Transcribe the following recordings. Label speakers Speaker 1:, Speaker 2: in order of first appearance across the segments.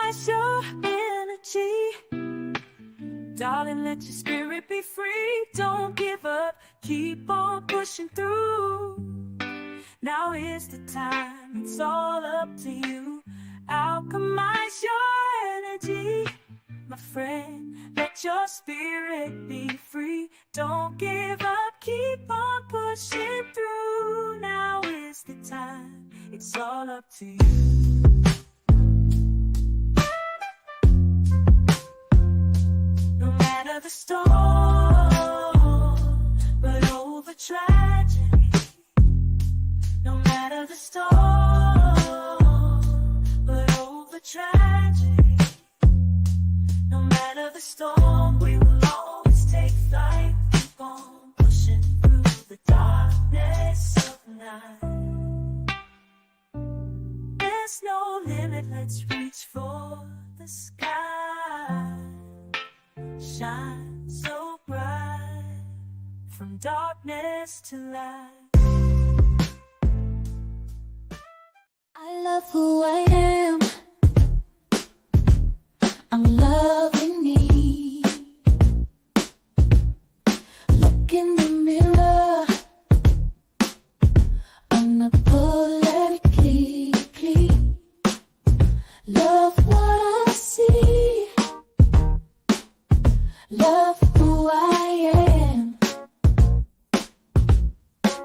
Speaker 1: compromise your energy. Darling, let your spirit be free. Don't give up, keep on pushing through. Now is the time, it's all up to you. Alchemize your energy, my friend. Let your spirit be free. Don't give up, keep on pushing through. Now is the time, it's all up to you. No matter the storm, but over tragedy. No matter the storm, but over tragedy. No matter the storm, we will always take flight. Keep on pushing through the darkness of night. There's no limit, let's reach for the sky. Shine so bright, from darkness to light. I love who I am. I'm loving me. Look in the mirror, unapologetically. Love what I see. Love who I am.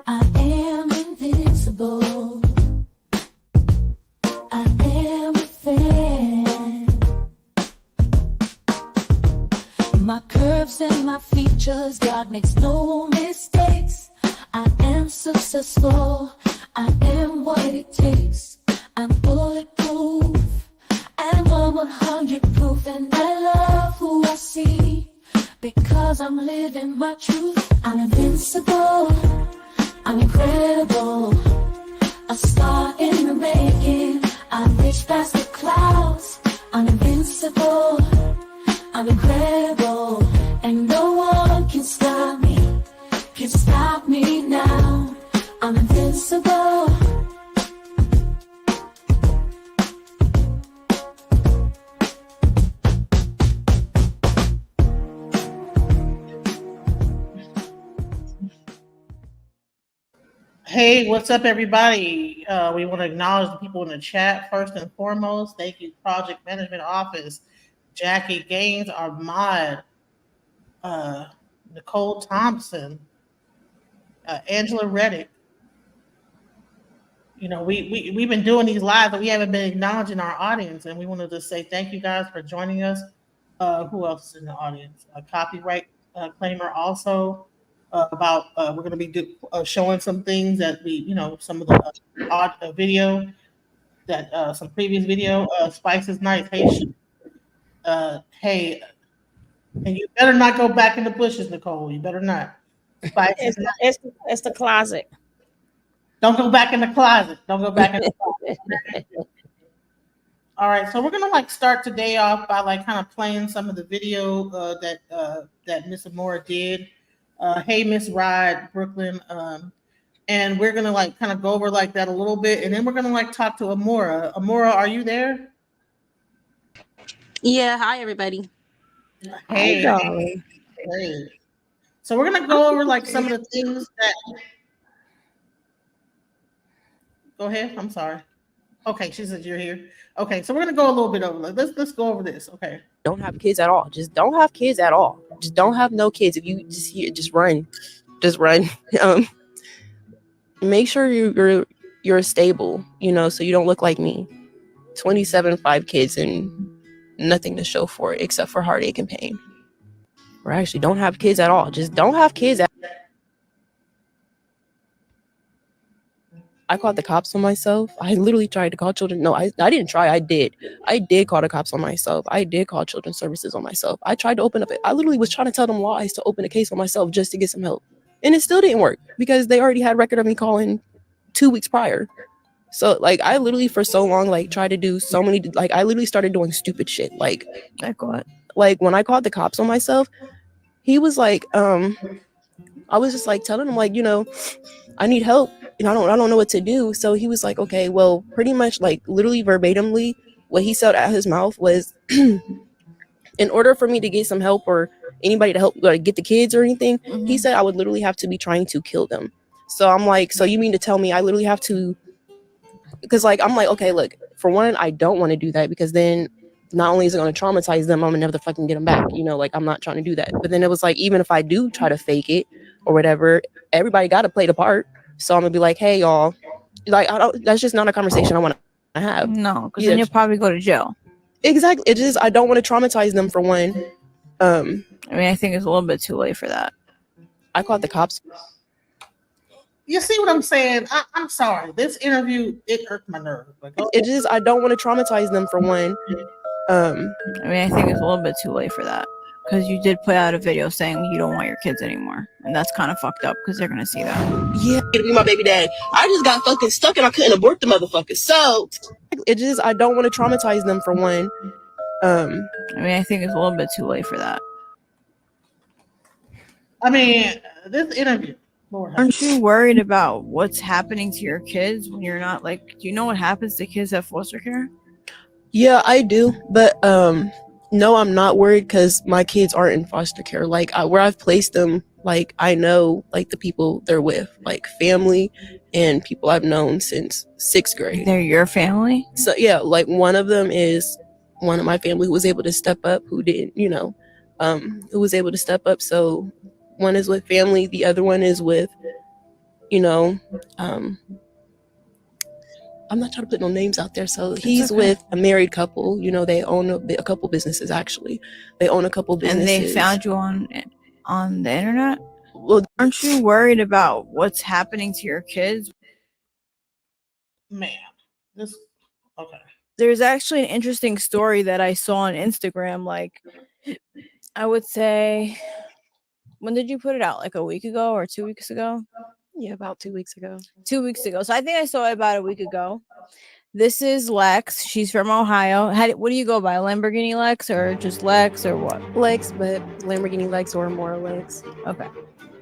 Speaker 1: I am invincible. I am a fan. My curves and my features, God makes no mistakes. I am successful. I am what it takes. I'm bulletproof. I'm 100 proof, and I love who I see because I'm living my truth. I'm invincible. I'm incredible. A star in the making. I reach past the clouds. I'm invincible. I'm incredible. And no one can stop me. Can stop me now. I'm invincible.
Speaker 2: Hey, what's up, everybody? We want to acknowledge the people in the chat first and foremost. Thank you, Project Management Office, Jackie Gaines, our mod, Nicole Thompson, Angela Reddick. You know, we've been doing these lives, but we haven't been acknowledging our audience, and we wanted to say thank you guys for joining us. Who else is in the audience? A copyright claimer also. About we're going to be showing some things that some of the video that some previous video. Spice is nice. Hey, and you better not go back in the bushes, Nicole. You better not. Spice
Speaker 3: it's the closet.
Speaker 2: Don't go back in the closet. Don't go back in the closet. All right, so we're gonna start today off by kind of playing some of the video that Miss Amora did. Hey, Miss Ride, Brooklyn. And we're going to kind of go over that a little bit. And then we're going to talk to Amora. Amora, are you there?
Speaker 4: Yeah. Hi, everybody.
Speaker 2: Hey.
Speaker 3: Hi, darling.
Speaker 2: Hey. So we're going to go over some of the things that. Go ahead. I'm sorry. Okay. She said you're here. Okay. So we're going to go a little bit over. Let's go over this. Okay.
Speaker 3: Don't have kids at all. Just don't have kids at all. Just don't have no kids. If you just run. Make sure you're stable, so you don't look like me. 27, 5 kids and nothing to show for it except for heartache and pain. Or actually, don't have kids at all. Just don't have kids. I called the cops on myself. I literally tried to call children. No, I didn't try. I did. I did call the cops on myself. I did call children's services on myself. I tried to open up. I literally was trying to tell them lies to open a case on myself just to get some help. And it still didn't work because they already had record of me calling 2 weeks prior. So I literally for so long tried to do so many I literally started doing stupid shit. When I called the cops on myself, he was I was just telling him I need help and I don't know what to do. So he was okay, well, pretty much literally verbatimly what he said out of his mouth was, in order for me to get some help or anybody to help get the kids or anything, he said I would literally have to be trying to kill them. So I'm like, so you mean to tell me I literally have to? Because like I'm like, okay, look, for one, I don't want to do that, because then not only is it going to traumatize them, I'm gonna never fucking get them back. Like I'm not trying to do that. But then it was like, even if I do try to fake it or whatever, everybody got to play the part. So I'm gonna be like, hey y'all, like I don't. That's just not a conversation I want to have.
Speaker 4: No, because then you'll probably go to jail.
Speaker 3: Exactly. It just, I don't want to traumatize them, for one.
Speaker 4: I mean, I think it's a little bit too late for that.
Speaker 3: I called the cops.
Speaker 2: You see what I'm saying? I'm sorry. This interview, it irked my nerve. Like,
Speaker 3: It just, I don't want to traumatize them, for one.
Speaker 4: I mean, I think it's a little bit too late for that, because you did put out a video saying you don't want your kids anymore, and that's kind of fucked up because they're gonna see that.
Speaker 3: Yeah, to be my baby dad. I just got fucking stuck and I couldn't abort the motherfucker. So it just, I don't want to traumatize them, for one.
Speaker 4: I mean, I think it's a little bit too late for that.
Speaker 2: I mean, this interview. Lord,
Speaker 4: aren't you worried about what's happening to your kids when you're not, like, do you know what happens to kids at foster care?
Speaker 3: Yeah, I do, but no, I'm not worried, because my kids aren't in foster care. Like where I've placed them, like I know like the people they're with, like family and people I've known since 6th grade.
Speaker 4: They're your family?
Speaker 3: So yeah, like one of them is one of my family who was able to step up, who didn't, who was able to step up. So one is with family, the other one is with, I'm not trying to put no names out there. So he's with a married couple. They own a couple businesses, actually. They own a couple businesses.
Speaker 4: And they found you on the internet?
Speaker 3: Well,
Speaker 4: aren't you worried about what's happening to your kids?
Speaker 2: man, this, okay.
Speaker 4: There's actually an interesting story that I saw on Instagram, like, I would say, when did you put it out? Like a week ago or 2 weeks ago?
Speaker 3: Yeah, about 2 weeks ago.
Speaker 4: 2 weeks ago. So I think I saw it about a week ago. This is Lex. She's from Ohio. What do you go by? Lamborghini Lex or just Lex or what?
Speaker 3: Lex, but Lamborghini Lex or Amora Lexx.
Speaker 4: Okay.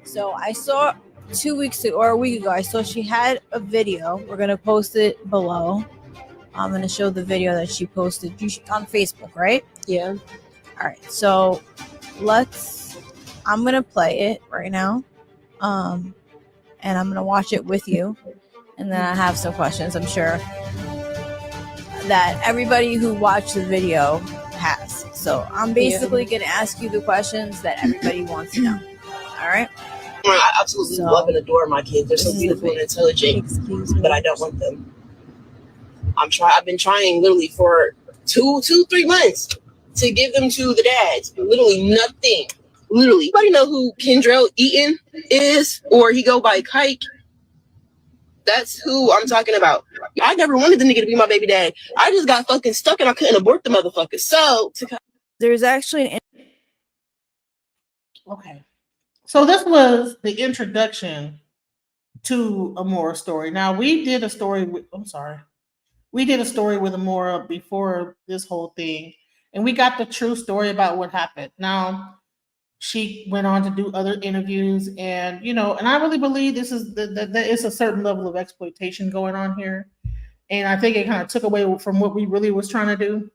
Speaker 4: So I saw 2 weeks ago or a week ago, I saw she had a video. We're going to post it below. I'm going to show the video that she posted on Facebook, right?
Speaker 3: Yeah.
Speaker 4: All right. So I'm going to play it right now. And I'm going to watch it with you. And then I have some questions, I'm sure, that everybody who watched the video has. So I'm basically going to ask you the questions that everybody wants to know. All right?
Speaker 3: I absolutely love and adore my kids. They're so beautiful and intelligent, but I don't want them. I've been trying literally for 3 months to give them to the dads. Literally nothing. Literally. Anybody know who Kendrell Eaton is? Or he go by Kike? That's who I'm talking about. I never wanted the nigga to be my baby dad. I just got fucking stuck and I couldn't abort the motherfucker. So
Speaker 4: there's actually
Speaker 2: Okay. So this was the introduction to Amora's story. Now we did a story with Amora before this whole thing, and we got the true story about what happened. Now she went on to do other interviews, and and I really believe this is there is a certain level of exploitation going on here, and I think it kind of took away from what we really was trying to do.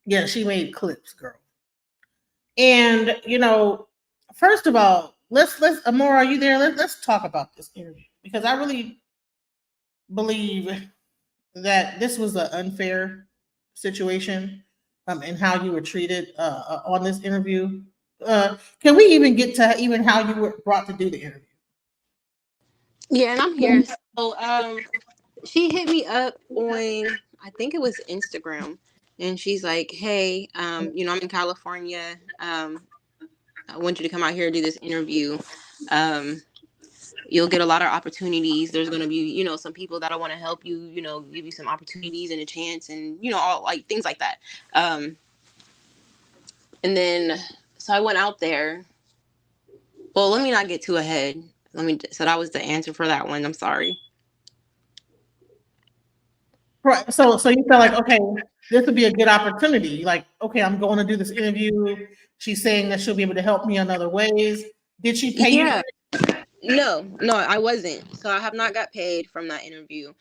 Speaker 2: Yeah, she made clips, girl, and first of all, let's Amora, are you there? Let's talk about this interview, because I really believe that this was an unfair situation, and how you were treated on this interview. Can we even get to even how you were brought to do the interview?
Speaker 3: yeah, and I'm here. So she hit me up on, I think it was Instagram, and she's like, hey, I'm in California. I want you to come out here and do this interview. You'll get a lot of opportunities. There's going to be, some people that'll want to help you, give you some opportunities and a chance, and, all like things like that. And then, so I went out there. Well, let me not get too ahead. So that was the answer for that one. I'm sorry.
Speaker 2: Right. So you felt like, okay, this would be a good opportunity. Like, okay, I'm going to do this interview. She's saying that she'll be able to help me in other ways. Did she pay you?
Speaker 3: No, I wasn't. So I have not got paid from that interview.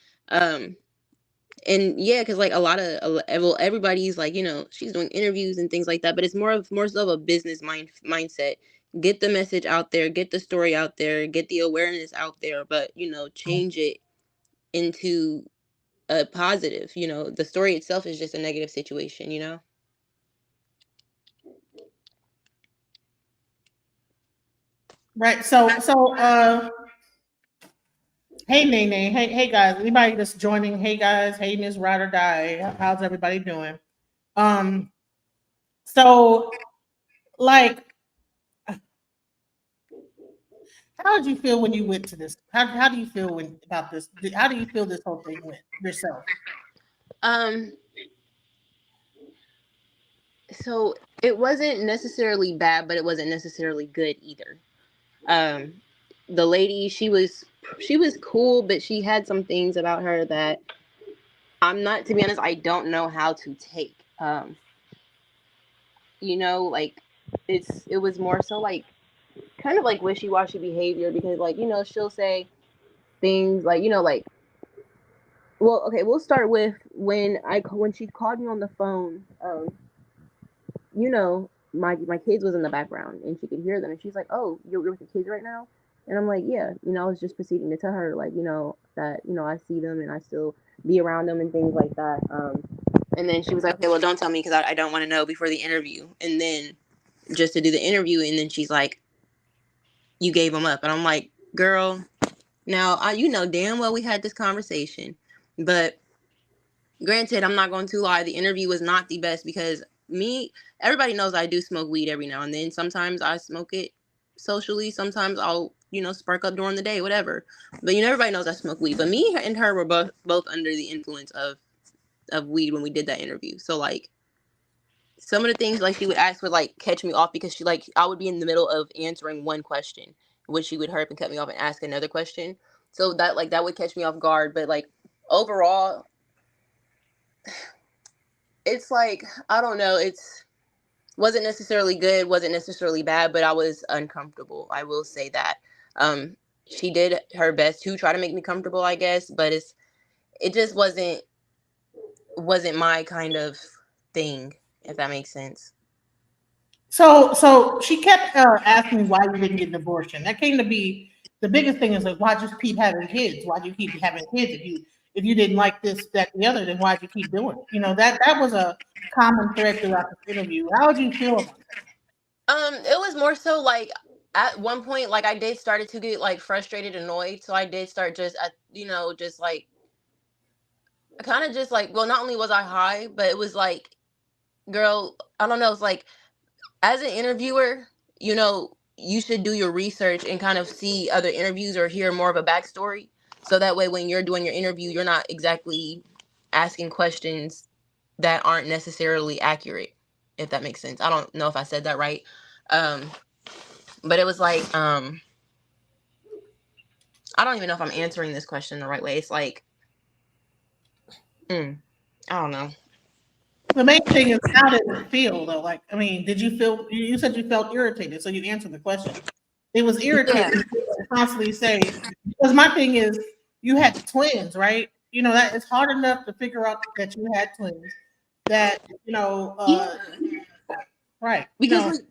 Speaker 3: And yeah, because like well, everybody's like, she's doing interviews and things like that, but it's more so of a business mindset. Get the message out there, get the story out there, get the awareness out there, but change it into a positive. The story itself is just a negative situation.
Speaker 2: Right. Hey Nene, hey guys, anybody that's joining, hey guys, hey Miss Ride or Die, how's everybody doing? Um, so like, how did you feel when you went to this? How do you feel about this? How do you feel this whole thing went yourself?
Speaker 3: Um, so it wasn't necessarily bad, but it wasn't necessarily good either. Um, the lady, she was cool, but she had some things about her that I'm not, to be honest, I don't know how to take. Like it was more so like kind of like wishy-washy behavior, because like, she'll say things like, like, well, okay, we'll start with when she called me on the phone. My kids was in the background and she could hear them, and she's like, "Oh, you're with the kids right now?" And I'm like, "Yeah." I was just proceeding to tell her like, that I see them and I still be around them and things like that. And then she was like, "Okay, well, don't tell me because I don't want to know before the interview." And then just to do the interview, and then she's like, "You gave them up," and I'm like, "Girl, now you know damn well we had this conversation, but." Granted, I'm not going to lie, the interview was not the best because everybody knows I do smoke weed every now and then. Sometimes I smoke it socially. Sometimes I'll, spark up during the day, whatever. But everybody knows I smoke weed. But me and her were both under the influence of weed when we did that interview. So like some of the things like she would ask would like catch me off, because I would be in the middle of answering one question, which she would hurry up and cut me off and ask another question. So that would catch me off guard. But like overall, it's like, I don't know, it's wasn't necessarily good, wasn't necessarily bad, but I was uncomfortable. I will say that. She did her best to try to make me comfortable, I guess, but it just wasn't my kind of thing, if that makes sense.
Speaker 2: So she kept asking me why you didn't get an abortion. That came to be the biggest thing is like, why'd you keep having kids? Why'd you keep having kids if you didn't like this, that, and the other? Then why'd you keep doing it? That was a common thread throughout the interview. How would you feel about that?
Speaker 3: It was more so like at one point, like I did started to get like frustrated, annoyed. So I did start just, just like kind of just like, well, not only was I high, but it was like, girl, I don't know. It's like, as an interviewer, you should do your research and kind of see other interviews or hear more of a backstory. So that way, when you're doing your interview, you're not exactly asking questions that aren't necessarily accurate, if that makes sense. I don't know if I said that right. Um, but it was like, I don't even know if I'm answering this question the right way. It's like, I don't know.
Speaker 2: The main thing is how did it feel though? Like, I mean, did you feel? You said you felt irritated, so you answered the question. It was
Speaker 3: Yeah.
Speaker 2: irritating to constantly say because my thing is you had twins, right? That it's hard enough to figure out that you had twins. That
Speaker 3: Yeah.
Speaker 2: right?
Speaker 3: Because like,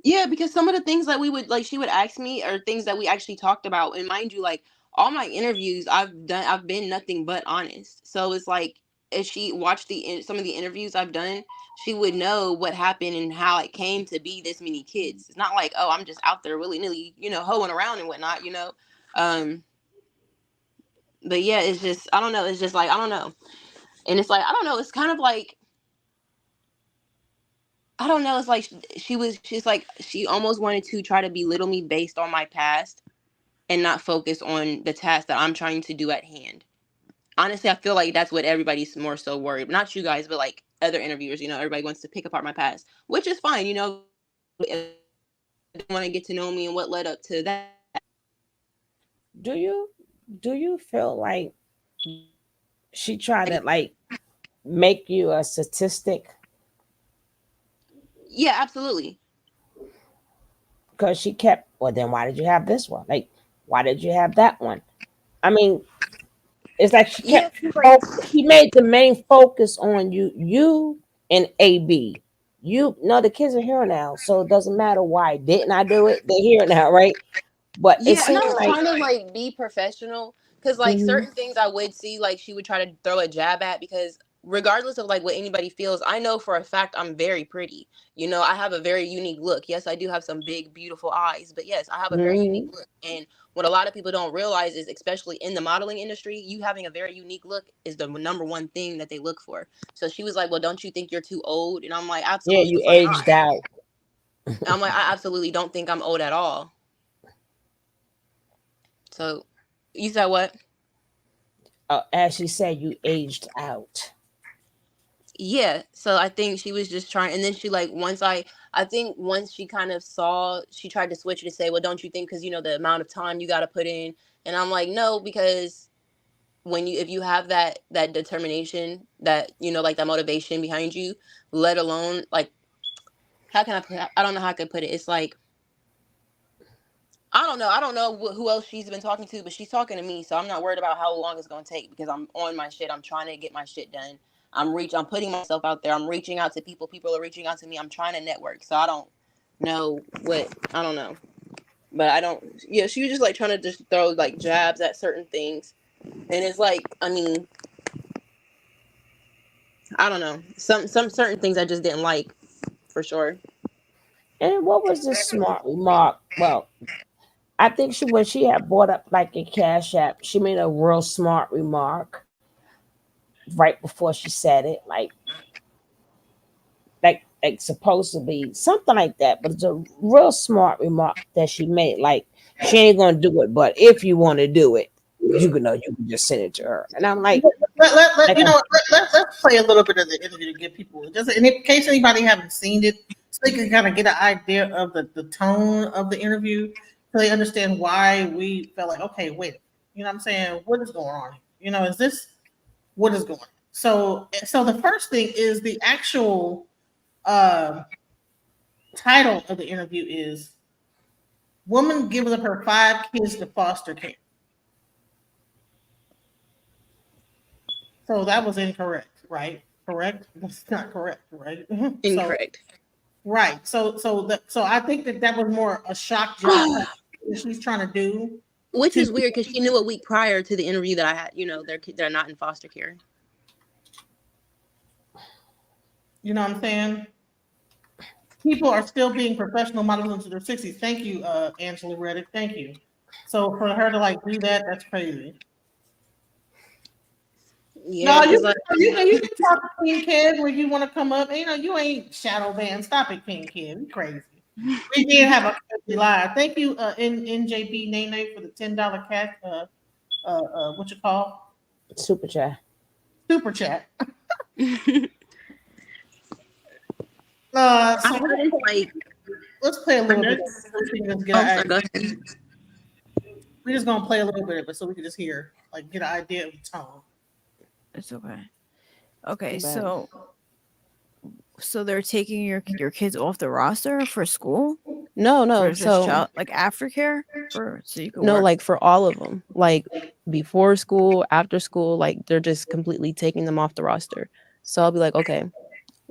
Speaker 3: yeah, because some of the things that we would like she would ask me are things that we actually talked about. And mind you, like all my interviews I've been nothing but honest. So it's like if she watched some of the interviews I've done, she would know what happened and how it came to be this many kids. It's not like, oh, I'm just out there willy-nilly, hoeing around and whatnot. Um but yeah, it's just, I don't know, it's just like, I don't know. And it's like, I don't know, it's kind of like, I don't know. It's like she's like, she almost wanted to try to belittle me based on my past and not focus on the task that I'm trying to do at hand. Honestly, I feel like that's what everybody's more so worried. Not you guys, but like other interviewers, everybody wants to pick apart my past, which is fine. They want to get to know me and what led up to that.
Speaker 5: Do you feel like she tried to like make you a statistic
Speaker 3: Yeah, absolutely.
Speaker 5: because she kept, well, then why did you have this one? Like, why did you have that one? I mean, It's like she
Speaker 6: Yeah,
Speaker 5: kept
Speaker 6: she's like,
Speaker 5: she made the main focus on you and AB. You know the kids are here now, so it doesn't matter why didn't I do it. They're here now, right? But it
Speaker 6: yeah, and I
Speaker 5: seemed
Speaker 6: was
Speaker 5: like
Speaker 6: trying to like be professional because like
Speaker 5: mhm.
Speaker 6: certain things I would see like she would try to throw a jab at because regardless of like what anybody feels, I know for a fact I'm very pretty. You know, I have a very unique look. Yes, I do have some big, beautiful eyes, but yes, I have a very unique
Speaker 5: Mhm.
Speaker 6: look. And what a lot of people don't realize is, especially in the modeling industry, you having a very unique look is the number one thing that they look for. So she was like, "Well, don't you think you're too old?" And I'm like,
Speaker 5: Yeah,
Speaker 6: "Absolutely the
Speaker 5: you
Speaker 6: fuck not."
Speaker 5: aged out.
Speaker 6: And I'm like, "I absolutely don't think I'm old at all." So, you said what?
Speaker 5: As she said, you aged out.
Speaker 6: Yeah, so I think she was just trying, and then she like I think once she kind of saw, she tried to switch it to say, well, don't you think, because you know the amount of time you got to put in, and I'm like, no, because when you, if you have that determination, that you know, like that motivation behind you, let alone like, how can I put, I don't know how I could put it, it's like, I don't know who else she's been talking to, but she's talking to me, so I'm not worried about how long it's gonna take because I'm on my shit. I'm trying to get my shit done. I'm putting myself out there. I'm reaching out to people. People are reaching out to me. I'm trying to network. So I don't know what, I don't know, but I don't. Yeah, she was just like trying to just throw like jabs at certain things, and it's like, I mean, I don't know, some certain things I just didn't like for sure.
Speaker 5: And what was the smart remark? Well, I think she when she had brought up like a cash app, she made a real smart remark right before she said it, like supposed to be something like that. But it's a real smart remark that she made. Like she ain't gonna do it, but if you want to do it, you can just send it to her. And I'm
Speaker 2: Let
Speaker 5: like
Speaker 2: you know. Let's play a little bit of the interview to give people, just in case anybody haven't seen it, so they can kind of get an idea of the tone of the interview, so they understand why we felt like, okay, wait, you know what I'm saying? What is going on? You know, is this what is going on? So the first thing is the actual uh, title of the interview is "Woman Gives Up Her 5 Kids to Foster Care." So that was incorrect, right? Correct? That's not correct, right? So
Speaker 6: Incorrect.
Speaker 2: right. So I think that was more a shock job type that she's trying to do
Speaker 6: Which
Speaker 2: to,
Speaker 6: is weird because she knew a week prior to the interview that I had. You know, they're not in foster care.
Speaker 2: you know what I'm saying? People are still being professional models into their 60s. Thank you, Angela Reddick. Thank you. So for her to like do that, that's crazy.
Speaker 6: Yeah,
Speaker 2: No,
Speaker 6: because like,
Speaker 2: you can talk to King Kev when you want to come up. You know, you ain't shadow banned. Stop it, King Kev. You crazy. We did have a crazy live. Thank you, NJB Nene for the $10 cash. What you call
Speaker 5: super chat.
Speaker 2: super chat.
Speaker 6: I
Speaker 2: So
Speaker 6: noticed like
Speaker 2: let's play a
Speaker 6: I
Speaker 2: little bit.
Speaker 6: noticed.
Speaker 2: So we can just get
Speaker 6: Oh,
Speaker 2: an
Speaker 6: sorry, go ahead.
Speaker 2: We're just gonna play a little bit of it so we can just hear, like, get an idea of the tone.
Speaker 4: It's okay. Okay,
Speaker 5: But
Speaker 4: so they're taking your kids off the roster for school
Speaker 3: No.
Speaker 4: for this
Speaker 3: So
Speaker 4: child like aftercare for so you can
Speaker 3: no,
Speaker 4: work.
Speaker 3: like for all of them, like before school, after school, like they're just completely taking them off the roster. So I'll be like, okay,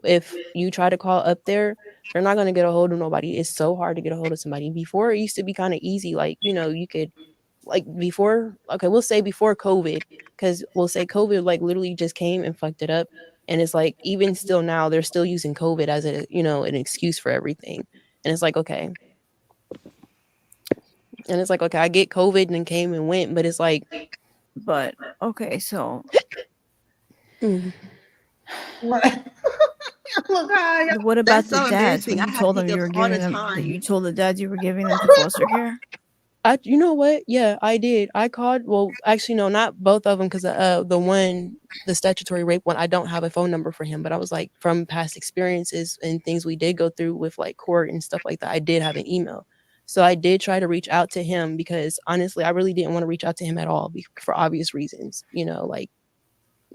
Speaker 3: if you try to call up there, they're not gonna get a hold of nobody. It's so hard to get a hold of somebody. Before it used to be kind of easy, like you could like before. Okay, we'll say before COVID, because we'll say COVID like literally just came and fucked it up, and it's like even still now they're still using COVID as a an excuse for everything, and it's like okay, I get COVID and came and went, but it's like
Speaker 4: But okay, so
Speaker 3: mm,
Speaker 2: Right. Look, hi.
Speaker 4: what about
Speaker 6: That's
Speaker 4: the
Speaker 6: so
Speaker 4: dads
Speaker 6: embarrassing.
Speaker 4: when
Speaker 6: I
Speaker 4: you
Speaker 6: have
Speaker 4: told them you
Speaker 6: hiccups
Speaker 4: were
Speaker 6: all the
Speaker 4: giving them that
Speaker 6: time.
Speaker 4: you told the dads you were giving them to foster care?
Speaker 3: you know what? Yeah, I did. I called. Well, actually, no, not both of them, because the statutory rape one, I don't have a phone number for him. But I was like, from past experiences and things we did go through with like court and stuff like that, I did have an email. So I did try to reach out to him because honestly, I really didn't want to reach out to him at all for obvious reasons. Like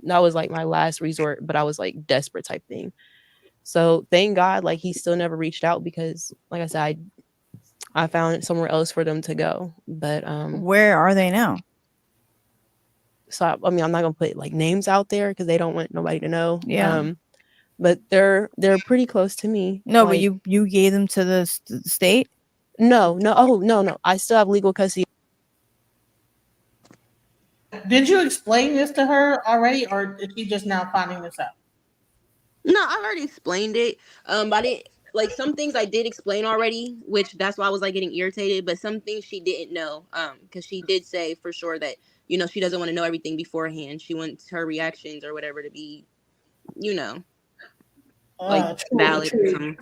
Speaker 3: that was like my last resort, but I was like desperate type thing. So thank God, like he still never reached out because, like I said, I found somewhere else for them to go. But
Speaker 4: Where are they now?
Speaker 3: So I mean, I'm not gonna put like names out there because they don't want nobody to know.
Speaker 4: Yeah.
Speaker 3: But they're pretty close to me.
Speaker 4: No,
Speaker 3: like,
Speaker 4: but you gave them to the state.
Speaker 3: no. Oh no. I still have legal custody.
Speaker 2: Did you explain this to her already, or is she just now finding this out?
Speaker 6: No, I've already explained it. But I didn't like some things I did explain already, which that's why I was like getting irritated. But some things she didn't know. Because she did say for sure that she doesn't want to know everything beforehand. She wants her reactions or whatever to be, like valid.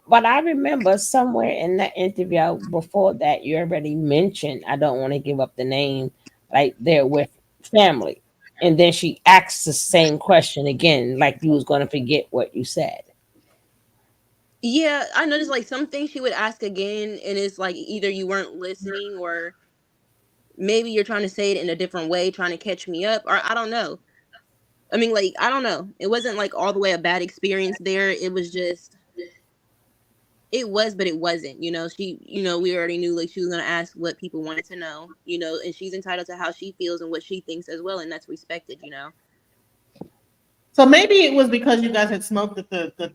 Speaker 5: But I remember somewhere in that interview before that you already mentioned, I don't want to give up the name, like they're with family. And then she asks the same question again, like you was going to forget what you said.
Speaker 6: Yeah, I noticed like some things she would ask again, and it's like either you weren't listening or maybe you're trying to say it in a different way, trying to catch me up, or I don't know. I mean, like, I don't know. It wasn't like all the way a bad experience there. It was just, it was, but it wasn't. We already knew like she was gonna ask what people wanted to know. And she's entitled to how she feels and what she thinks as well, and that's respected.
Speaker 2: So maybe it was because you guys had smoked that the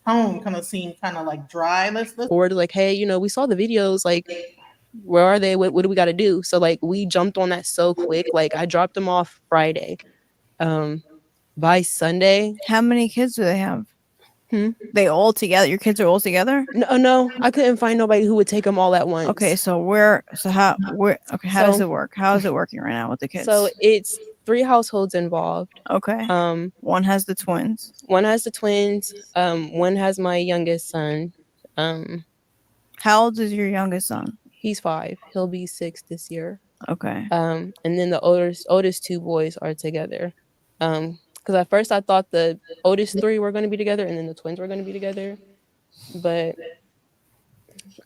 Speaker 2: tone kind of seemed kind of like dry. Let's
Speaker 3: Or like, hey, we saw the videos. Like, where are they? What do we got to do? So like, we jumped on that so quick. Like, I dropped them off Friday. By Sunday.
Speaker 4: How many kids do they have?
Speaker 3: They
Speaker 4: all together? Your kids are all together?
Speaker 3: No, I couldn't find nobody who would take them all at once.
Speaker 4: Okay, so how does it work? How is it working right now with the kids?
Speaker 3: So it's 3 households involved.
Speaker 4: Okay. One has the twins.
Speaker 3: One has the twins. One has my youngest son.
Speaker 4: How old is your youngest son?
Speaker 3: He's 5. He'll be 6 this year.
Speaker 4: Okay.
Speaker 3: And then the oldest 2 boys are together. Because at first I thought the oldest 3 were going to be together and then the twins were going to be together. But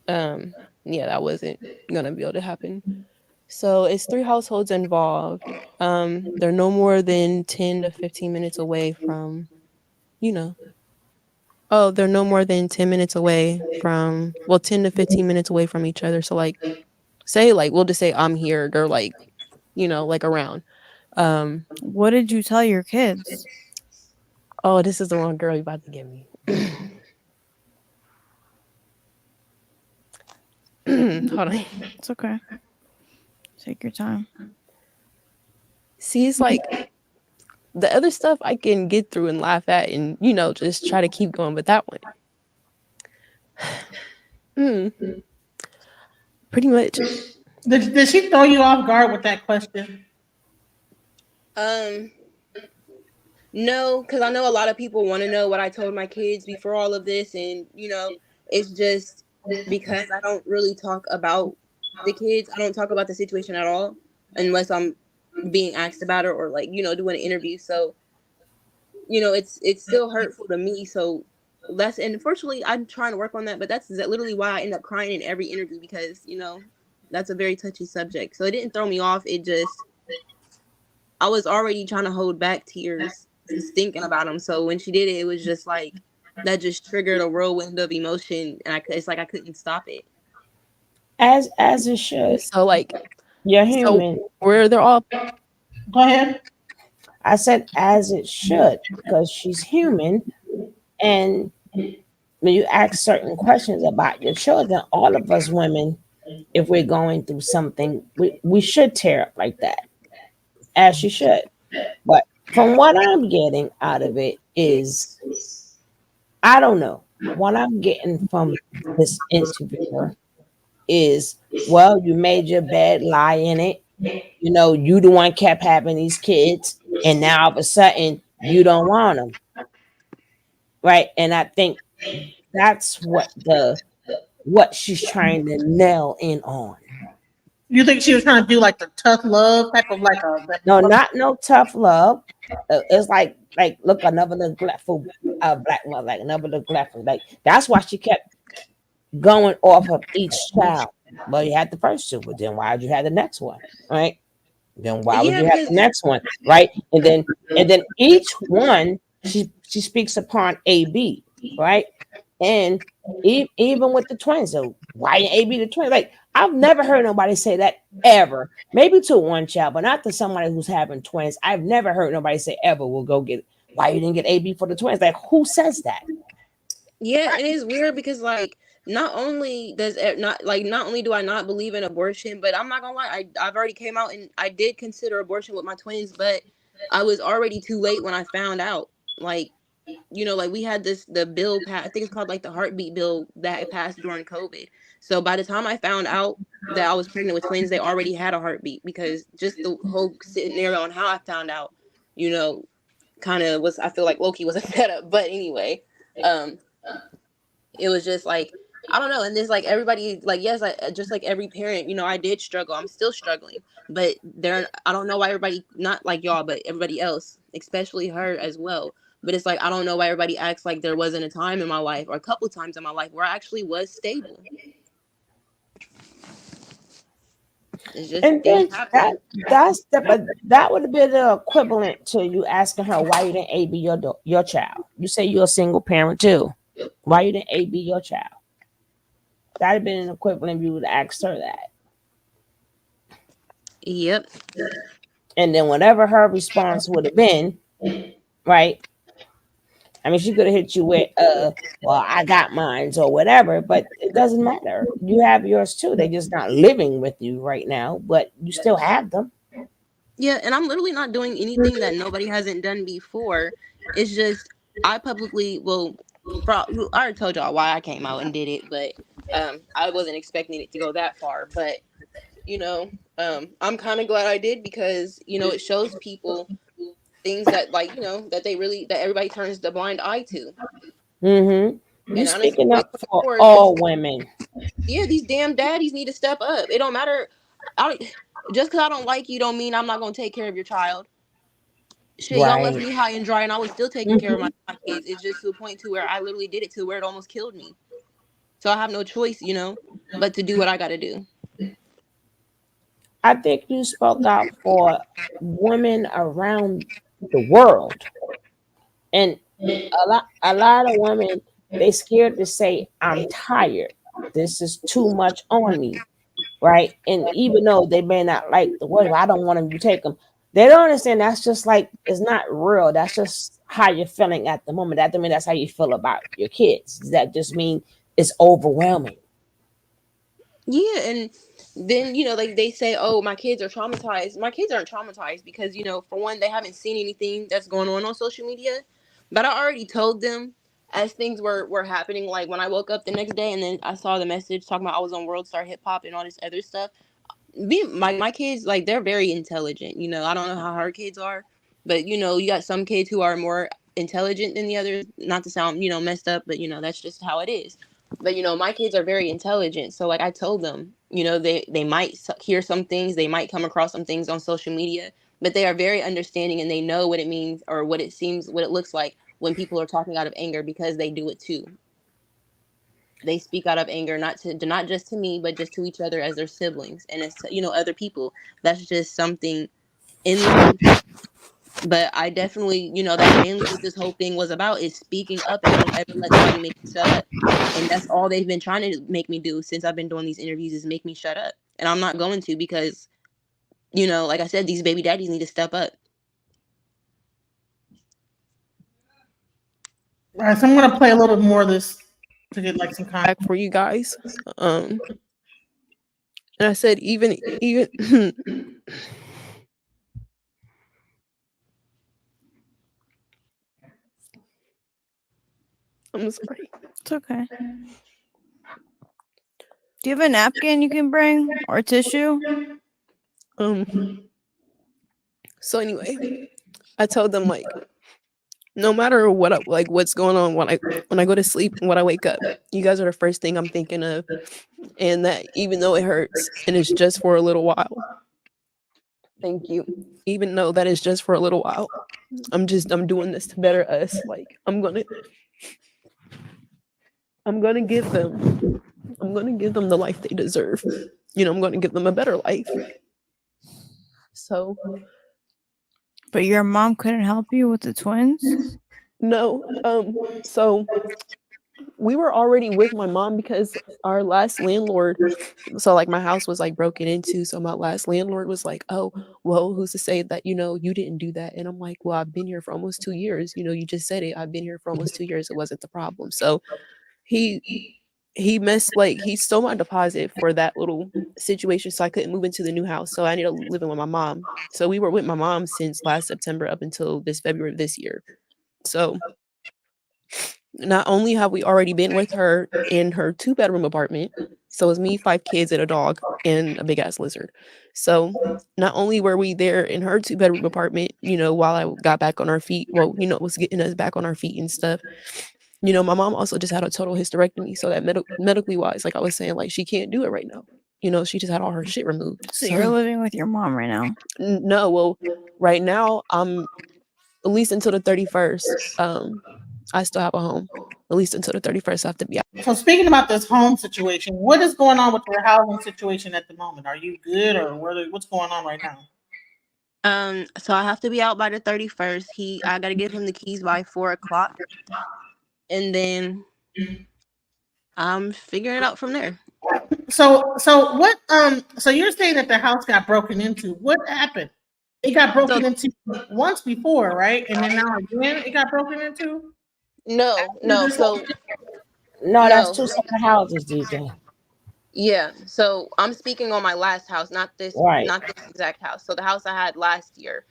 Speaker 3: yeah, that wasn't going to be able to happen. So it's 3 households involved. They're no more than 10 to 15 minutes away from, they're no more than 10 minutes away from, 10 to 15 minutes away from each other. So like, say like, we'll just say I'm here. They're like, like around.
Speaker 4: What did you tell your kids?
Speaker 3: Oh, this is the wrong girl you're about to give me. Hold on.
Speaker 4: It's okay. Take your time.
Speaker 3: See, it's like the other stuff I can get through and laugh at and, just try to keep going. But that one. Pretty much.
Speaker 2: Did she throw you off guard with that question?
Speaker 6: No, because I know a lot of people want to know what I told my kids before all of this, and it's just because I don't really talk about the kids. I don't talk about the situation at all unless I'm being asked about it or like doing an interview. So it's still hurtful to me. So and unfortunately I'm trying to work on that, but that's literally why I end up crying in every interview because that's a very touchy subject. So it didn't throw me off. It just I was already trying to hold back tears just thinking about them. So when she did it, it was just like that just triggered a whirlwind of emotion, and it's like I couldn't stop it.
Speaker 5: As it should.
Speaker 3: So like
Speaker 5: you're human.
Speaker 3: So where they're all.
Speaker 2: Go ahead.
Speaker 5: I said as it should because she's human, and when you ask certain questions about your children, all of us women, if we're going through something, we should tear up like that. As she should. But from what I'm getting out of it is, I don't know. What I'm getting from this interviewer is, well, you made your bed, lie in it. You the one kept having these kids, and now all of a sudden you don't want them. Right? And I think that's what she's trying to nail in on.
Speaker 2: You think she was trying to do like the tough love type of like a
Speaker 5: no, not no tough love. It's like look, another neglectful black woman, like another neglectful. Like that's why she kept going off of each child. Well, you had the first 2, but then why would you have the next one, right? Then why would you have the next one, right? And then each one she speaks upon AB, right? And even with the twins, so why didn't AB the twins? Like, I've never heard nobody say that ever. Maybe to one child, but not to somebody who's having twins. I've never heard nobody say ever, "We'll go get why you didn't get AB for the twins." Like, who says that?
Speaker 6: Yeah, it is weird because like not only not only do I not believe in abortion, but I'm not gonna lie, I've already came out and I did consider abortion with my twins, but I was already too late when I found out. Like, like we had the bill I think it's called like the heartbeat bill that passed during COVID. So by the time I found out that I was pregnant with twins, they already had a heartbeat because just the whole scenario on how I found out, you know, kind of was, I feel like Loki was a setup. But anyway, um it was just like, I don't know. And there's like everybody, like, yes, just like every parent, I did struggle. I'm still struggling, but I don't know why everybody, not like y'all, but everybody else, especially her as well. But it's like, I don't know why everybody acts like there wasn't a time in my life or a couple times in my life where I actually was stable. It's just
Speaker 5: And then
Speaker 6: things happen.
Speaker 5: that would have been the equivalent to you asking her why you didn't AB your child. You say you're a single parent too. Why you didn't AB your child? That'd have been an equivalent if you would have asked her that.
Speaker 6: Yep.
Speaker 5: And then whatever her response would have been, right? I mean, she could have hit you with, well, I got mine or whatever, but it doesn't matter. You have yours too. They're just not living with you right now, but you still have them.
Speaker 6: Yeah, and I'm literally not doing anything that nobody hasn't done before. It's just I publicly I already told y'all why I came out and did it, but I wasn't expecting it to go that far. But I'm kind of glad I did because it shows people things that like that everybody turns the blind eye to.
Speaker 5: You
Speaker 6: And honestly,
Speaker 5: speaking
Speaker 6: like
Speaker 5: up
Speaker 6: for
Speaker 5: for
Speaker 6: sure,
Speaker 5: all women.
Speaker 6: yeah, these damn daddies need to step up. It don't matter. Just because I don't like you, don't mean I'm not gonna take care of your child. Shit, y'all left
Speaker 5: Right.
Speaker 6: me high and dry, and I was still taking care of my kids. It's just to a point to where I literally did it to where it almost killed me. So I have no choice, but to do what I got to do.
Speaker 5: I think you spoke out for women around the world. And a lot of women, they scared to say, I'm tired. This is too much on me. Right. And even though they may not like the word, I don't want them to take them. They don't understand that's just like, it's not real. That's just how you're feeling at the moment. That doesn't mean that's how you feel about your kids. That just mean it's overwhelming.
Speaker 6: Yeah, and then like they say, oh, my kids are traumatized. My kids aren't traumatized because for one, they haven't seen anything that's going on social media. But I already told them as things were happening. Like when I woke up the next day and then I saw the message talking about I was on World Star Hip Hop and all this other stuff. My kids, like, they're very intelligent. I don't know how her kids are, but you got some kids who are more intelligent than the others. Not to sound messed up, but that's just how it is. But my kids are very intelligent, so like I told them, they might hear some things, they might come across some things on social media, but they are very understanding and they know what it means or what it seems, what it looks like when people are talking out of anger because they do it too. They speak out of anger, not just to me, but just to each other as their siblings and as other people. That's just something in them. But I definitely, that's mainly what this whole thing was about, is speaking up, and don't ever let nobody make you shut up. And that's all they've been trying to make me do since I've been doing these interviews, is make me shut up. And I'm not going to, because like I said, these baby daddies need to step up.
Speaker 2: All right, so I'm gonna play a little bit more of this to get like some context.
Speaker 3: Back for you guys. And I said even I'm sorry.
Speaker 4: It's okay. Do you have a napkin you can bring or tissue?
Speaker 3: So anyway, I told them, like, no matter what what's going on when I go to sleep and when I wake up, you guys are the first thing I'm thinking of, and that even though it hurts and it's just for a little while, thank you. Even though that is just for a little while, I'm doing this to better us. Like, I'm gonna give them the life they deserve. I'm gonna give them a better life. So,
Speaker 4: But your mom couldn't help you with the twins?
Speaker 3: no. So we were already with my mom because our last landlord, so like my house was like broken into. So my last landlord was like, oh, well, who's to say that, you didn't do that? And I'm like, well, I've been here for almost 2 years. You just said it. I've been here for almost 2 years. It wasn't the problem. So he he stole my deposit for that little situation, so I couldn't move into the new house. So I ended up living with my mom. So we were with my mom since last September up until this February of this year. So not only have we already been with her in her 2-bedroom apartment, so it's me, 5 kids, and a dog, and a big ass lizard. So not only were we there in her 2-bedroom apartment, while I got back on our feet, well, was getting us back on our feet and stuff. My mom also just had a total hysterectomy, so that medically wise, like I was saying, like she can't do it right now. She just had all her shit removed.
Speaker 4: So you're living with your mom right now?
Speaker 3: No, well, right now I'm at least until the 31st. I still have a home. At least until the 31st, I have to be out.
Speaker 2: So speaking about this home situation, what is going on with your housing situation at the moment? Are you good, or what's going on right now?
Speaker 6: So I have to be out by the 31st. I gotta give him the keys by 4:00, and then I'm figuring it out from there.
Speaker 2: So what? So you're saying that the house got broken into. What happened? It got broken into once before, right? And then now again, it got broken into.
Speaker 6: No. So
Speaker 5: No, that's
Speaker 6: no.
Speaker 5: 2 separate houses, DJ.
Speaker 6: Yeah. So I'm speaking on my last house, not this
Speaker 5: Right.
Speaker 6: exact house. So the house I had last year.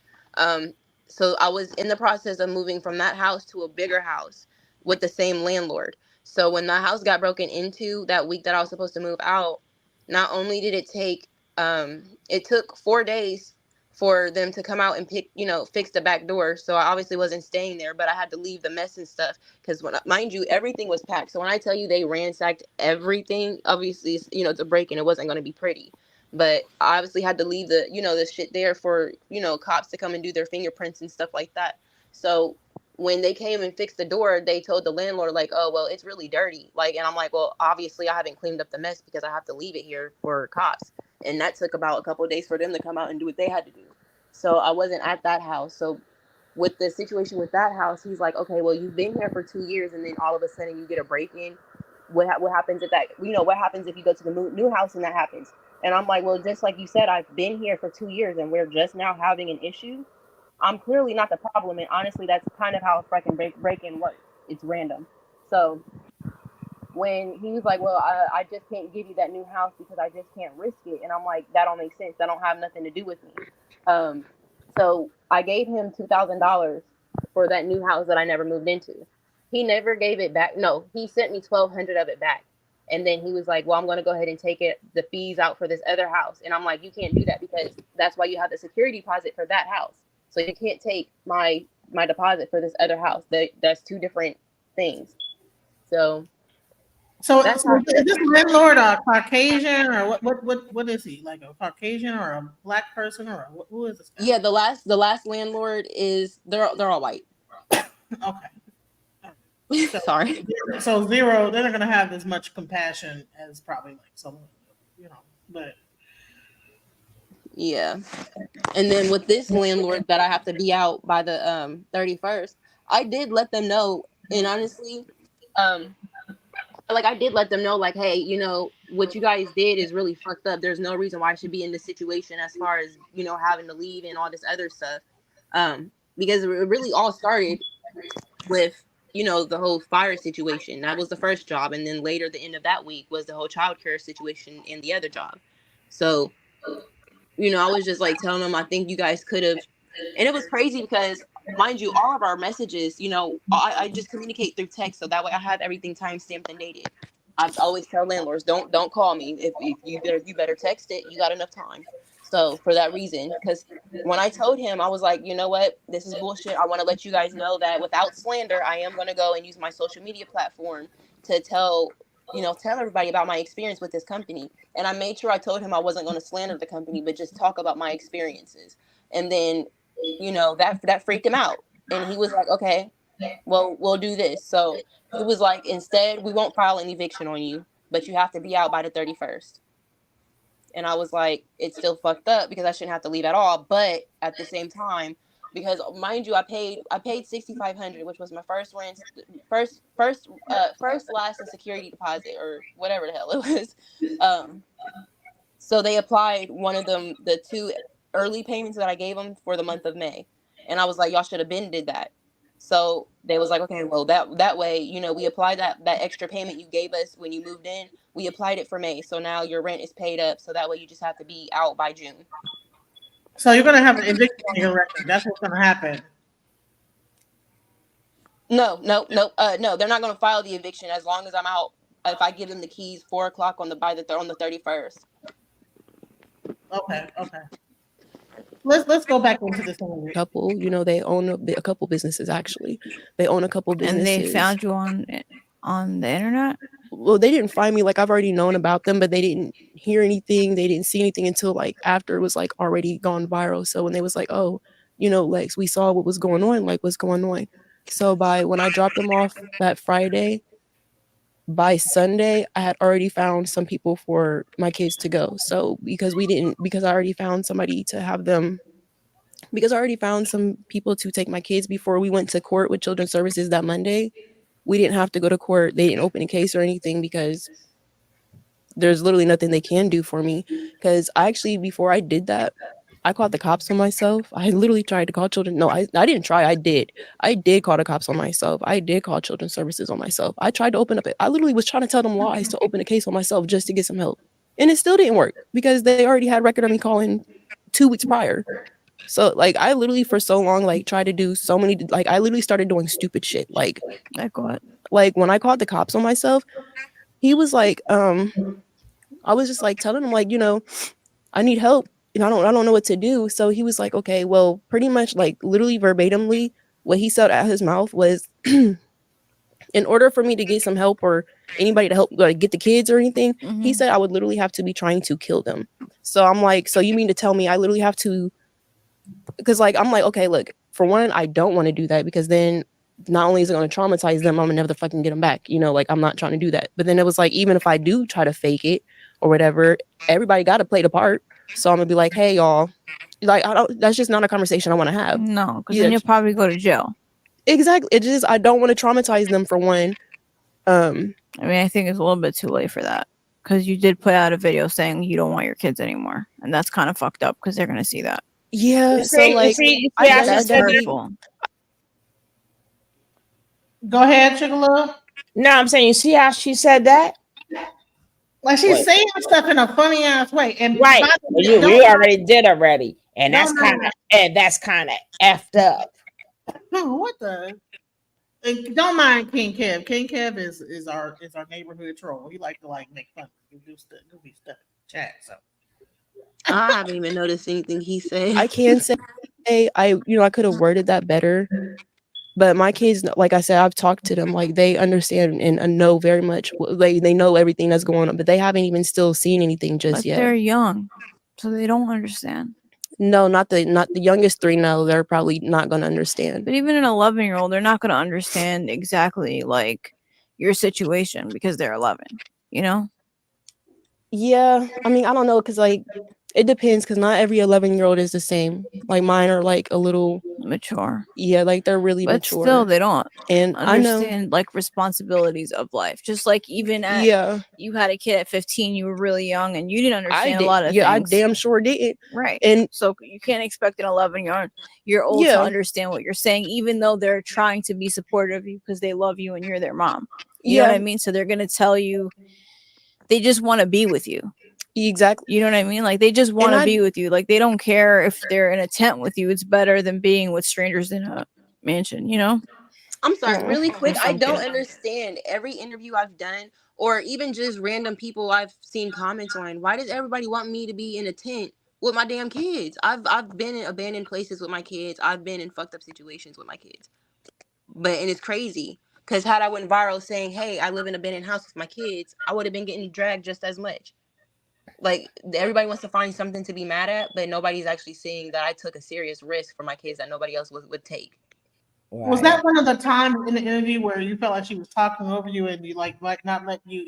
Speaker 6: So I was in the process of moving from that house to a bigger house with the same landlord. So when the house got broken into that week that I was supposed to move out, not only did it took 4 days for them to come out and fix the back door. So I obviously wasn't staying there, but I had to leave the mess and stuff because mind you, everything was packed. So when I tell you they ransacked everything, obviously, it's a break and it wasn't going to be pretty. But I obviously had to leave the shit there for, cops to come and do their fingerprints and stuff like that. So when they came and fixed the door, they told the landlord, like, oh, well, it's really dirty. Like, and I'm like, well, obviously I haven't cleaned up the mess because I have to leave it here for cops. And that took about a couple of days for them to come out and do what they had to do. So I wasn't at that house. So with the situation with that house, he's like, okay, well, you've been here for 2 years and then all of a sudden you get a break-in. What happens at that? What happens if you go to the new house and that happens? And I'm like, well, just like you said, I've been here for 2 years and we're just now having an issue. I'm clearly not the problem. And honestly, that's kind of how a freaking break-in works. It's random. So when he was like, well, I just can't give you that new house because I just can't risk it. And I'm like, that don't make sense. That don't have nothing to do with me. So I gave him $2,000 for that new house that I never moved into. He never gave it back. No, he sent me $1,200 of it back. And then he was like, well, I'm going to go ahead and take the fees out for this other house. And I'm like, you can't do that because that's why you have the security deposit for that house. So you can't take my deposit for this other house. That's 2 different things. So
Speaker 2: is this landlord a Caucasian, or what is he? Like a Caucasian or a black person, or who is this guy?
Speaker 6: Yeah, the last landlord is they're all white.
Speaker 2: Okay. So,
Speaker 6: sorry.
Speaker 2: So zero, they're not gonna have as much compassion as probably like someone, but
Speaker 6: yeah. And then with this landlord that I have to be out by the 31st, I did let them know, and honestly, I did let them know, like, hey, what you guys did is really fucked up. There's no reason why I should be in this situation as far as, having to leave and all this other stuff. Because it really all started with, the whole fire situation. That was the first job. And then later, the end of that week was the whole childcare situation in the other job. So, I was just like telling them, I think you guys could have, and it was crazy because, mind you, all of our messages, I just communicate through text, so that way I have everything time stamped and dated. I always tell landlords, don't call me. If you better text it. You got enough time. So for that reason, because when I told him, I was like, you know what, this is bullshit. I want to let you guys know that without slander, I am going to go and use my social media platform to tell everybody about my experience with this company. And I made sure I told him I wasn't going to slander the company, but just talk about my experiences. And then, that freaked him out. And he was like, okay, well, we'll do this. So he was like, instead, we won't file an eviction on you, but you have to be out by the 31st. And I was like, it's still fucked up because I shouldn't have to leave at all. But at the same time, because mind you, I paid $6,500, which was my first rent, first, last, and security deposit, or whatever the hell it was. So they applied one of them, the 2 early payments that I gave them for the month of May, and I was like, y'all should have been did that. So they was like, okay, well that way, we applied that extra payment you gave us when you moved in. We applied it for May, so now your rent is paid up. So that way you just have to be out by June.
Speaker 2: So you're gonna have an eviction on your record. That's what's gonna happen.
Speaker 6: No, no, no, no. They're not gonna file the eviction as long as I'm out. If I give them the keys 4 o'clock on the 31st.
Speaker 2: Okay. Let's go back into this one.
Speaker 3: Couple, they own a couple businesses. Actually, they own a couple businesses.
Speaker 4: And they found you on the internet?
Speaker 3: Well, they didn't find me. Like, I've already known about them, but they didn't hear anything. They didn't see anything until like after it was like already gone viral. So when they was like, oh, Lex, we saw what was going on. Like, what's going on? So when I dropped them off that Friday, by Sunday, I had already found some people for my kids to go. So because I already found somebody to have them, because I already found some people to take my kids before we went to court with Children's Services that Monday. We didn't have to go to court. They didn't open a case or anything because there's literally nothing they can do for me. Because before I did that, I called the cops on myself. I literally tried to call children. No, I didn't try. I did. I did call the cops on myself. I did call Children's Services on myself. I tried to open up. I literally was trying to tell them lies to open a case on myself just to get some help. And it still didn't work because they already had record of me calling 2 weeks prior. So like I literally for so long like tried to do so many, like I literally started doing stupid shit. Like
Speaker 4: what?
Speaker 3: Like when I called the cops on myself, he was like, I was just like telling him like, I need help. I don't know what to do. So he was like, okay, well, pretty much like literally verbatimly what he said out his mouth was in order for me to get some help or anybody to help get the kids or anything, he said I would literally have to be trying to kill them. So I'm like, so you mean to tell me I literally have to, because like, I'm like, okay, look, for one, I don't want to do that because then not only is it going to traumatize them, I'm gonna never fucking get them back. Like I'm not trying to do that. But then it was like, even if I do try to fake it or whatever, everybody got to play the part. So I'm gonna be like, hey y'all, like that's just not a conversation I want to have.
Speaker 4: No, because then you'll probably go to jail.
Speaker 3: Exactly. It just, I don't want to traumatize them for one.
Speaker 4: I mean, I think it's a little bit too late for that because you did put out a video saying you don't want your kids anymore, and that's kind of fucked up because they're gonna see that.
Speaker 3: Yeah. So like,
Speaker 4: that's hurtful.
Speaker 2: Go ahead, Sugar Love.
Speaker 5: No, I'm saying, you see how she said that?
Speaker 2: Like she's saying stuff in a funny ass way. And
Speaker 5: right, we already did already, and that's kind of effed up.
Speaker 2: What the? And don't mind King Kev. King Kev is our neighborhood troll. He like to make fun of goofy stuff in chat. So
Speaker 6: I haven't even noticed anything he said.
Speaker 3: I can say I could have worded that better. But my kids, like I said, I've talked to them, like they understand and know very much. They know everything that's going on, but they haven't even still seen anything just yet.
Speaker 4: They're young, so they don't understand.
Speaker 3: No, not the youngest 3. No, they're probably not going to understand.
Speaker 4: But even an 11-year-old, they're not going to understand exactly like your situation because they're 11.
Speaker 3: Yeah, I mean, I don't know, because like it depends, because not every 11-year-old is the same. Like mine are like a little
Speaker 4: mature.
Speaker 3: Yeah, like they're really
Speaker 4: but
Speaker 3: mature.
Speaker 4: Still, they don't
Speaker 3: understand
Speaker 4: I know like responsibilities of life. Just like even at you had a kid at 15, you were really young and you didn't understand a lot of things.
Speaker 3: I damn sure didn't.
Speaker 4: Right.
Speaker 3: And
Speaker 4: so you can't expect an 11-year-old to understand what you're saying, even though they're trying to be supportive of you because they love you and you're their mom. You know what I mean? So they're gonna tell you they just want to be with you.
Speaker 3: Exactly.
Speaker 4: You know what I mean? Like they just want to be with you. Like they don't care if they're in a tent with you. It's better than being with strangers in a mansion,
Speaker 6: I'm sorry, really quick. I don't understand every interview I've done or even just random people I've seen comments on. Why does everybody want me to be in a tent with my damn kids? I've been in abandoned places with my kids. I've been in fucked up situations with my kids. And it's crazy. Because had I went viral saying, hey, I live in an abandoned house with my kids, I would have been getting dragged just as much. Like, everybody wants to find something to be mad at, but nobody's actually seeing that I took a serious risk for my kids that nobody else would take.
Speaker 2: Was
Speaker 5: Right.
Speaker 2: that one of the times in the interview where you felt like she was talking over you and you like not let you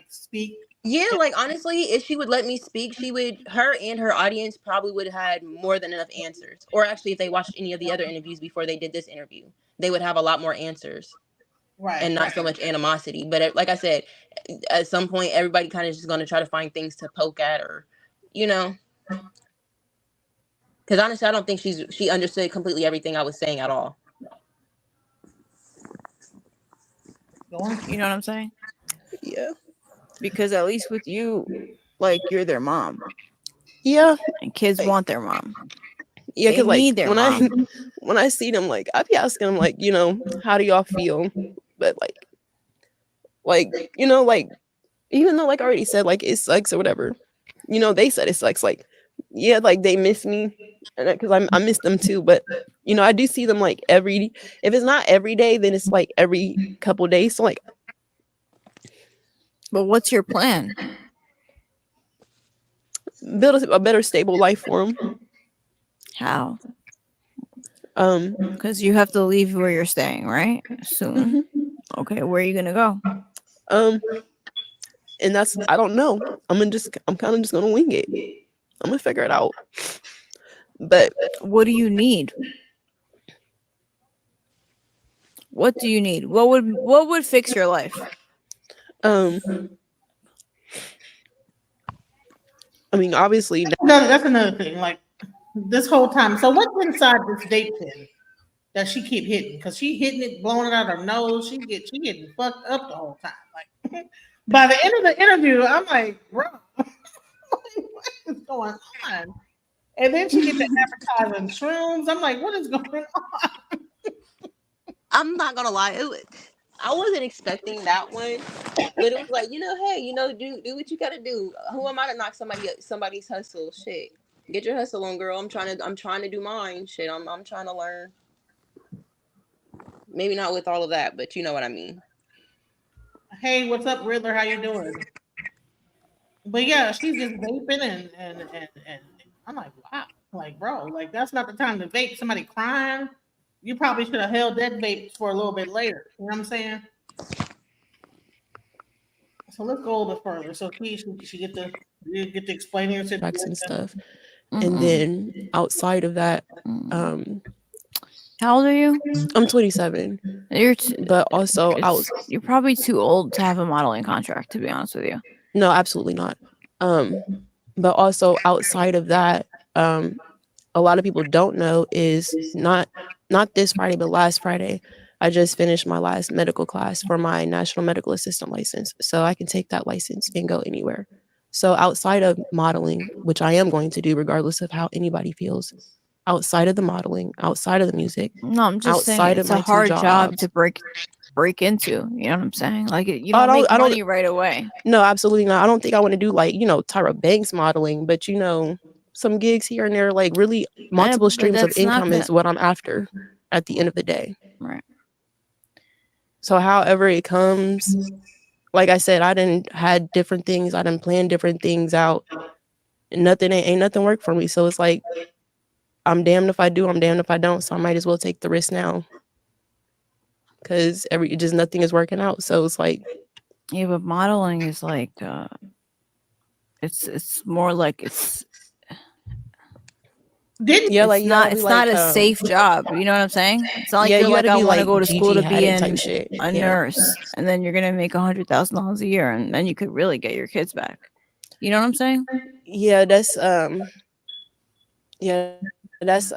Speaker 2: speak?
Speaker 6: Yeah, like honestly, if she would let me speak, she would her and her audience probably would have had more than enough answers. Or actually if they watched any of the other interviews before they did this interview, they would have a lot more answers
Speaker 2: Right,
Speaker 6: and not so much animosity. But like I said, at some point everybody kind of just going to try to find things to poke at or you know, cuz honestly I don't think she understood completely everything I was saying at all.
Speaker 2: Go on.
Speaker 4: You know what I'm saying?
Speaker 3: Yeah.
Speaker 4: Because at least with you, like you're their mom,
Speaker 3: Yeah.
Speaker 4: and kids
Speaker 3: Like,
Speaker 4: want their mom.
Speaker 3: yeah,
Speaker 4: They
Speaker 3: because like
Speaker 4: need their
Speaker 3: when I
Speaker 4: mom.
Speaker 3: when I see them, like I be asking them, like, how do y'all feel? But like, like even though like I already said like it sucks or whatever, they said it sucks. Like, yeah, like they miss me, and because I miss them too. But I do see them like if it's not every day, then it's like every couple days. So like
Speaker 4: But what's your plan?
Speaker 3: build a better stable life for them.
Speaker 4: How?
Speaker 3: Um,
Speaker 4: Because you have to leave where you're staying, right? Soon.
Speaker 3: mhm.
Speaker 4: Okay, where are you gonna go?
Speaker 3: And that's I don't know. I'm kind of just gonna wing it. I'm gonna figure it out. But
Speaker 4: What do you need? What do you need? What would fix your life?
Speaker 3: I mean, obviously,
Speaker 2: That's another thing. Like this whole time. So what's inside this vape pen that she keep hitting? Because she hitting it, blowing it out her nose. She getting fucked up the whole time. Like by the end of the interview, I'm like, bro, what is going on? And then she get to advertising shrooms. I'm like, what is going on?
Speaker 6: I'm not going to lie. I wasn't expecting that one. But it was like, hey, do what you gotta do. Who am I to knock somebody's hustle? Shit, get your hustle on, girl. I'm trying to do mine. Shit, I'm trying to learn. Maybe not with all of that, but you know what I mean.
Speaker 2: Hey, what's up, Riddler? How you doing? But yeah, she's just vaping and I'm like, wow, like bro, like that's not the time to vape. Somebody crying. You probably should have held that vape for a little bit later. You know what I'm saying? So let's go a little bit further. So she get to explaining her
Speaker 3: facts
Speaker 2: situation.
Speaker 3: and stuff. And
Speaker 4: Mm-mm.
Speaker 3: then outside of that,
Speaker 4: Mm. How old are you?
Speaker 3: I'm 27, but also
Speaker 4: You're probably too old to have a modeling contract, to be honest with you.
Speaker 3: no, absolutely not. But also outside of that, a lot of people don't know is not this Friday, but last Friday, I just finished my last medical class for my national medical assistant license, so I can take that license and go anywhere. So outside of modeling, which I am going to do regardless of how anybody feels, outside of the modeling, outside of the music,
Speaker 4: No, I'm just saying
Speaker 3: outside of
Speaker 4: it's a
Speaker 3: my two
Speaker 4: hard job
Speaker 3: jobs.
Speaker 4: to break into. You know what I'm saying? Like you
Speaker 3: I
Speaker 4: don't make
Speaker 3: don't
Speaker 4: money right away.
Speaker 3: no, absolutely not. I don't think I want to do like, Tyra Banks modeling, but some gigs here and there, like really
Speaker 4: I know,
Speaker 3: multiple
Speaker 4: but
Speaker 3: streams of
Speaker 4: that's not
Speaker 3: income
Speaker 4: the
Speaker 3: is what I'm after at the end of the day.
Speaker 4: right.
Speaker 3: So however it comes, like I said, I didn't had different things, I didn't plan different things out. Nothing ain't nothing worked for me. So it's like I'm damned if I do, I'm damned if I don't. So I might as well take the risk now. Cause just nothing is working out. So it's like
Speaker 4: Yeah, but modeling is like it's more like
Speaker 2: Didn't
Speaker 3: yeah, like you gotta be
Speaker 4: it's
Speaker 3: like
Speaker 4: not a safe job. You know what I'm saying? It's not like
Speaker 3: yeah,
Speaker 4: you're
Speaker 3: you
Speaker 4: like
Speaker 3: gotta
Speaker 4: I
Speaker 3: be
Speaker 4: want to
Speaker 3: like
Speaker 4: go to school
Speaker 3: Gigi
Speaker 4: to be
Speaker 3: Hadid type shit.
Speaker 4: a
Speaker 3: Yeah.
Speaker 4: nurse, and then you're gonna make $100,000 a year, and then you could really get your kids back. You know what I'm saying?
Speaker 3: Yeah, yeah, that's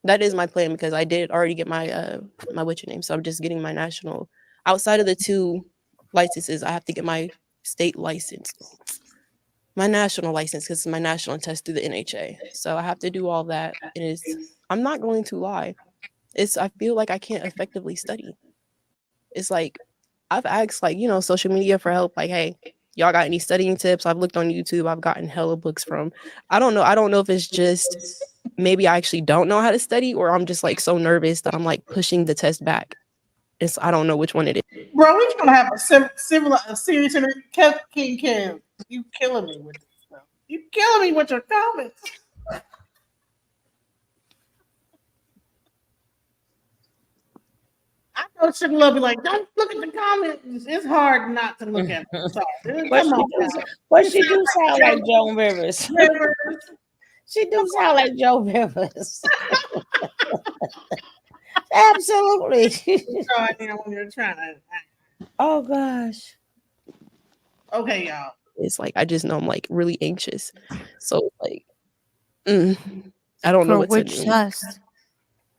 Speaker 3: that is my plan because I did already get my what's your name. So I'm just getting my national outside of the two licenses, I have to get my state license. My national license because it's my national test through the NHA. So I have to do all that. And I'm not going to lie. I feel like I can't effectively study. It's like I've asked like, social media for help, like, hey, y'all got any studying tips? I've looked on YouTube, I've gotten hella books from. I don't know if it's just maybe I actually don't know how to study or I'm just like so nervous that I'm like pushing the test back. I don't know which one it is.
Speaker 2: Bro, we're gonna have a serious interview. King Kim, you killing me with this stuff. You killing me with your comments. know Sugar Love be like, don't look at the comments. It's hard not to look at them. Sorry. Come on, guys.
Speaker 5: But she do sound like Joan Rivers.
Speaker 2: Rivers.
Speaker 5: She do sound like Joe Rivers. Absolutely.
Speaker 2: Sorry, when you're trying to.
Speaker 5: Oh gosh.
Speaker 2: Okay, y'all.
Speaker 3: It's like I just know I'm like really anxious. So like I don't know
Speaker 4: For
Speaker 3: what
Speaker 4: which
Speaker 3: to do.
Speaker 4: test?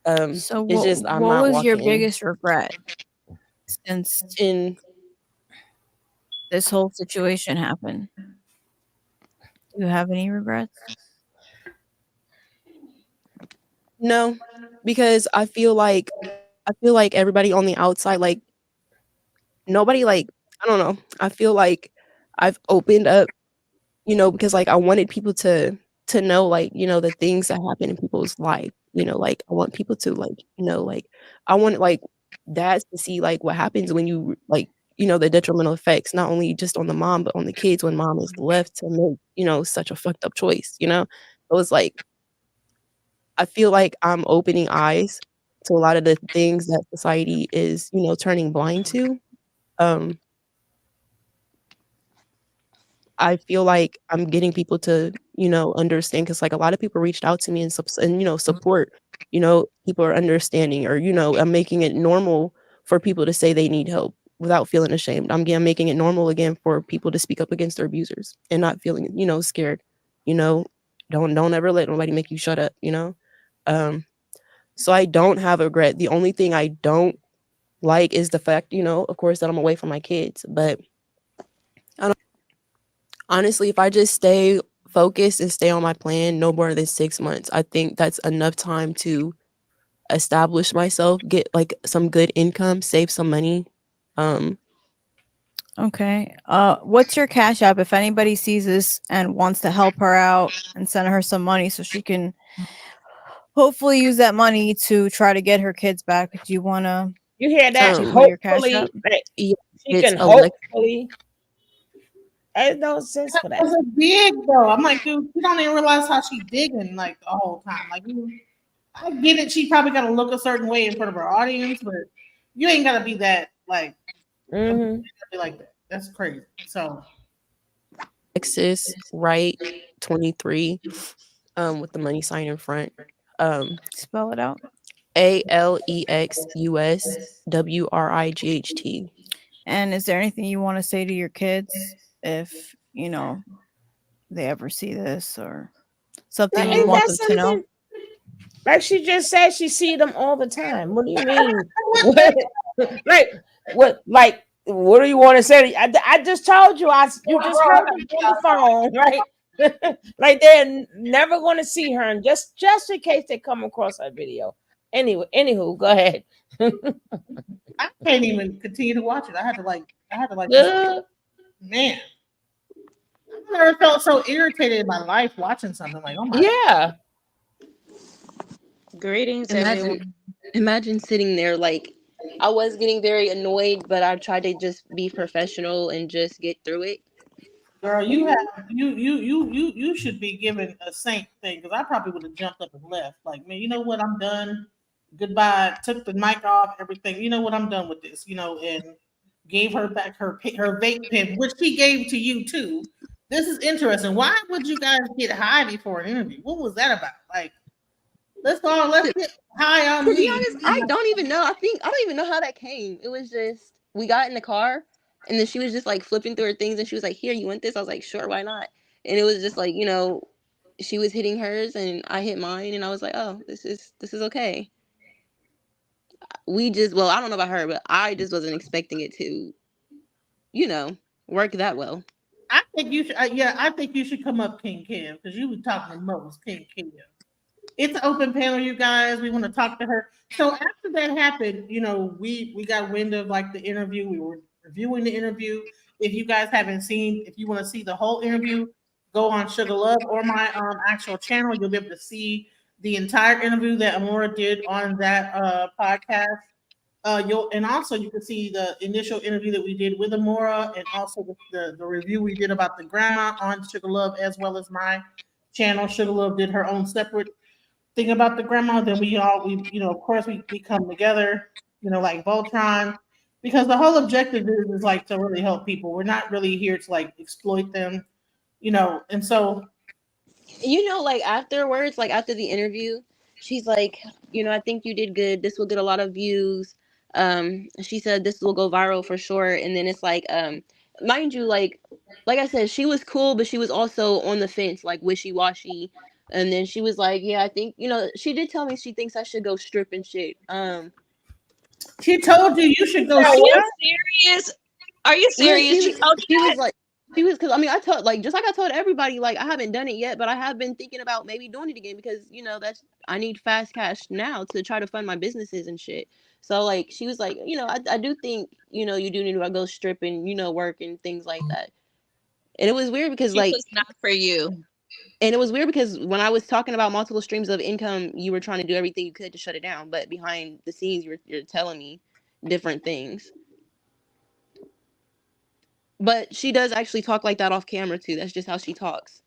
Speaker 4: So
Speaker 3: it's just I'm
Speaker 4: what
Speaker 3: not
Speaker 4: was your
Speaker 3: walking in.
Speaker 4: biggest regret since
Speaker 3: In
Speaker 4: this whole situation happened? Do you have any regrets?
Speaker 3: no, because I feel like everybody on the outside, like nobody, like I don't know. I feel like I've opened up, because like I wanted people to know, like, the things that happen in people's life. Like I want people to like, like I want like dads to see like what happens when you like, the detrimental effects, not only just on the mom, but on the kids when mom is left to make, such a fucked up choice, So it's like I feel like I'm opening eyes to a lot of the things that society is, turning blind to. I feel like I'm getting people to, understand, because like a lot of people reached out to me and, support, people are understanding, or, I'm making it normal for people to say they need help without feeling ashamed. I'm making it normal again for people to speak up against their abusers and not feeling, scared, don't ever let nobody make you shut up, so I don't have a regret. The only thing I don't like is the fact, of course, that I'm away from my kids, but honestly, if I just stay focused and stay on my plan no more than 6 months, I think that's enough time to establish myself, get like some good income, save some money.
Speaker 4: Okay. What's your Cash App if anybody sees this and wants to help her out and send her some money so she can hopefully use that money to try to get her kids back? Do you want to?
Speaker 5: You hear that?
Speaker 4: Give me your Cash
Speaker 5: Hopefully,
Speaker 4: App.
Speaker 5: she
Speaker 3: It's
Speaker 5: can hopefully. There's no sense for that.
Speaker 2: That was big though. I'm like, dude, you don't even realize how she digging like the whole time. Like, I get it. She probably got to look a certain way in front of her audience, but you ain't got to be that like, be like that. That's crazy. So,
Speaker 3: Texas, right? 23, with the money sign in front.
Speaker 4: Spell it out.
Speaker 3: ALEXUSWRIGHT.
Speaker 4: And is there anything you want to say to your kids if they ever see this, or something you want them to know?
Speaker 5: Like she just said, she see them all the time. What do you mean? What? What do you want to say? I just told you. You just heard them on the phone, right? Like they're never going to see her, and just in case they come across her video. Anyway, anywho, go ahead.
Speaker 2: I can't even continue to watch it. I had to man. I've never felt so irritated in my life watching something like, oh my
Speaker 5: God.
Speaker 6: Greetings, everyone. Imagine sitting there like I was getting very annoyed, but I tried to just be professional and just get through it.
Speaker 2: Girl, you should be given a saint thing, because I probably would have jumped up and left. Like, man, you know what? I'm done. Goodbye. Took the mic off, everything. You know what? I'm done with this. And gave her back her vape pen, which she gave to you too. This is interesting. Why would you guys get high before an interview? What was that about? Like, let's get high on.
Speaker 6: To be honest, I don't even know. I don't even know how that came. It was just we got in the car, and then she was just like flipping through her things, and she was like, "Here, you want this?" I was like, "Sure, why not?" And it was just like, she was hitting hers, and I hit mine, and I was like, "Oh, this is okay." I don't know about her, but I just wasn't expecting it to, work that well.
Speaker 2: I think you should. I think you should come up, King Kim, because you were talking the most, King Kim. It's an open panel, you guys. We want to talk to her. So after that happened, we got wind of like the interview. We were reviewing the interview. If you guys haven't seen, if you want to see the whole interview, go on Sugar Love or my actual channel. You'll be able to see the entire interview that Amora did on that podcast. And also you can see the initial interview that we did with Amora, and also the review we did about the grandma on Sugar Love, as well as my channel. Sugar Love did her own separate thing about the grandma. Then of course we come together. like Voltron, because the whole objective is like to really help people. We're not really here to like exploit them, and so
Speaker 6: Like afterwards, like after the interview, she's like, I think you did good. This will get a lot of views. She said this will go viral for sure. And then it's like, mind you, like I said, she was cool, but she was also on the fence, like wishy washy. And then she was like, yeah, I think, she did tell me she thinks I should go strip and shit.
Speaker 2: she told you should go
Speaker 7: Are
Speaker 2: strip.
Speaker 7: you serious? Are you
Speaker 6: Yeah,
Speaker 7: serious? She told
Speaker 6: she
Speaker 7: you
Speaker 6: was like, because I mean, I told, like, just like I told everybody, like, I haven't done it yet, but I have been thinking about maybe doing it again because, I need fast cash now to try to fund my businesses and shit. So, like, she was like, I do think, you do need to go strip and, work and things like that. And it was weird because,
Speaker 7: she
Speaker 6: like,
Speaker 7: was not for you.
Speaker 6: and it was weird because when I was talking about multiple streams of income, you were trying to do everything you could to shut it down. But behind the scenes, you're telling me different things. But she does actually talk like that off camera too. That's just how she talks.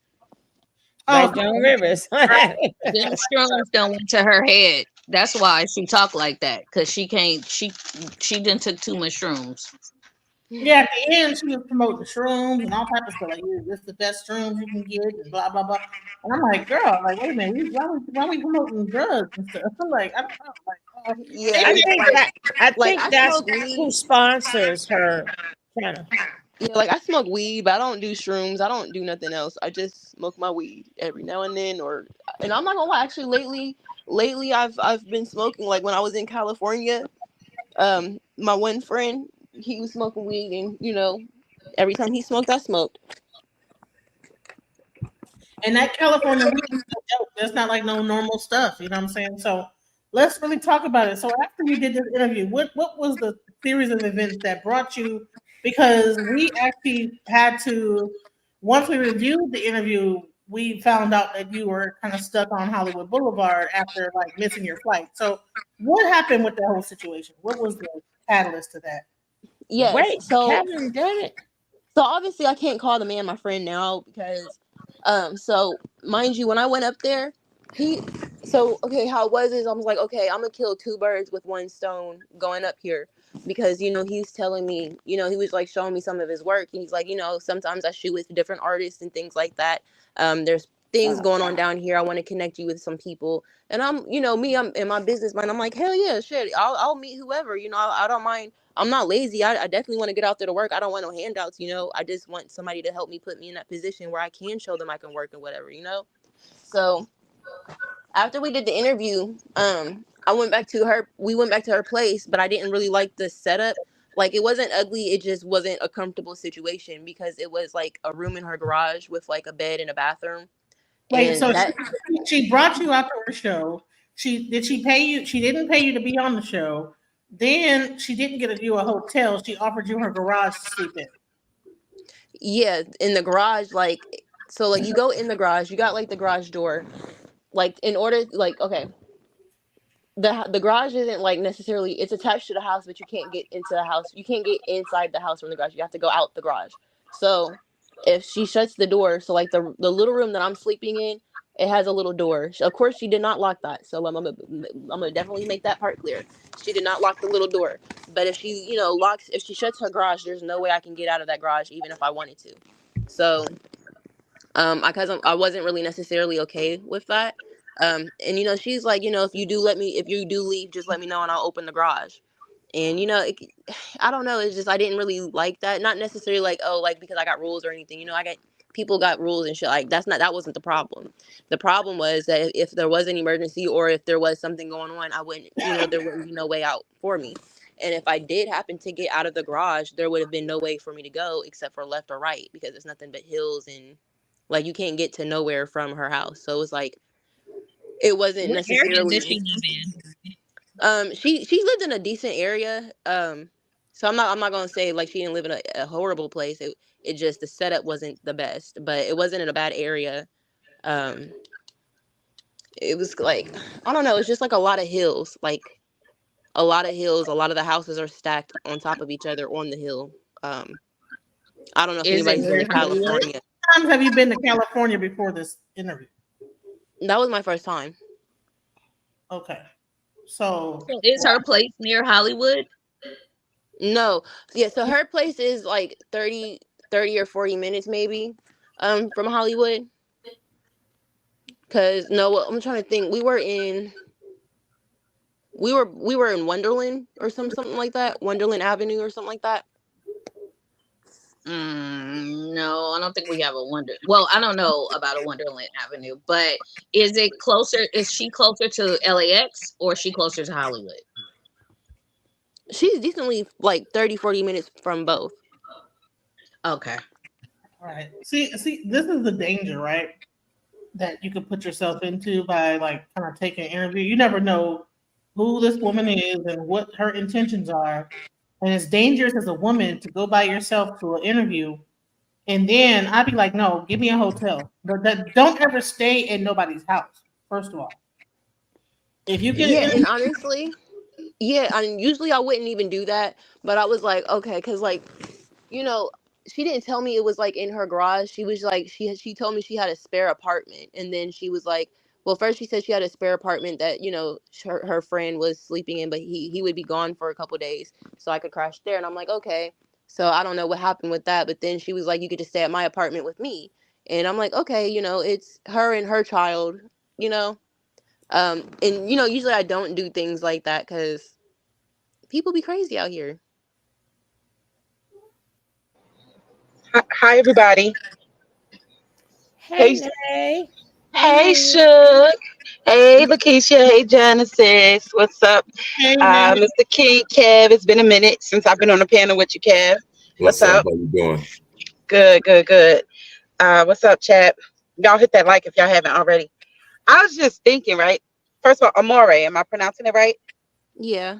Speaker 5: Like
Speaker 2: Oh,
Speaker 5: Joan Rivers.
Speaker 7: Them shrooms done went to her head. That's why she talk like that. Cause she can't. She done took too much shrooms.
Speaker 2: yeah. At the end, she was promoting shrooms and all types of stuff. Like, yeah, this is the best shrooms you can get, and blah blah blah. And I'm like, girl, like, wait a minute, why we promoting drugs and stuff? I'm like, I don't know, like,
Speaker 6: Yeah,
Speaker 5: I
Speaker 2: maybe
Speaker 5: think
Speaker 6: like,
Speaker 5: that I
Speaker 6: like
Speaker 5: think
Speaker 6: I
Speaker 5: that's
Speaker 6: smoke weed.
Speaker 5: who sponsors her channel.
Speaker 6: Yeah, like I smoke weed, but I don't do shrooms. I don't do nothing else. I just smoke my weed every now and then, and I'm not gonna lie. Actually, lately I've been smoking. Like when I was in California, my one friend he was smoking weed, and every time he smoked, I smoked.
Speaker 2: and that California weed is no joke. That's not like no normal stuff. You know what I'm saying? So let's really talk about it. So after you did this interview, what was the series of events that brought you? Because we actually had to, once we reviewed the interview, we found out that you were kind of stuck on Hollywood Boulevard after like missing your flight. So what happened with the whole situation? What was the catalyst to that?
Speaker 6: Yes.
Speaker 5: Wait,
Speaker 6: So
Speaker 5: Kevin did it.
Speaker 6: obviously I can't call the man my friend now because so mind you when I went up there okay how it was is I was like okay I'm gonna kill two birds with one stone going up here because he's telling me he was like showing me some of his work and he's like sometimes I shoot with different artists and things like that. There's things going on down here. I want to connect you with some people and I'm I'm in my business mind. I'm like hell yeah shit I'll meet whoever I don't mind. I'm not lazy. I definitely want to get out there to work. I don't want no handouts, I just want somebody to help me put me in that position where I can show them I can work and whatever, So after we did the interview, we went back to her place, but I didn't really like the setup. Like it wasn't ugly, it just wasn't a comfortable situation because it was like a room in her garage with like a bed and a bathroom.
Speaker 2: Wait,
Speaker 6: And
Speaker 2: so
Speaker 6: that
Speaker 2: she brought you out to her show. She pay you? She didn't pay you to be on the show. Then she didn't get you a hotel. She offered you her garage to sleep in.
Speaker 6: yeah, in the garage, like so like you go in the garage, you got like the garage door. Like in order like okay, the garage isn't like necessarily it's attached to the house, but you can't get into the house. You can't get inside the house from the garage. You have to go out the garage. So if she shuts the door, so like the little room that I'm sleeping in, it has a little door. Of course, she did not lock that. So I'm gonna definitely make that part clear. She did not lock the little door. But if she if she shuts her garage, there's no way I can get out of that garage even if I wanted to. So because I wasn't really necessarily okay with that. And she's like, if you do leave, just let me know and I'll open the garage. And I don't know, it's just I didn't really like that. Not necessarily like like because I got rules or anything. I got people got rules and shit. Like that wasn't the problem. The problem was that if there was an emergency or if there was something going on, I wouldn't there wouldn't be no way out for me. And if I did happen to get out of the garage, there would have been no way for me to go except for left or right because it's nothing but hills and like you can't get to nowhere from her house. So it was like it wasn't
Speaker 7: What area
Speaker 6: necessarily
Speaker 7: did she live in?
Speaker 6: she lived in a decent area. So I'm not gonna say like she didn't live in a horrible place. It just the setup wasn't the best, but it wasn't in a bad area. Um it was like I don't know, it's just like a lot of hills. Like a lot of hills, a lot of the houses are stacked on top of each other on the hill. I don't know if
Speaker 7: Is it
Speaker 6: anybody's been to
Speaker 7: near Hollywood?
Speaker 6: California.
Speaker 2: How times have you been to California before this interview?
Speaker 6: That was my first time.
Speaker 2: Okay. So
Speaker 7: So is her place near Hollywood?
Speaker 6: No, yeah. So her place is like 30 or 40 minutes maybe, from Hollywood. Cause no, I'm trying to think. We were in Wonderland or something like that. Wonderland Avenue or something like that.
Speaker 7: No, I don't think we have a Wonder. Well, I don't know about a Wonderland Avenue, but is it closer? Is she closer to LAX or is she closer to Hollywood?
Speaker 6: She's decently like 30, 40 minutes from both.
Speaker 7: Okay.
Speaker 2: right. See, this is the danger, right? That you could put yourself into by like kind of taking an interview. You never know who this woman is and what her intentions are. And it's dangerous as a woman to go by yourself to an interview. And then I'd be like, no, give me a hotel. But don't ever stay in nobody's house, first of all. If you get an
Speaker 6: Yeah,
Speaker 2: interview,
Speaker 6: and honestly, yeah, and usually I wouldn't even do that, but I was like, okay, because like, you know, she didn't tell me it was like in her garage. She was like, she told me she had a spare apartment, and then she was like, well, first she said she had a spare apartment that her friend was sleeping in, but he would be gone for a couple days, so I could crash there, and I'm like, okay. So I don't know what happened with that, but then she was like, you could just stay at my apartment with me, and I'm like, okay, it's her and her child, you know. And usually I don't do things like that because people be crazy out here.
Speaker 8: Hi, everybody.
Speaker 5: Hey,
Speaker 8: Hey,
Speaker 5: Nay. Hey,
Speaker 8: hey,
Speaker 5: Nay.
Speaker 8: Shook. Hey, Lakeisha. Hey, Genesis. What's up?
Speaker 2: hey man,
Speaker 8: Mr. King, Kev. It's been a minute since I've been on the panel with you, Kev. What's
Speaker 9: What's up?
Speaker 8: up?
Speaker 9: How you doing?
Speaker 8: Good, good, good. What's up, chat? Y'all hit that like if y'all haven't already. I was just thinking, right? First of all, Amore, am I pronouncing it right?
Speaker 6: Yeah.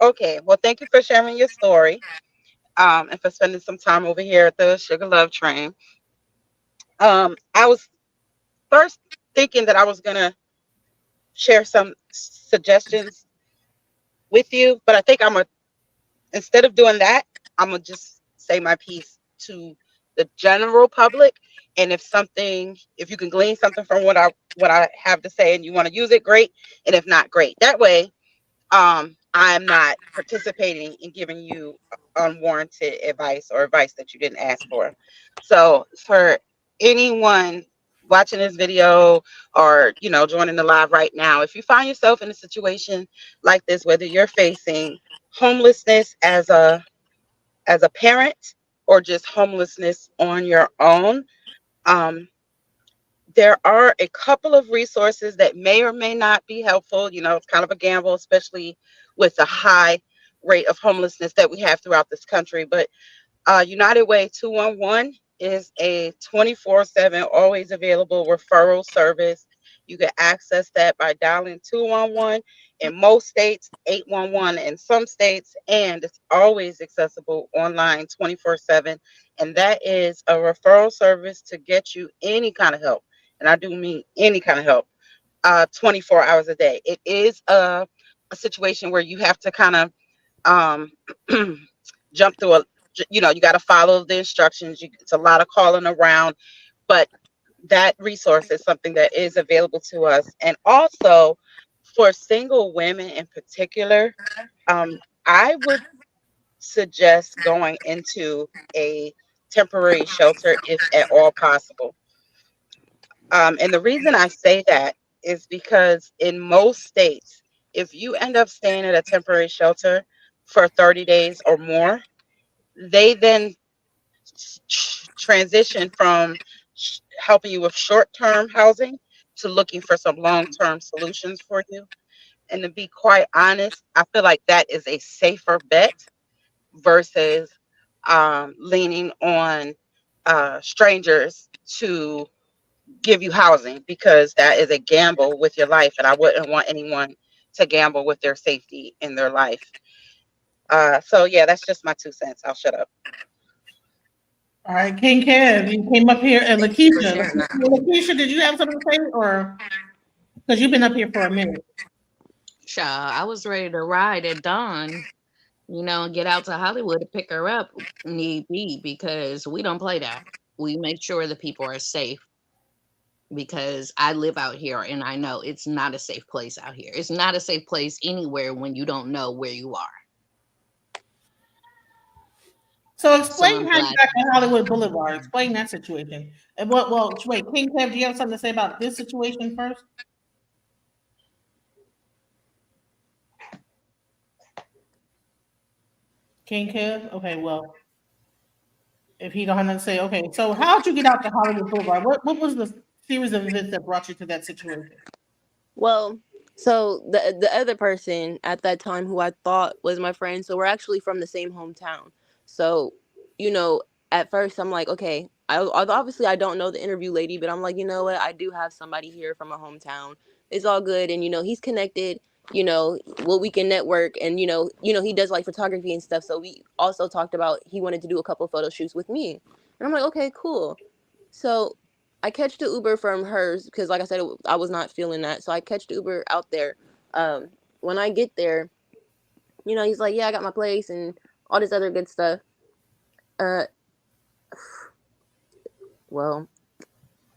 Speaker 8: Okay. Well, thank you for sharing your story. And for spending some time over here at the Sugar Love Train. I was first thinking that I was gonna share some suggestions with you, but I think instead of doing that, I'm gonna just say my piece to the general public. And if you can glean something from what I have to say, and you want to use it, great. And if not, great. That way, I'm not participating in giving you unwarranted advice or advice that you didn't ask for. So for anyone watching this video or joining the live right now, if you find yourself in a situation like this, whether you're facing homelessness as a parent or just homelessness on your own, um, there are a couple of resources that may or may not be helpful. It's kind of a gamble, especially with the high rate of homelessness that we have throughout this country. But United Way 211 is a 24/7, always available referral service. You can access that by dialing 211 in most states, 811 in some states, and it's always accessible online 24/7. And that is a referral service to get you any kind of help. And I do mean any kind of help, 24 hours a day. It is a situation where you have to kind of um, jump through you got to follow the instructions. It's a lot of calling around, but that resource is something that is available to us. And also for single women in particular, um, I would suggest going into a temporary shelter if at all possible. And the reason I say that is because in most states, if you end up staying at a temporary shelter for 30 days or more, they then transition from helping you with short-term housing to looking for some long-term solutions for you. And to be quite honest, I feel like that is a safer bet versus leaning on strangers to give you housing, because that is a gamble with your life, and I wouldn't want anyone to gamble with their safety in their life. So yeah, that's just my 2 cents. I'll shut up.
Speaker 2: all right, King Kev, you came up here, and
Speaker 6: Thank you for
Speaker 2: Lakeisha,
Speaker 6: sharing that.
Speaker 2: Lakeisha, did you have something to say, or because you've been up here for a minute?
Speaker 7: Child, I was ready to ride at dawn, and get out to Hollywood to pick her up need be because we don't play that. We make sure the people are safe. because I live out here and I know it's not a safe place out here. It's not a safe place anywhere when you don't know where you are.
Speaker 2: So
Speaker 7: So
Speaker 2: explain
Speaker 7: I'm
Speaker 2: how you
Speaker 7: glad.
Speaker 2: got to Hollywood Boulevard. Explain that situation. And what? Well, wait, King Kev, do you have something to say about this situation first? King Kev. Okay. Well, if he don't have nothing to say, okay. So how'd you get out to Hollywood Boulevard? What was the series of events that brought you to that situation?
Speaker 6: Well, so the other person at that time who I thought was my friend, so we're actually from the same hometown. So, you know, at first I'm like, okay, obviously I don't know the interview lady, but I'm like, you know what, I do have somebody here from a hometown. It's all good, and he's connected. Well, we can network, and he does like photography and stuff. So we also talked about he wanted to do a couple photo shoots with me, and I'm like, okay, cool. So I catch the Uber from hers because, like I said, I was not feeling that. So I catch the Uber out there. Um, when I get there, he's like, "Yeah, I got my place and all this other good stuff." Uh, well,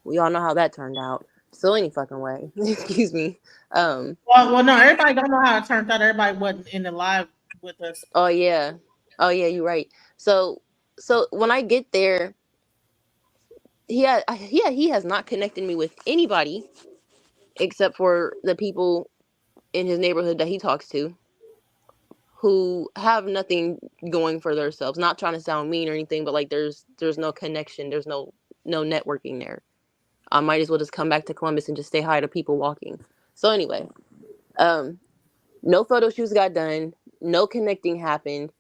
Speaker 6: we all know how that turned out. So any fucking way, excuse me. Um,
Speaker 2: Well, no, everybody don't know how it turned out. Everybody wasn't in the live with us.
Speaker 6: oh yeah, oh yeah, you're right. So when I get there, he has not connected me with anybody except for the people in his neighborhood that he talks to, who have nothing going for themselves. Not trying to sound mean or anything, but like there's no connection, there's no networking there. I might as well just come back to Columbus and just say hi to people walking. So anyway, um, no photo shoots got done, no connecting happened.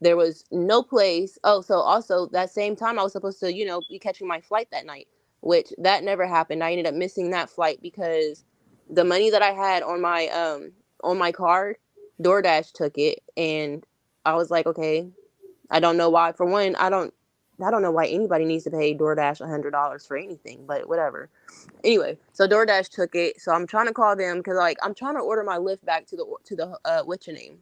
Speaker 6: There was no place. Oh, so also that same time I was supposed to, be catching my flight that night, which that never happened. I ended up missing that flight because the money that I had on my card, DoorDash took it, and I was like, okay, I don't know why. For one, I don't know why anybody needs to pay DoorDash $100 for anything, but whatever. Anyway, so DoorDash took it. So I'm trying to call them because like I'm trying to order my Lyft back to the what's your name,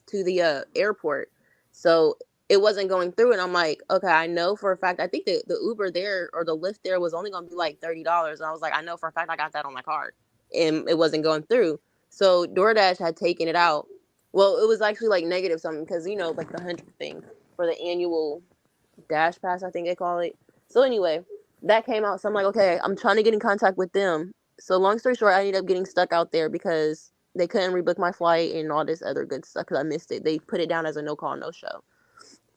Speaker 6: to the airport. So it wasn't going through, and I'm like, okay, I know for a fact. I think the Uber there or the Lyft there was only going to be like $30, and I was like, I know for a fact I got that on my card, and it wasn't going through. So DoorDash had taken it out. Well, it was actually like negative something because like the 100 thing for the annual Dash Pass, I think they call it. So anyway, that came out. So I'm like, okay, I'm trying to get in contact with them. So long story short, I ended up getting stuck out there because they couldn't rebook my flight and all this other good stuff because I missed it. They put it down as a no call, no show.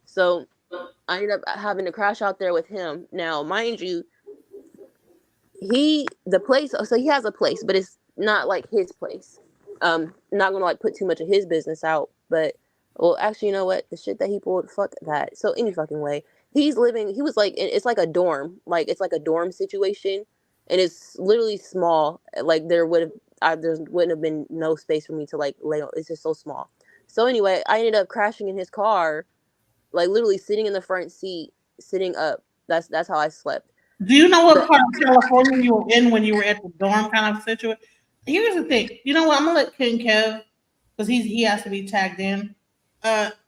Speaker 6: So I ended up having to crash out there with him. Now, mind you, the place, so he has a place, but it's not like his place. Not gonna like put too much of his business out, but well, actually, you know what? The shit that he pulled, fuck that. So any fucking way, he was like, it's like a dorm, like it's like a dorm situation, and it's literally small. Like there wouldn't have been no space for me to like lay on. It's just so small. So anyway, I ended up crashing in his car, like literally sitting in the front seat, sitting up. That's how I slept.
Speaker 2: Do you know what
Speaker 6: The,
Speaker 2: part of California you were in when you were at the dorm kind of situation? Here's the thing. You know what? I'm gonna let King Kev because he has to be tagged in.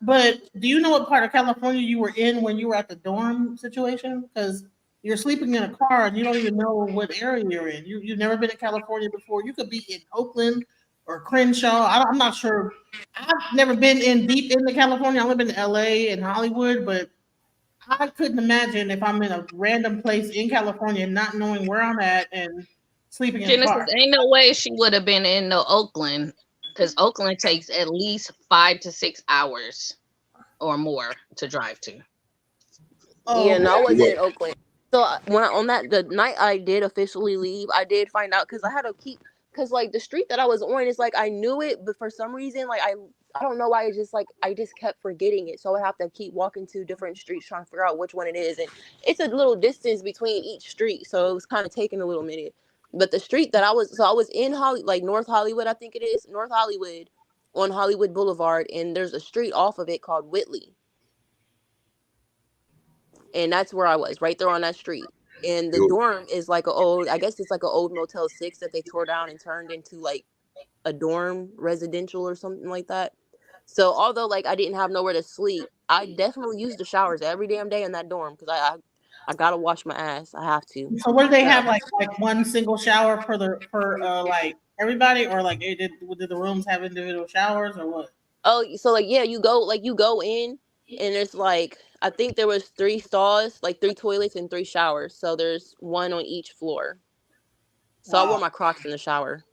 Speaker 2: But do you know what part of California you were in when you were at the dorm situation? Because you're sleeping in a car and you don't even know what area you're in. You've never been in California before. You could be in Oakland or Crenshaw. I'm not sure. I've never been in deep into California. I've only been to LA and Hollywood, but I couldn't imagine if I'm in a random place in California, not knowing where I'm at and sleeping in a
Speaker 7: Genesis,
Speaker 2: car.
Speaker 7: ain't no way she would have been in no Oakland, because Oakland takes at least 5 to 6 hours or more to drive to.
Speaker 2: Oh,
Speaker 6: yeah, no, I
Speaker 2: okay.
Speaker 6: wasn't in Oakland. So on the night I did officially leave, I did find out because I had to keep, because like the street that I was on is like I knew it, but for some reason like I don't know why, it's just like I just kept forgetting it. So I have to keep walking to different streets trying to figure out which one it is, and it's a little distance between each street, so it was kind of taking a little minute. But the street that I was in like North Hollywood, I think it is North Hollywood, on Hollywood Boulevard, and there's a street off of it called Whitley, and that's where I was, right there on that street. And the dorm is like I guess it's like an old Motel 6 that they tore down and turned into like a dorm residential or something like that. So although like I didn't have nowhere to sleep, I definitely used the showers every damn day in that dorm because I gotta wash my ass. I have to.
Speaker 2: So what do they have
Speaker 6: So,
Speaker 2: like one single shower per like everybody, or like did the rooms have individual showers or what?
Speaker 6: oh, so like yeah, you go in and there's like I think there was 3 stalls, like 3 toilets and 3 showers. So there's one on each floor. So I wore
Speaker 2: Wow.
Speaker 6: my Crocs in the shower.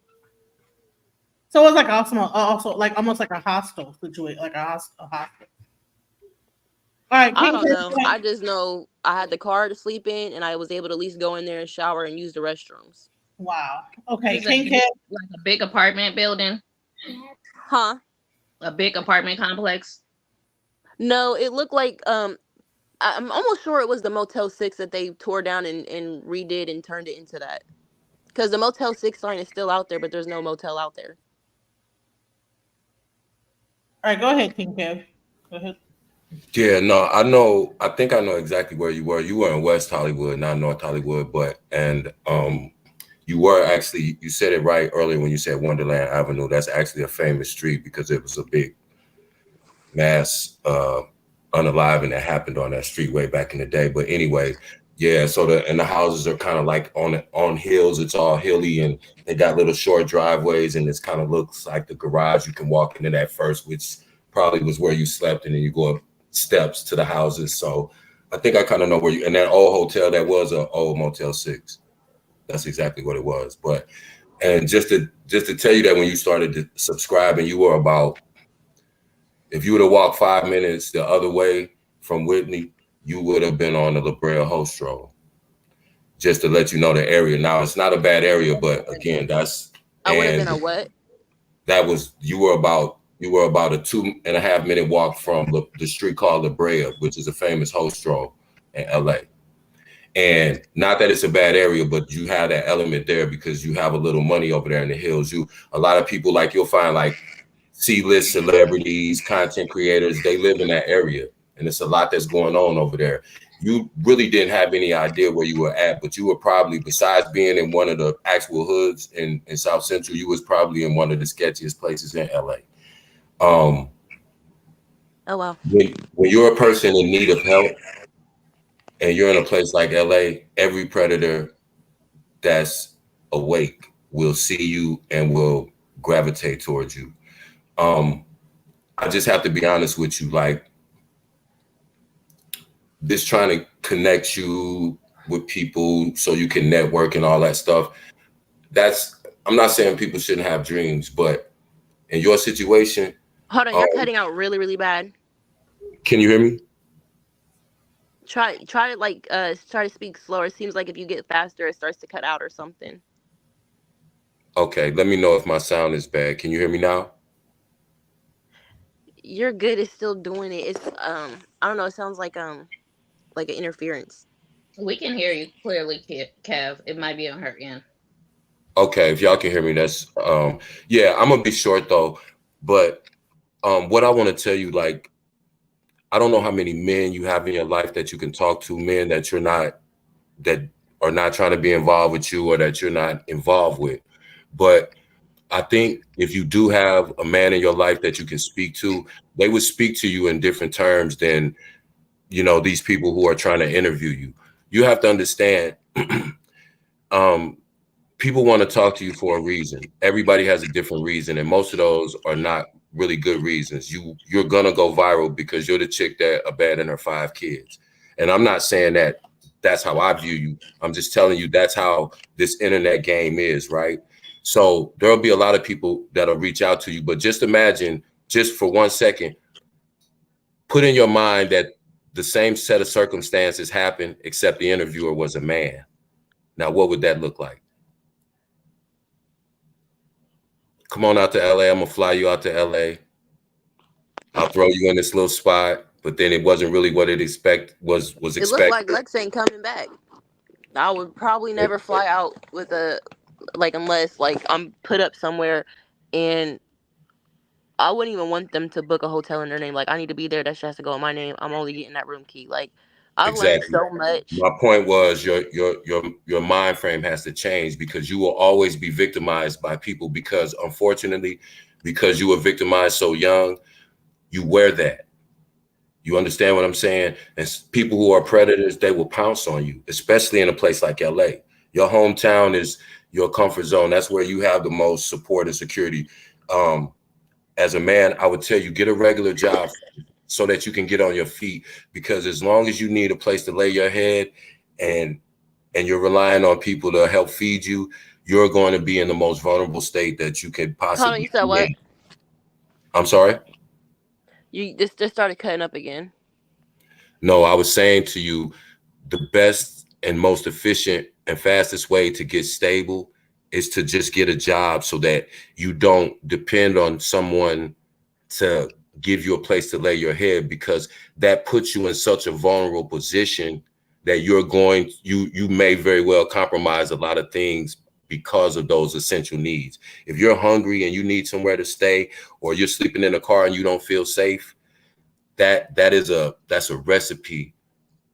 Speaker 2: So it's like also like almost like a hostel situation, like a hostel. All right,
Speaker 6: I
Speaker 2: King
Speaker 6: don't
Speaker 2: Kid,
Speaker 6: know. I just know I had the car to sleep in, and I was able to at least go in there and shower and use the restrooms.
Speaker 2: wow. Okay,
Speaker 7: Is
Speaker 2: King
Speaker 7: it
Speaker 2: Kid.
Speaker 7: like a big apartment building,
Speaker 6: Huh?
Speaker 7: a big apartment complex?
Speaker 6: No, it looked like I'm almost sure it was the Motel 6 that they tore down and redid and turned it into that. Because the Motel 6 sign is still out there, but there's no motel out there.
Speaker 2: All right, go ahead, King Kid. Go ahead.
Speaker 9: Yeah, no, I know. I think I know exactly where you were. You were in West Hollywood, not North Hollywood, you were actually, you said it right earlier when you said Wonderland Avenue. That's actually a famous street because it was a big mass unaliving that happened on that street way back in the day. But anyway, yeah, so the houses are kind of like on hills. It's all hilly and they got little short driveways, and it's kind of looks like the garage. You can walk into that first, which probably was where you slept, and then you go up steps to the houses. So I think I kind of know where you, and that old hotel, that was an old Motel 6. That's exactly what it was. But and just to tell you that when you started to subscribe and you were about, if you would have walked 5 minutes the other way from Whitney, you would have been on the La Brea Host Road. Just to let you know the area. Now it's not a bad area, but again, that's
Speaker 6: I would have been
Speaker 9: and
Speaker 6: a what?
Speaker 9: that was you were about a 2.5 minute walk from the street called La Brea, which is a famous host road in LA. And not that it's a bad area, but you have that element there because you have a little money over there in the hills. A lot of people, like you'll find like C-list celebrities, content creators, they live in that area. And it's a lot that's going on over there. You really didn't have any idea where you were at, but you were probably, besides being in one of the actual hoods in South Central, you was probably in one of the sketchiest places in LA.
Speaker 6: Oh wow.
Speaker 9: When you're a person in need of help and you're in a place like LA, every predator that's awake will see you and will gravitate towards you. I just have to be honest with you, like this trying to connect you with people so you can network and all that stuff. I'm not saying people shouldn't have dreams, but in your situation.
Speaker 6: Hold on, you're cutting out really, really bad.
Speaker 9: Can you hear me?
Speaker 6: Try to like try to speak slower. It seems like if you get faster, it starts to cut out or something.
Speaker 9: Okay, let me know if my sound is bad. Can you hear me now?
Speaker 6: You're good. It's still doing it. It's I don't know. It sounds like an interference.
Speaker 7: We can hear you clearly, Kev. It might be on her end.
Speaker 9: Okay, if y'all can hear me, that's yeah. I'm gonna be short though, but what I want to tell you, like, I don't know how many men you have in your life that you can talk to, men that are not trying to be involved with you or that you're not involved with. But I think if you do have a man in your life that you can speak to, they would speak to you in different terms than, these people who are trying to interview you. You have to understand, people want to talk to you for a reason. Everybody has a different reason, and most of those are not really good reasons. You're gonna go viral because you're the chick that abandoned her 5 kids. And I'm not saying that that's how I view you. I'm just telling you that's how this internet game is, right? So there'll be a lot of people that'll reach out to you, but just imagine, just for 1 second, put in your mind that the same set of circumstances happened, except the interviewer was a man. Now, what would that look like? Come on out to LA. I'm gonna fly you out to LA. I'll throw you in this little spot, but then it wasn't really what it was expected.
Speaker 6: It looked like Lex ain't coming back. I would probably never fly out with unless like I'm put up somewhere, and I wouldn't even want them to book a hotel in their name. Like, I need to be there. That shit has to go in my name. I'm only getting that room key. Like, I've learned so much.
Speaker 9: My point was your mind frame has to change because you will always be victimized by people because, unfortunately, because you were victimized so young, you wear that. You understand what I'm saying? And people who are predators, they will pounce on you, especially in a place like LA. Your hometown is your comfort zone. That's where you have the most support and security. As a man, I would tell you, get a regular job so that you can get on your feet, because as long as you need a place to lay your head and you're relying on people to help feed you, you're going to be in the most vulnerable state that you could
Speaker 6: Hold on, you
Speaker 9: possibly
Speaker 6: said
Speaker 9: be
Speaker 6: what?
Speaker 9: in. I'm sorry?
Speaker 6: You just started cutting up again.
Speaker 9: No, I was saying to you, the best and most efficient and fastest way to get stable is to just get a job so that you don't depend on someone to give you a place to lay your head, because that puts you in such a vulnerable position that you may very well compromise a lot of things because of those essential needs. If you're hungry and you need somewhere to stay, or you're sleeping in a car and you don't feel safe, that's a recipe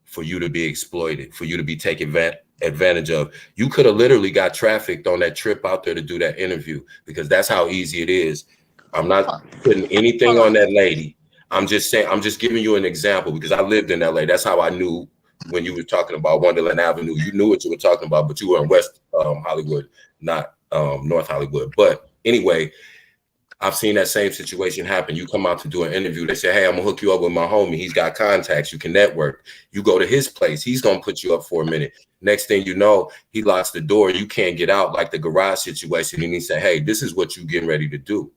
Speaker 9: for you to be exploited, for you to be taken advantage of. You could have literally got trafficked on that trip out there to do that interview, because that's how easy it is. I'm not putting anything
Speaker 6: Hold
Speaker 9: on
Speaker 6: on.
Speaker 9: that lady. I'm just saying, I'm just giving you an example because I lived in LA. That's how I knew when you were talking about Wonderland Avenue. You knew what you were talking about, but you were in West Hollywood, not North Hollywood. But anyway, I've seen that same situation happen. You come out to do an interview. They say, hey, I'm going to hook you up with my homie. He's got contacts. You can network. You go to his place. He's going to put you up for a minute. Next thing you know, he locks the door. You can't get out, like the garage situation. And he say, hey, this is what you're getting ready to do.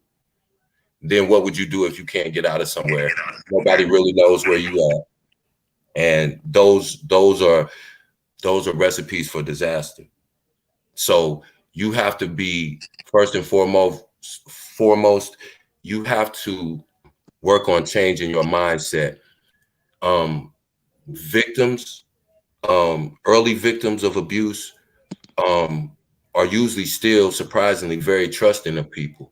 Speaker 9: Then what would you do if you can't get out of somewhere? Nobody really knows where you are. And those are recipes for disaster. So you have to be, first and foremost, you have to work on changing your mindset. Victims, early victims of abuse, are usually still surprisingly very trusting of people.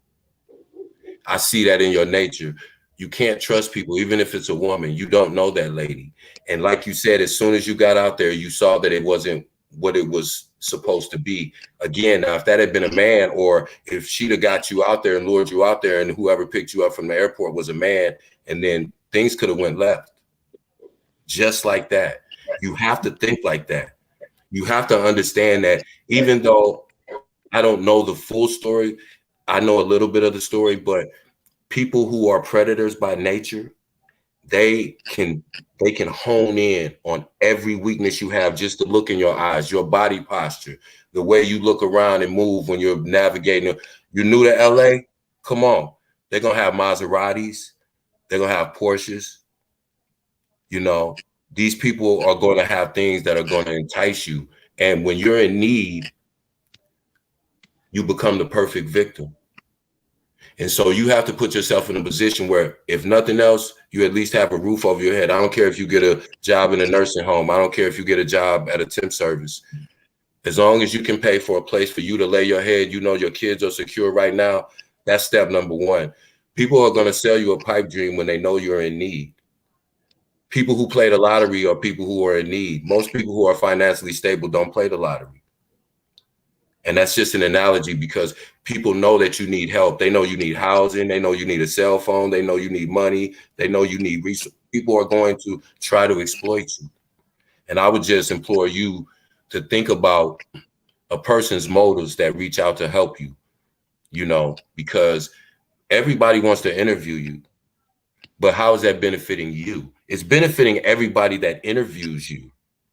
Speaker 9: I see that in your nature. You can't trust people, even if it's a woman. You don't know that lady. And like you said, as soon as you got out there, you saw that it wasn't what it was supposed to be. Again, now, if that had been a man, or if she'd have got you out there and lured you out there, and whoever picked you up from the airport was a man, and then things could have went left. Just like that. You have to think like that. You have to understand that even though I don't know the full story, I know a little bit of the story, but people who are predators by nature, they can hone in on every weakness you have, just the look in your eyes, your body posture, the way you look around and move when you're navigating. You're new to LA? Come on. They're going to have Maseratis. They're going to have Porsches. You know, these people are going to have things that are going to entice you. And when you're in need, you become the perfect victim. And so you have to put yourself in a position where, if nothing else, you at least have a roof over your head. I don't care if you get a job in a nursing home. I don't care if you get a job at a temp service. As long as you can pay for a place for you to lay your head, you know your kids are secure right now. That's step number one. People are going to sell you a pipe dream when they know you're in need. People who play the lottery are people who are in need. Most people who are financially stable don't play the lottery. And that's just an analogy, because people know that you need help. They know you need housing. They know you need a cell phone. They know you need money. They know you need resources. People are going to try to exploit you. And I would just implore you to think about a person's motives that reach out to help you, you know, because everybody wants to interview you. But how is that benefiting you? It's benefiting everybody that interviews you.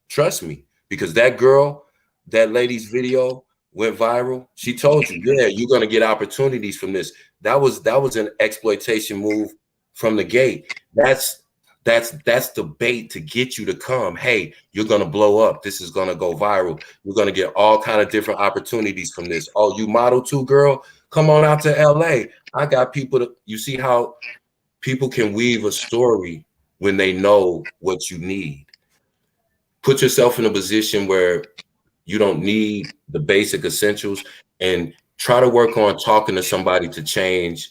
Speaker 9: Trust me, because that girl, that lady's video went viral. She told you, yeah, you're going to get opportunities from this. That was an exploitation move from the gate. That's the bait to get you to come. Hey, you're going to blow up. This is going to go viral. You're going to get all kind of different opportunities from this. Oh, you model too, girl? Come on out to LA. I got people you see how people can weave a story when they know what you need. Put yourself in a position where you don't need the basic essentials, and try to work on talking to somebody to change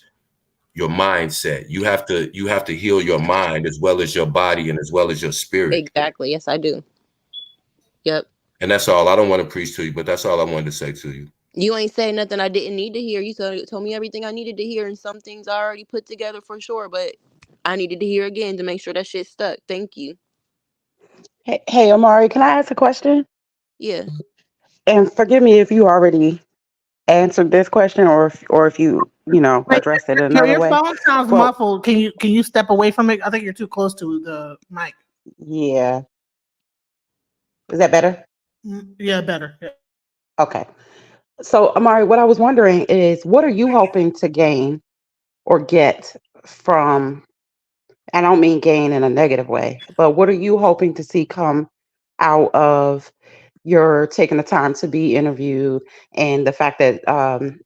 Speaker 9: your mindset. You have to heal your mind as well as your body and as well as your spirit.
Speaker 6: Exactly. Yes, I do. Yep.
Speaker 9: And that's all. I don't want to preach to you, but that's all I wanted to say to you.
Speaker 6: You ain't saying nothing I didn't need to hear. You told me everything I needed to hear, and some things I already put together for sure. But I needed to hear again to make sure that shit stuck. Thank you.
Speaker 8: Hey, Amari, can I ask a question?
Speaker 6: Yeah.
Speaker 8: And forgive me if you already answered this question, or if you
Speaker 2: Wait,
Speaker 8: addressed it
Speaker 2: your
Speaker 8: another way.
Speaker 2: phone sounds
Speaker 8: But
Speaker 2: muffled. Can you step away from it? I think you're too close to the mic.
Speaker 8: yeah, is that better?
Speaker 2: Yeah, better. Yeah.
Speaker 8: Okay. So, Amari, what I was wondering is, what are you hoping to gain or get from? I don't mean gain in a negative way, but what are you hoping to see come out of your taking the time to be interviewed and the fact that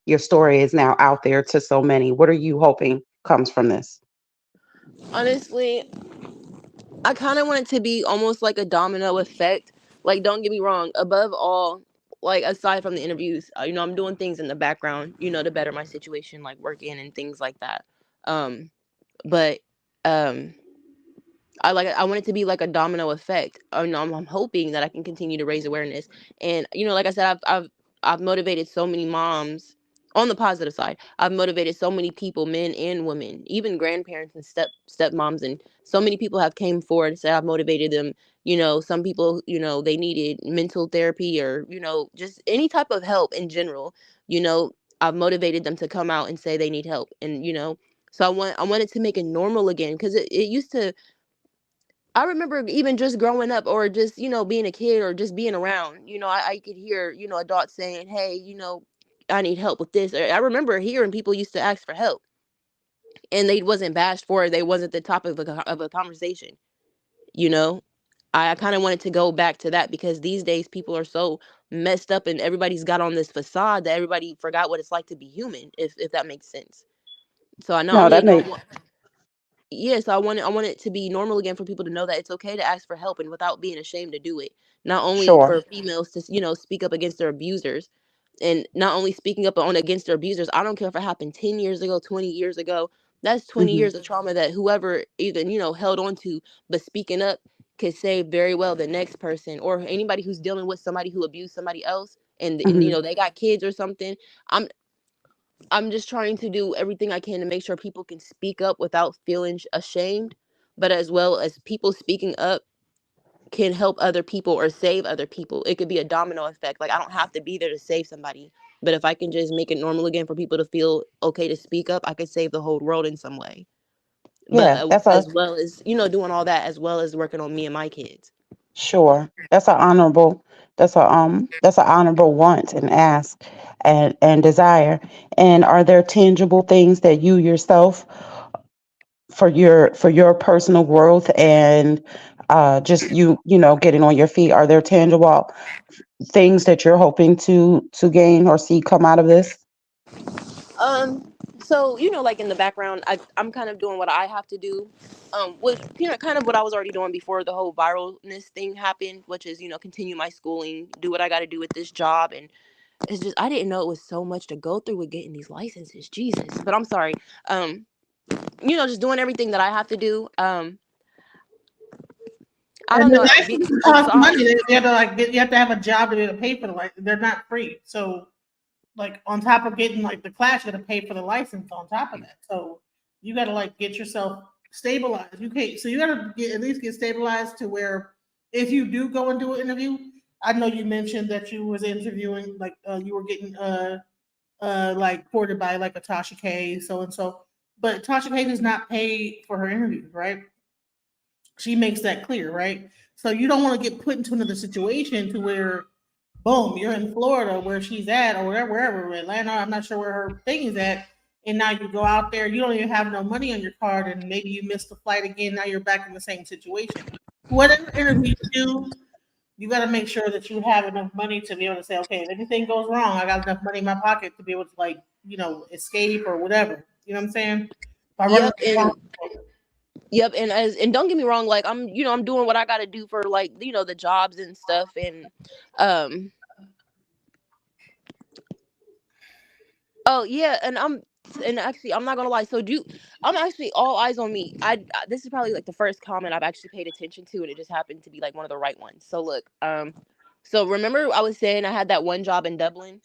Speaker 8: your story is now out there to so many? What are you hoping comes from this?
Speaker 6: Honestly, I kind of want it to be almost like a domino effect. Like, don't get me wrong. Above all, like aside from the interviews, I'm doing things in the background, to better my situation, like working and things like that. But um, I want it to be like a domino effect. I'm hoping that I can continue to raise awareness. And like I said, I've motivated so many moms on the positive side. I've motivated so many people, men and women, even grandparents and stepmoms, and so many people have came forward and said I've motivated them. Some people, they needed mental therapy or just any type of help in general. You know, I've motivated them to come out and say they need help, and so I wanted to make it normal again, because it used to. I remember even just growing up, or just, being a kid, or just being around, I could hear, adults saying, hey, I need help with this. Or I remember hearing people used to ask for help, and they wasn't bashed for it. They wasn't the topic of a conversation, you know? I kind of wanted to go back to that, because these days people are so messed up, and everybody's got on this facade that everybody forgot what it's like to be human, if that makes sense. So I not
Speaker 8: No,
Speaker 6: only
Speaker 8: that
Speaker 6: do I
Speaker 8: makes
Speaker 6: want, yes, I want it to be normal again for people to know that it's okay to ask for help, and without being ashamed to do it. Not only
Speaker 8: sure.
Speaker 6: for females to, speak up against their abusers, and not only speaking up on against their abusers. I don't care if it happened 10 years ago, 20 years ago. That's 20
Speaker 8: Hmm.
Speaker 6: years of trauma that whoever even, held on to, but speaking up could save very well the next person, or anybody who's dealing with somebody who abused somebody else, and
Speaker 8: Hmm.
Speaker 6: they got kids or something. I'm just trying to do everything I can to make sure people can speak up without feeling ashamed, but as well as people speaking up can help other people or save other people. It could be a domino effect. Like, I don't have to be there to save somebody, but if I can just make it normal again for people to feel okay to speak up, I could save the whole world in some way. But
Speaker 8: Yeah, that's a
Speaker 6: as well as, doing all that, as well as working on me and my kids.
Speaker 8: sure. That's an honorable want and ask and desire. And are there tangible things that you yourself, for your personal growth and just getting on your feet, are there tangible things that you're hoping to gain or see come out of this?
Speaker 6: So, like in the background, I'm kind of doing what I have to do, which, kind of what I was already doing before the whole viralness thing happened, which is, continue my schooling, do what I got to do with this job. And it's just, I didn't know it was so much to go through with getting these licenses, Jesus. But I'm sorry. Just doing everything that I have to do. I
Speaker 2: And
Speaker 6: don't
Speaker 2: the
Speaker 6: know.
Speaker 2: licenses
Speaker 6: I'm
Speaker 2: cost
Speaker 6: sorry.
Speaker 2: money. You have to you have to have a job to be able to pay for the license. They're not free. So, like, on top of getting like the class, you got to pay for the license on top of that. So you got to like get yourself stabilized. You can't. So you got to at least get stabilized to where if you do go and do an interview, I know you mentioned that you was interviewing, like, you were getting like courted by like a Tasha K, so and so. But Tasha K does not pay for her interviews, right? She makes that clear, right? So you don't want to get put into another situation to where, boom, you're in Florida where she's at, or wherever, Atlanta. I'm not sure where her thing is at. And now you go out there, you don't even have no money on your card, and maybe you missed the flight again. Now you're back in the same situation. Whatever interview you do, you got to make sure that you have enough money to be able to say, okay, if anything goes wrong, I got enough money in my pocket to be able to, like, escape or whatever. You know what I'm saying? If I run
Speaker 6: Yep.
Speaker 2: into the wrong.
Speaker 6: Yep, and don't get me wrong, like, I'm doing what I got to do for, like, the jobs and stuff. And um oh yeah, and actually, I'm not gonna lie. So I'm actually all eyes on me. This is probably like the first comment I've actually paid attention to, and it just happened to be like one of the right ones. So look, so remember I was saying I had that one job in Dublin.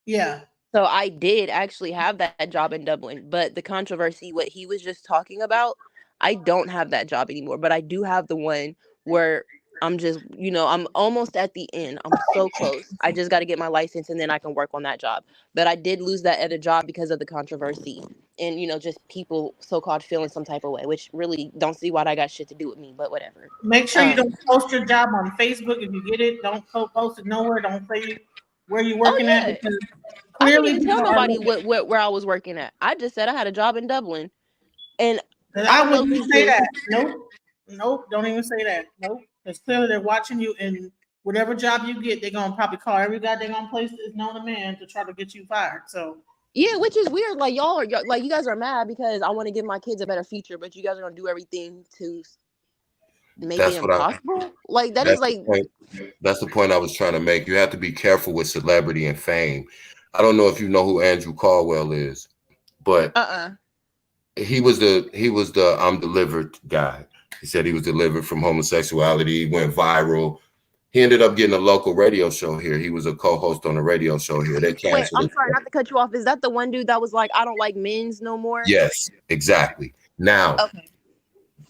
Speaker 2: Yeah.
Speaker 6: So I did actually have that job in Dublin, but the controversy, what he was just talking about, I don't have that job anymore. But I do have the one where I'm just, I'm almost at the end. I'm so close. I just got to get my license and then I can work on that job. But I did lose that other job because of the controversy and, just people so-called feeling some type of way, which really don't see why that got shit to do with me, but whatever.
Speaker 2: Make sure you don't post your job on Facebook. If you get it, don't post it nowhere. Don't say where you're
Speaker 6: Oh,
Speaker 2: working at,
Speaker 6: yeah.
Speaker 2: because
Speaker 6: I didn't
Speaker 2: clearly
Speaker 6: even tell
Speaker 2: people are
Speaker 6: nobody
Speaker 2: looking.
Speaker 6: where I was working at. I just said I had a job in Dublin. And
Speaker 2: And
Speaker 6: I
Speaker 2: I
Speaker 6: don't know if
Speaker 2: wouldn't
Speaker 6: you
Speaker 2: say
Speaker 6: see.
Speaker 2: that. Nope. Don't even say that. Nope. Because clearly they're watching you, and whatever job you get, they're gonna probably call every goddamn place that's known to man to try to get you fired. So
Speaker 6: Yeah, which is weird. Like y'all like you guys are mad because I want to give my kids a better future, but you guys are gonna do everything to make it
Speaker 9: That's what I.
Speaker 6: impossible. Like that is
Speaker 9: That's the
Speaker 6: like
Speaker 9: point. That's the point I was trying to make. You have to be careful with celebrity and fame. I don't know if you know who Andrew Caldwell is, but he was the I'm delivered guy. He said he was delivered from homosexuality. He went viral. He ended up getting a local radio show here. He was a co-host on a radio show here. They
Speaker 6: Wait,
Speaker 9: canceled
Speaker 6: I'm
Speaker 9: it.
Speaker 6: sorry not to cut you off. Is that the one dude that was like, I don't like men's no more?
Speaker 9: Yes, exactly. Now,
Speaker 6: Okay.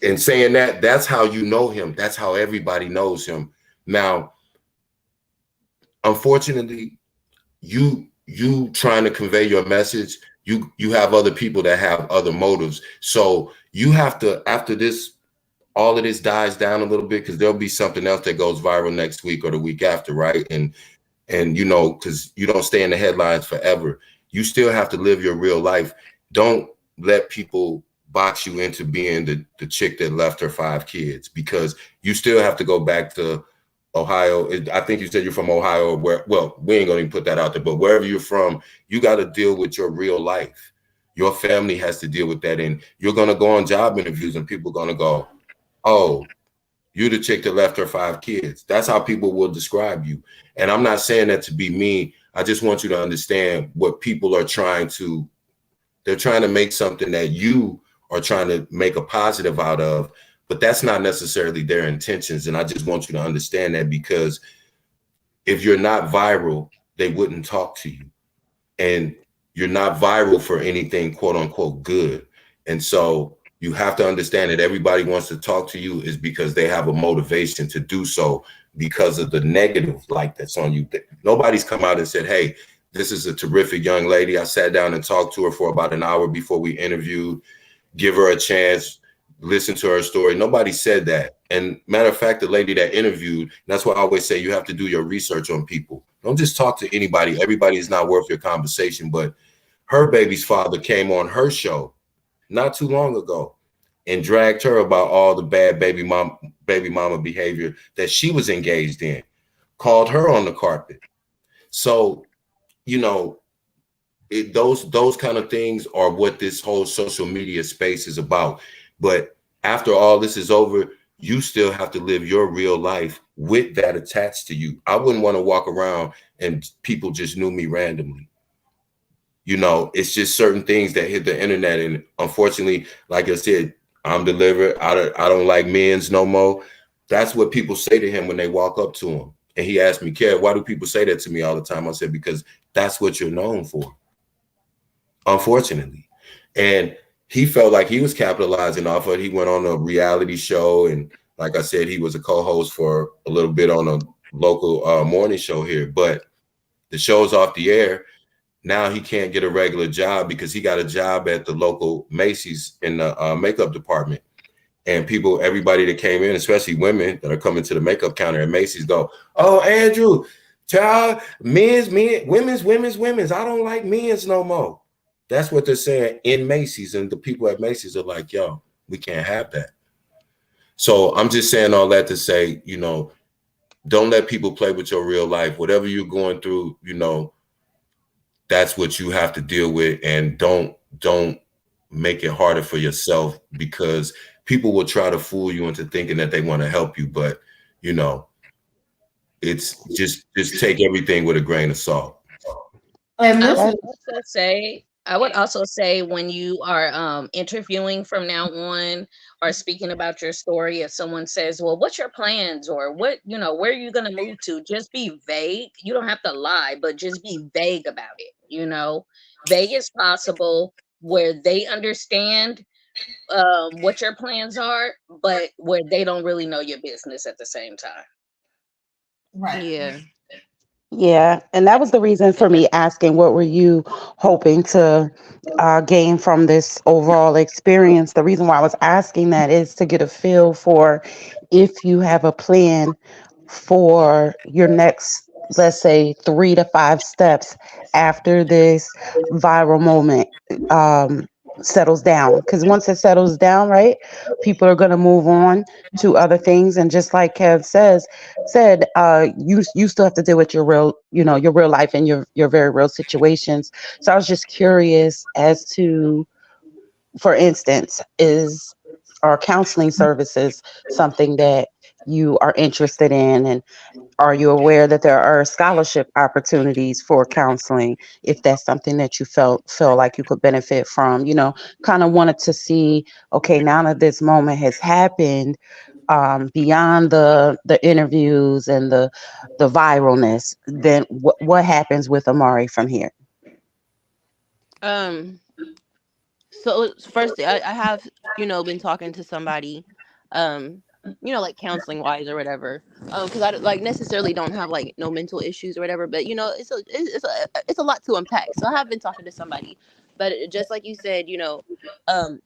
Speaker 9: in saying that, that's how you know him. That's how everybody knows him. Now, unfortunately, you trying to convey your message, you have other people that have other motives. So you have to, after this, all of this dies down a little bit, because there'll be something else that goes viral next week or the week after, right? And because you don't stay in the headlines forever. You still have to live your real life. Don't let people box you into being the chick that left her 5 kids, because you still have to go back to Ohio. I think you said you're from Ohio, where, well, we ain't gonna even put that out there, but wherever you're from, you got to deal with your real life. Your family has to deal with that. And you're gonna go on job interviews and people are gonna go, oh, you're the chick that left her 5 kids. That's how people will describe you. And I'm not saying that to be mean. I just want you to understand what people are they're trying to make something that you are trying to make a positive out of, but that's not necessarily their intentions. And I just want you to understand that, because if you're not viral, they wouldn't talk to you. And you're not viral for anything, quote unquote, good. And so you have to understand that everybody wants to talk to you is because they have a motivation to do so, because of the negative light that's on you. Nobody's come out and said, hey, this is a terrific young lady. I sat down and talked to her for about an hour before we interviewed. Give her a chance, listen to her story. Nobody said that. And matter of fact, the lady that interviewed, that's why I always say you have to do your research on people. Don't just talk to anybody. Everybody is not worth your conversation. But her baby's father came on her show not too long ago and dragged her about all the bad baby mama behavior that she was engaged in, called her on the carpet. So, those kind of things are what this whole social media space is about. But after all this is over, you still have to live your real life with that attached to you. I wouldn't want to walk around and people just knew me randomly. It's just certain things that hit the internet. And unfortunately, like I said, I'm delivered. I don't like men's no more. That's what people say to him when they walk up to him. And he asked me, Kev, why do people say that to me all the time? I said, because that's what you're known for, unfortunately. And he felt like he was capitalizing off of it. He went on a reality show. And like I said, he was a co-host for a little bit on a local morning show here. But the show's off the air. Now he can't get a regular job because he got a job at the local Macy's in the makeup department. And everybody that came in, especially women that are coming to the makeup counter at Macy's, go, oh, Andrew, child, women's. I don't like men's no more. That's what they're saying in Macy's. And the people at Macy's are like, yo, we can't have that. So I'm just saying all that to say, don't let people play with your real life. Whatever you're going through, that's what you have to deal with. And don't make it harder for yourself, because people will try to fool you into thinking that they want to help you. But, it's just take everything with a grain of salt.
Speaker 2: And
Speaker 7: I
Speaker 2: this
Speaker 7: will
Speaker 2: is
Speaker 7: also say I would also say when you are interviewing from now on or speaking about your story, if someone says, "Well, what's your plans?" or "What, where are you going to move to?" Just be vague. You don't have to lie, but just be vague about it. Vague as possible, where they understand what your plans are, but where they don't really know your business at the same time.
Speaker 2: Right.
Speaker 6: Yeah.
Speaker 8: Yeah, and that was the reason for me asking what were you hoping to gain from this overall experience. The reason why I was asking that is to get a feel for if you have a plan for your next, let's say, 3 to 5 steps after this viral moment um, settles down. Because once it settles down, right, people are going to move on to other things. And just like Kev said, you still have to deal with your real, your real life and your very real situations. So I was just curious as to, for instance, is our counseling services something that you are interested in, and are you aware that there are scholarship opportunities for counseling if that's something that you feel like you could benefit from? Kind of wanted to see, okay, now that this moment has happened, beyond the interviews and the viralness, then what happens with Amari from here?
Speaker 6: Um. So first, I have been talking to somebody, um, like counseling wise or whatever, because I like necessarily don't have like no mental issues or whatever, but it's a lot to unpack. So I have been talking to somebody, but just like you said,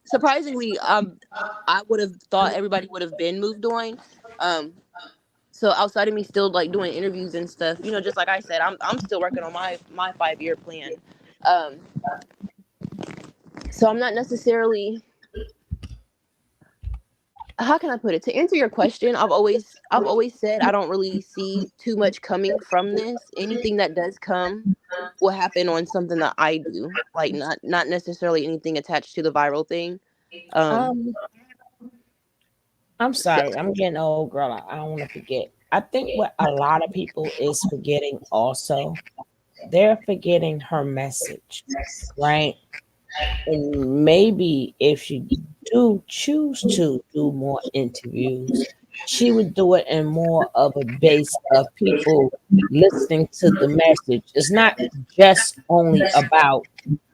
Speaker 6: surprisingly, I would have thought everybody would have been moved on. Um, so outside of me still like doing interviews and stuff, just like I said, I'm still working on my 5-year plan. Um, so I'm not necessarily, how can I put it? To answer your question, I've always said I don't really see too much coming from this. Anything that does come will happen on something that I do, like not necessarily anything attached to the viral thing. Um,
Speaker 5: Um, I'm
Speaker 6: so,
Speaker 5: sorry, I'm getting old, girl. I don't want to forget. I think what a lot of people is forgetting also, they're forgetting her message, right? And maybe if she do choose to do more interviews, she would do it in more of a base of people listening to the message. It's not just only about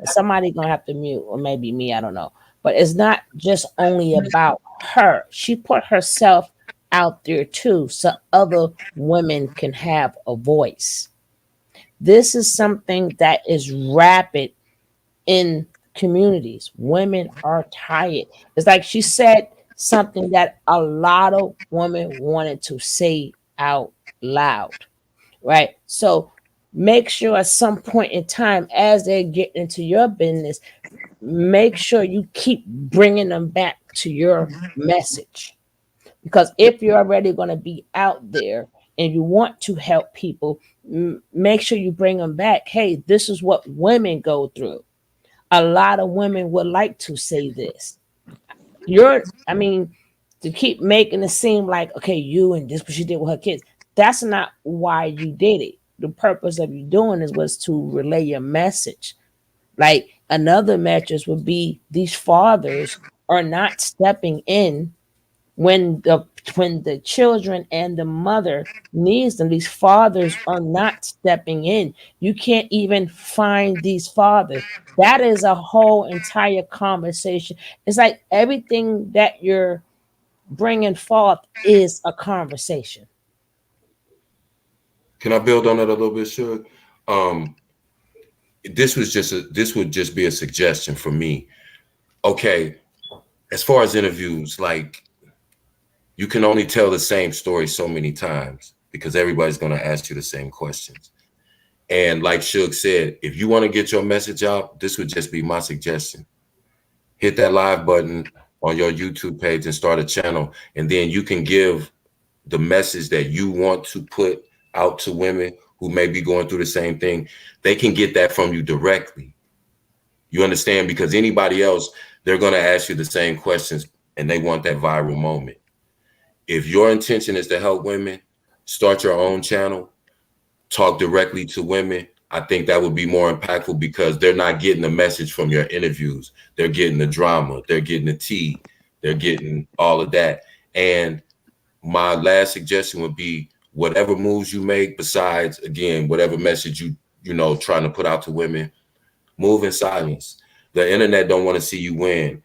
Speaker 5: somebody gonna have to mute, or maybe me, I don't know. But it's not just only about her. She put herself out there too, so other women can have a voice. This is something that is rapid in communities. Women are tired. It's like she said something that a lot of women wanted to say out loud, right? So make sure at some point in time, as they get into your business, make sure you keep bringing them back to your message. Because if you're already going to be out there and you want to help people, make sure you bring them back. Hey, this is what women go through. A lot of women would like to say this. I mean, to keep making it seem like, okay, you and this what she did with her kids. That's not why you did it. The purpose of you doing this was to relay your message. Like another message would be these fathers are not stepping in when the children and the mother needs them. These fathers are not stepping in. You can't even find these fathers. That is a whole entire conversation. It's like everything that you're bringing forth is a conversation.
Speaker 9: Can I build on that a little bit, Suge? Um, this would just be a suggestion for me. Okay, as far as interviews, like you can only tell the same story so many times because everybody's going to ask you the same questions. And like Suge said, if you want to get your message out, this would just be my suggestion. Hit that live button on your YouTube page and start a channel, and then you can give the message that you want to put out to women who may be going through the same thing. They can get that from you directly. You understand? Because anybody else, they're going to ask you the same questions and they want that viral moment. If your intention is to help women, start your own channel, talk directly to women, I think that would be more impactful because they're not getting the message from your interviews. They're getting the drama, they're getting the tea, they're getting all of that. And my last suggestion would be whatever moves you make, besides again, whatever message you know trying to put out to women, move in silence. The internet don't want to see you win.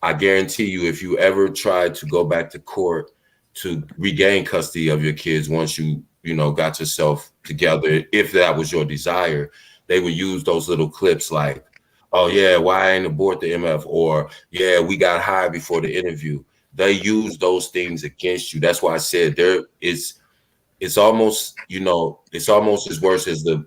Speaker 9: I guarantee you, if you ever try to go back to court to regain custody of your kids once you know got yourself together, if that was your desire, they would use those little clips like, "Oh yeah, why I ain't abort the MF?" or "Yeah, we got high before the interview." They use those things against you. That's why I said there is. It's almost, you know, it's almost as worse as the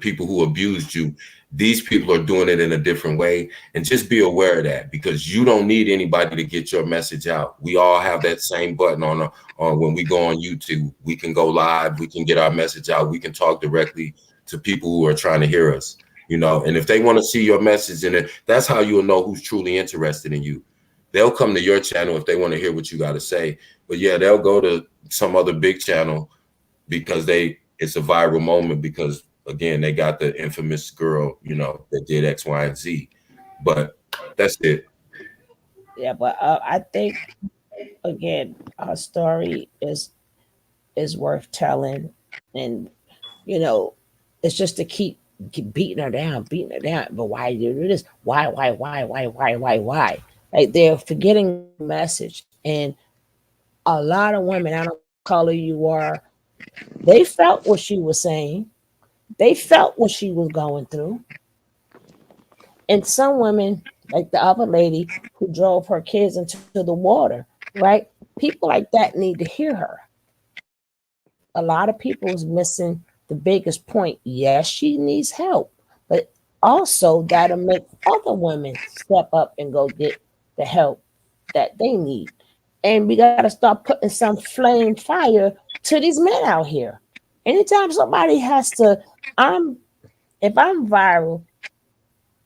Speaker 9: people who abused you. These people are doing it in a different way, and just be aware of that because you don't need anybody to get your message out. We all have that same button on when we go on YouTube. We can go live, we can get our message out, we can talk directly to people who are trying to hear us, you know. And if they want to see your message in it, that's how you'll know who's truly interested in you. They'll come to your channel if they want to hear what you got to say. But yeah, they'll go to some other big channel because it's a viral moment because again they got the infamous girl, you know, that did X, Y, and Z. But that's it.
Speaker 5: Yeah, but I think again, our story is worth telling, and you know, it's just to keep beating her down, beating her down. But why do you do this? Why? Like they're forgetting the message, and a lot of women, I don't call who you are, they felt what she was saying. They felt what she was going through. And some women, like the other lady who drove her kids into the water, right? People like that need to hear her. A lot of people is missing the biggest point. Yes, she needs help, but also that'll make other women step up and go get the help that they need. And we got to start putting some flame fire to these men out here. Anytime somebody has to, if I'm viral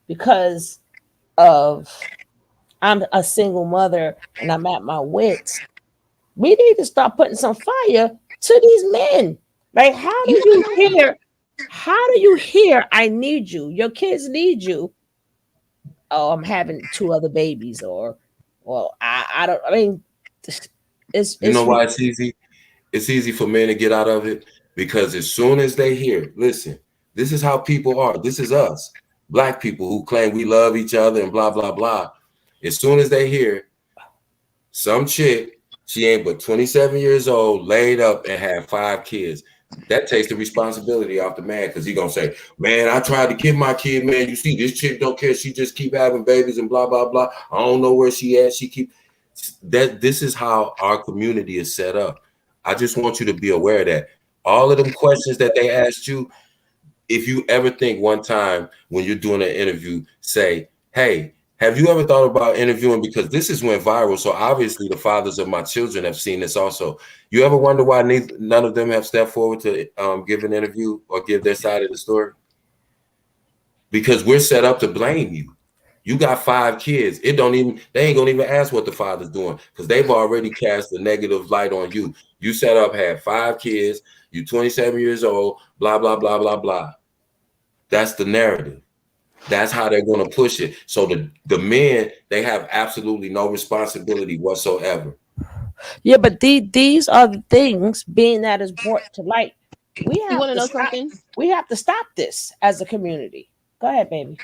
Speaker 5: because of I'm a single mother and I'm at my wits, we need to start putting some fire to these men. Like, how do you hear? How do you hear? I need you. Your kids need you. Oh, I'm having 2 other babies, or, well, I don't. I mean,
Speaker 9: You
Speaker 5: it's
Speaker 9: know why it's easy? It's easy for men to get out of it because as soon as they hear, listen, this is how people are. This is us, black people who claim we love each other and blah blah blah. As soon as they hear some chick, she ain't but 27 years old, laid up and had 5 kids, that takes the responsibility off the man because he gonna say, "Man, I tried to get my kid, man. You see, this chick don't care. She just keep having babies and blah blah blah. I don't know where she at. She keep that." This is how our community is set up. I just want you to be aware that all of them questions that they asked you, if you ever think one time when you're doing an interview, say, "Hey, have you ever thought about interviewing?" Because this is went viral. So obviously the fathers of my children have seen this also. You ever wonder why none of them have stepped forward to give an interview or give their side of the story? Because we're set up to blame you. You got 5 kids. They ain't gonna even ask what the father's doing because they've already cast a negative light on you. You set up, had 5 kids, you 27 years old, blah, blah, blah, blah, blah. That's the narrative. That's how they're gonna push it. So the men, they have absolutely no responsibility whatsoever.
Speaker 5: Yeah, but these are the things being that is brought to light. We
Speaker 6: You
Speaker 5: have
Speaker 6: want to
Speaker 5: to
Speaker 6: know
Speaker 5: stop.
Speaker 6: something?
Speaker 5: We have to stop this as a community. Go ahead, baby.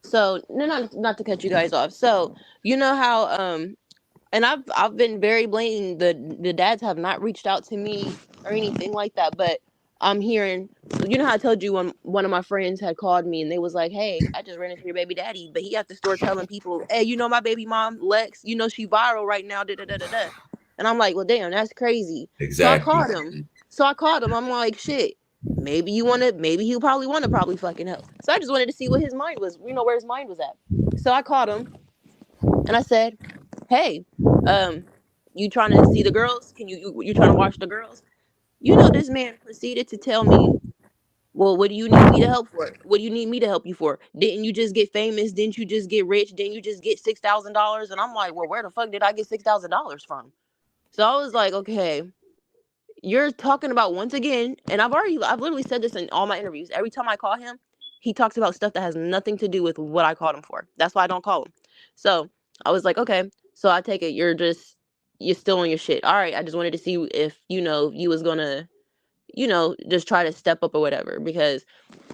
Speaker 6: So, no, not to cut you guys off. So, you know how and I've been very blatant. The dads have not reached out to me or anything like that, but I'm hearing. You know how I told you when one of my friends had called me and they was like, "Hey, I just ran into your baby daddy," but he at the store telling people, "Hey, you know my baby mom Lex? You know she viral right now." Da da da da da. And I'm like, "Well, damn, that's crazy." So I
Speaker 9: Exactly.
Speaker 6: called him. I'm like, "Shit, maybe he'll probably want to probably fucking help." So I just wanted to see what his mind was. You know where his mind was at. So I called him and I said, "Hey, um, you trying to see the girls? Can you trying to watch the girls?" You know, this man proceeded to tell me, "Well, what do you need me to help for? What do you need me to help you for? Didn't you just get famous? Didn't you just get rich? Didn't you just get $6,000?" And I'm like, "Well, where the fuck did I get $6,000 from?" So I was like, "Okay, you're talking about once again, and I've literally said this in all my interviews. Every time I call him, he talks about stuff that has nothing to do with what I called him for. That's why I don't call him. So I was like, okay, so I take it you're still on your shit. All right, I just wanted to see if you was gonna just try to step up or whatever. Because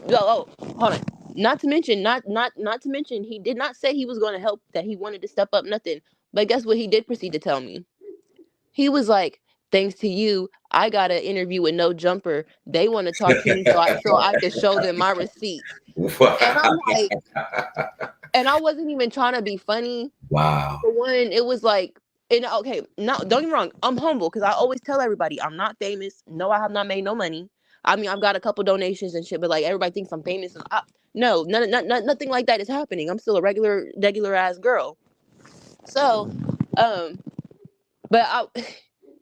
Speaker 6: hold on. Not to mention, he did not say he was gonna help, that he wanted to step up, nothing. But guess what? He did proceed to tell me. He was like, thanks to you, I got an interview with No Jumper. They want to talk to me so I could show them my receipts. And I'm like, and I wasn't even trying to be funny.
Speaker 9: Wow.
Speaker 6: For one, it was like, and okay, no, don't get me wrong, I'm humble because I always tell everybody I'm not famous. No, I have not made no money. I mean, I've got a couple donations and shit, but like everybody thinks I'm famous. And no, nothing like that is happening. I'm still a regular ass girl. So, but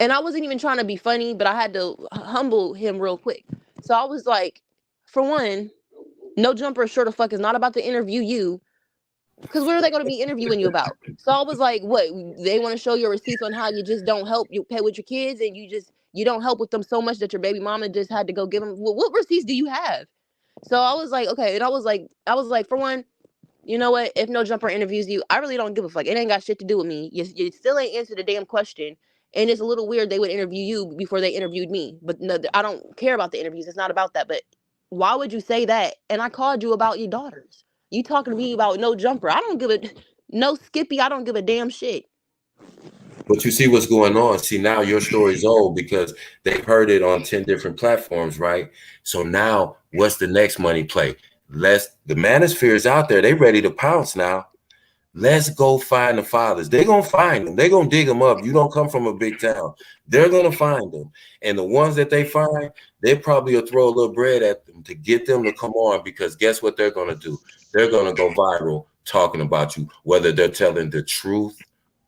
Speaker 6: I wasn't even trying to be funny, but I had to humble him real quick. So I was like, for one, No Jumper sure the fuck is not about to interview you. Because what are they going to be interviewing you about? So I was like, what? They want to show your receipts on how you just don't help you pay with your kids, and you don't help with them so much that your baby mama just had to go give them. Well, what receipts do you have? So I was like, okay. And I was like, for one, you know what? If No Jumper interviews you, I really don't give a fuck. It ain't got shit to do with me. You still ain't answered the damn question. And it's a little weird they would interview you before they interviewed me. But no, I don't care about the interviews. It's not about that. But why would you say that? And I called you about your daughters. You talking to me about No Jumper. I don't give a no Skippy. I don't give a damn shit.
Speaker 9: But you see what's going on. See, now your story's old because they've heard it on 10 different platforms, right? So now what's the next money play? The manosphere is out there. They ready to pounce now. Let's go find the fathers. They're going to find them. They're going to dig them up. You don't come from a big town. They're going to find them. And the ones that they find, they probably will throw a little bread at them to get them to come on, because guess what they're going to do? They're going to go viral talking about you, whether they're telling the truth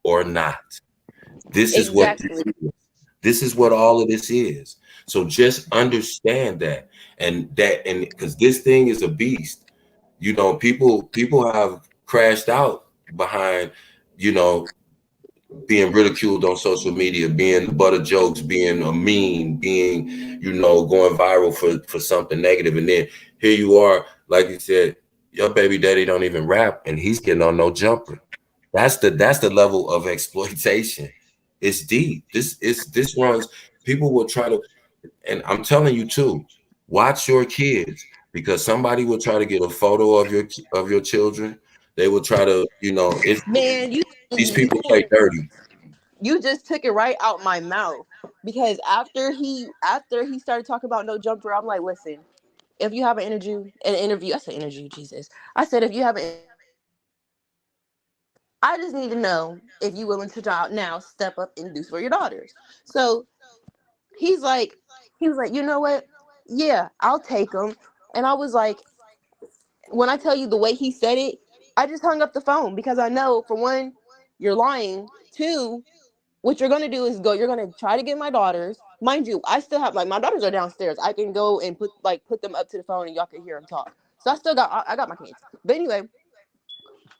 Speaker 9: or not. This is
Speaker 6: Exactly.
Speaker 9: this is what all of this is. So just understand that, and because this thing is a beast. People have crashed out behind, being ridiculed on social media, being the butt of jokes, being a meme, being, going viral for something negative. And then here you are, like you said, your baby daddy don't even rap and he's getting on No Jumper. That's the level of exploitation. It's deep. This runs, people will try to, and I'm telling you too, watch your kids, because somebody will try to get a photo of your children. They will try to,
Speaker 6: Man,
Speaker 9: these people play dirty.
Speaker 6: you just took it right out my mouth. Because after he started talking about No Jumper, I'm like, listen, if you have an interview, I said interview, Jesus. I said, if you have an, I just need to know if you willing to now step up and do for your daughters. So he was like, you know what? Yeah, I'll take them. And I was like, when I tell you the way he said it, I just hung up the phone, because I know, for one, you're lying. Two, what you're gonna do is you're gonna try to get my daughters. Mind you, I still have, like, my daughters are downstairs. I can go and put them up to the phone and y'all can hear them talk. So I got my kids. But anyway,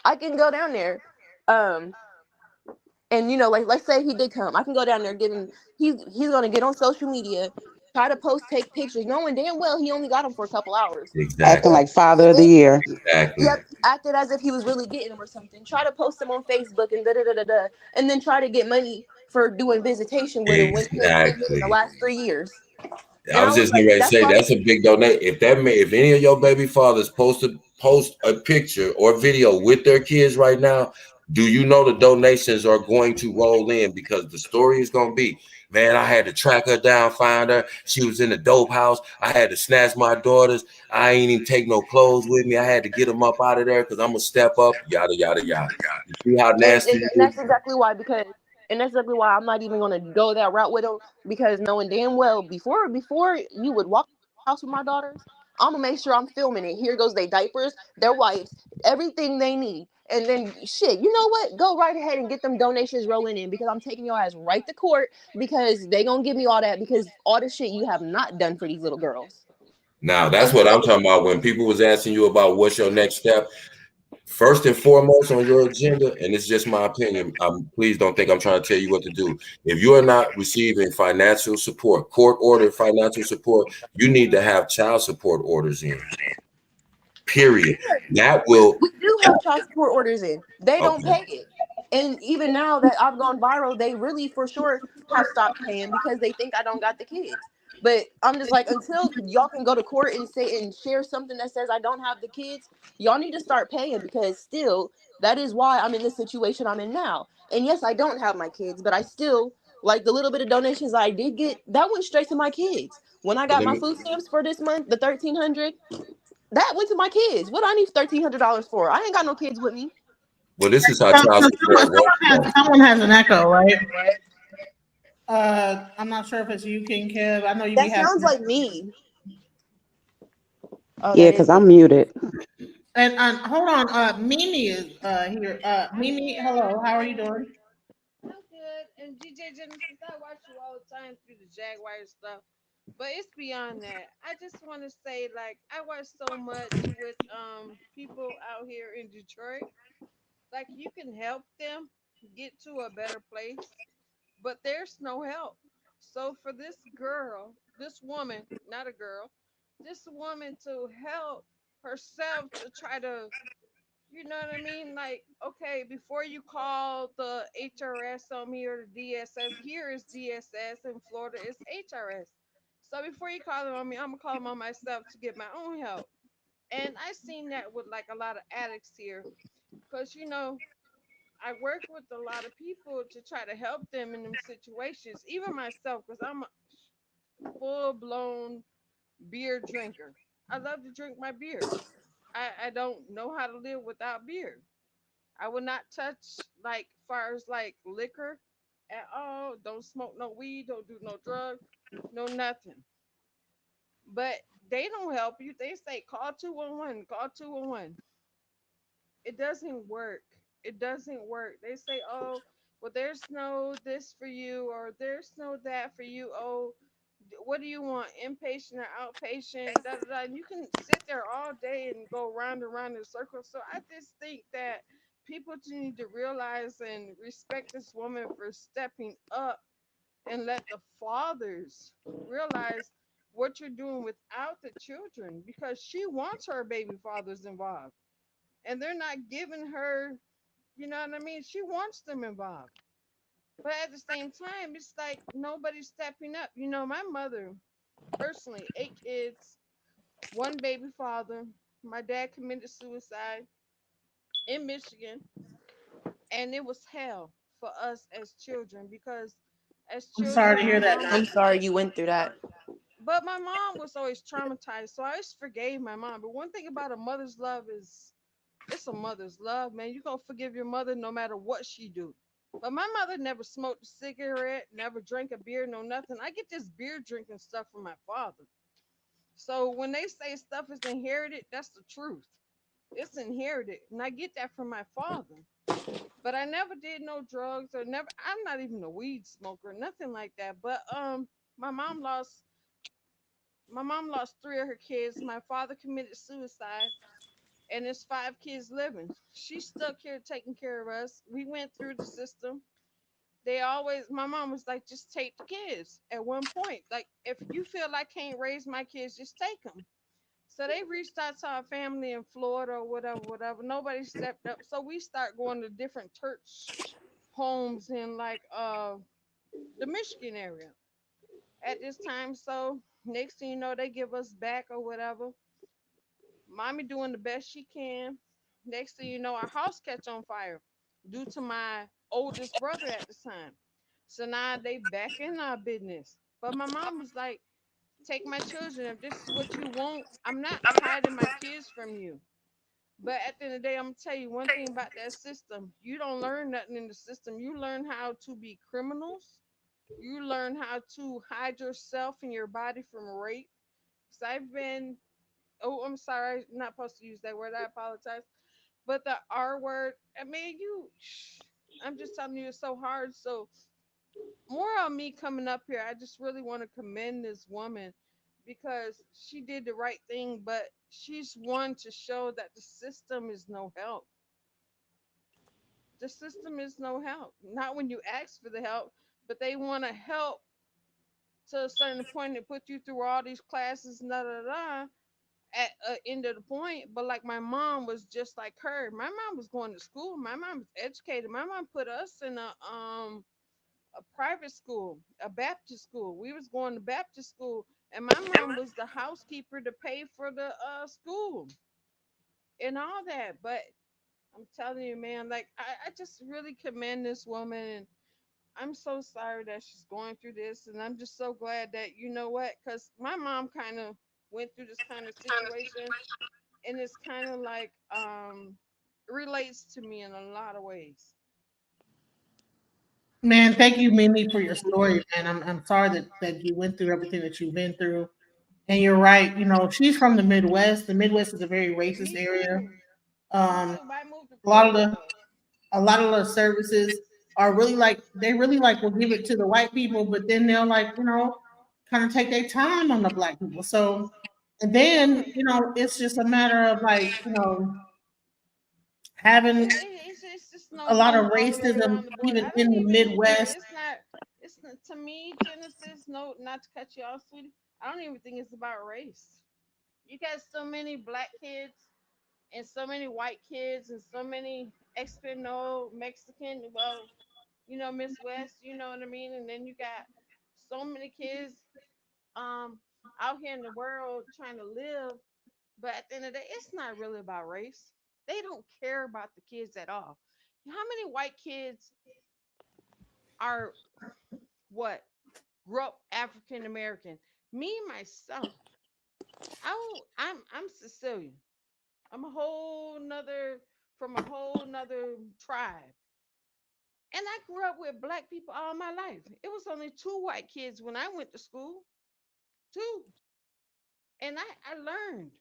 Speaker 6: I can go down there. And like, let's say he did come, I can go down there, give him. He's gonna get on social media, try to take pictures, knowing damn well he only got them for a couple hours.
Speaker 9: Exactly.
Speaker 8: Acting like father of the year.
Speaker 9: Exactly.
Speaker 6: Yep, acted as if he was really getting them or something. Try to post them on Facebook and and then try to get money for doing visitation with him when he ain't been in the last 3 years.
Speaker 9: I was just going to say that's a big donation. If any of your baby fathers post a picture or video with their kids right now, do you know the donations are going to roll in? Because the story is going to be, man, I had to track her down, find her. She was in the dope house. I had to snatch my daughters. I ain't even take no clothes with me. I had to get them up out of there because I'm going to step up, yada, yada, yada. You see how nasty it is?
Speaker 6: And that's exactly why, I'm not even going to go that route with him, because knowing damn well, before you would walk the house with my daughters, I'm going to make sure I'm filming it. Here goes their diapers, their wipes, everything they need. And then, shit, you know what? Go right ahead and get them donations rolling in, because I'm taking your ass right to court, because they going to give me all that, because all the shit you have not done for these little girls.
Speaker 9: Now, that's what I'm talking about. When people was asking you about what's your next step, First and foremost on your agenda, and it's just my opinion, please don't think I'm trying to tell you what to do. If you are not receiving financial support, court ordered financial support, you need to have child support orders in. Period. That will.
Speaker 6: We do have child support orders in. They don't
Speaker 9: Okay.
Speaker 6: pay it. And even now that I've gone viral, they really for sure have stopped paying because they think I don't got the kids. But I'm just like, until y'all can go to court and say and share something that says I don't have the kids, y'all need to start paying because still that is why I'm in this situation I'm in now. And yes, I don't have my kids, but I still like the little bit of donations I did get, that went straight to my kids. When I
Speaker 9: But
Speaker 6: got
Speaker 9: let
Speaker 6: my
Speaker 9: me.
Speaker 6: food stamps for this month, the 1,300, that went to my kids. What I need $1,300 for? I ain't got no kids with me.
Speaker 9: Well, this is how child support works, though.
Speaker 2: Someone has an echo, right? I'm not sure if it's you, King Kev. I know you be
Speaker 6: That
Speaker 2: having.
Speaker 6: sounds like me. Oh,
Speaker 8: Yeah,
Speaker 6: that
Speaker 8: because
Speaker 6: is
Speaker 8: I'm
Speaker 6: me.
Speaker 8: muted.
Speaker 2: And hold on, Mimi is here. Mimi, hello. How are you doing?
Speaker 10: I'm good. And DJ Genesis, I watch you all the time through the Jaguar stuff. But it's beyond that. I just want to say, like, I watch so much with people out here in Detroit. Like, you can help them get to a better place, but there's no help. So for this girl, this woman, not a girl, this woman to help herself to try to, you know what I mean? Like, okay, before you call the HRS on me or the DSS, here is DSS in Florida, it's HRS. So before you call them on me, I'm gonna call them on myself to get my own help. And I seen that with like a lot of addicts here, because I work with a lot of people to try to help them in them situations, even myself, because I'm a full blown beer drinker. I love to drink my beer. I don't know how to live without beer. I will not touch like far as like liquor at all. Don't smoke no weed. Don't do no drug. No nothing. But they don't help you. They say call 211. Call 211. It doesn't work. It doesn't work. They say, oh, well, there's no this for you or there's no that for you. Oh, what do you want, inpatient or outpatient? Da, da, da. And you can sit there all day and go round and round in circles. So I just think that people just need to realize and respect this woman for stepping up and let the fathers realize what you're doing without the children because she wants her baby fathers involved and they're not giving her, you know what I mean? She wants them involved. But at the same time, it's like nobody's stepping up. My mother, personally, 8 kids, one baby father. My dad committed suicide in Michigan, and it was hell for us as children because as
Speaker 2: I'm sorry
Speaker 10: children,
Speaker 2: to
Speaker 10: my
Speaker 2: hear that.
Speaker 10: mom
Speaker 6: I'm
Speaker 10: was,
Speaker 6: sorry you went through that.
Speaker 10: but my mom was always traumatized, so I always forgave my mom. But one thing about a mother's love is it's a mother's love, man. You gonna forgive your mother no matter what she do. But my mother never smoked a cigarette, never drank a beer, no nothing. I get this beer drinking stuff from my father. So when they say stuff is inherited, that's the truth. It's inherited, and I get that from my father. But I never did no drugs or never. I'm not even a weed smoker, nothing like that. But my mom lost my mom lost three of her kids. My father committed suicide and there's 5 kids living. She's stuck here taking care of us. We went through the system. My mom was like, just take the kids at one point. Like, if you feel I can't raise my kids, just take them. So they reached out to our family in Florida or whatever, whatever. Nobody stepped up. So we start going to different church homes in like the Michigan area at this time. So next thing you know, they give us back or whatever. Mommy doing the best she can. Next thing you know, our house catch on fire due to my oldest brother at the time. So now they back in our business. But my mom was like, take my children. If this is what you want, I'm not hiding my kids from you. But at the end of the day, I'm gonna tell you one thing about that system. You don't learn nothing in the system. You learn how to be criminals. You learn how to hide yourself and your body from rape. So I've been, oh, I'm sorry, I'm not supposed to use that word. I apologize. But the R word, I mean, I'm just telling you, it's so hard. So more on me coming up here. I just really want to commend this woman because she did the right thing, but she's one to show that the system is no help. The system is no help. Not when you ask for the help, but they want to help to a certain point and put you through all these classes, da da da. At end of the point, but like my mom was just like her. My mom was going to school. My mom was educated. My mom put us in a private school, a Baptist school. We was going to Baptist school, and my mom was the housekeeper to pay for the school and all that. But I'm telling you, man, like I just really commend this woman, and I'm so sorry that she's going through this, and I'm just so glad that you know what, because my mom kind of went through this kind of situation, and it's kind of like relates to me in a lot of ways.
Speaker 2: Man, thank you, Mimi, for your story, man. I'm sorry that you went through everything that you've been through. And you're right. You know, she's from the Midwest. The Midwest is a very racist
Speaker 10: Me
Speaker 2: area.
Speaker 10: too. Me
Speaker 2: Um,
Speaker 10: too. But I moved to
Speaker 2: a lot of
Speaker 10: Florida
Speaker 2: the
Speaker 10: though.
Speaker 2: a lot of the services are really like they really like will give it to the white people, but then they'll like kind of take their time on the black people. So and then
Speaker 10: Yeah.
Speaker 2: it's just a matter of like having
Speaker 10: It's just no
Speaker 2: a lot of
Speaker 10: help all the way
Speaker 2: racism
Speaker 10: around the board.
Speaker 2: even
Speaker 10: I
Speaker 2: in
Speaker 10: don't
Speaker 2: the
Speaker 10: even think
Speaker 2: Midwest.
Speaker 10: it's not. It's not, to me, Genesis. No, not to cut you off, sweetie. I don't even think it's about race. You got so many black kids and so many white kids and so many Espano, Mexican. Well, Miss West. You know what I mean. And then you got so many kids um out here in the world trying to live. But at the end of the day, it's not really about race. They don't care about the kids at all. How many white kids are what grew up African American? Me myself, I'm Sicilian. I'm a whole nother from a whole nother tribe. And I grew up with black people all my life. It was only two white kids when I went to school. Two. And I learned.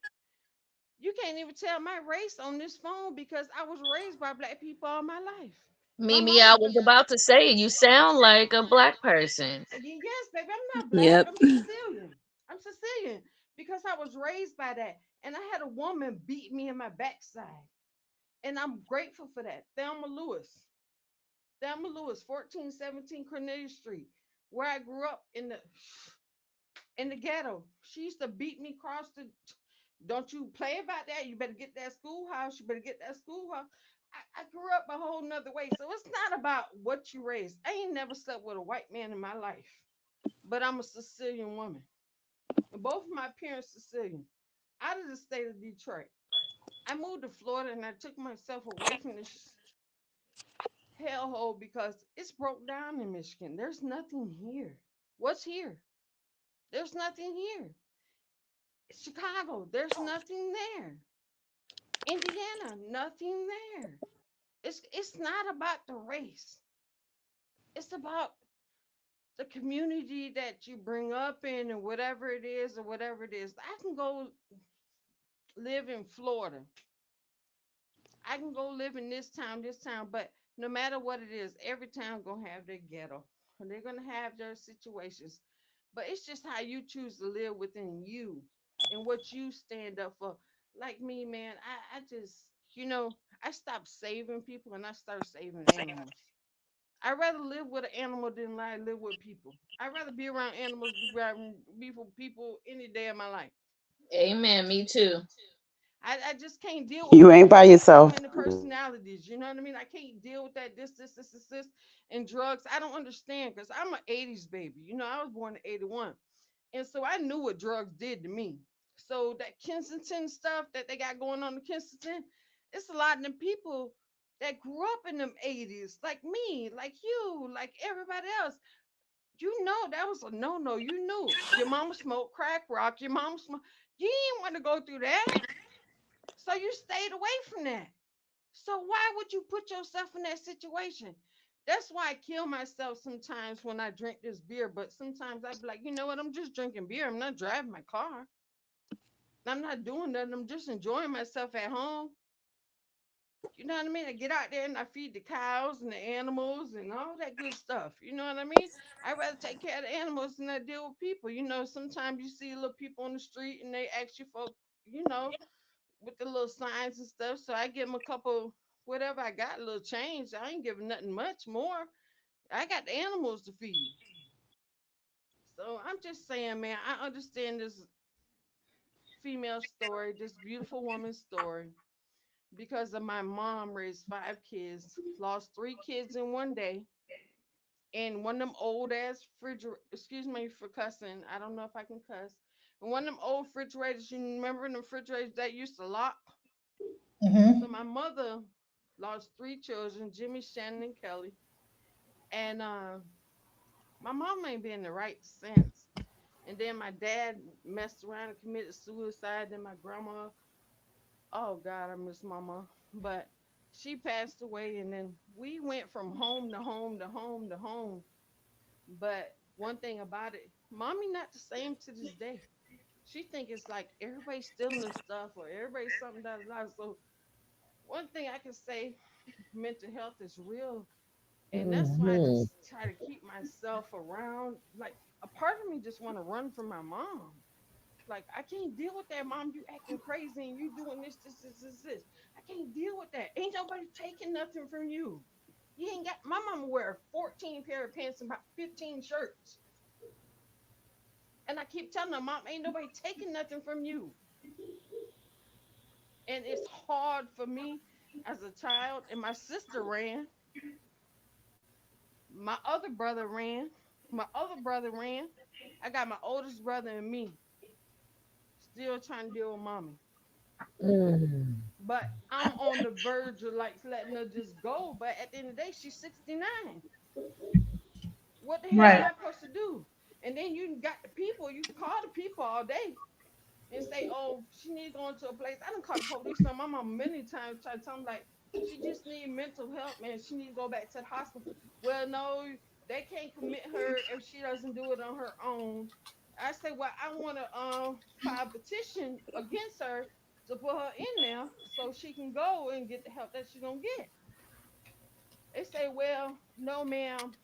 Speaker 10: You can't even tell my race on this phone because I was raised by black people all my life. My
Speaker 7: Mimi, I
Speaker 10: mama
Speaker 7: was
Speaker 10: just
Speaker 7: about to say you sound like a black person.
Speaker 10: yes, baby, I'm not black.
Speaker 3: Yep.
Speaker 10: I'm Sicilian. I'm Sicilian because I was raised by that. And I had a woman beat me in my backside. And I'm grateful for that. Thelma Lewis. Thelma Lewis, 1417 Cornelia Street, where I grew up in the ghetto. She used to beat me across the. Don't you play about that. You better get that schoolhouse. You better get that schoolhouse. I grew up a whole nother way. So it's not about what you raised. I ain't never slept with a white man in my life, but I'm a Sicilian woman. And both of my parents Sicilian, out of the state of Detroit. I moved to Florida and I took myself away from this hellhole because it's broke down in Michigan. There's nothing here. What's here? There's nothing here. Chicago, there's nothing there. Indiana, nothing there. It's not about the race. It's about the community that you bring up in and whatever it is or whatever it is. I can go live in Florida. I can go live in this town, but no matter what it is, every town gonna have their ghetto. And they're gonna have their situations. But it's just how you choose to live within you and what you stand up for. Like me, man, I just, I stopped saving people and I started saving animals. I'd rather live with an animal than I live with people. I'd rather be around animals be with people any day of my life.
Speaker 7: Amen. Me too.
Speaker 10: I just can't deal with
Speaker 8: You ain't
Speaker 10: people
Speaker 8: by
Speaker 10: that got so
Speaker 8: yourself.
Speaker 10: many personalities. You know what I mean? I can't deal with that this, and drugs. I don't understand because I'm an 80s baby. I was born in 81. And so I knew what drugs did to me. So that Kensington stuff that they got going on in Kensington, it's a lot of them people that grew up in them 80s, like me, like you, like everybody else. That was a no-no. You knew your mama smoked crack rock, your mama smoked. You didn't want to go through that. So you stayed away from that. So why would you put yourself in that situation? That's why I kill myself sometimes when I drink this beer. But sometimes I'd be like, you know what? I'm just drinking beer. I'm not driving my car. I'm not doing nothing. I'm just enjoying myself at home. You know what I mean? I get out there and I feed the cows and the animals and all that good stuff. You know what I mean? I'd rather take care of the animals than I deal with people. Sometimes you see little people on the street and they ask you for, you know, with the little signs and stuff. So I give them a couple, whatever I got, a little change. I ain't giving nothing much more. I got the animals to feed. So I'm just saying, man, I understand this female story, this beautiful woman's story, because of my mom raised 5 kids, lost 3 kids in one day, and one of them old ass refrigerator. Excuse me for cussing. I don't know if I can cuss. And one of them old refrigerators. You remember the refrigerators that used to lock? So
Speaker 2: Hmm.
Speaker 10: my mother lost 3 children, Jimmy, Shannon, and Kelly. And my mom ain't been the right since. And then my dad messed around and committed suicide. Then my grandma, oh God, I miss mama. But she passed away, and then we went from home to home to home to home. But one thing about it, mommy not the same to this day. She think it's like everybody's stealing the stuff or everybody's something da da da. So one thing I can say, mental health is real, and that's why I
Speaker 5: Hmm.
Speaker 10: just try to keep myself around. Like a part of me just want to run from my mom. Like I can't deal with that, mom. You acting crazy and you doing this. I can't deal with that. Ain't nobody taking nothing from you. You ain't got. My mama wear 14 pair of pants and about 15 shirts, and I keep telling her, mom, ain't nobody taking nothing from you. And it's hard for me as a child. And my sister ran. My other brother ran. My other brother ran. I got my oldest brother and me still trying to deal with mommy.
Speaker 5: Mm.
Speaker 10: But I'm on the verge of like letting her just go. But at the end of the day, she's 69. What the hell am
Speaker 2: Right.
Speaker 10: I supposed to do? And then you got the people, you call the people all day and say, oh, she needs to go into a place. I done called the police on my mom many times, trying to tell them like she just need mental help, man. She needs to go back to the hospital. Well, no, they can't commit her if she doesn't do it on her own. I say, well, I want to file a petition against her to put her in there so she can go and get the help that she's gonna get. They say, well, no, ma'am,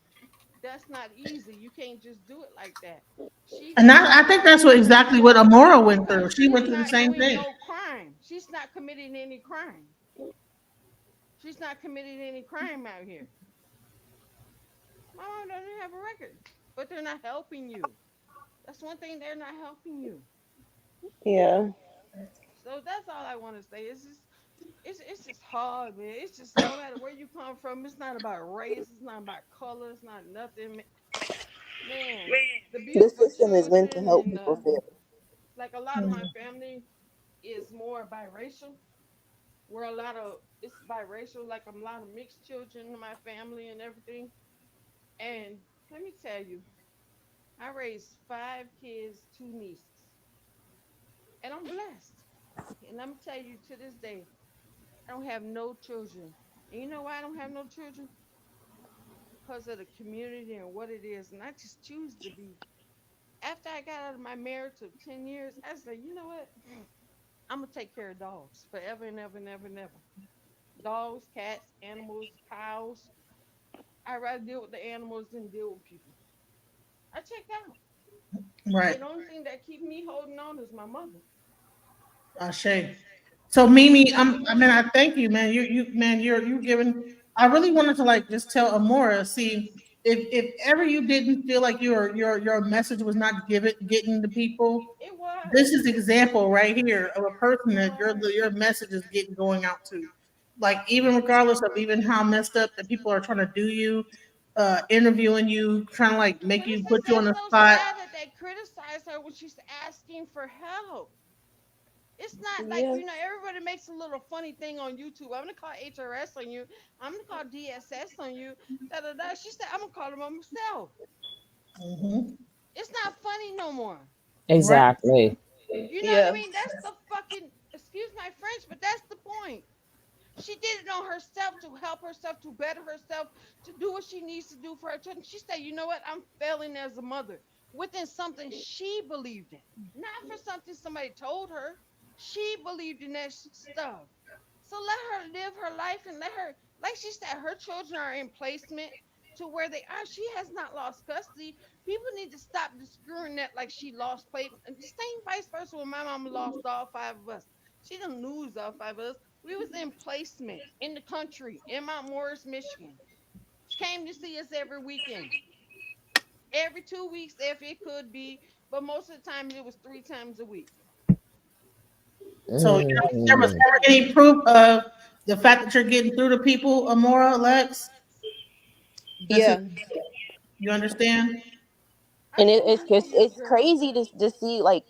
Speaker 10: that's not easy. You can't just do it like that. She
Speaker 2: And
Speaker 10: got
Speaker 2: I think that's what exactly what Amora went through.
Speaker 10: because
Speaker 2: She
Speaker 10: she's
Speaker 2: went through the
Speaker 10: not
Speaker 2: same
Speaker 10: doing
Speaker 2: thing.
Speaker 10: no crime. She's not committing any crime. She's not committing any crime out here. My mom doesn't have a record, but they're not helping you. That's one thing, they're not helping you.
Speaker 3: Yeah.
Speaker 10: So that's all I want to say. It's just hard, man. It's just no matter where you come from, it's not about race, it's not about color, it's not nothing. Man, the
Speaker 3: The
Speaker 10: abuse of
Speaker 3: system is meant to
Speaker 10: children
Speaker 3: help
Speaker 10: and
Speaker 3: people fail.
Speaker 10: like a lot of my family is more biracial. Where a lot of it's biracial, like a lot of mixed children in my family and everything. And let me tell you, I raised 5 kids, 2 nieces, and I'm blessed. And I'm tell you to this day, I don't have no children. And you know why I don't have no children? Because of the community and what it is. And I just choose to be. After I got out of my marriage of 10 years, I said, you know what? I'm going to take care of dogs forever and ever and ever and ever. Dogs, cats, animals, cows. I'd rather deal with the animals than deal with people. I checked out.
Speaker 2: Right.
Speaker 10: And the only thing that keep me holding on is my mother.
Speaker 2: Shay. So Mimi, I mean, I thank you, man. Man, you giving. I really wanted to like just tell Amora. See, if ever you didn't feel like your message was not getting to people,
Speaker 10: It was.
Speaker 2: this is example right here of a person
Speaker 10: It
Speaker 2: that
Speaker 10: was.
Speaker 2: your message is getting going out to. Like even regardless of even how messed up that people are trying to do you, interviewing you, trying to like make
Speaker 10: But
Speaker 2: you
Speaker 10: it's
Speaker 2: put
Speaker 10: just
Speaker 2: you on
Speaker 10: that's
Speaker 2: the
Speaker 10: so
Speaker 2: spot.
Speaker 10: sad that they criticize her when she's asking for help. It's not like,
Speaker 3: Yeah.
Speaker 10: everybody makes a little funny thing on YouTube. I'm gonna call HRS on you. I'm gonna call DSS on you. Da da da. She said I'm gonna call them on myself.
Speaker 2: Hmm.
Speaker 10: It's not funny no more.
Speaker 2: Right.
Speaker 5: Exactly.
Speaker 10: You know what I
Speaker 3: Yeah.
Speaker 10: mean? That's the fucking, excuse my French, but that's the point. She did it on herself to help herself, to better herself, to do what she needs to do for her children. She said, you know what? I'm failing as a mother within something she believed in, not for something somebody told her. She believed in that stuff. So let her live her life and let her, like she said, her children are in placement. to where they are. She has not lost custody. People need to stop discrediting that like she lost play. And the same vice versa when my mama lost all five of us. She didn't lose all five of us. We was in placement in the country in Mount Morris, Michigan. She came to see us every weekend, every 2 weeks if it could be, but most of the time it was 3 times a week.
Speaker 2: So there was
Speaker 5: Mhm.
Speaker 2: never any proof of the fact that you're getting through to people, Amora Lex. This is
Speaker 6: Yeah.
Speaker 2: you understand?
Speaker 10: I
Speaker 6: And
Speaker 10: sure do see you,
Speaker 6: it's
Speaker 10: girl.
Speaker 6: crazy to see like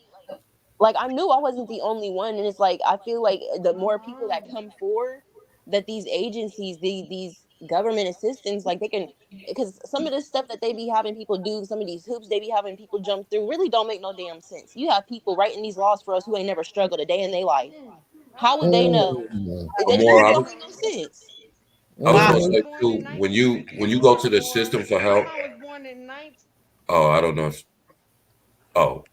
Speaker 6: I knew I wasn't the only one, and it's like I feel like the more people that come forward, that these agencies, these government assistants, like they can, because some of this stuff that they be having people do, some of these hoops they be having people jump through, really don't make no damn sense. You have people writing these laws for us who ain't never struggled a day in their life.
Speaker 10: I
Speaker 6: How would
Speaker 10: was
Speaker 6: they
Speaker 10: born.
Speaker 6: know?
Speaker 5: Mhm.
Speaker 10: I
Speaker 6: They
Speaker 10: was
Speaker 6: just
Speaker 9: Amora,
Speaker 10: born
Speaker 6: don't
Speaker 10: in
Speaker 6: make no
Speaker 10: um.
Speaker 6: sense.
Speaker 9: I was
Speaker 10: I
Speaker 9: gonna
Speaker 2: Wow.
Speaker 10: was
Speaker 9: say
Speaker 10: born
Speaker 9: too,
Speaker 10: in
Speaker 9: when you go to the
Speaker 10: 1964.
Speaker 9: system for
Speaker 10: My
Speaker 9: help,
Speaker 10: mom was born in 19.
Speaker 9: oh, I don't know. Oh,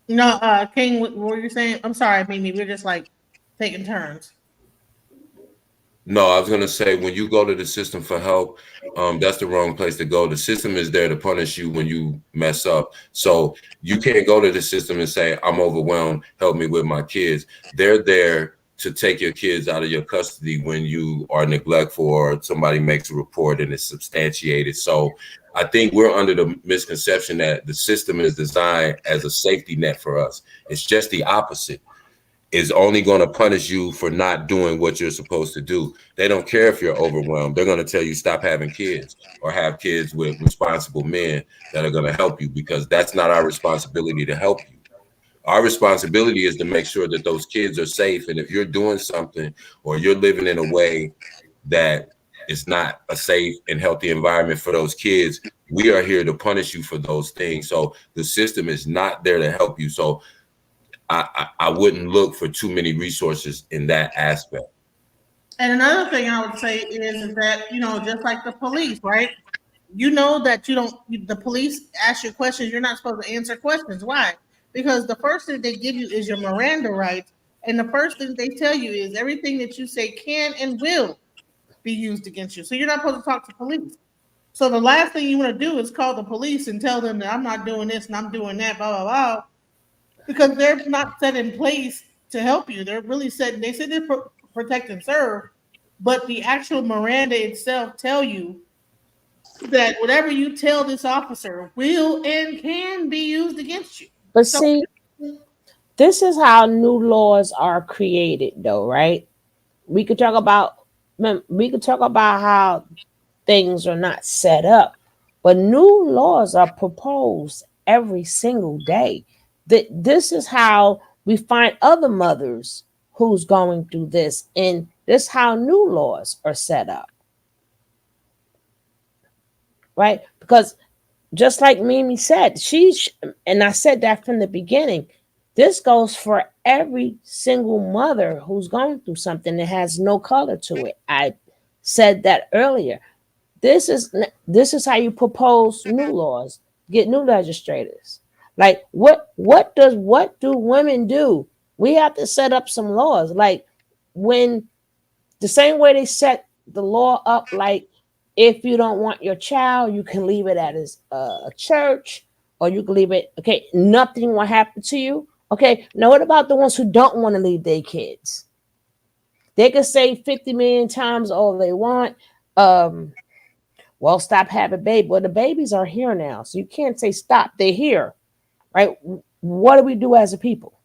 Speaker 2: No, King, what were you saying? I'm sorry, Mimi. We're just like taking turns.
Speaker 9: no, I was gonna say when you go to the system for help, that's the wrong place to go. The system is there to punish you when you mess up. So you can't go to the system and say, "I'm overwhelmed. Help me with my kids." They're there to take your kids out of your custody when you are neglectful or somebody makes a report and it's substantiated. So I think we're under the misconception that the system is designed as a safety net for us. It's just the opposite, is only going to punish you for not doing what you're supposed to do. They don't care if you're overwhelmed. They're going to tell you stop having kids or have kids with responsible men that are going to help you, because that's not our responsibility to help you. Our responsibility is to make sure that those kids are safe. And if you're doing something or you're living in a way that is not a safe and healthy environment for those kids, we are here to punish you for those things. So the system is not there to help you. So I wouldn't look for too many resources in that aspect.
Speaker 2: And another thing I would say is that just like the police, right? You know that you don't. The police ask you questions. You're not supposed to answer questions. Why? Because the first thing they give you is your Miranda rights, and the first thing they tell you is everything that you say can and will be used against you. So you're not supposed to talk to police. So the last thing you want to do is call the police and tell them that I'm not doing this and I'm doing that, blah blah blah, because they're not set in place to help you. They're really set. They said they protect and serve, but the actual Miranda itself tell you that whatever you tell this officer will and can be used against you.
Speaker 5: But
Speaker 2: So
Speaker 5: see, this is how new laws are created, though, right? We could talk about we could talk about how things are not set up, but new laws are proposed every single day. That this is how we find other mothers who's going through this, and this is how new laws are set up, right? Because just like Mimi said, and I said that from the beginning. This goes for every single mother who's going through something that has no color to it. I said that earlier. This is how you propose new laws, get new legislators. Like what do women do? We have to set up some laws. Like when the same way they set the law up, like if you don't want your child, you can leave it at a church, or you can leave it. Okay, nothing will happen to you. Okay, now what about the ones who don't want to leave their kids? They can say 50 million times all they want. Um, well, stop having baby. Well, the babies are here now, so you can't say stop. They're here, right? What do we do as a people?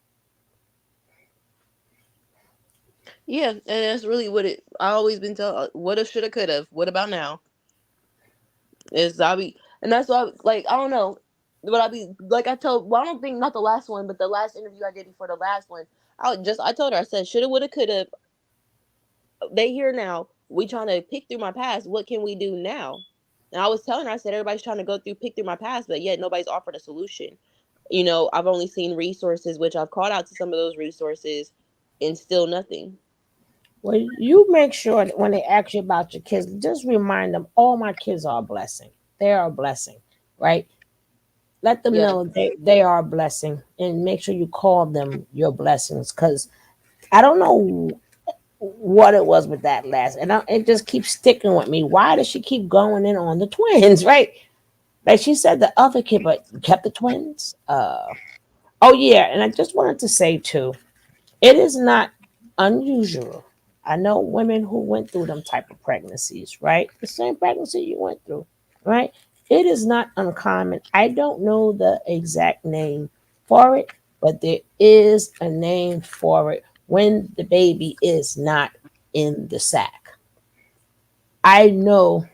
Speaker 6: Yeah, and that's really what it. I always been told. Woulda, shoulda, coulda. What about now? Is I be, and that's why, like, I don't know, but I be like I told. Well, I don't think not the last one, but the last interview I did before the last one. I told her, I said shoulda, woulda, coulda. They here now. We trying to pick through my past. What can we do now? And I was telling her, I said everybody's trying to go through pick through my past, but yet nobody's offered a solution. I've only seen resources, which I've called out to some of those resources, and still nothing.
Speaker 5: Well, you make sure that when they ask you about your kids, just remind them all my kids are a blessing. They are a blessing, right? Let them
Speaker 6: Yeah.
Speaker 5: know they are a blessing, and make sure you call them your blessings. Because I don't know, what it was with that last, and it just keeps sticking with me. Why does she keep going in on the twins, right? Like she said, the other kid, but kept the twins. Oh yeah, and I just wanted to say too, it is not unusual. I know women who went through them type of pregnancies, right? The same pregnancy you went through, right? It is not uncommon. I don't know the exact name for it, but there is a name for it when the baby is not in the sack. I know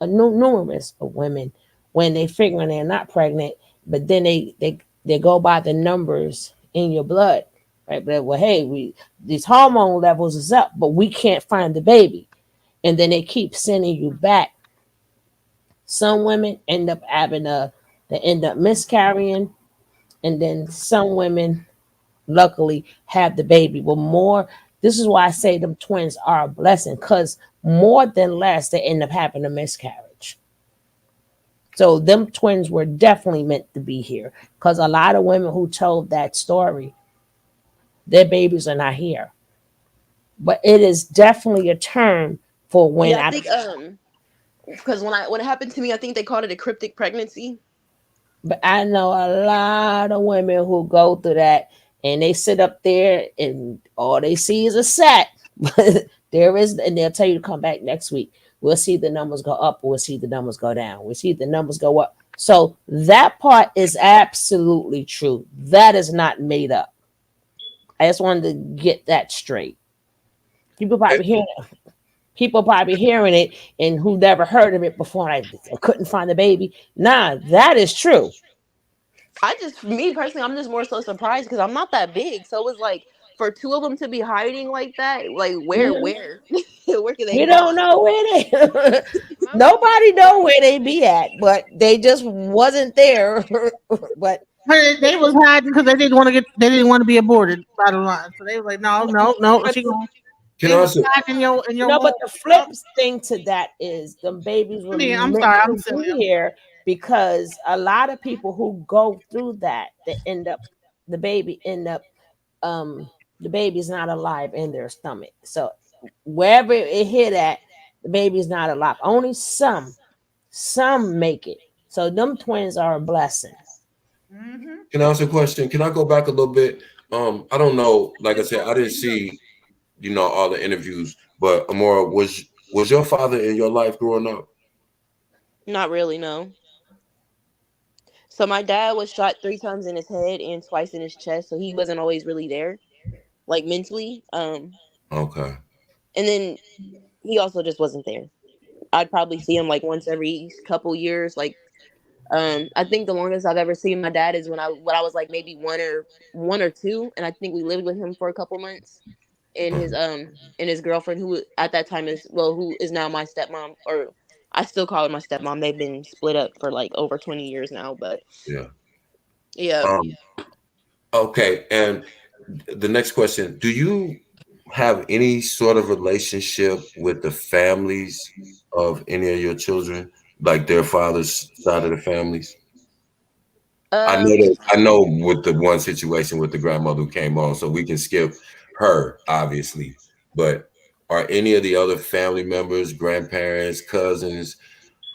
Speaker 5: numerous of women when they figuring they're not pregnant, but then they go by the numbers in your blood, right? But well, hey, we these hormone levels is up, but we can't find the baby, and then they keep sending you back. Some women end up having they end up miscarrying, and then some women luckily have the baby. Well, more. This is why I say them twins are a blessing, because more than less they end up having a miscarriage. So them twins were definitely meant to be here because a lot of women who told that story, their babies are not here. But it is definitely a term for when
Speaker 6: Yeah, I
Speaker 5: I.
Speaker 6: think because when it happened to me, I think they called it a cryptic pregnancy.
Speaker 5: But I know a lot of women who go through that and they sit up there and all they see is a sack. But there is, and they'll tell you to come back next week. We'll see the numbers go up, or we'll see the numbers go down. We'll see the numbers go up. So that part is absolutely true. That is not made up. I just wanted to get that straight. People probably hearing it. People probably hearing it and who never heard of it before. I couldn't find the baby. Nah, that is true.
Speaker 6: Me personally, I'm just more so surprised because I'm not that big. So it was like for two of them to be hiding like that, like
Speaker 5: Mhm.
Speaker 6: where, where can they
Speaker 5: We
Speaker 6: go?
Speaker 5: don't know where they.
Speaker 10: My mom was
Speaker 5: Nobody know
Speaker 10: pregnant.
Speaker 5: where they be at, but they just wasn't there. But
Speaker 2: They was hiding because they didn't want to be aborted. Bottom line, so they was like, no, no, no.
Speaker 5: but
Speaker 2: She going
Speaker 9: Can
Speaker 2: they
Speaker 9: I
Speaker 2: was
Speaker 9: also
Speaker 2: hiding in your
Speaker 5: no,
Speaker 2: womb.
Speaker 5: but the flip thing to that is the babies
Speaker 2: I
Speaker 5: were
Speaker 2: mean, I'm
Speaker 5: meant
Speaker 2: sorry, I'm
Speaker 5: to
Speaker 2: silly.
Speaker 5: be here because a lot of people who go through that, they end up the baby end up um the baby's not alive in their stomach. So wherever it hit at, the baby's not alive. Only some make it. So them twins are a blessing.
Speaker 2: Mm-hmm.
Speaker 9: can I ask a question? Can I go back a little bit? I don't know. Like I said, I didn't see all the interviews, but Amora, was your father in your life growing up?
Speaker 6: Not really, no. So my dad was shot 3 times in his head and twice in his chest, so he wasn't always really there, like mentally.
Speaker 9: Okay.
Speaker 6: And then he also just wasn't there. I'd probably see him like once every couple years. Like, I think the longest I've ever seen my dad is when I was like maybe one or two, and I think we lived with him for a couple months. And his girlfriend, who at that time who is now my stepmom, or I still call her my stepmom. They've been split up for like over 20 years now, but
Speaker 9: Yeah.
Speaker 6: yeah.
Speaker 9: Um. Okay. And the next question: do you have any sort of relationship with the families of any of your children, like their father's side of the families?
Speaker 6: Um,
Speaker 9: I know with the one situation with the grandmother who came on, so we can skip her, obviously. But are any of the other family members, grandparents, cousins,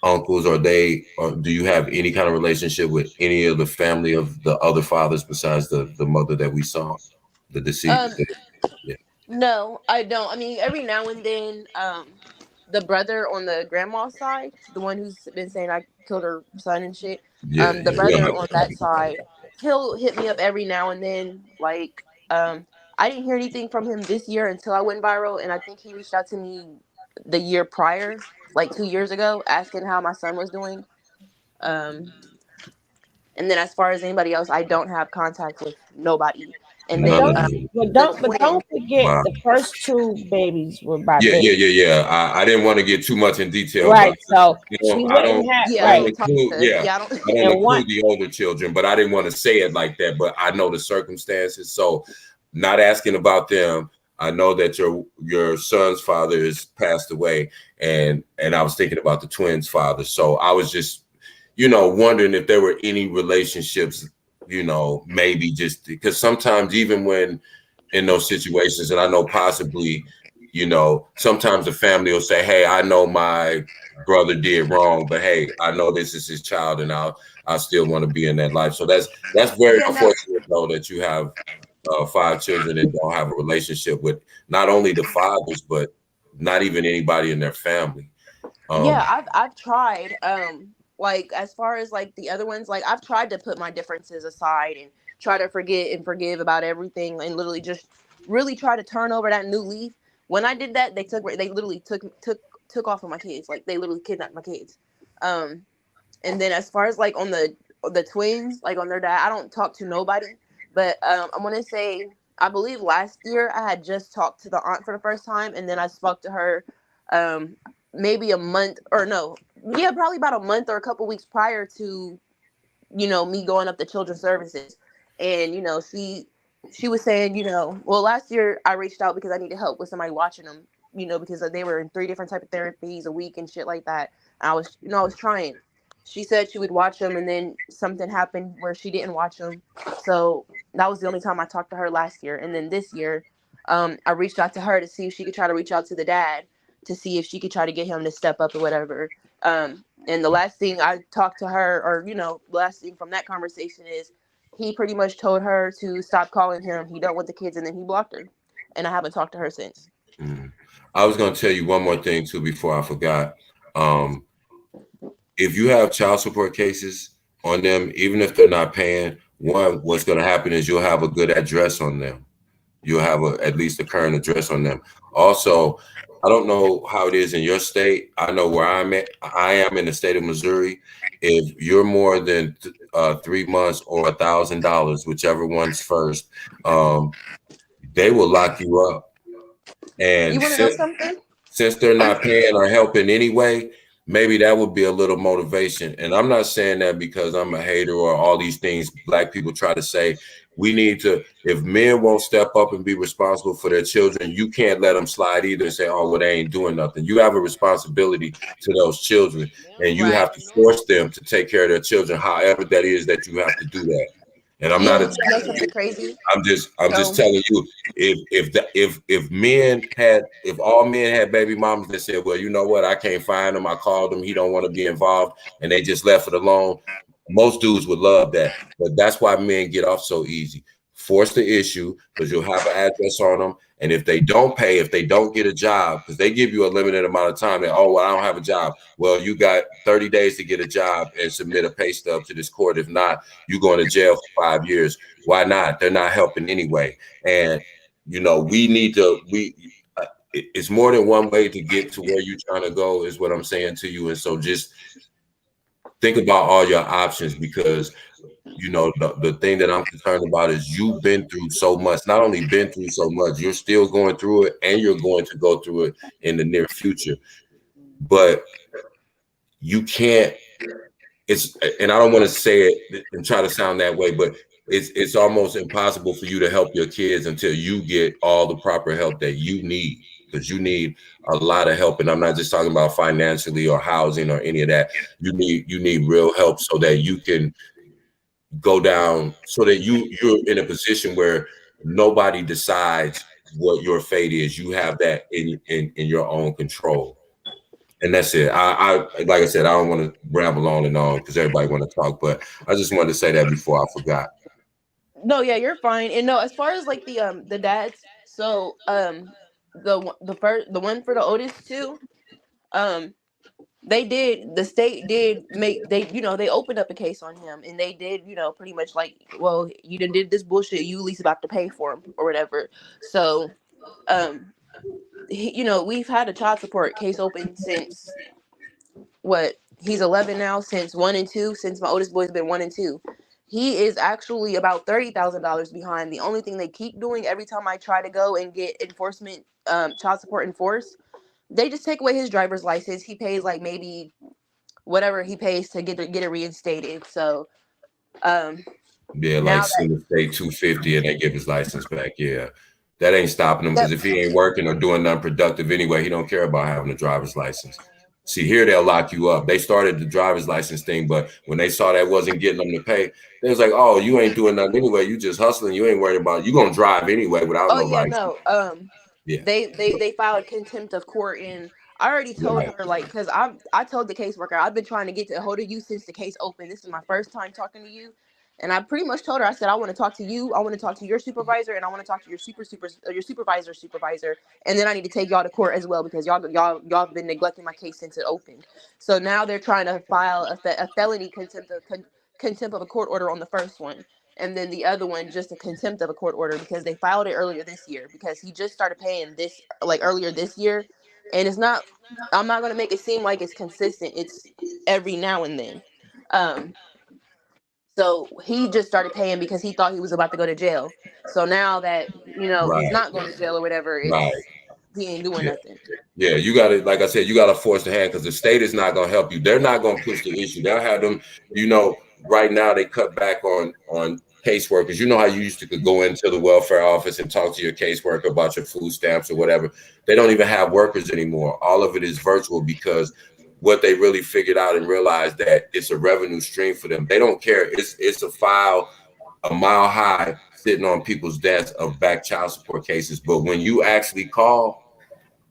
Speaker 9: uncles, or do you have any kind of relationship with any of the family of the other fathers besides the mother that we saw, the deceased?
Speaker 6: um,
Speaker 9: Yeah,
Speaker 6: no, I don't. I mean, every now and then, the brother on the grandma's side, the one who's been saying I killed her son and shit,
Speaker 9: yeah,
Speaker 6: the
Speaker 9: yeah. We don't
Speaker 6: brother
Speaker 9: have
Speaker 6: on
Speaker 9: to talk
Speaker 6: that side, he'll hit me up every now and then. Like, I didn't hear anything from him this year until I went viral, and I think he reached out to me the year prior, like 2 years ago, asking how my son was doing. Um, and then as far as anybody else, I don't have contact with nobody. And
Speaker 5: But
Speaker 9: none
Speaker 6: then
Speaker 9: of
Speaker 5: don't
Speaker 9: them.
Speaker 6: the
Speaker 5: but
Speaker 6: twin.
Speaker 5: don't forget
Speaker 9: Wow.
Speaker 5: the first two babies were by
Speaker 9: Yeah,
Speaker 5: baby.
Speaker 9: yeah, yeah, yeah. I didn't want to get too much in detail, but
Speaker 5: Right. So she
Speaker 9: I don't,
Speaker 5: wouldn't have
Speaker 6: Yeah,
Speaker 9: I
Speaker 6: I
Speaker 9: don't
Speaker 5: right.
Speaker 6: don't talk
Speaker 9: include,
Speaker 6: to.
Speaker 9: yeah,
Speaker 6: Yeah, I don't.
Speaker 9: I don't
Speaker 5: And one
Speaker 9: include the older children, but I didn't want to say it like that. But I know the circumstances, so not asking about them. I know that your son's father is passed away, and I was thinking about the twins' father. So I was just, wondering if there were any relationships, maybe just because sometimes even when in those situations, and I know possibly You know, sometimes the family will say, hey, I know my brother did wrong, but hey, I know this is his child, and I still want to be in that life. So that's very
Speaker 6: Yeah, no,
Speaker 9: unfortunate though that you have 5 children and don't have a relationship with not only the fathers, but not even anybody in their family.
Speaker 6: yeah,
Speaker 9: Um,
Speaker 6: I've tried. Like as far as like the other ones, like I've tried to put my differences aside and try to forget and forgive about everything, and literally just really try to turn over that new leaf. When I did that, they literally took off of my kids. Like they literally kidnapped my kids. Um, and then as far as like on the twins, like on their dad, I don't talk to nobody. But I want to say, I believe last year I had just talked to the aunt for the first time, and then I spoke to her, um, maybe a month or no, yeah, probably about a month or a couple weeks prior to me going up to children's services. And she was saying, well, last year I reached out because I needed help with somebody watching them, because they were in 3 different type of therapies a week and shit like that. And I was trying. She said she would watch them, and then something happened where she didn't watch them. So that was the only time I talked to her last year. And then this year, I reached out to her to see if she could try to reach out to the dad to see if she could try to get him to step up or whatever. And the last thing I talked to her, or the last thing from that conversation is he pretty much told her to stop calling him. He don't want the kids, and then he blocked her. And I haven't talked to her since.
Speaker 9: I was going to tell you one more thing too before I forgot. If you have child support cases on them, even if they're not paying, what's going to happen is you'll have a good address on them. You'll have at least a current address on them. Also, I don't know how it is in your state. I know where I'm at. I am in the state of Missouri. If you're more than 3 months or $1,000, whichever one's first, they will lock you up.
Speaker 6: You
Speaker 9: And
Speaker 6: want to know something?
Speaker 9: since they're not paying or helping anyway, maybe that would be a little motivation. And I'm not saying that because I'm a hater or all these things Black people try to say. We need to, if men won't step up and be responsible for their children, you can't let them slide either and say, oh, well, they ain't doing nothing. You have a responsibility to those children, and you have to force them to take care of their children, however that is that you have to do that. And I'm
Speaker 6: Yeah,
Speaker 9: not
Speaker 6: you want to know
Speaker 9: attacking you.
Speaker 6: something crazy?
Speaker 9: I'm just
Speaker 6: So,
Speaker 9: telling you, if all men had baby mamas that said, well, you know what, I can't find him, I called him, he don't want to be involved, and they just left it alone, most dudes would love that. But that's why men get off so easy. Force the issue, because you'll have an address on them, and if they don't pay, if they don't get a job, because they give you a limited amount of time, that, oh, well, I don't have a job. Well, you got 30 days to get a job and submit a pay stub to this court. If not, you're going to jail for 5 years. Why not? They're not helping anyway. And it's more than one way to get to where you're trying to go, is what I'm saying to you. And so just think about all your options, because the thing that I'm concerned about is you've been through so much. Not only been through so much, you're still going through it, and you're going to go through it in the near future. But you can't, and I don't want to say it and try to sound that way, but it's almost impossible for you to help your kids until you get all the proper help that you need, because you need a lot of help. And I'm not just talking about financially or housing or any of that. You need real help so that you can go down, so that you're in a position where nobody decides what your fate is. You have that in your own control. And that's it. I like I said, I don't want to ramble on and on because everybody want to talk, but I just wanted to say that before I forgot.
Speaker 6: no, yeah, you're fine. And no, as far as like the dads, so the one for the oldest two, um the state did make, they opened up a case on him, and they did, pretty much like, well, you done did this bullshit, you at least about to pay for him or whatever. So we've had a child support case open since he's 11 now, since 1 and 2, since my oldest boy's been 1 and 2. He is actually about $30,000 behind. The only thing they keep doing every time I try to go and get enforcement, child support enforced, they just take away his driver's license. He pays like maybe whatever he pays to get it reinstated. So
Speaker 9: Yeah, like
Speaker 6: now that,
Speaker 9: send the state 250 and they give his license back. Yeah. That ain't stopping him, because if he ain't working or doing nothing productive anyway, he don't care about having a driver's license. See, here they'll lock you up. They started the driver's license thing, but when they saw that wasn't getting them to pay, they was like, oh, you ain't doing nothing anyway. You just hustling. You ain't worried about it. You gonna drive anyway without
Speaker 6: oh
Speaker 9: no
Speaker 6: yeah,
Speaker 9: license.
Speaker 6: no,
Speaker 9: Yeah.
Speaker 6: They filed contempt of court, and I already told
Speaker 9: Right.
Speaker 6: her, like, because I told the caseworker I've been trying to get to a hold of you since the case opened. This is my first time talking to you, and I pretty much told her, I said, I want to talk to you, I want to talk to your supervisor, and I want to talk to your your supervisor, and then I need to take y'all to court as well because y'all have been neglecting my case since it opened. So now they're trying to file a felony contempt of a court order on the first one, and then the other one just a contempt of a court order because they filed it earlier this year because he just started paying this like earlier this year, and it's not. I'm not gonna make it seem like it's consistent. It's every now and then. Um, so he just started paying because he thought he was about to go to jail. So now that he's
Speaker 9: Right.
Speaker 6: not going to jail or whatever,
Speaker 9: Right.
Speaker 6: it's he ain't doing
Speaker 9: Yeah.
Speaker 6: nothing.
Speaker 9: Yeah, you got to, like I said, you got to force the hand because the state is not going to help you. They're not going to push the issue. They'll have them, right now they cut back on caseworkers. You know how you used to could go into the welfare office and talk to your caseworker about your food stamps or whatever. They don't even have workers anymore. All of it is virtual because what they really figured out and realized that it's a revenue stream for them. They don't care. It's a file a mile high sitting on people's desks of back child support cases. But when you actually call,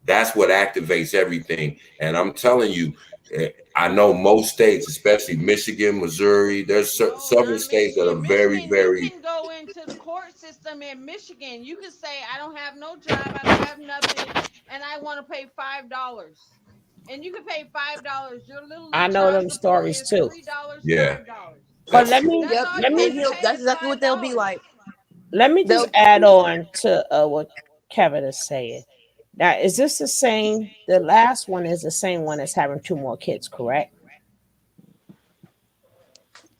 Speaker 9: that's what activates everything. And I'm telling you, I know most states, especially Michigan, Missouri, there's
Speaker 10: No,
Speaker 9: several
Speaker 10: not
Speaker 9: states that are
Speaker 10: Michigan.
Speaker 9: very,
Speaker 10: Michigan, you
Speaker 9: very
Speaker 10: can go into the court system in Michigan. You can say, I don't have no job, I don't have nothing, and I want to pay $5. And you can pay $5. Your little
Speaker 5: I
Speaker 10: league
Speaker 5: know
Speaker 10: child
Speaker 5: them
Speaker 10: support
Speaker 5: stories
Speaker 10: is
Speaker 5: too.
Speaker 10: $3,
Speaker 9: yeah.
Speaker 10: $5.
Speaker 5: But
Speaker 9: That's
Speaker 5: let me
Speaker 10: That's
Speaker 6: Yep,
Speaker 10: all
Speaker 5: let
Speaker 10: you
Speaker 5: me
Speaker 10: have
Speaker 6: and
Speaker 10: to
Speaker 6: he'll.
Speaker 10: pay
Speaker 6: That's
Speaker 10: is
Speaker 6: exactly what they'll be
Speaker 10: $5.
Speaker 6: like.
Speaker 5: let me just
Speaker 6: They'll.
Speaker 5: add on to what Kevin is saying. Now, is this the same? The last one is the same one as having two more kids, correct?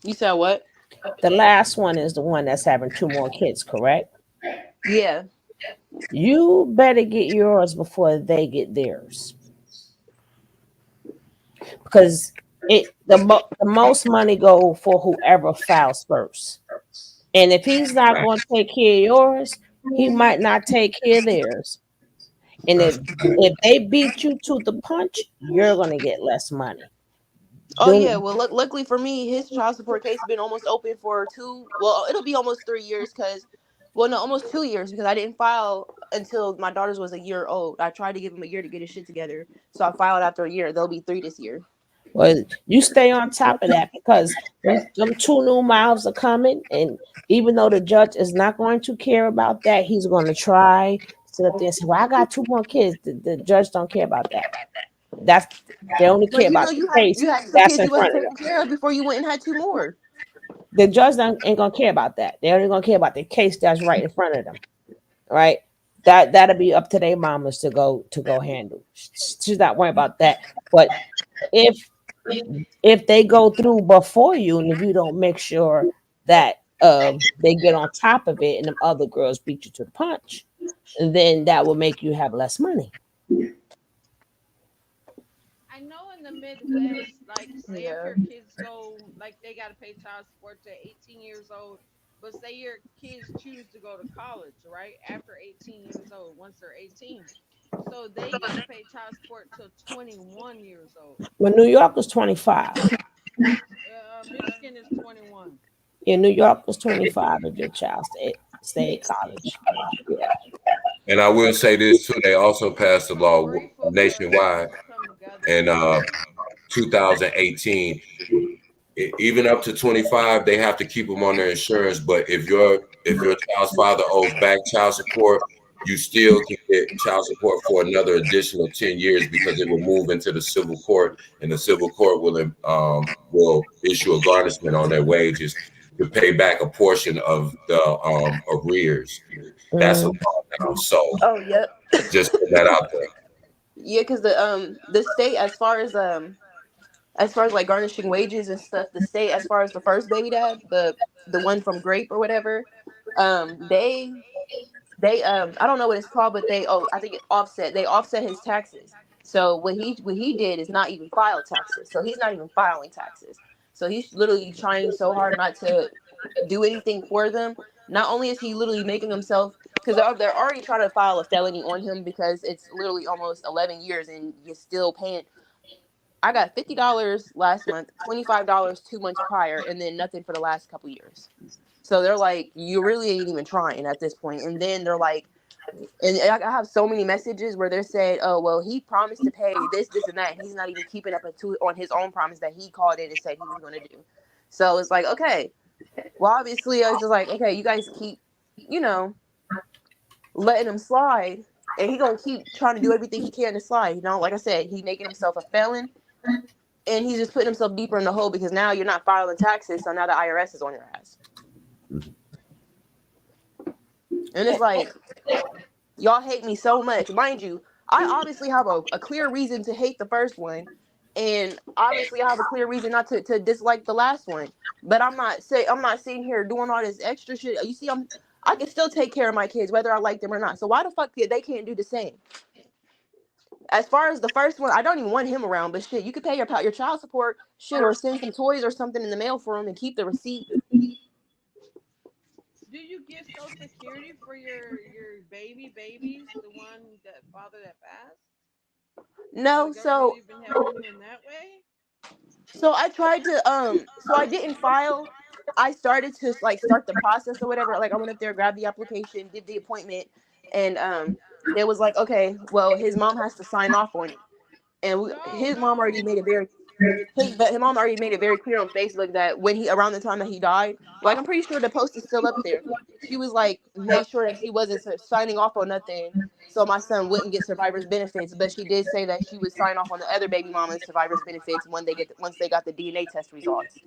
Speaker 6: You said what?
Speaker 5: The last one is the one that's having two more kids, correct?
Speaker 6: Yeah.
Speaker 5: You better get yours before they get theirs, because the most money go for whoever files first. And if he's not
Speaker 9: right.
Speaker 5: going to take care of yours, he might not take care of theirs. And
Speaker 9: That's
Speaker 5: if they beat you to the punch, you're going to get less money.
Speaker 6: Oh yeah.
Speaker 5: Do
Speaker 6: Well, luckily for me, his child support case been almost open for two. Well, it'll be almost 3 years because, well, no, almost 2 years because I didn't file until my daughter's was a year old. I tried to give him a year to get his shit together, so I filed after a year. They'll be 3 this year.
Speaker 5: well, you stay on top of that, because them two new mouths are coming, and even though the judge is not going to care about that, he's going to try to sit up there and say, "Well, I got two more kids." The judge don't care about that. That's They only
Speaker 6: But
Speaker 5: care about the case
Speaker 6: you had two
Speaker 5: that's
Speaker 6: kids
Speaker 5: in
Speaker 6: you wasn't
Speaker 5: front of them.
Speaker 6: taking care of before you went and had two more.
Speaker 5: The judge ain't gonna care about that. They only gonna care about the case that's right in front of them, right? That'll be up to their mamas to go handle. She's not worried about that. But if they go through before you, and if you don't make sure that they get on top of it, and them other girls beat you to the punch, then that will make you have less money.
Speaker 10: I know in the Midwest, like, say if
Speaker 6: Yeah.
Speaker 10: your kids go, like, they got to pay child support to 18 years old, but say your kids choose to go to college, right? After 18 years old, once they're 18. So they got to pay child support till 21 years old.
Speaker 5: When New York was 25.
Speaker 10: Michigan is 21.
Speaker 5: In New York was 25 if your child stay at college. Yeah.
Speaker 9: And I will say this too. They also passed a
Speaker 10: So I'm
Speaker 9: law
Speaker 10: grateful for
Speaker 9: nationwide
Speaker 10: us to come together
Speaker 9: in
Speaker 10: and do that.
Speaker 9: 2018. Even up to 25, they have to keep them on their insurance. But if your child's father owes back child support, you still can get child support for another additional 10 years because it will move into the civil court, and the civil court will issue a garnishment on their wages to pay back a portion of the arrears. That's a
Speaker 5: Mm.
Speaker 9: law now. So
Speaker 6: Oh yep.
Speaker 9: just put that out there.
Speaker 6: Yeah, because the state, as far as like garnishing wages and stuff, the state, as far as the first baby dad, the one from Grape or whatever, they I don't know what it's called, but I think it offset, they offset his taxes. So what he did is not even file taxes. So he's not even filing taxes. So he's literally trying so hard not to do anything for them. Not only is he literally making himself, because they're already trying to file a felony on him because it's literally almost 11 years and you're still paying. I got $50 last month, $25 2 months prior, and then nothing for the last couple years. So they're like, you really ain't even trying at this point. And then they're like, And I have so many messages where they're saying, "Oh, well, he promised to pay this, this, and that, and he's not even keeping up on his own promise that he called in and said he was going to do." So it's like, okay, well, obviously, I was just like, okay, you guys keep, you know, letting him slide, and he gonna keep trying to do everything he can to slide. You know, like I said, he making himself a felon, and he's just putting himself deeper in the hole because now you're not filing taxes, so now the IRS is on your ass. And it's like, y'all hate me so much. Mind you, I obviously have a clear reason to hate the first one. And obviously I have a clear reason not to dislike the last one. But I'm not sitting here doing all this extra shit. You see, I can still take care of my kids, whether I like them or not. So why the fuck they can't do the same? As far as the first one, I don't even want him around. But shit, you could pay your child support shit or send some toys or something in the mail for him and keep the receipt.
Speaker 10: Do you get Social Security for your babies, the one that father that passed? Has the
Speaker 6: No,
Speaker 10: government
Speaker 6: so
Speaker 10: even helping you in that way?
Speaker 6: So I tried to so I didn't file. I started to like start the process or whatever. Like I went up there, grabbed the application, did the appointment, and they was like, okay, well his mom has to sign off on it. And
Speaker 10: No,
Speaker 6: his mom already
Speaker 10: no.
Speaker 6: made it very his mom already made it very clear on Facebook that when he around the time that he died, like I'm pretty sure the post is still up there. She was like, make sure that he wasn't signing off on nothing, so my son wouldn't get survivor's benefits. But she did say that she would sign off on the other baby mama's survivor's benefits when once they got the DNA test results.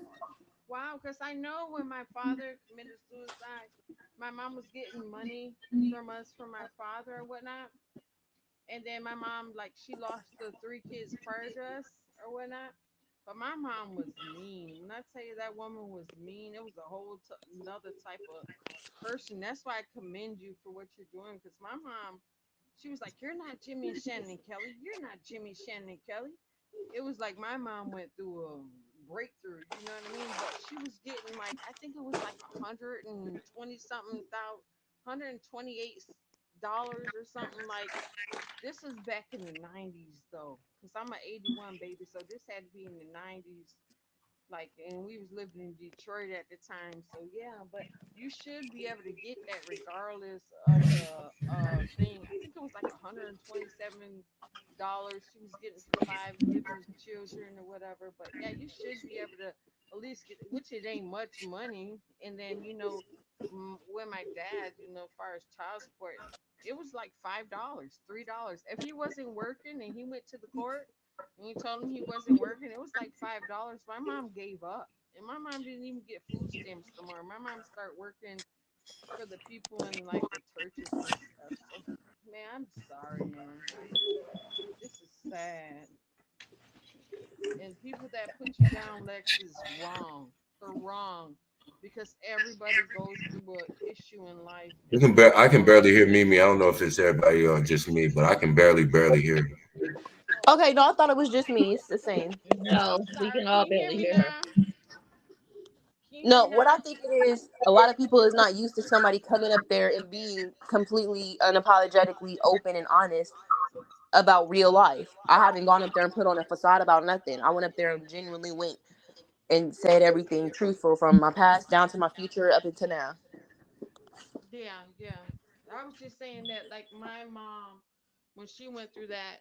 Speaker 10: Wow, because I know when my father committed suicide, my mom was getting money from us from my father or whatnot. And then my mom, like, she lost the three kids prior to us or whatnot. But my mom was mean. When I tell you that woman was mean, it was a whole another type of person. That's why I commend you for what you're doing. Because my mom, she was like, "You're not Jimmy and Shannon Kelly. You're not Jimmy, Shannon Kelly." It was like my mom went through a breakthrough. You know what I mean? But she was getting like, I think it was like 120 something thousand, $128 or something like. This was back in the 90s though, because I'm an 81 baby, so this had to be in the 90s. Like, and we was living in Detroit at the time, so yeah. But you should be able to get that regardless of the thing. I think it was like $127 she was getting for five living children or whatever. But yeah, you should be able to at least get, which it ain't much money. And then when my dad, as far as child support, it was like $5, $3. If he wasn't working and he went to the court and we told him he wasn't working, it was like $5. My mom gave up. And my mom didn't even get food stamps no more. My mom started working for the people in like the churches and stuff. So man, I'm sorry, man. This is sad. And people that put you down, Lex, is wrong. They're wrong. Because everybody goes through a issue in life.
Speaker 9: I can barely hear Mimi. I don't know if it's everybody or just me, but I can barely hear you.
Speaker 6: Okay, no, I thought it was just me. It's the same.
Speaker 10: I'm
Speaker 7: No, we can
Speaker 10: sorry. Can
Speaker 7: all
Speaker 10: you hear
Speaker 7: barely
Speaker 10: me
Speaker 7: hear her.
Speaker 10: now? Can you hear
Speaker 6: No,
Speaker 10: me
Speaker 6: what I
Speaker 10: now?
Speaker 6: think it is, a lot of people is not used to somebody coming up there and being completely unapologetically open and honest about real life. I haven't gone up there and put on a facade about nothing. I went up there and genuinely went and said everything truthful from my past down to my future up until now.
Speaker 10: Yeah, yeah. I was just saying that, like, my mom, when she went through that,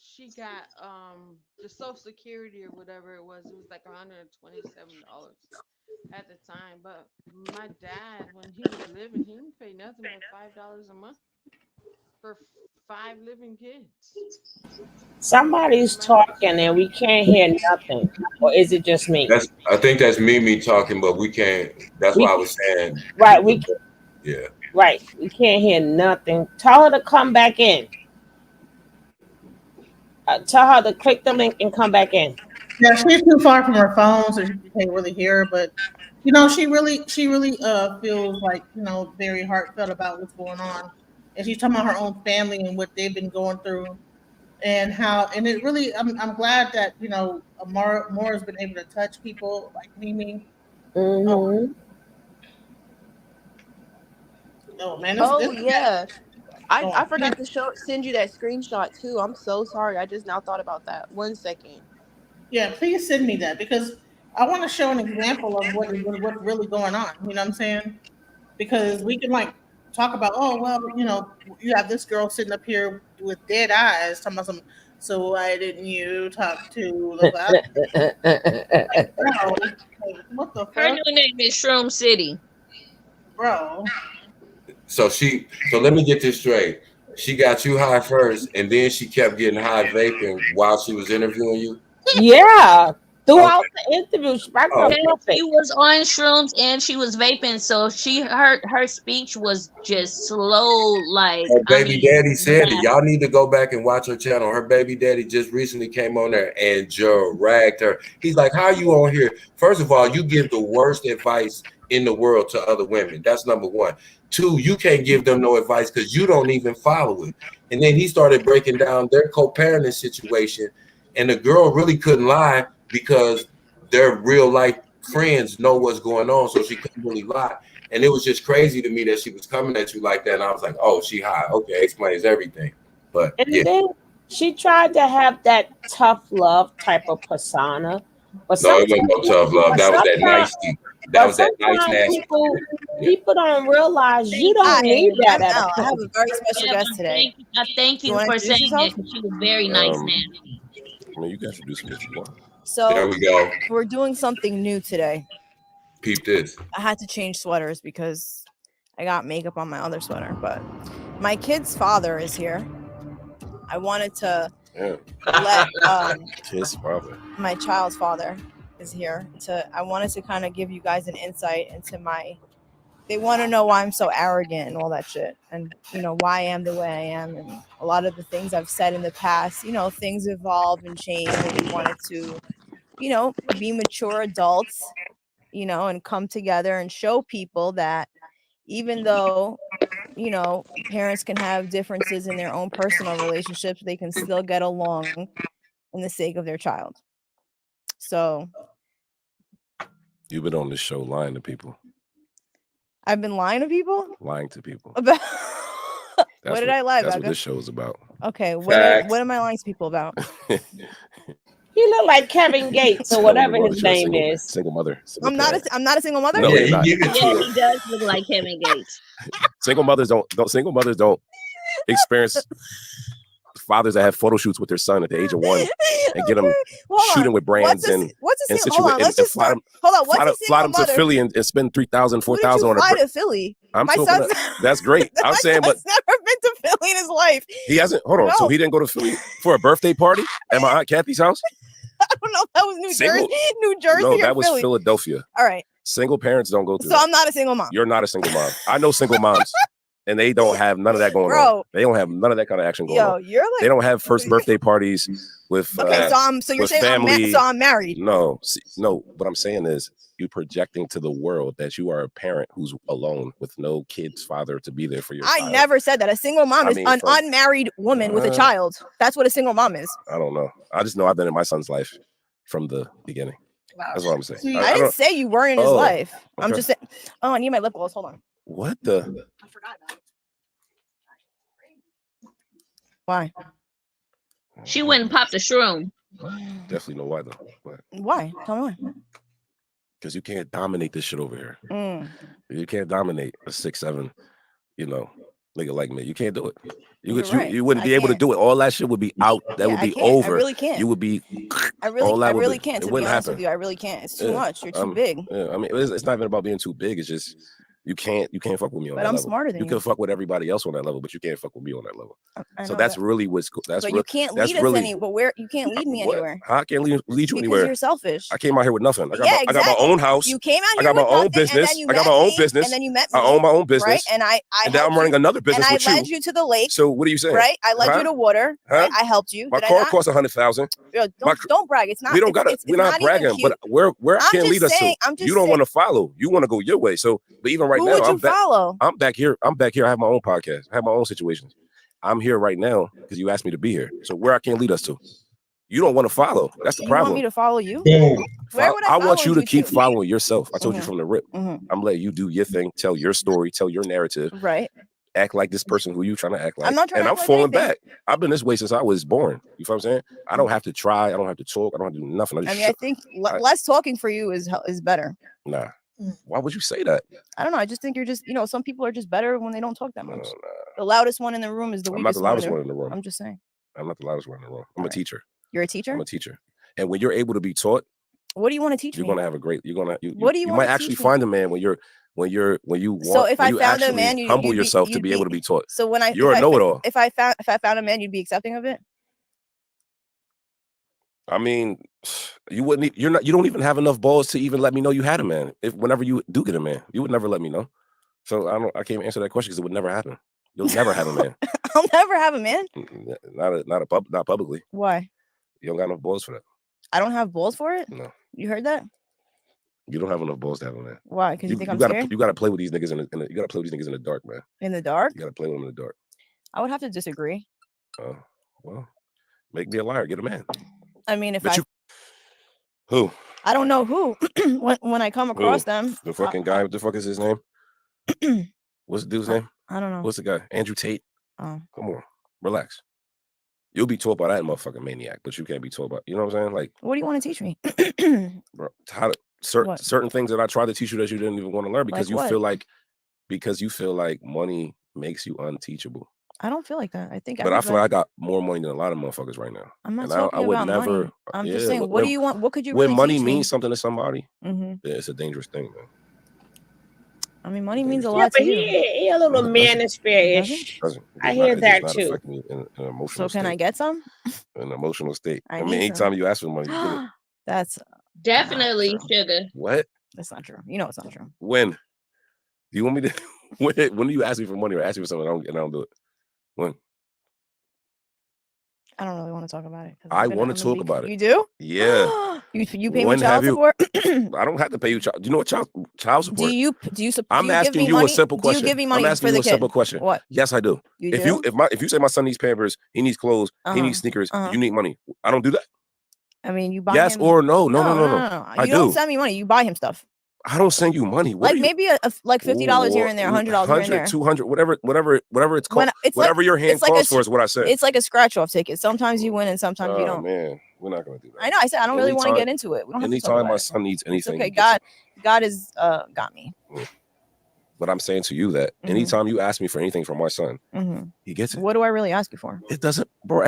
Speaker 10: she got the Social Security or whatever it was like $127 at the time. But my dad, when he was living, he didn't pay nothing but $5 a month for five living kids.
Speaker 5: Somebody's
Speaker 10: My
Speaker 5: talking and we can't hear nothing. Or is it just me?
Speaker 9: I think that's Mimi talking, but we can't. That's
Speaker 5: We
Speaker 9: why I
Speaker 5: can,
Speaker 9: was saying
Speaker 5: right,
Speaker 9: people.
Speaker 5: we can,
Speaker 9: Yeah.
Speaker 5: right. We can't hear nothing. Tell her to come back in. Tell her to click the link and come back in.
Speaker 2: Yeah, she's too far from her phone, so she can't really hear her. But she really feels like very heartfelt about what's going on, and she's talking about her own family and what they've been going through, and how and it really. I'm glad that Amora has been able to touch people like Mimi. Oh,
Speaker 5: Mm-hmm.
Speaker 2: oh man, this
Speaker 6: Oh yeah. I
Speaker 2: oh
Speaker 6: forgot to send you that screenshot too. I'm so sorry. I just now thought about that. 1 second.
Speaker 2: yeah. Please send me that because I want to show an example of what's really going on. You know what I'm saying? Because we can like talk about, oh well, you have this girl sitting up here with dead eyes, talking about some. So why didn't you talk to the bro? What the
Speaker 7: Her
Speaker 2: fuck,
Speaker 7: new name is Shroom City.
Speaker 2: bro?
Speaker 9: So let me get this straight. She got you high first, and then she kept getting high vaping while she was interviewing you.
Speaker 5: Yeah,
Speaker 9: Okay.
Speaker 5: throughout the interview, she backed
Speaker 9: Oh,
Speaker 5: her
Speaker 7: Yes,
Speaker 5: perfect.
Speaker 7: she was on shrooms and she was vaping, so her speech was just slow. Like,
Speaker 9: her
Speaker 7: I
Speaker 9: baby
Speaker 7: mean,
Speaker 9: daddy said it.
Speaker 7: yeah.
Speaker 9: Y'all need to go back and watch her channel. Her baby daddy just recently came on there and dragged her. He's like, "How you on here? First of all, you give the worst advice in the world to other women. That's number one. Two, you can't give them no advice because you don't even follow it." And then he started breaking down their co-parenting situation, and the girl really couldn't lie because their real life friends know what's going on, so she couldn't really lie. And it was just crazy to me that she was coming at you like that. And I was like, oh, she high. Okay, explains everything. But yeah,
Speaker 5: And then she tried to have that tough love type of persona, but
Speaker 9: no, it
Speaker 5: sometimes,
Speaker 9: wasn't no tough love.
Speaker 5: but
Speaker 9: That was that
Speaker 5: sometimes,
Speaker 9: nasty. That
Speaker 5: but
Speaker 9: was that nice,
Speaker 5: sometimes
Speaker 9: nasty. Yeah.
Speaker 5: people don't realize you
Speaker 4: Hi,
Speaker 5: don't need that
Speaker 4: I'm
Speaker 5: at a
Speaker 4: Al. I have a very special
Speaker 7: Yeah,
Speaker 4: guest
Speaker 7: but
Speaker 4: today.
Speaker 7: I thank
Speaker 4: You
Speaker 7: you
Speaker 4: want to
Speaker 7: for
Speaker 4: introduce
Speaker 7: saying that
Speaker 4: yourself?
Speaker 7: because she was very nice, nasty.
Speaker 11: I mean, you can introduce me if you want.
Speaker 9: There
Speaker 4: So
Speaker 9: we go.
Speaker 4: we're doing something new today.
Speaker 9: Peep this.
Speaker 4: I had to change sweaters because I got makeup on my other sweater, but my kid's father is here. I wanted to
Speaker 11: Yeah,
Speaker 4: let
Speaker 11: kiss father.
Speaker 4: my child's father is here. I wanted to kind of give you guys an insight into they want to know why I'm so arrogant and all that shit, and why I am the way I am, and a lot of the things I've said in the past. Things evolve and change, and we wanted to be mature adults, and come together and show people that even though parents can have differences in their own personal relationships, they can still get along in the sake of their child. So
Speaker 11: You've been on this show lying to people.
Speaker 4: I've been lying to people
Speaker 11: Lying to people.
Speaker 4: about what did I lie
Speaker 11: That's
Speaker 4: about?
Speaker 11: what this show is about.
Speaker 4: Okay, what am I lying to people about?
Speaker 5: he look like Kevin Gates or whatever his name is.
Speaker 11: Single mother.
Speaker 4: I'm not a single mother.
Speaker 11: No,
Speaker 9: yeah,
Speaker 11: you're not.
Speaker 9: give it to
Speaker 7: Yeah,
Speaker 9: her.
Speaker 7: he does look like Kevin Gates.
Speaker 11: Single mothers don't experience fathers that have photo shoots with their son at the age of 1 and get them shooting with brands and
Speaker 4: hold on, let's just
Speaker 11: fly
Speaker 4: start. Hold on, what's a
Speaker 11: fly
Speaker 4: single
Speaker 11: them to
Speaker 4: mother?
Speaker 11: Philly and spend $3,000,
Speaker 4: Who did
Speaker 11: $4,000
Speaker 4: you
Speaker 11: on
Speaker 4: fly
Speaker 11: a.
Speaker 4: to Philly?
Speaker 11: I'm
Speaker 4: My
Speaker 11: talking.
Speaker 4: son's
Speaker 11: That's great. I'm saying, but
Speaker 4: he's never been to Philly in his life.
Speaker 11: he hasn't. Hold on.
Speaker 4: No.
Speaker 11: So he didn't go to Philly for a birthday party at my aunt Kathy's house.
Speaker 4: I don't know if that was New Jersey
Speaker 11: No,
Speaker 4: or
Speaker 11: that was
Speaker 4: Philly.
Speaker 11: Philadelphia.
Speaker 4: All right.
Speaker 11: Single parents don't go through.
Speaker 4: So
Speaker 11: that.
Speaker 4: I'm not a single mom.
Speaker 11: You're not a single mom. I know single moms, and they don't have none of that going on. They don't have none of that kind of action going on.
Speaker 4: You're like,
Speaker 11: they don't have first birthday parties with.
Speaker 4: Okay, so you're saying
Speaker 11: family.
Speaker 4: I'm married.
Speaker 11: No, no. What I'm saying is you projecting to the world that you are a parent who's alone with no kid's father to be there for your child.
Speaker 4: I never said that. A single mom is an unmarried woman with a child. That's what a single mom is.
Speaker 11: I don't know. I just know I've been in my son's life from the beginning. Wow. That's what I'm saying.
Speaker 4: I didn't say you weren't in his life.
Speaker 11: Okay.
Speaker 4: I'm just saying. Oh, I need my lip gloss. Hold on.
Speaker 11: What the?
Speaker 4: I forgot about it. Why?
Speaker 7: She wouldn't pop the shroom.
Speaker 11: Definitely know why though. But
Speaker 4: why? Tell me why.
Speaker 11: Because you can't dominate this shit over here.
Speaker 4: Mm.
Speaker 11: You can't dominate a 6'7", nigga like me. You can't do it. You wouldn't be able to do it. All that shit would be out. That would be over.
Speaker 4: I really can't.
Speaker 11: You would be.
Speaker 4: I really can't. To be honest with you, I really can't. It's too much. You're too big.
Speaker 11: Yeah, I mean, it's not even about being too big. It's just you can't fuck with me on that level. But I'm
Speaker 4: smarter than you.
Speaker 11: You can fuck with everybody else on that level, but you can't fuck with me on that level. So that's really what's that's.
Speaker 4: But you can't lead us anywhere. You can't lead me anywhere.
Speaker 11: How I can't lead you anywhere?
Speaker 4: Because you're selfish.
Speaker 11: I came out here with nothing.
Speaker 4: I
Speaker 11: got my own house.
Speaker 4: You came out
Speaker 11: here. I got my
Speaker 4: with
Speaker 11: own
Speaker 4: nothing,
Speaker 11: business.
Speaker 4: And then you met me.
Speaker 11: I own my own business.
Speaker 4: Right? And
Speaker 11: now I'm running another business with you.
Speaker 4: And I led you to the lake.
Speaker 11: So what are you saying?
Speaker 4: Right? I led you to water. Right? I helped you.
Speaker 11: My car cost $100,000.
Speaker 4: Don't brag. It's not.
Speaker 11: We don't got it. We're not bragging, but where I can't lead us to. You don't want to follow. You want to go your way. So, but even right now, I'm back here. I have my own podcast. I have my own situations. I'm here right now because you asked me to be here. So where I can't lead us to. You don't want to follow. That's the problem.
Speaker 4: You want me to follow you?
Speaker 11: Where would I want you to keep following yourself. I told you from the rip. I'm letting you do your thing, tell your story, tell your narrative.
Speaker 4: Right.
Speaker 11: Act like this person who you trying to act like.
Speaker 4: I'm not trying
Speaker 11: and
Speaker 4: to
Speaker 11: I'm falling back. I've been this way since I was born. You feel what I'm saying? I don't have to try. I don't have to talk. I don't have to do nothing.
Speaker 4: I think less talking for you is better.
Speaker 11: Nah. Why would you say that?
Speaker 3: I don't know. I just think you're just, some people are just better when they don't talk that much. The loudest one in the room is the weakest one.
Speaker 11: I'm not the loudest one in the room.
Speaker 3: I'm just saying.
Speaker 11: I'm not the loudest one in the room. I'm a teacher.
Speaker 3: You're a teacher?
Speaker 11: I'm a teacher. And when you're able to be taught,
Speaker 3: what do you want to teach me?
Speaker 11: You're gonna have a great.
Speaker 3: What do you
Speaker 11: might actually find a man when you want.
Speaker 3: So if I found a man, you
Speaker 11: humble yourself to be able to be taught.
Speaker 3: So when
Speaker 11: you're a know-it-all.
Speaker 3: If I found a man, you'd be accepting of it.
Speaker 11: I mean, you wouldn't. You don't even have enough balls to even let me know you had a man. Whenever you do get a man, you would never let me know. So I can't answer that question because it would never happen. You'll never have a man.
Speaker 3: I'll never have a man.
Speaker 11: Not publicly.
Speaker 3: Why?
Speaker 11: You don't got enough balls for that.
Speaker 3: I don't have balls for it?
Speaker 11: No.
Speaker 3: You heard that?
Speaker 11: You don't have enough balls to have a man.
Speaker 3: Why? Because you think I'm scared?
Speaker 11: You gotta play with these niggas you gotta play with these niggas in the dark, man.
Speaker 3: In the dark?
Speaker 11: You gotta play with them in the dark. I
Speaker 3: would have to disagree.
Speaker 11: Well, make me a liar, get a man.
Speaker 3: I mean,
Speaker 11: who?
Speaker 3: I don't know who. when I come across them.
Speaker 11: The fucking guy, what the fuck is his name? What's the dude's name?
Speaker 3: I don't know.
Speaker 11: What's the guy? Andrew Tate.
Speaker 3: Oh.
Speaker 11: Come on. Relax. You'll be taught by that motherfucking maniac, but you can't be taught by, you know what I'm saying? Like,
Speaker 3: what do you want to teach me?
Speaker 11: Bro, how to certain things that I tried to teach you that you didn't even want to learn because you feel like money makes you unteachable.
Speaker 3: I don't feel like that. I think
Speaker 11: I feel like I got more money than a lot of motherfuckers right now.
Speaker 3: I'm not talking about money. I'm just saying, what do you want? What could you really
Speaker 11: when money
Speaker 3: teach
Speaker 11: means
Speaker 3: me?
Speaker 11: something to somebody, it's a dangerous thing, man.
Speaker 3: I mean, money means a lot to you.
Speaker 5: He a little manosphere-ish. I hear that too.
Speaker 3: So can I get some?
Speaker 11: An emotional state. I mean, anytime you ask for money, you get it.
Speaker 3: That's
Speaker 7: definitely sugar.
Speaker 11: What?
Speaker 3: That's not true. You know it's not true.
Speaker 11: When? Do you want me to? When do you ask me for money or ask me for something and I don't do it? When?
Speaker 3: I don't really want to talk about it.
Speaker 11: I want to talk about it.
Speaker 3: You do?
Speaker 11: Yeah.
Speaker 3: You pay me child support?
Speaker 11: I don't have to pay you child. Do you know what child support?
Speaker 3: I'm
Speaker 11: asking you a simple question.
Speaker 3: Do you give me money
Speaker 11: I'm asking
Speaker 3: for
Speaker 11: you
Speaker 3: the
Speaker 11: a
Speaker 3: kid?
Speaker 11: simple question.
Speaker 3: What?
Speaker 11: Yes, I do.
Speaker 3: You
Speaker 11: if
Speaker 3: do?
Speaker 11: if you say my son needs Pampers, he needs clothes, he needs sneakers, you need money. I don't do that.
Speaker 3: I mean, you buy
Speaker 11: yes
Speaker 3: him.
Speaker 11: Or no. No.
Speaker 3: You don't send me money. You buy him stuff.
Speaker 11: I don't send you money.
Speaker 3: Maybe like $50 here and there, $100 here and there,
Speaker 11: 200, whatever it's called. Whatever your hand calls for is what I said.
Speaker 3: It's like a scratch-off ticket. Sometimes you win and sometimes you don't.
Speaker 11: Man, we're not gonna do that.
Speaker 3: I know. I said I don't really want to get into it. We don't have to talk
Speaker 11: anytime
Speaker 3: about
Speaker 11: my
Speaker 3: it.
Speaker 11: son needs anything,
Speaker 3: okay. God has got me.
Speaker 11: But I'm saying to you that anytime you ask me for anything from my son, he gets it.
Speaker 3: What do I really ask you for?
Speaker 11: It doesn't, bro.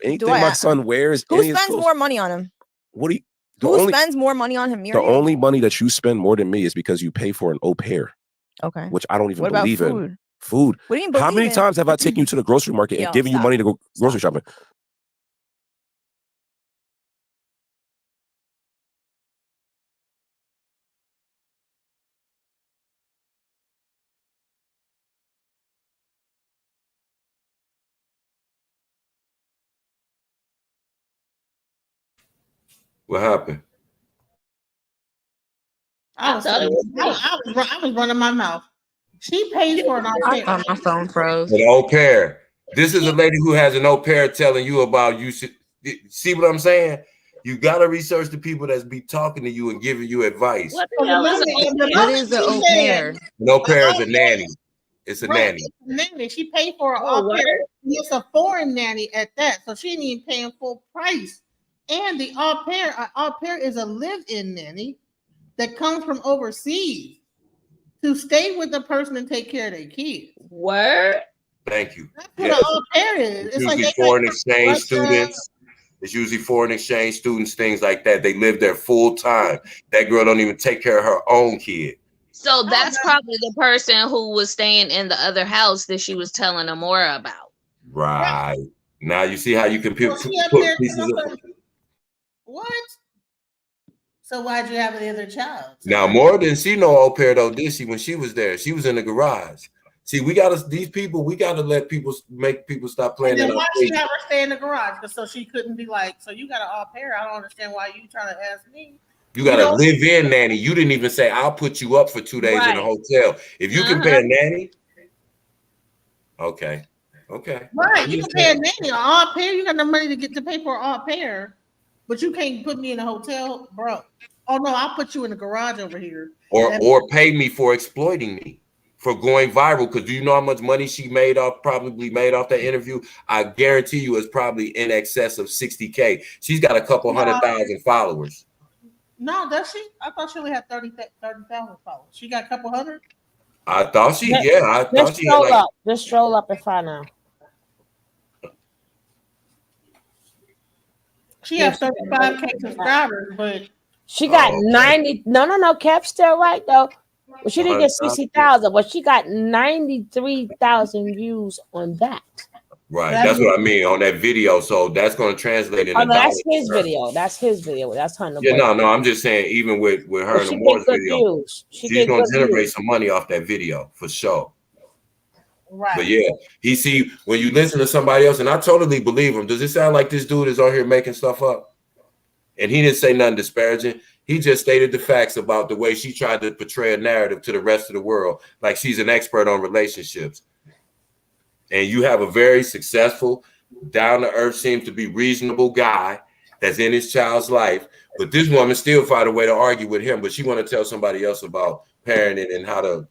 Speaker 11: Anything my son wears.
Speaker 3: Who spends more money on him?
Speaker 11: What do you?
Speaker 3: Who spends more money on him?
Speaker 11: The only money that you spend more than me is because you pay for an au pair.
Speaker 3: Okay.
Speaker 11: Which I don't even believe in.
Speaker 3: Food. What do you mean?
Speaker 11: How many times have I taken you to the grocery market and given you money to go grocery shopping?
Speaker 9: What happened?
Speaker 2: I was running my mouth. She pays for an au pair.
Speaker 6: I thought my phone froze.
Speaker 9: An au pair. This is a lady who has an au pair telling you about you. See what I'm saying? You gotta research the people that's be talking to you and giving you advice.
Speaker 7: What the hell is
Speaker 6: an au pair?
Speaker 9: An au pair is a nanny. It's a nanny.
Speaker 2: It's a nanny. She paid for an au pair. It's a foreign nanny at that, so she ain't even paying full price. And the au pair is a live-in nanny that comes from overseas to stay with the person and take care of their kids.
Speaker 7: Word.
Speaker 9: Thank you.
Speaker 2: That's what an au pair is.
Speaker 9: It's usually foreign exchange students. It's usually foreign exchange students, things like that. They live there full time. That girl don't even take care of her own kid.
Speaker 7: So that's probably the person who was staying in the other house that she was telling Amora about.
Speaker 9: Right. Now you see how you can put pieces of.
Speaker 2: What? So why'd you have the other child?
Speaker 9: Now more than she know au pair though, did she? When she was there, she was in the garage. See, we gotta let make people stop playing.
Speaker 2: And then why she have her stay in the garage? So she couldn't be like, so you got an au pair. I don't understand why you trying to ask me.
Speaker 9: You got a live-in nanny. You didn't even say I'll put you up for 2 days in a hotel. If you can pay a nanny, okay.
Speaker 2: Right, you can pay a nanny, an au pair. You got the money to pay for an au pair, but you can't put me in a hotel, bro. Oh no, I'll put you in the garage over here.
Speaker 9: Or pay me for exploiting me, for going viral. Because do you know how much money she probably made off that interview? I guarantee you it's probably in excess of 60K. She's got a couple 100,000 followers.
Speaker 2: No, does she? I thought she only had 30,000 followers. She got a couple hundred.
Speaker 9: I thought she,
Speaker 5: Just,
Speaker 9: I thought she had
Speaker 5: stroll
Speaker 9: like.
Speaker 5: up. Just stroll up and find out.
Speaker 2: She has 35K subscribers, but
Speaker 5: she got
Speaker 9: okay.
Speaker 5: 90. No. Kev's still right though. Well, she didn't get 60,000, but she got 93,000 views on that.
Speaker 9: Right, that's what I mean on that video. So that's going to translate into
Speaker 5: no, that's
Speaker 9: dollars.
Speaker 5: his video. That's his video. That's her.
Speaker 9: Yeah, no. I'm just saying, even with her and Amora's video, she's going to generate some money off that video for sure.
Speaker 2: Right.
Speaker 9: But yeah, he see when you listen to somebody else, and I totally believe him. Does it sound like this dude is on here making stuff up? And he didn't say nothing disparaging. He just stated the facts about the way she tried to portray a narrative to the rest of the world, like she's an expert on relationships. And you have a very successful, down-to-earth, seems to be reasonable guy that's in his child's life. But this woman still find a way to argue with him, but she want to tell somebody else about parenting and how to,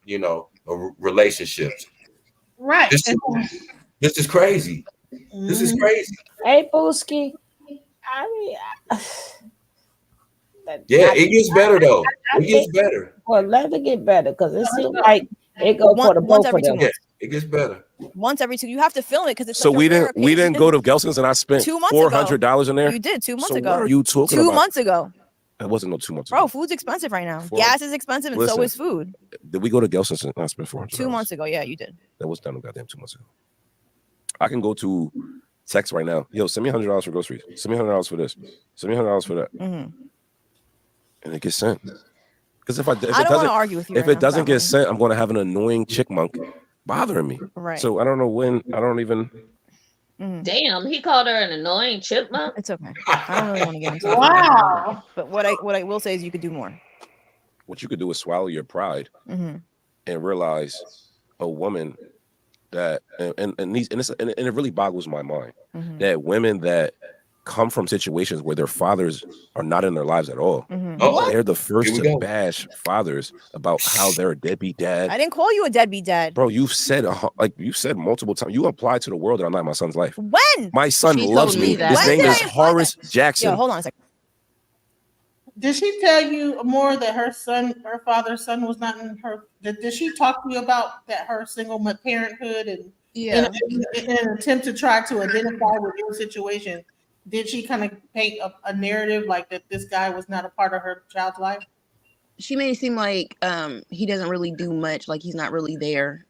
Speaker 9: relationships.
Speaker 2: Right.
Speaker 9: This is crazy. This is crazy.
Speaker 5: Hey, Booski. I mean,
Speaker 9: it gets better though. It gets better.
Speaker 5: Well, let it get better because it seems like it goes for the both of them.
Speaker 9: Yeah, it gets better.
Speaker 4: Once every 2, you have to film it because it's.
Speaker 11: So we didn't go to Gelson's and I spent $400 in there.
Speaker 4: You did 2 months
Speaker 11: so
Speaker 4: ago.
Speaker 11: What are you talking about?
Speaker 4: 2 months ago.
Speaker 11: It wasn't no 2 months
Speaker 4: Bro,
Speaker 11: ago.
Speaker 4: food's expensive right now. Gas is expensive, and so is food.
Speaker 11: Did we go to Gelson's and I spent $400?
Speaker 4: 2 months ago, yeah, you did.
Speaker 11: That was done goddamn 2 months ago. I can go to text right now. Yo, send me $100 for groceries. Send me $100 for this. Send me $100 for that. And it gets sent. Because if I don't want to argue with you. If it doesn't get sent, I'm going to have an annoying chickmunk bothering me.
Speaker 4: Right.
Speaker 11: So I don't know when. I don't even.
Speaker 7: Damn, he called her an annoying chipmunk.
Speaker 4: It's okay. I don't really want to get into it.
Speaker 2: Wow.
Speaker 4: But what I will say is you could do more.
Speaker 11: What you could do is swallow your pride and realize a woman that and it really boggles my mind that women that come from situations where their fathers are not in their lives at all. They're the first to bash fathers about how they're a deadbeat dad.
Speaker 4: I didn't call you a deadbeat dad.
Speaker 11: Bro, you've said multiple times. You applied to the world that I'm not in my son's life.
Speaker 4: When?
Speaker 11: My son loves me. His name is Horace Jackson.
Speaker 4: Yo, hold on a second.
Speaker 2: Did she tell you more that her father's son was not in her? Did she talk to you about that her single parenthood and in an attempt to try to identify with your situation? Did she kind of paint a narrative like that this guy was not a part of her child's life?
Speaker 6: She made it seem like he doesn't really do much, like he's not really there.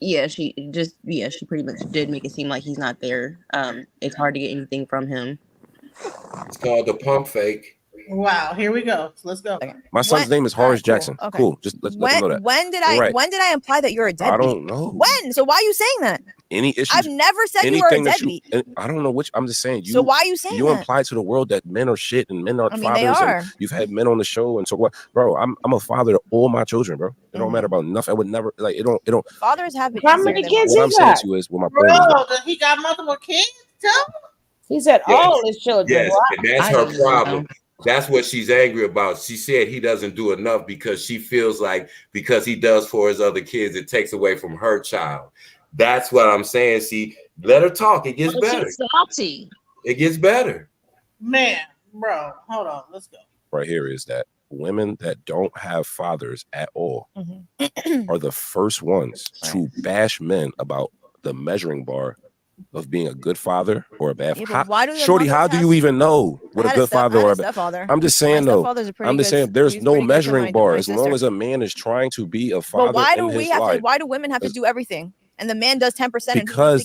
Speaker 6: She pretty much did make it seem like he's not there. It's hard to get anything from him.
Speaker 9: It's called the pump fake.
Speaker 2: Wow, here we go. So let's go.
Speaker 11: My son's name is Horace Jackson.
Speaker 4: Okay.
Speaker 11: Cool. Just let them know that.
Speaker 4: When did I imply that you're a deadbeat?
Speaker 11: I don't know.
Speaker 4: When? So why are you saying that?
Speaker 11: Any issues?
Speaker 4: I've never said you were a deadbeat.
Speaker 11: I don't know which. I'm just saying.
Speaker 4: So why are you saying
Speaker 11: you
Speaker 4: that?
Speaker 11: imply to the world that men are shit and men aren't fathers.
Speaker 4: They are.
Speaker 11: And you've had men on the show and so what, bro? I'm a father to all my children, bro. It don't matter about nothing. I would never it don't.
Speaker 4: Fathers have been.
Speaker 5: How many kids
Speaker 11: What I'm saying
Speaker 5: got?
Speaker 11: to you is what my point is.
Speaker 2: Bro, he got multiple kids too?
Speaker 5: He said all his children.
Speaker 9: Yes,
Speaker 5: Well,
Speaker 9: and that's her problem. That's what she's angry about. She said he doesn't do enough because she feels like because he does for his other kids, it takes away from her child. That's what I'm saying. See, let her talk. It gets better.
Speaker 7: She's salty.
Speaker 9: It gets better.
Speaker 2: Man, bro, hold on. Let's go.
Speaker 11: Right here is that women that don't have fathers at all are the first ones to bash men about the measuring bar of being a good father or a bad father. Shorty, how do you even know what a good father or a bad father? I'm just saying though. I'm just saying there's no measuring bar as long as a man is trying to be a father.
Speaker 4: But why do women have to do everything? And the man does 10%.
Speaker 11: Because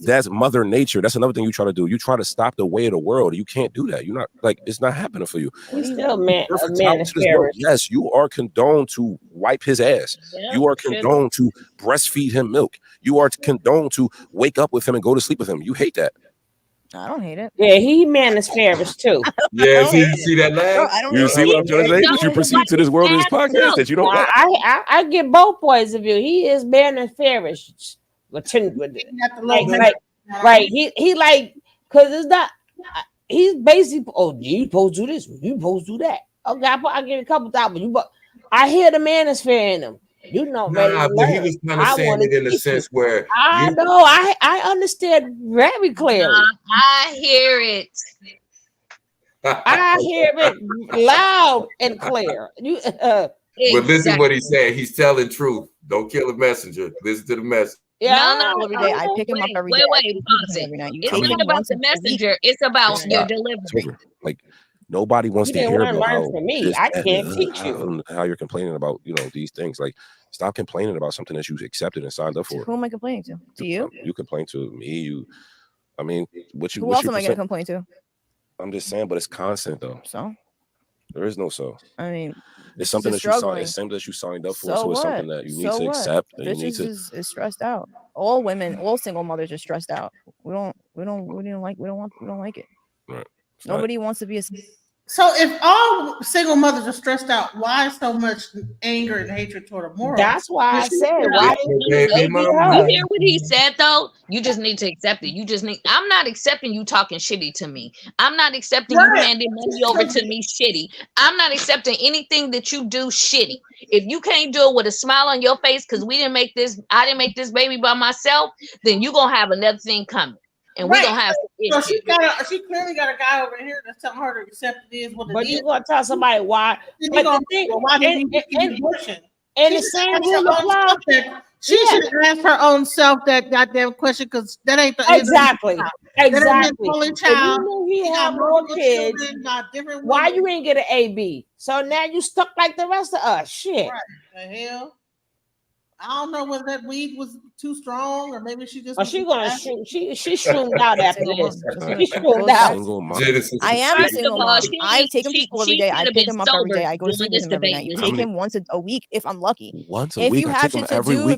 Speaker 11: that's mother nature. That's another thing you try to do. You try to stop the way of the world. You can't do that. You're not it's not happening for you.
Speaker 5: He's still a man is
Speaker 11: yes, you are condoned to wipe his ass. Yeah, you are condoned to breastfeed him milk. You are condoned to wake up with him and go to sleep with him. You hate that.
Speaker 4: I don't hate it.
Speaker 5: Yeah, he manospheres too.
Speaker 9: Yeah, see that laugh?
Speaker 11: You see what I'm trying to say? That you proceed to this world in this podcast that you don't like.
Speaker 5: I get both points of view. He is manospheres. Right. He like because it's not he's basically you supposed to do this, you supposed to do that. Okay, I get a couple thousand, but I hear the manosphere in him. You know,
Speaker 9: but he was kind of saying it in a sense where
Speaker 5: I know I understand very clearly.
Speaker 7: I hear it.
Speaker 5: I hear it loud and clear. You
Speaker 9: But listen
Speaker 7: Exactly.
Speaker 9: what he said. He's telling truth. Don't kill a messenger. Listen to the message.
Speaker 7: No.
Speaker 4: Every day I pick him up every day.
Speaker 7: Wait, pause it.
Speaker 4: Every night. You
Speaker 7: It's
Speaker 4: take
Speaker 7: not
Speaker 4: him
Speaker 7: about
Speaker 4: once
Speaker 7: the
Speaker 4: a week.
Speaker 7: messenger. It's about your
Speaker 11: Stop.
Speaker 7: delivery.
Speaker 11: It's over. Like nobody wants
Speaker 5: You
Speaker 11: to
Speaker 5: didn't
Speaker 11: hear
Speaker 5: want to
Speaker 11: about
Speaker 5: learn
Speaker 11: how
Speaker 5: from me.
Speaker 11: this,
Speaker 5: I
Speaker 11: that,
Speaker 5: can't teach you.
Speaker 11: how you're complaining about these things. Like stop complaining about something that you accepted and signed up for.
Speaker 4: Who am I complaining to? To you?
Speaker 11: You complain to me. I mean,
Speaker 4: Who else am I going to complain to?
Speaker 11: I'm just saying, but it's constant though.
Speaker 4: So
Speaker 11: there is no so.
Speaker 4: I mean,
Speaker 11: it's something that you signed. It's something that you signed up for. So it's something that you need to accept. And you need to.
Speaker 4: Is stressed out. All women, all single mothers are stressed out. We don't like it.
Speaker 11: Right.
Speaker 4: Nobody wants to be a.
Speaker 2: So if all single mothers are stressed out, why so much anger and hatred toward Amora?
Speaker 5: That's why I said,
Speaker 7: why you hear what he said though? You just need to accept it. I'm not accepting you talking shitty to me. I'm not accepting you handing money over to me shitty. I'm not accepting anything that you do shitty. If you can't do it with a smile on your face because I didn't make this baby by myself, then you're gonna have another thing coming. And we're gonna have
Speaker 2: so she clearly got a guy over here that's telling her to accept it is what it is.
Speaker 5: But you're gonna tell somebody why. But the thing,
Speaker 2: why did you get abortion?
Speaker 5: And the same rule applies.
Speaker 2: She should ask her own self that goddamn question because that ain't the
Speaker 5: exactly.
Speaker 2: Only child.
Speaker 5: If you knew he had more kids, why you ain't get an AB? So now you stuck like the rest of us. Shit.
Speaker 2: Right. The hell. I don't know whether that weed was too strong or maybe she just.
Speaker 5: Oh, she gonna shoot. She shroomed out after this. She shroomed out.
Speaker 4: I am a single mom. I take him to school every day. I pick him up every day. I go to sleep with him every night. You take him once a week if I'm lucky.
Speaker 11: Once a week. If you have shit to do,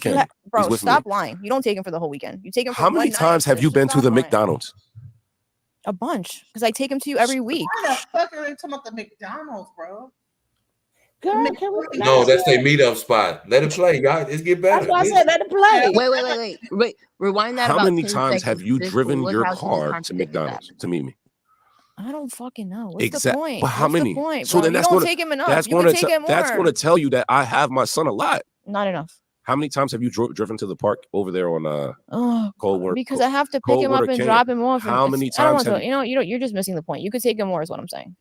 Speaker 4: bro, stop lying. You don't take him for the whole weekend. You take him. For
Speaker 11: how many times have you been to the McDonald's?
Speaker 4: A bunch, because I take him to you every week.
Speaker 2: Why the fuck are they talking about the McDonald's, bro?
Speaker 5: Girl,
Speaker 9: no, that's a meetup spot. Let it play, y'all. Let's get better.
Speaker 5: That's why I said let it play.
Speaker 6: Wait. Rewind that.
Speaker 11: How
Speaker 6: about
Speaker 11: many
Speaker 6: 10
Speaker 11: times have you
Speaker 6: seconds.
Speaker 11: driven
Speaker 6: Look
Speaker 11: your
Speaker 6: how she
Speaker 11: car
Speaker 6: just
Speaker 11: to McDonald's to meet me?
Speaker 4: I don't fucking know. What's the point?
Speaker 11: But how many?
Speaker 4: The point,
Speaker 11: so then that's going to
Speaker 4: take him enough.
Speaker 11: That's going to tell you that I have my son a lot.
Speaker 4: Not enough.
Speaker 11: How many times have you driven to the park over there on Coldwater?
Speaker 4: Because I have to pick him up and drop him off.
Speaker 11: How many times?
Speaker 4: You're just missing the point. You could take him more, is what I'm saying.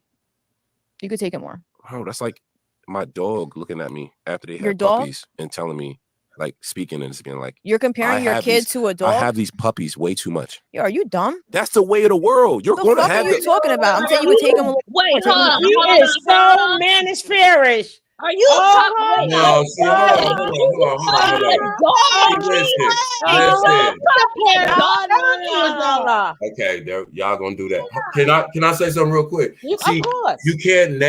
Speaker 4: You could take him more.
Speaker 11: Oh, that's like my dog looking at me after they had puppies and telling me, like, speaking and speaking, like,
Speaker 4: you're comparing your kid to a dog.
Speaker 11: I have these puppies way too much.
Speaker 4: Yo, are you dumb?
Speaker 11: That's the way of the world. You're going to have.
Speaker 4: What are you talking about? I'm saying you would take him.
Speaker 7: Wait, hold on.
Speaker 5: He is so managerial.
Speaker 7: Are you talking?
Speaker 9: No, see, hold on. Okay, y'all gonna do that. Can I say something real quick? See, you can't.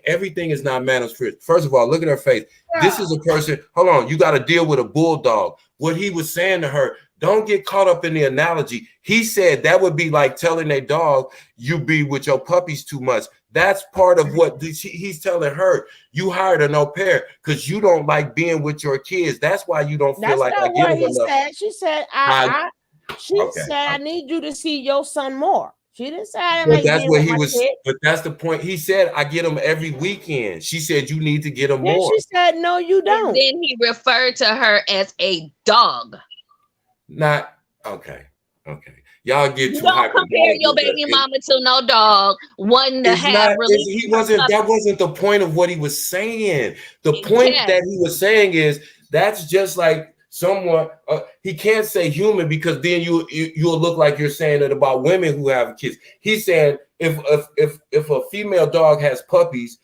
Speaker 9: Everything is not manosphere. First of all, look at her face. This is a person. Hold on, you got to deal with a bulldog. What he was saying to her. Don't get caught up in the analogy. He said that would be like telling a dog you be with your puppies too much. That's part of what he's telling her. You hired an au pair because you don't like being with your kids. That's why you don't feel like I give him enough.
Speaker 5: She said, I need you to see your son more. She didn't say I
Speaker 9: but that's what he was. Kid. But that's the point. He said I get him every weekend. She said you need to get him more.
Speaker 5: She said no, you don't.
Speaker 7: And then he referred to her as a dog.
Speaker 9: Not okay. Y'all get too
Speaker 7: don't compare your baby mama to no dog. One to have really.
Speaker 9: That wasn't the point of what he was saying. The point that he was saying is that's just like someone. He can't say human because then you'll look like you're saying it about women who have kids. He's saying if a female dog has puppies,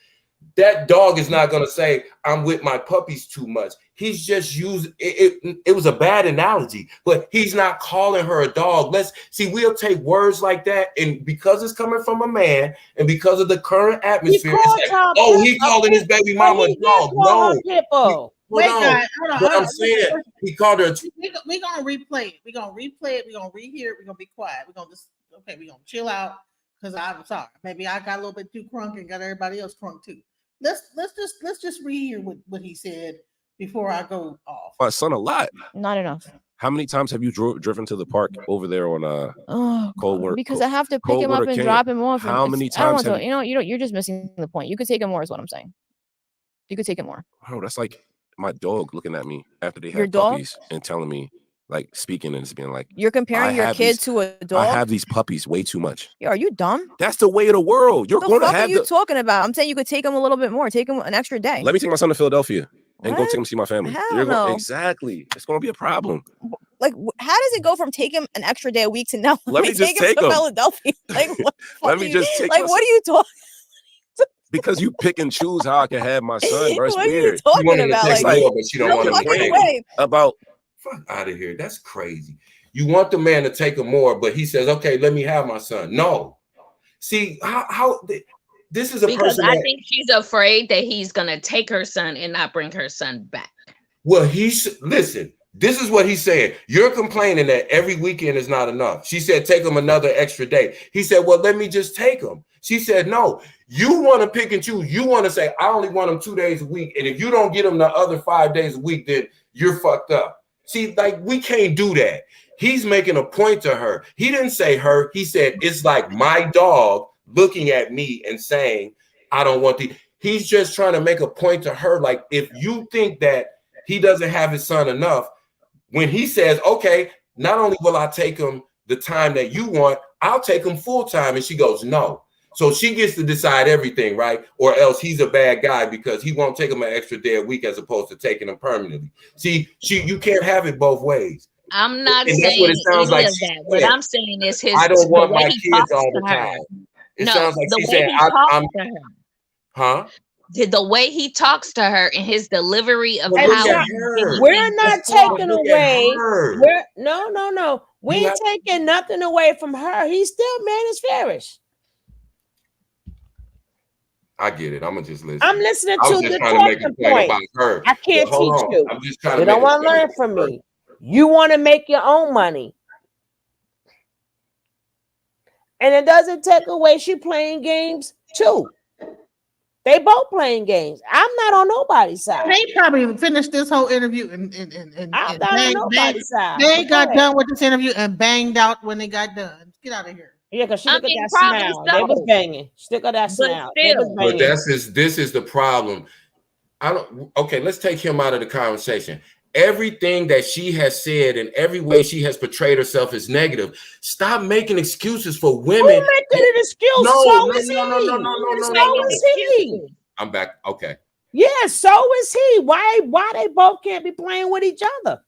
Speaker 9: that dog is not going to say I'm with my puppies too much. He's just used it. It was a bad analogy, but he's not calling her a dog. Let's see. We'll take words like that, and because it's coming from a man, and because of the current atmosphere, it's like, he calling his baby mama a dog. No.
Speaker 2: Wait, guys, hold on.
Speaker 9: What I'm saying, he called her.
Speaker 2: We're gonna replay it. We're gonna rehear it. We're gonna be quiet. We're gonna chill out because I'm sorry. Maybe I got a little bit too crunk and got everybody else crunk too. Let's just rehear what he said before I go off.
Speaker 11: My son a lot.
Speaker 4: Not enough.
Speaker 11: How many times have you driven to the park over there on Coldwater?
Speaker 4: Because I have to pick him up and drop him off.
Speaker 11: How many times?
Speaker 4: You're just missing the point. You could take him more, is what I'm saying. You could take him more.
Speaker 11: Oh, that's like my dog looking at me after they had puppies and telling me, like speaking and just being like,
Speaker 4: you're comparing your kid to a dog.
Speaker 11: I have these puppies way too much.
Speaker 4: Yo, are you dumb?
Speaker 11: That's the way of the world. You're going to have.
Speaker 4: What are you talking about? I'm saying you could take him a little bit more. Take him an extra day.
Speaker 11: Let me take my son to Philadelphia and go take him to see my family.
Speaker 4: Hell no.
Speaker 11: Exactly. It's going to be a problem.
Speaker 4: Like, how does it go from take him an extra day a week to now?
Speaker 11: Let me just take him
Speaker 4: to Philadelphia. Like, what
Speaker 11: let me just take.
Speaker 4: Like, what are you talking?
Speaker 11: Because you pick and choose how I can have my son, bro. It's
Speaker 4: what
Speaker 11: weird.
Speaker 4: Are you talking about?
Speaker 9: Like, more, but she don't want him to take him.
Speaker 11: About
Speaker 9: fuck out of here. That's crazy. You want the man to take him more, but he says, "Okay, let me have my son." No. See how this is a
Speaker 7: because
Speaker 9: person.
Speaker 7: I think she's afraid that he's gonna take her son and not bring her son back.
Speaker 9: Well, listen. This is what he's saying. You're complaining that every weekend is not enough. She said, take him another extra day. He said, well, let me just take him. She said, no, you want to pick and choose. You want to say, I only want him 2 days a week. And if you don't get him the other 5 days a week, then you're fucked up. See, like, we can't do that. He's making a point to her. He didn't say her. He said, it's like my dog looking at me and saying, I don't want the. He's just trying to make a point to her. Like, if you think that he doesn't have his son enough, when he says, okay, not only will I take him the time that you want, I'll take him full time. And she goes, no. So she gets to decide everything, right? Or else he's a bad guy because he won't take him an extra day a week as opposed to taking him permanently. See, you can't have it both ways.
Speaker 7: I'm not
Speaker 9: and
Speaker 7: saying
Speaker 9: that's what it sounds
Speaker 7: any
Speaker 9: like
Speaker 7: of that. What I'm saying is his.
Speaker 9: I don't want my
Speaker 7: kids
Speaker 9: kids all the time. It sounds like she's saying, I'm. Huh?
Speaker 7: The way he talks to her and his delivery of
Speaker 5: how we're not taking away. No. We ain't taking nothing away from her. He's still man is fairish.
Speaker 9: I get it. I'm gonna just listen.
Speaker 5: I'm listening
Speaker 9: to
Speaker 5: the talking point.
Speaker 9: About her.
Speaker 5: I can't teach you.
Speaker 9: I'm just trying
Speaker 5: you don't want to learn from me. You want to make your own money. And it doesn't take away she playing games too. They both playing games. I'm not on nobody's side.
Speaker 2: They probably finished this whole interview and
Speaker 5: I'm not on nobody's side.
Speaker 2: They got done with this interview and banged out when they got done. Get out of here.
Speaker 5: Yeah, because she look at that smile. They was banging. Stick at that smile.
Speaker 9: But this is the problem. Okay, let's take him out of the conversation. Everything that she has said and every way she has portrayed herself is negative. Stop making excuses for women.
Speaker 5: Who making an excuse?
Speaker 9: No.
Speaker 5: So is he.
Speaker 9: I'm back. Okay.
Speaker 5: Yeah, so is he. Why they both can't be playing with each other?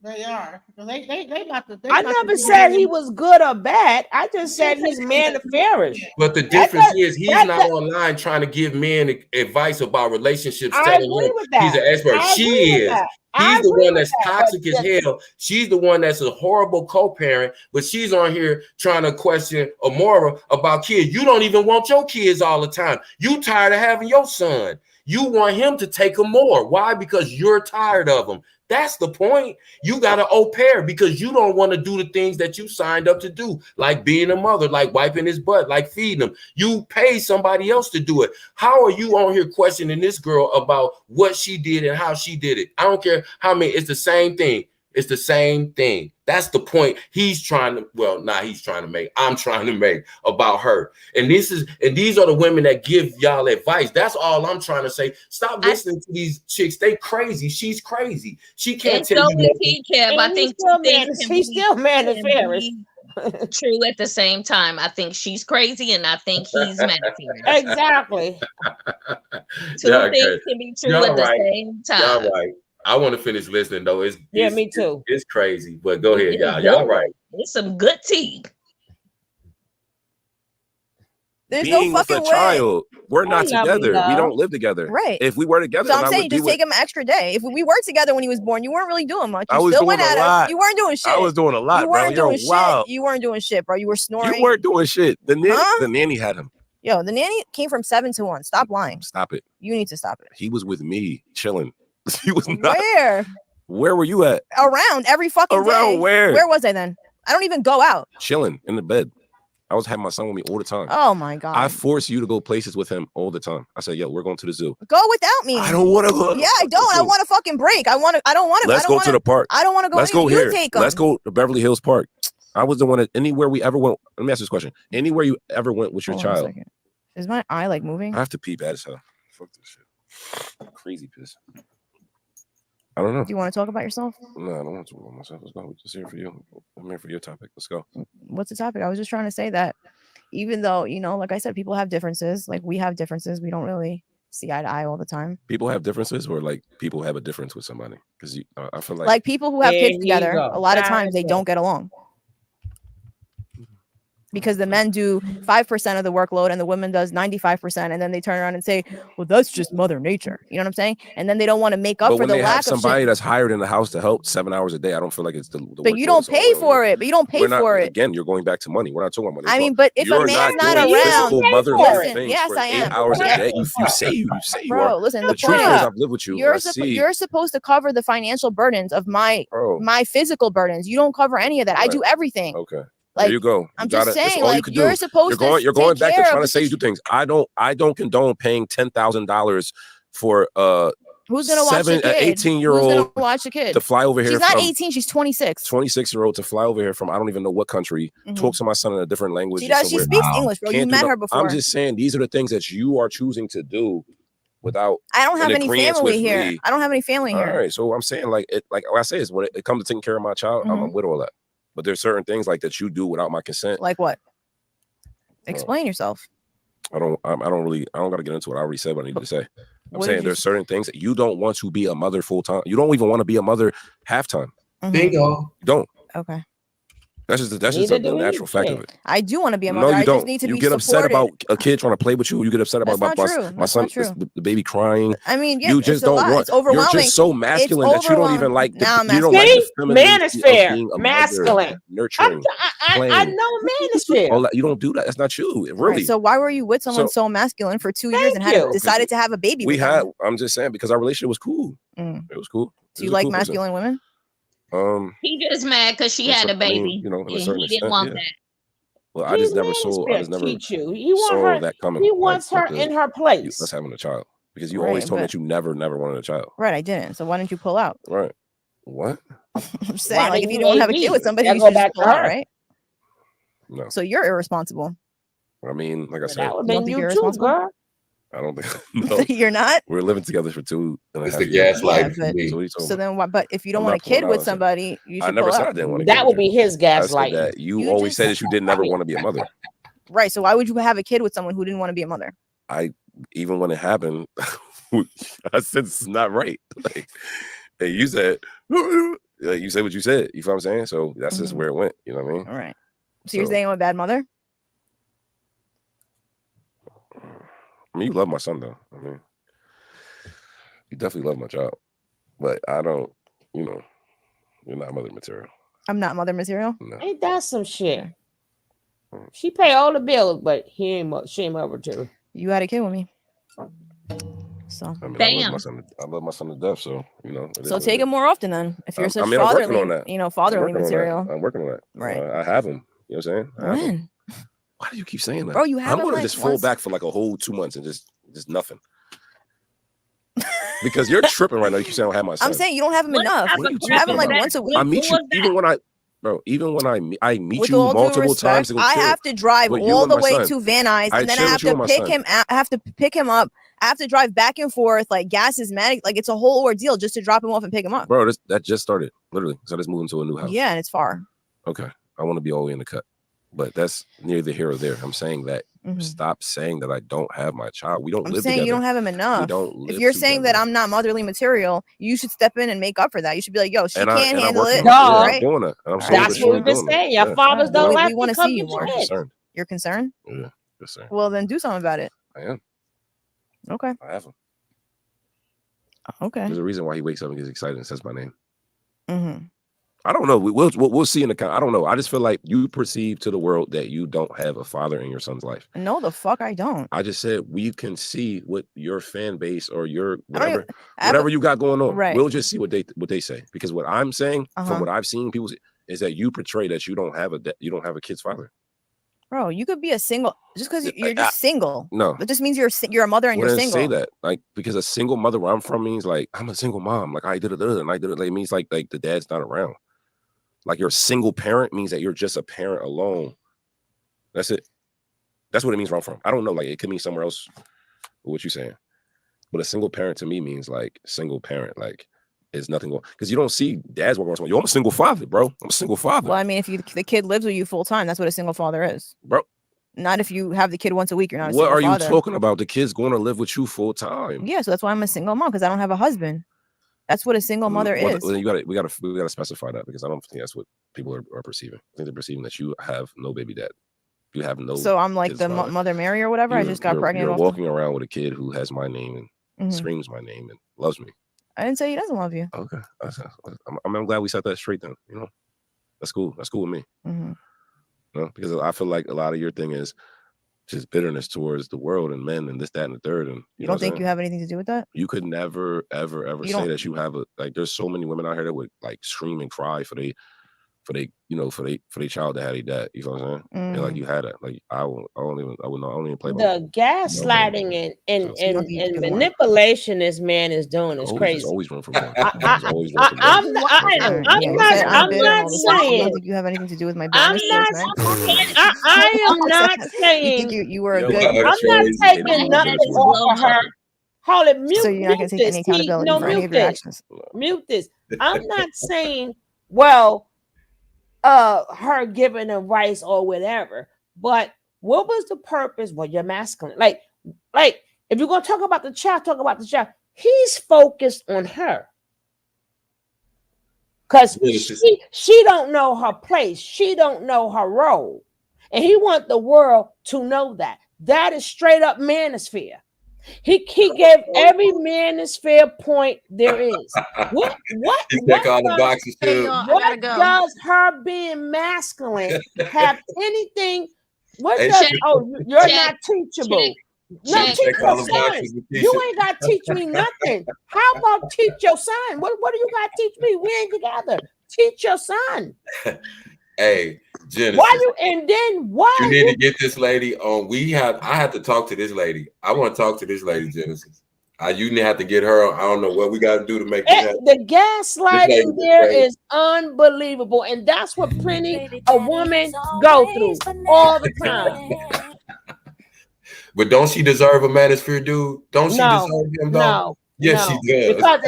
Speaker 2: They are. They about to.
Speaker 5: I never said he was good or bad. I just said he's man of fairish.
Speaker 9: But the difference is he's not online trying to give men advice about relationships.
Speaker 5: I agree with that.
Speaker 9: He's an expert. She is. He's the one that's toxic as hell. She's the one that's a horrible co-parent, but she's on here trying to question Amora about kids. You don't even want your kids all the time. You tired of having your son. You want him to take them more. Why? Because you're tired of them. That's the point. You got to au pair because you don't want to do the things that you signed up to do, like being a mother, like wiping his butt, like feeding him. You pay somebody else to do it. How are you on here questioning this girl about what she did and how she did it? I don't care how many. It's the same thing. It's the same thing. That's the point he's trying to, I'm trying to make about her. And these are the women that give y'all advice. That's all I'm trying to say. Stop listening to these chicks. They crazy. She's crazy. She can't tell you.
Speaker 7: I think
Speaker 5: he's still man of fairish.
Speaker 7: True at the same time. I think she's crazy and I think he's man of fairish.
Speaker 5: Exactly.
Speaker 7: Two things can be true at the same time.
Speaker 9: Y'all right. I want to finish listening though.
Speaker 5: Me too.
Speaker 9: It's crazy, but go ahead, y'all. Y'all right.
Speaker 7: It's some good tea.
Speaker 4: There's
Speaker 11: being
Speaker 4: no fucking
Speaker 11: with a child, we're not together.
Speaker 4: We
Speaker 11: don't live together.
Speaker 4: Right.
Speaker 11: If we were together,
Speaker 4: so I'm saying just take him an extra day. If we were together when he was born, you weren't really doing much.
Speaker 11: I was
Speaker 4: still
Speaker 11: doing
Speaker 4: went
Speaker 11: a
Speaker 4: at
Speaker 11: lot.
Speaker 4: him. You weren't doing shit.
Speaker 11: I was doing a lot,
Speaker 4: you
Speaker 11: bro.
Speaker 4: weren't
Speaker 11: You're
Speaker 4: doing shit.
Speaker 11: wild.
Speaker 4: You weren't doing shit, bro. You were snoring.
Speaker 11: You weren't doing shit. The nanny had him.
Speaker 4: Yo, the nanny came from 7 to 1. Stop lying.
Speaker 11: Stop it.
Speaker 4: You need to stop it.
Speaker 11: He was with me, chilling. He was not.
Speaker 4: Where
Speaker 11: were you at?
Speaker 4: Around every fucking day.
Speaker 11: Around where?
Speaker 4: Where was I then? I don't even go out.
Speaker 11: Chilling in the bed. I was having my son with me all the time.
Speaker 4: Oh my God.
Speaker 11: I forced you to go places with him all the time. I said, yo, we're going to the zoo.
Speaker 4: Go without me.
Speaker 11: I don't want to go.
Speaker 4: Yeah, I don't. I want a fucking break. I don't want to.
Speaker 11: Let's go to the park.
Speaker 4: I don't want to go.
Speaker 11: Let's go here.
Speaker 4: Take him.
Speaker 11: Let's go to Beverly Hills Park. I was the one that anywhere we ever went. Let me ask this question. Anywhere you ever went with your child.
Speaker 4: Is my eye like moving?
Speaker 11: I have to pee bad as hell. Fuck this shit. Crazy piss. I don't know.
Speaker 4: Do you want to talk about yourself?
Speaker 11: No, I don't want to talk about myself. Let's go. We're just here for you. I'm here for your topic. Let's go.
Speaker 4: What's the topic? I was just trying to say that even though, like I said, people have differences, like we have differences, we don't really see eye to eye all the time.
Speaker 11: People have differences, or like people have a difference with somebody, because I feel
Speaker 4: like people who have kids together, a lot of times they don't get along because the men do 5% of the workload and the woman does 95%, and then they turn around and say, well, that's just mother nature. You know what I'm saying? And then they don't want to make up for the lack of shit. But when they have
Speaker 11: somebody that's hired in the house to help 7 hours a day, I don't feel like it's the
Speaker 4: but you don't pay for it. But you don't pay for it.
Speaker 11: Again, you're going back to money. We're not talking about money.
Speaker 4: I mean, but if a man's not around, listen, yes, I am.
Speaker 11: 8 hours a day. You say you
Speaker 4: bro,
Speaker 11: are.
Speaker 4: listen,
Speaker 11: the truth is, I've lived with you.
Speaker 4: You're supposed to cover the financial burdens of my physical burdens. You don't cover any of that. I do everything.
Speaker 11: Okay.
Speaker 4: Like,
Speaker 11: there you go.
Speaker 4: I'm just saying, like, you're supposed to.
Speaker 11: You're going back to trying to say you do things. I don't condone paying $10,000 for
Speaker 4: who's gonna watch the kid?
Speaker 11: 18-year-old
Speaker 4: who's gonna watch the kid
Speaker 11: to fly over here.
Speaker 4: She's not 18. She's 26.
Speaker 11: 26-year-old to fly over here from I don't even know what country. Talk to my son in a different language.
Speaker 4: She does. She speaks English, bro. You met her before.
Speaker 11: I'm just saying these are the things that you are choosing to do without.
Speaker 4: I don't have any family here. I don't have any family here.
Speaker 11: All right, so I'm saying like I say is when it comes to taking care of my child, I'm with all that. But there's certain things like that you do without my consent.
Speaker 4: Like what? Explain yourself.
Speaker 11: I don't got to get into what I already said what I need to say. I'm saying there's certain things that you don't want to be a mother full time. You don't even want to be a mother half time.
Speaker 12: Bingo.
Speaker 11: You don't.
Speaker 4: Okay.
Speaker 11: That's just the natural fact of it.
Speaker 4: I do want to be a mother.
Speaker 11: No, you don't.
Speaker 4: I just need to
Speaker 11: you
Speaker 4: be
Speaker 11: get upset
Speaker 4: supported.
Speaker 11: about a kid trying to play with you. You get upset about my son, the baby crying.
Speaker 4: I mean, yeah,
Speaker 11: you just don't want.
Speaker 4: It's overwhelming.
Speaker 11: You're just so masculine that you don't even like. You don't
Speaker 5: like
Speaker 11: the femininity
Speaker 5: man is fair,
Speaker 11: of being a
Speaker 5: masculine,
Speaker 11: mother, nurturing.
Speaker 5: I know man is fair.
Speaker 11: All that, you don't do that. That's not you. Really.
Speaker 4: Right, so why were you with someone so masculine for 2 years and decided to have a baby?
Speaker 11: I'm just saying because our relationship was cool. It was cool.
Speaker 4: Do you like masculine women?
Speaker 7: He just mad because she had a baby.
Speaker 11: In a
Speaker 7: he
Speaker 11: certain
Speaker 7: didn't
Speaker 11: extent,
Speaker 7: want that.
Speaker 11: Well, I just never saw. I just never
Speaker 5: you. He want
Speaker 11: that coming.
Speaker 5: He wants her in her place.
Speaker 11: Us having a child because you always told me that you never wanted a child.
Speaker 4: Right, I didn't. So why didn't you pull out?
Speaker 11: Right. What?
Speaker 4: I'm saying, like, if you don't have a kid with somebody, you should just pull out, right?
Speaker 11: No.
Speaker 4: So you're irresponsible.
Speaker 11: I mean, like I said,
Speaker 5: that would make you irresponsible, girl.
Speaker 11: I don't think no.
Speaker 4: You're not.
Speaker 11: We're living together for 2.5 years.
Speaker 12: It's the gaslight.
Speaker 4: So then what? But if you don't want a kid with somebody, you should.
Speaker 11: I never
Speaker 4: pull
Speaker 11: said
Speaker 4: out.
Speaker 11: I didn't want a
Speaker 5: kid. That would be his gaslight.
Speaker 11: That you always said that you didn't never want to be a mother.
Speaker 4: Right. So why would you have a kid with someone who didn't want to be a mother?
Speaker 11: Even when it happened, I said it's not right. Like, hey, you said what you said. You feel what I'm saying? So that's just where it went. You know what I mean?
Speaker 4: All right. So you're saying I'm a bad mother?
Speaker 11: I mean, you love my son, though. I mean, you definitely love my child, but I don't. You're not mother material.
Speaker 4: I'm not mother material.
Speaker 11: No.
Speaker 5: Ain't that some shit? She pay all the bills, but she ain't mother material.
Speaker 4: You had a kid with me, so
Speaker 11: I mean, I love my son to death. So
Speaker 4: So take him more often then. If you're such fatherly material.
Speaker 11: I'm working on that.
Speaker 4: Right.
Speaker 11: I have him. You know what I'm saying?
Speaker 4: When?
Speaker 11: Why do you keep saying that?
Speaker 4: Bro, you have
Speaker 11: I'm gonna just fall back for like a whole 2 months and just nothing. Because you're tripping right now. You keep saying I don't have my son.
Speaker 4: I'm saying you don't have him enough. You have him like once a week.
Speaker 11: I meet you even when I meet you multiple times.
Speaker 4: I have to drive all the way to Van Nuys, and then I have to pick him. I have to pick him up. I have to drive back and forth. Like gas is mad. Like it's a whole ordeal just to drop him off and pick him up.
Speaker 11: Bro, that just started literally. So I just moved into a new house.
Speaker 4: Yeah, and it's far.
Speaker 11: Okay, I want to be all the way in the cut. But that's neither here or there. I'm saying that stop saying that I don't have my child. We don't live together.
Speaker 4: I'm saying you don't have him enough.
Speaker 11: We don't live
Speaker 4: if you're
Speaker 11: together.
Speaker 4: saying that I'm not motherly material, you should step in and make up for that. You should be like, yo, she can't handle it.
Speaker 11: Right? I'm doing it.
Speaker 5: That's what we've been saying. Your fathers don't like
Speaker 4: we want to see you more.
Speaker 11: Concerned.
Speaker 4: You're concerned?
Speaker 11: Yeah, concerned.
Speaker 4: Well, then do something about it.
Speaker 11: I am.
Speaker 4: Okay.
Speaker 11: I have him.
Speaker 4: Okay.
Speaker 11: There's a reason why he wakes up and gets excited and says my name.
Speaker 4: Mm-hmm.
Speaker 11: I don't know. We'll see in the count. I don't know. I just feel like you perceive to the world that you don't have a father in your son's life.
Speaker 4: No, the fuck I don't.
Speaker 11: I just said we can see what your fan base or your whatever you got going on.
Speaker 4: Right.
Speaker 11: We'll just see what they say. Because what I'm saying from what I've seen people say, is that you portray that you don't have a kid's father.
Speaker 4: Bro, you could be a single just because you're just single.
Speaker 11: No,
Speaker 4: that just means you're a mother and you're single.
Speaker 11: Say that like because a single mother where I'm from means like I'm a single mom. Like I did it and I did it. Like, it means like the dad's not around. Like you're a single parent means that you're just a parent alone. That's it. That's what it means where I'm from. I don't know. Like it could mean somewhere else. What you saying? But a single parent to me means like single parent. Like There's nothing going because you don't see dads walking around. Yo, I'm a single father, bro. I'm a single father.
Speaker 4: Well, I mean, if the kid lives with you full time, that's what a single father is,
Speaker 11: bro.
Speaker 4: Not if you have the kid once a week. You're not.
Speaker 11: What are you
Speaker 4: father.
Speaker 11: talking about? The kid's going to live with you full time.
Speaker 4: Yeah, so that's why I'm a single mom because I don't have a husband. That's what a single mother is.
Speaker 11: Well, we gotta specify that because I don't think that's what people are perceiving. I think they're perceiving that you have no baby dad. You have no.
Speaker 4: So I'm like the Mother Mary or whatever. I just got pregnant.
Speaker 11: You're walking around with a kid who has my name and screams my name and loves me.
Speaker 4: I didn't say he doesn't love you.
Speaker 11: Okay, I'm glad we set that straight then. You know, that's cool. That's cool with me.
Speaker 4: Mm-hmm.
Speaker 11: You know, because I feel like a lot of your thing is just bitterness towards the world and men and this, that, and the third. And
Speaker 4: you don't think you have anything to do with that?
Speaker 11: You could never, ever say that you have there's so many women out here that would like scream and cry for they child that had a dad. You know what I'm saying? And like you had it. Like I wouldn't even play
Speaker 5: the gaslighting and manipulation this man is doing is crazy.
Speaker 11: There's always room for more.
Speaker 5: I'm not saying
Speaker 4: you have anything to do with my
Speaker 5: bonus. I am not saying
Speaker 4: you were a good.
Speaker 5: I'm not taking nothing off of her. Hold it, mute.
Speaker 4: So you're not going to take any accountability for any of your actions.
Speaker 5: Mute this. I'm not saying her giving advice or whatever, but what was the purpose? Well, you're masculine. Like if you're gonna talk about the child, talk about the child. He's focused on her because she don't know her place. She don't know her role, and he want the world to know that. That is straight up manosphere. He gave every manosphere point there is. What does her being masculine have anything? What does you're not teachable? No, teach your son. You ain't got to teach me nothing. How about teach your son? What do you got to teach me? We ain't together. Teach your son.
Speaker 9: Hey, Genesis.
Speaker 5: You
Speaker 9: need to get this lady on. I have to talk to this lady. I want to talk to this lady, Genesis. You need to have to get her on. I don't know what we got to do to make it happen.
Speaker 5: The gaslighting there is unbelievable, and that's what plenty of women go through all the time.
Speaker 9: But don't she deserve a manosphere, dude? Don't she deserve him, though?
Speaker 5: No.
Speaker 9: Yes, she does.
Speaker 5: Because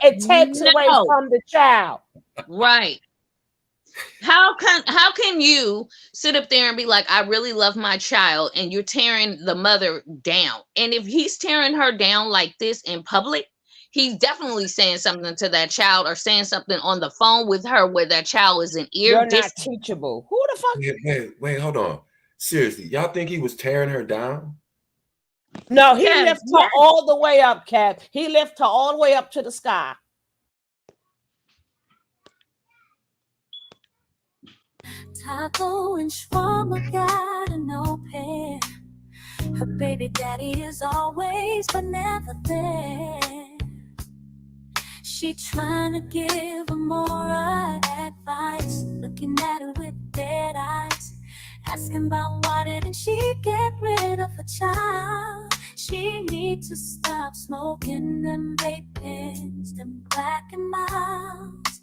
Speaker 5: it takes away from the child.
Speaker 7: Right. How can you sit up there and be like, I really love my child, and you're tearing the mother down? And if he's tearing her down like this in public, he's definitely saying something to that child or saying something on the phone with her where that child is in ear.
Speaker 5: You're not teachable. Who the fuck?
Speaker 9: Wait, hold on. Seriously, y'all think he was tearing her down?
Speaker 5: No, he lifted her all the way up, Kat. He lifted her all the way up to the sky.
Speaker 1: Taco and shawarma got an open. Her baby daddy is always but never there. She trying to give Amora advice, looking at her with dead eyes, asking about why didn't she get rid of her child. She needs to stop smoking them vape pens, them black and miles,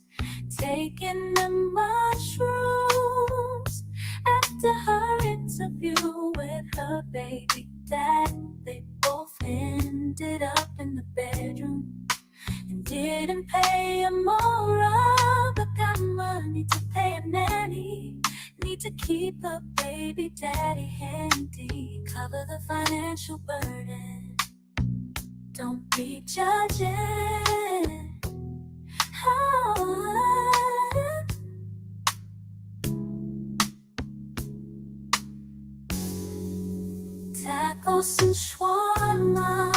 Speaker 1: taking the mushrooms. After her interview with her baby dad, they both ended up in the bedroom and didn't pay Amora, but got money to pay a nanny. Need to keep the baby daddy handy, cover the financial burden. Don't be judging. Tacos and shawarma,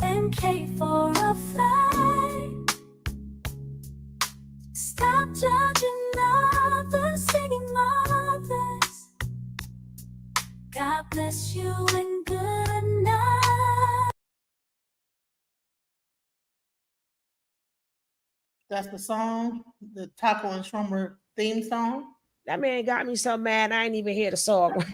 Speaker 1: 10K for a flight. Stop judging others, singing mothers. God bless you and good night.
Speaker 2: That's the song, the Taco and Shawarma theme song.
Speaker 5: That man got me so mad I ain't even hear the song.
Speaker 2: We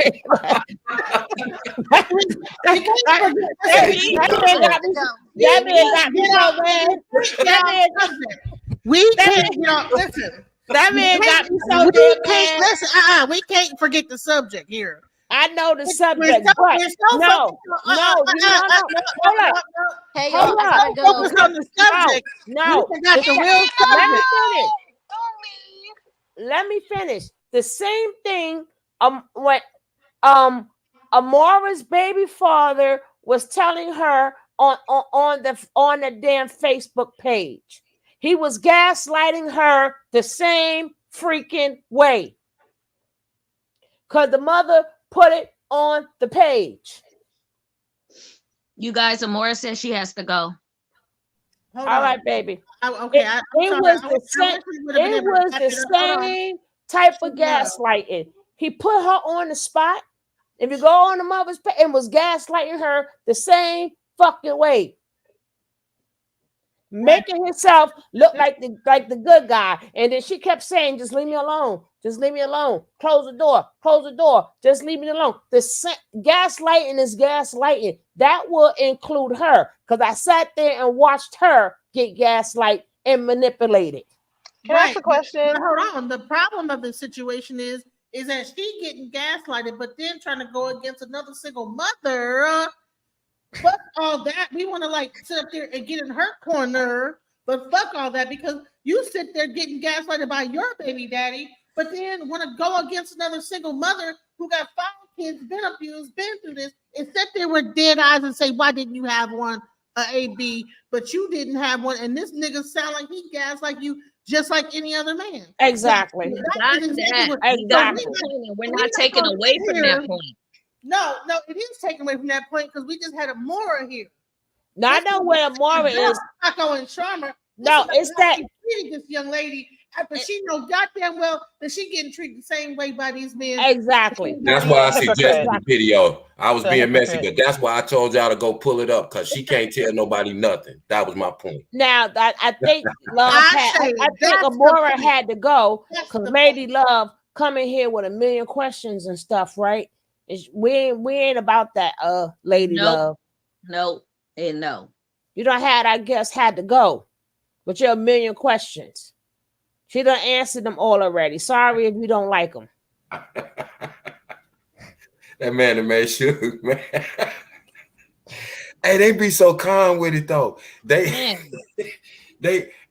Speaker 2: can't, listen.
Speaker 5: That man got me so
Speaker 2: mad. Listen, we can't forget the subject here.
Speaker 5: I know the subject,
Speaker 2: We're so
Speaker 5: but
Speaker 2: focused
Speaker 5: no, hold up.
Speaker 6: Hey,
Speaker 5: Hold
Speaker 6: y'all, I
Speaker 5: up.
Speaker 6: gotta go.
Speaker 2: focused on the subject. We
Speaker 5: No.
Speaker 2: forgot the real
Speaker 5: Let me
Speaker 2: subject.
Speaker 5: finish. Let me finish. The same thing when Amora's baby father was telling her on the damn Facebook page. He was gaslighting her the same freaking way. Because the mother put it on the page.
Speaker 7: You guys, Amora says she has to go.
Speaker 2: Hold
Speaker 5: All
Speaker 2: on.
Speaker 5: right, baby.
Speaker 2: Okay,
Speaker 5: It was the same type of gaslighting. He put her on the spot. If you go on the mother's page, and was gaslighting her the same fucking way, making himself look like the good guy. And then she kept saying, "Just leave me alone. Just leave me alone. Close the door. Close the door. Just leave me alone." The gaslighting is gaslighting. That will include her, because I sat there and watched her get gaslight and manipulated.
Speaker 13: Can I ask a question?
Speaker 2: But hold on. The problem of the situation is that she getting gaslighted, but then trying to go against another single mother. Fuck all that. We want to like sit up there and get in her corner, but fuck all that, because you sit there getting gaslighted by your baby daddy, but then want to go against another single mother who got 5 kids, been abused, been through this, and sit there with dead eyes and say, "Why didn't you have one, AB, but you didn't have one?" And this nigga sound like he gaslight you just like any other man.
Speaker 7: Exactly.
Speaker 2: That is exactly what,
Speaker 7: We're not taking away from that point.
Speaker 2: No, it is taken away from that point, because we just had Amora here.
Speaker 5: Now I know where Amora is.
Speaker 2: Paco and Sharma.
Speaker 5: No, it's that
Speaker 2: treating this young lady after she knows goddamn well that she getting treated the same way by these men.
Speaker 5: Exactly.
Speaker 9: That's why I suggested the video. I was being messy, but that's why I told y'all to go pull it up, because she can't tell nobody nothing. That was my point.
Speaker 5: Now that I think I think Amora had to go, because Lady Love coming here with a million questions and stuff, right? We ain't about that, Lady Love.
Speaker 7: No, and no.
Speaker 5: You don't had, I guess, had to go with your million questions. She done answered them all already. Sorry if you don't like them.
Speaker 9: That man made sure, man. Hey, they be so calm with it though. They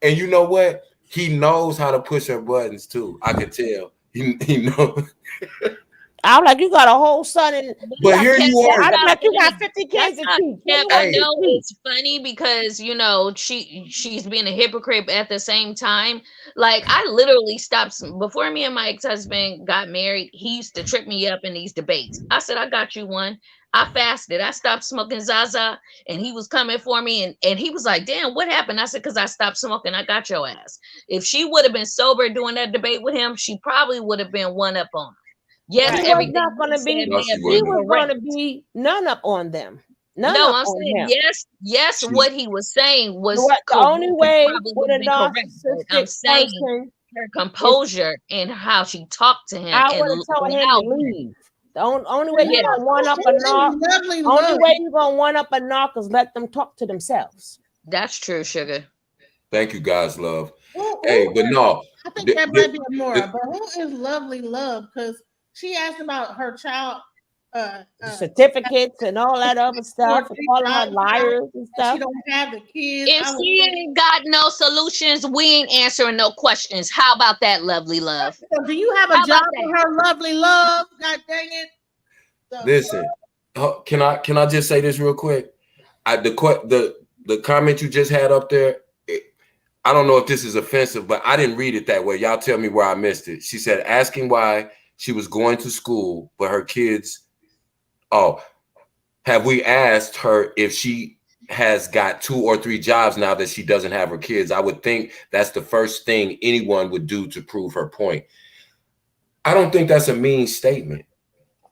Speaker 9: and you know what? He knows how to push her buttons too. I could tell. He knows.
Speaker 5: I'm like, you got a whole son, and
Speaker 9: but here you are.
Speaker 5: I'm like, you got 50 kids.
Speaker 7: I know it's funny because she's being a hypocrite at the same time. Like, I literally stopped before me and my ex-husband got married. He used to trip me up in these debates. I said, I got you one. I fasted. I stopped smoking Zaza, and he was coming for me, and he was like, damn, what happened? I said, because I stopped smoking. I got your ass. If she would have been sober doing that debate with him, she probably would have been one up on him. Yes,
Speaker 5: she was not going to be. She was going to be none up on them.
Speaker 7: I'm saying yes. What he was saying was
Speaker 5: the only way with a narcissistic
Speaker 7: I'm saying
Speaker 5: person,
Speaker 7: her composure and how she talked to him.
Speaker 5: I would have told him to leave. The only way you're gonna one up a narc. Only way you're gonna one up a narc is let them talk to themselves.
Speaker 7: That's true, sugar.
Speaker 9: Thank you, guys, love. Hey, but no,
Speaker 2: I think that might be Amora. But who is Lovely Love? Because she asked about her child
Speaker 5: certificates and all that other stuff, and calling her liars and stuff.
Speaker 2: She don't have the kids.
Speaker 7: If she ain't got no solutions, we ain't answering no questions. How about that, Lovely Love?
Speaker 2: So do you have a job for her, Lovely Love? God dang it!
Speaker 9: Listen, can I just say this real quick? The comment you just had up there, I don't know if this is offensive, but I didn't read it that way. Y'all tell me where I missed it. She said, asking why she was going to school, but her kids. Oh, have we asked her if she has got 2 or 3 jobs now that she doesn't have her kids? I would think that's the first thing anyone would do to prove her point. I don't think that's a mean statement.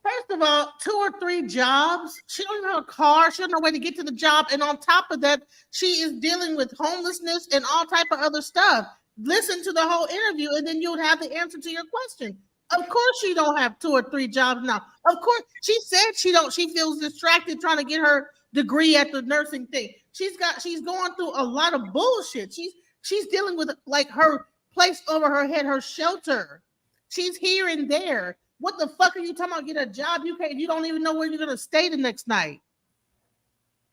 Speaker 2: First of all, 2 or 3 jobs. She don't even have a car. She don't know where to get to the job. And on top of that, she is dealing with homelessness and all type of other stuff. Listen to the whole interview, and then you'll have the answer to your question. Of course, she don't have 2 or 3 jobs now. Of course, she said she feels distracted trying to get her degree at the nursing thing. She's going through a lot of bullshit. She's dealing with like her place over her head, her shelter. She's here and there. What the fuck are you talking about? Get a job? You can't. You don't even know where you're gonna stay the next night.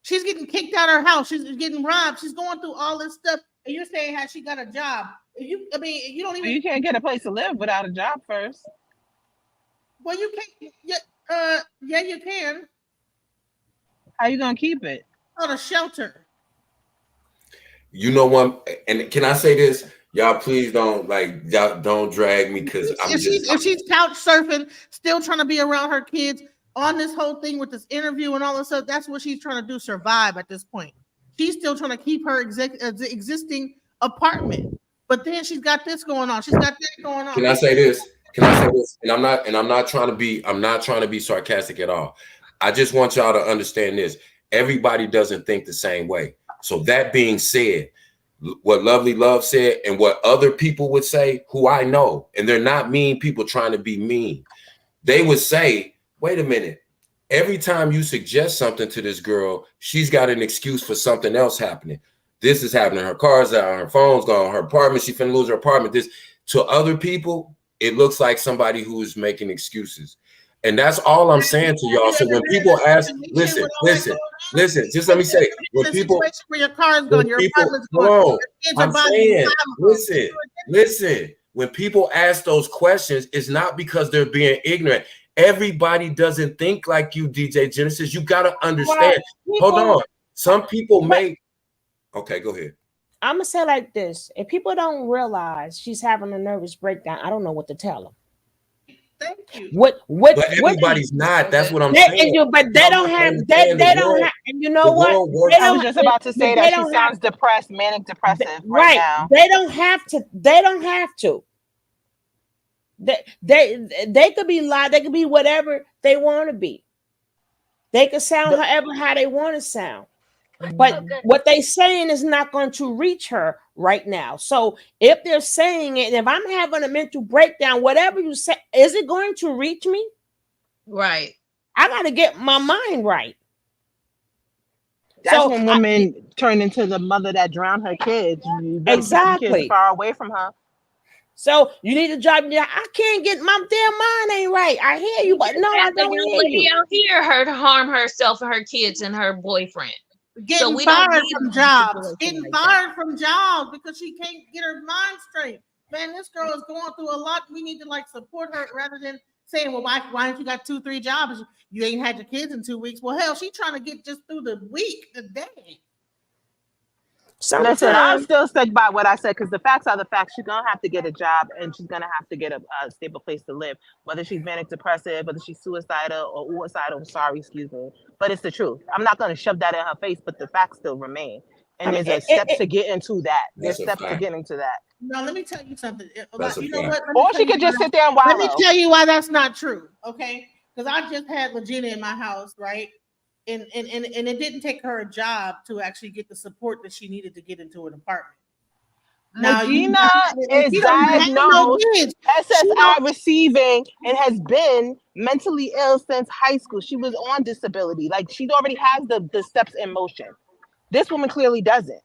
Speaker 2: She's getting kicked out of her house. She's getting robbed. She's going through all this stuff, and you're saying how she got a job. You don't even.
Speaker 13: You can't get a place to live without a job first.
Speaker 2: Well, you can't. Yeah, you can.
Speaker 13: How you gonna keep it?
Speaker 2: On a shelter.
Speaker 9: You know what? And can I say this? Y'all, please y'all don't drag me because
Speaker 2: if she's couch surfing, still trying to be around her kids on this whole thing with this interview and all this stuff. That's what she's trying to do. Survive at this point. She's still trying to keep her existing apartment, but then she's got this going on. She's got that going on.
Speaker 9: Can I say this? And I'm not trying to be sarcastic at all. I just want y'all to understand this. Everybody doesn't think the same way. So that being said, what Lovely Love said and what other people would say, who I know, and they're not mean people trying to be mean, they would say, wait a minute, every time you suggest something to this girl, she's got an excuse for something else happening. This is happening. Her car's out, her phone's gone, her apartment, she finna lose her apartment. This, to other people, it looks like somebody who is making excuses. And that's all I'm saying to y'all. So when people ask, listen, just let me say, when people,
Speaker 2: where your car's gone, your apartment's gone,
Speaker 9: I'm saying, listen, when people ask those questions, it's not because they're being ignorant. Everybody doesn't think like you, DJ Genesis. You got to understand. Hold on. Some people may. Okay, go ahead.
Speaker 5: I'm going to say like this. If people don't realize she's having a nervous breakdown, I don't know what to tell them.
Speaker 2: Thank you.
Speaker 9: But everybody's not. That's what I'm saying.
Speaker 5: But they don't have. They don't have. And you know what?
Speaker 13: I was just about to say that she sounds depressed, manic depressive right now.
Speaker 5: They don't have to. They don't have to. They could be loud. They could be whatever they want to be. They could sound how they want to sound. But what they saying is not going to reach her right now. So if they're saying it, and if I'm having a mental breakdown, whatever you say, is it going to reach me?
Speaker 7: Right.
Speaker 5: I got to get my mind right.
Speaker 13: That's when women turn into the mother that drowned her kids.
Speaker 5: Exactly.
Speaker 13: Kids far away from her.
Speaker 5: So you need to drive me. I can't get my damn mind ain't right. I hear you, but no, I don't hear you.
Speaker 7: Out here, her to harm herself and her kids and her boyfriend.
Speaker 2: Getting fired from jobs. Getting fired from jobs because she can't get her mind straight. Man, this girl is going through a lot. We need to support her rather than saying, well, why don't you got 2-3 jobs? You ain't had your kids in 2 weeks. Well, hell, she's trying to get just through the week, the day.
Speaker 13: Listen, I'm still stuck by what I said because the facts are the facts. She's gonna have to get a job and she's gonna have to get a stable place to live. Whether she's manic depressive, whether she's suicidal or suicidal, excuse me. But it's the truth. I'm not gonna shove that in her face, but the facts still remain. And there's steps to get into that. There's steps to getting to that.
Speaker 2: No, let me tell you something.
Speaker 9: You
Speaker 2: know what?
Speaker 13: Or she could just sit there and wallow.
Speaker 2: Let me tell you why that's not true. Okay, because I just had Regina in my house, right? And it didn't take her a job to actually get the support that she needed to get into an apartment.
Speaker 13: Now, Regina is diagnosed SSI receiving and has been mentally ill since high school. She was on disability. Like, she already has the steps in motion. This woman clearly doesn't.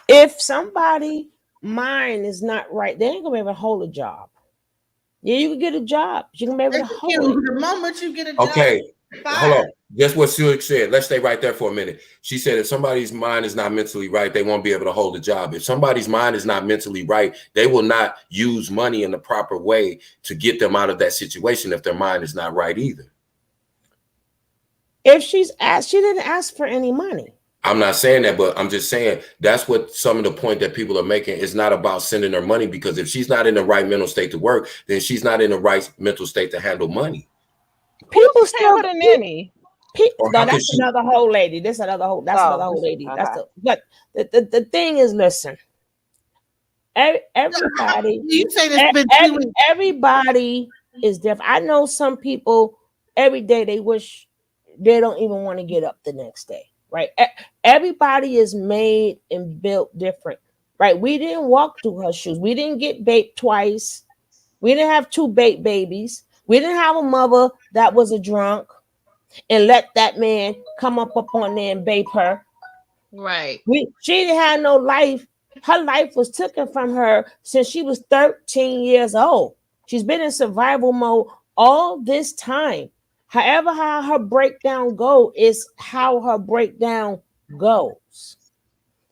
Speaker 5: If somebody mind is not right, they ain't gonna be able to hold a job. Yeah, you can get a job. You can be able to hold it.
Speaker 2: The moment you get a job.
Speaker 9: Okay. Hold on. That's what Sue said. Let's stay right there for a minute. She said if somebody's mind is not mentally right, they won't be able to hold a job. If somebody's mind is not mentally right, they will not use money in the proper way to get them out of that situation if their mind is not right either.
Speaker 5: If she didn't ask for any money.
Speaker 9: I'm not saying that, but I'm just saying that's what some of the point that people are making is not about sending her money, because if she's not in the right mental state to work, then she's not in the right mental state to handle money.
Speaker 5: People still
Speaker 13: with a nanny.
Speaker 5: No, that's another whole lady. That's another whole lady.
Speaker 13: Okay.
Speaker 5: But the thing is, listen, everybody.
Speaker 2: You say this
Speaker 5: everybody is different. I know some people every day they wish they don't even want to get up the next day. Right? Everybody is made and built different. Right? We didn't walk through her shoes. We didn't get baked twice. We didn't have 2 baked babies. We didn't have a mother that was a drunk and let that man come up on there and babe her.
Speaker 7: Right.
Speaker 5: She didn't have no life. Her life was taken from her since she was 13 years old. She's been in survival mode all this time. However, how her breakdown go is how her breakdown goes.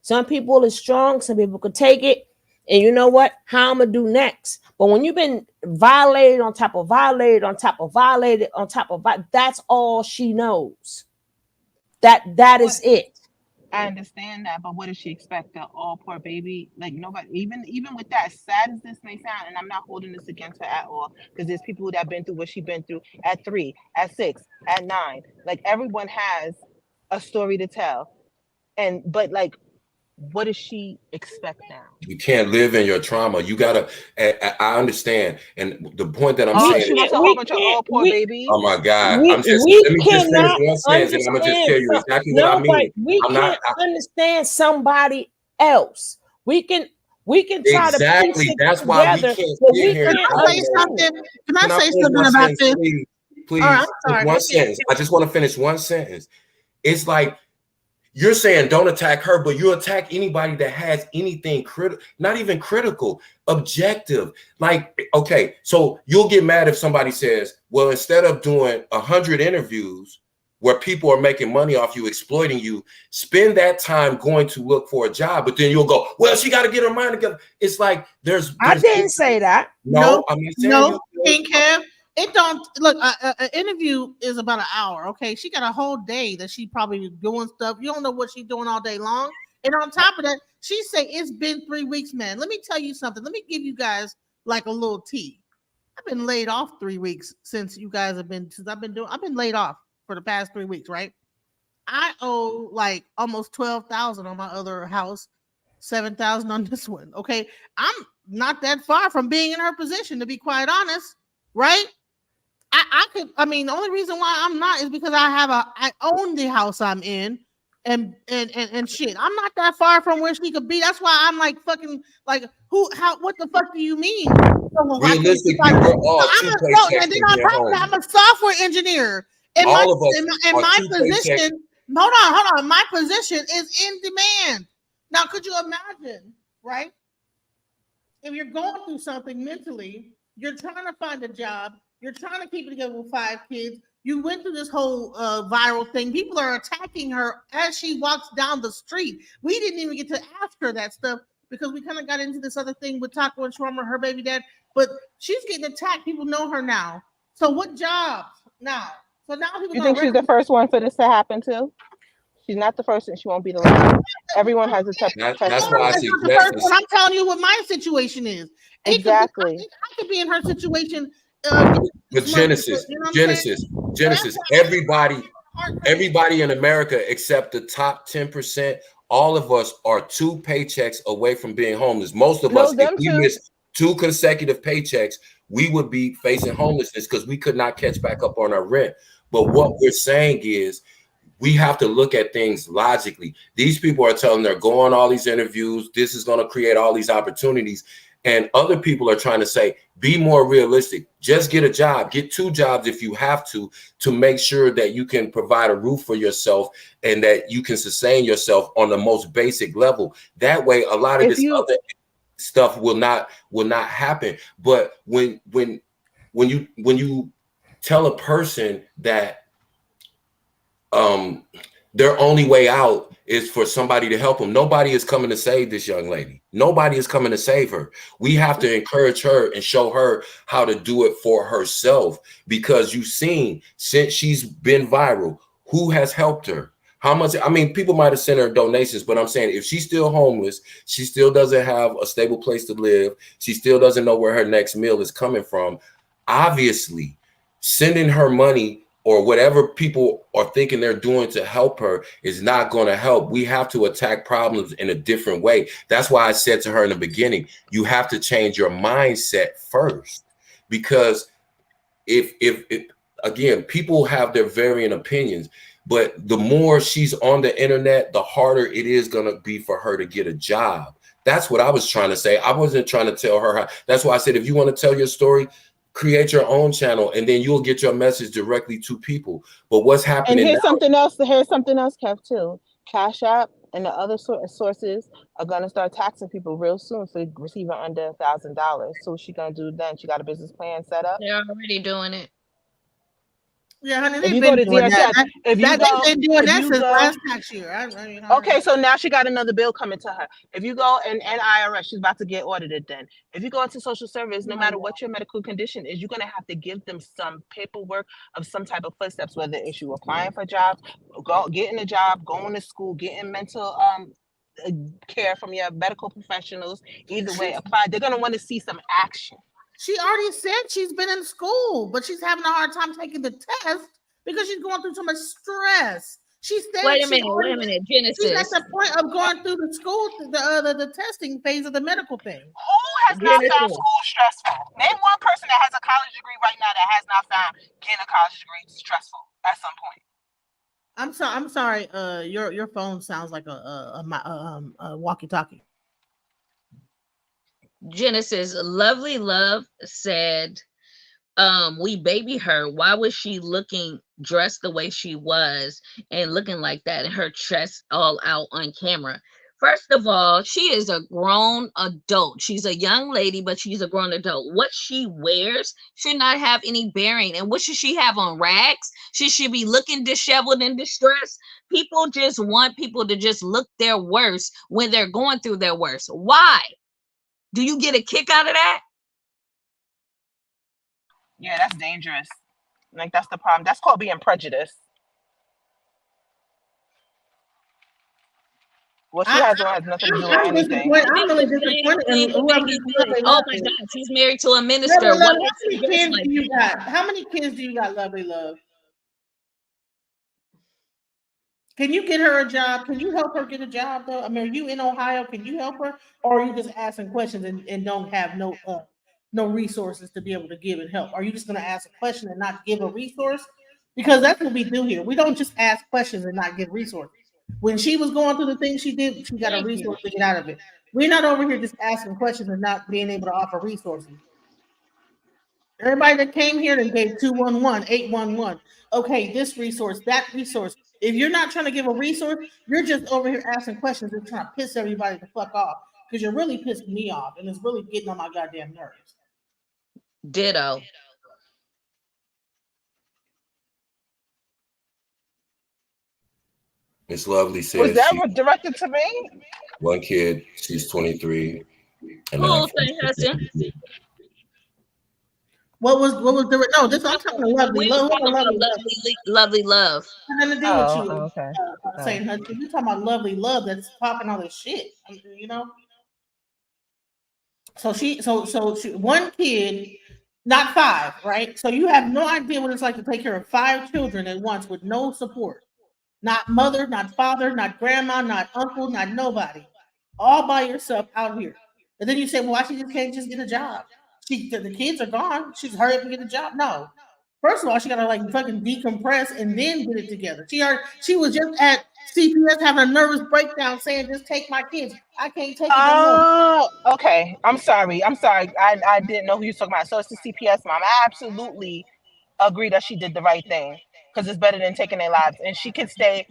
Speaker 5: Some people are strong, some people could take it. And you know what? How I'm gonna do next. But when you've been violated on top of violated on top of violated on top of that's all she knows. That is it.
Speaker 13: I understand that, but what does she expect? The all poor baby? Like nobody, even with that, sad as this may sound, and I'm not holding this against her at all, because there's people that have been through what she's been through at 3, at 6, at 9. Like everyone has a story to tell, but like, what does she expect now?
Speaker 9: You can't live in your trauma. You gotta. I understand, and the point that I'm
Speaker 13: Oh,
Speaker 9: saying.
Speaker 13: she wants a whole bunch of all poor babies.
Speaker 9: Oh my God!
Speaker 5: We
Speaker 9: Let me just finish
Speaker 5: cannot
Speaker 9: one sentence, and I'm gonna just tell you
Speaker 5: understand.
Speaker 9: exactly what I mean.
Speaker 5: We can't understand somebody else. We can try to piece it
Speaker 9: That's why we
Speaker 5: together,
Speaker 9: can't
Speaker 5: but
Speaker 9: sit
Speaker 5: we
Speaker 9: here.
Speaker 5: can't
Speaker 2: Can I say something? Can I say something about this?
Speaker 9: Please,
Speaker 2: All right, I'm sorry.
Speaker 9: one sentence. I just want to finish one sentence. It's like you're saying don't attack her, but you attack anybody that has anything critical, not even critical, objective. Like, okay, so you'll get mad if somebody says, well, instead of doing 100 interviews where people are making money off you, exploiting you, spend that time going to look for a job. But then you'll go, well, she got to get her mind together. It's like there's
Speaker 5: I didn't say that.
Speaker 9: No, I'm not saying
Speaker 2: no, King Kev. It don't look. An interview is about an hour. Okay, she got a whole day that she probably doing stuff. You don't know what she's doing all day long. And on top of that, she say it's been 3 weeks, man. Let me tell you something. Let me give you guys like a little tea. I've been laid off 3 weeks since you guys have been. Since I've been laid off for the past 3 weeks. Right. I owe like almost 12,000 on my other house, 7,000 on this one. Okay, I'm not that far from being in her position, to be quite honest. Right. I mean, the only reason why I'm not is because I own the house I'm in and shit. I'm not that far from where she could be. That's why I'm like fucking like what the fuck do you mean?
Speaker 9: Realistically, we're all two paychecks
Speaker 2: and then on top of that, I'm a software engineer. And
Speaker 9: all of us
Speaker 2: in
Speaker 9: are
Speaker 2: my
Speaker 9: two
Speaker 2: position,
Speaker 9: paychecks.
Speaker 2: hold on. My position is in demand. Now, could you imagine, right? If you're going through something mentally, you're trying to find a job, you're trying to keep it together with 5 kids. You went through this whole viral thing. People are attacking her as she walks down the street. We didn't even get to ask her that stuff because we kind of got into this other thing with Taco and Shawarma, her baby dad. But she's getting attacked. People know her now. So what jobs now? So now people.
Speaker 13: You think she's the first one for this to happen to? She's not the first, and she won't be the last. Everyone has a tough.
Speaker 9: That's why I
Speaker 2: suggest. I'm telling you what my situation is.
Speaker 13: Exactly.
Speaker 2: I could be in her situation.
Speaker 9: But Genesis, everybody in America except the top 10%, all of us are 2 paychecks away from being homeless. Most of us, if we miss 2 consecutive paychecks, we would be facing homelessness because we could not catch back up on our rent. But what we're saying is we have to look at things logically. These people are telling they're going all these interviews. This is going to create all these opportunities. And other people are trying to say, be more realistic. Just get a job. Get 2 jobs if you have to make sure that you can provide a roof for yourself and that you can sustain yourself on the most basic level. That way, a lot of other stuff will not happen. But when you tell a person that their only way out is for somebody to help them. Nobody is coming to save this young lady. Nobody is coming to save her. We have to encourage her and show her how to do it for herself, because you've seen since she's been viral, who has helped her? How much? I mean, people might have sent her donations, but I'm saying if she's still homeless, she still doesn't have a stable place to live. She still doesn't know where her next meal is coming from. Obviously, sending her money or whatever people are thinking they're doing to help her is not going to help. We have to attack problems in a different way. That's why I said to her in the beginning, you have to change your mindset first, because if again, people have their varying opinions, but the more she's on the internet, the harder it is going to be for her to get a job. That's what I was trying to say. I wasn't trying to tell her how. That's why I said, if you want to tell your story, create your own channel, and then you'll get your message directly to people. But what's happening?
Speaker 13: And here's something else, Kev, too. Cash App and the other sources are gonna start taxing people real soon for receiving under $1,000. So what's she gonna do then? She got a business plan set up?
Speaker 7: They're already doing it.
Speaker 2: Yeah, honey,
Speaker 13: If
Speaker 2: they've
Speaker 13: you go
Speaker 2: been
Speaker 13: to
Speaker 2: doing that.
Speaker 13: DHS, if you go,
Speaker 2: They've been doing
Speaker 13: if
Speaker 2: that
Speaker 13: you
Speaker 2: since
Speaker 13: go,
Speaker 2: last tax year. I
Speaker 13: okay, so now she got another bill coming to her. If you go and IRS, she's about to get audited then. If you go into social service, no matter what your medical condition is, you're going to have to give them some paperwork of some type of footsteps, whether it's you applying for jobs, getting a job, going to school, getting mental care from your medical professionals. Either way, apply. They're going to want to see some action.
Speaker 2: She already said she's been in school, but she's having a hard time taking the test because she's going through so much stress. She said
Speaker 7: Wait a
Speaker 2: she's
Speaker 7: minute,
Speaker 2: she's at
Speaker 7: Genesis.
Speaker 2: the point of going through the school, the testing phase of the medical thing.
Speaker 13: Who has not found school stressful? Name one person that has a college degree right now that has not found getting a college degree stressful at some point.
Speaker 2: I'm sorry. Your phone sounds like a walkie-talkie.
Speaker 7: Genesis, Lovely Love said, we baby her. Why was she looking dressed the way she was and looking like that and her chest all out on camera? First of all, she is a grown adult. She's a young lady, but she's a grown adult. What she wears should not have any bearing. And what should she have on, rags? Should she be looking disheveled and distressed? People just want people to just look their worst when they're going through their worst. Why? Do you get a kick out of that?
Speaker 13: Yeah, that's dangerous. Like, that's the problem. That's called being prejudiced. What she has on has nothing to do with anything.
Speaker 2: I'm really disappointed in whoever this Lovely
Speaker 7: Oh
Speaker 2: Love
Speaker 7: my
Speaker 2: is.
Speaker 7: God, she's married to a minister.
Speaker 2: Lovely Love,
Speaker 7: What
Speaker 2: how many kids do you got? How many kids do you got, Lovely Love? Can you get her a job? Can you help her get a job though? I mean, are you in Ohio? Can you help her, or are you just asking questions and don't have no resources to be able to give and help? Are you just going to ask a question and not give a resource? Because that's what we do here. We don't just ask questions and not give resources. When she was going through the things she did, she got a resource to get out of it. We're not over here just asking questions and not being able to offer resources. Everybody that came here and gave 211, 811. Okay, this resource, that resource. If you're not trying to give a resource, you're just over here asking questions and trying to piss everybody the fuck off because you're really pissing me off and it's really getting on my goddamn nerves.
Speaker 7: Ditto.
Speaker 9: Miss Lovely said
Speaker 13: Was that directed to me?
Speaker 9: One kid, she's 23. And
Speaker 7: oh, thank
Speaker 2: What was the no? This I'm talking about Lovely Love.
Speaker 7: Lovely Love.
Speaker 2: Nothing to do with you.
Speaker 13: Okay.
Speaker 2: Saying her. You talking about Lovely Love that's popping all this shit. You know. So she one kid, not five, right? So you have no idea what it's like to take care of 5 children at once with no support. Not mother, not father, not grandma, not uncle, not nobody. All by yourself out here. And then you say, well, why she just can't just get a job? The kids are gone. She's hurry up and get a job. No. First of all, she gotta like fucking decompress and then get it together. She was just at CPS having a nervous breakdown saying, just take my kids. I can't take it
Speaker 13: Oh, okay. I'm sorry. I didn't know who you were talking about. So it's the CPS mom. I absolutely agree that she did the right thing because it's better than taking their lives. And she can stay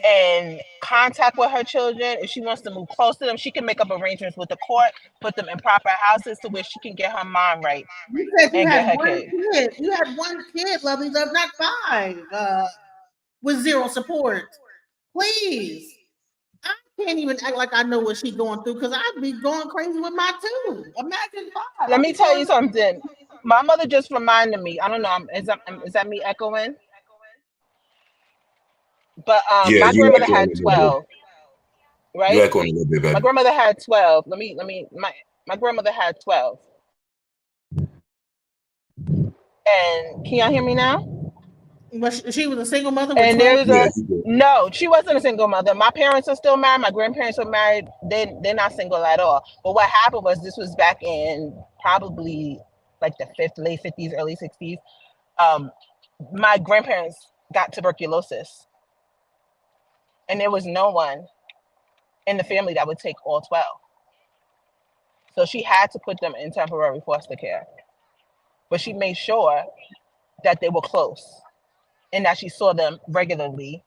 Speaker 13: in contact with her children. If she wants to move close to them, she can make up arrangements with the court, put them in proper houses to where she can get her mind right.
Speaker 2: You said you had one kid. You had one kid, Lovely Love, not 5, with zero support. Please. I can't even act like I know what she's going through because I'd be going crazy with my 2. Imagine 5.
Speaker 13: Let me tell you something. My mother just reminded me. I don't know. Is that me echoing? But my grandmother had 12. Right?
Speaker 9: You're echoing a little bit better.
Speaker 13: My grandmother had 12. My grandmother had 12. And can y'all hear me now?
Speaker 2: But she was a single mother.
Speaker 13: And no, she wasn't a single mother. My parents are still married. My grandparents are married. They're not single at all. But what happened was this was back in probably like the late 50s, early 60s. My grandparents got tuberculosis, and there was no one in the family that would take all 12. So she had to put them in temporary foster care. But she made sure that they were close and that she saw them regularly,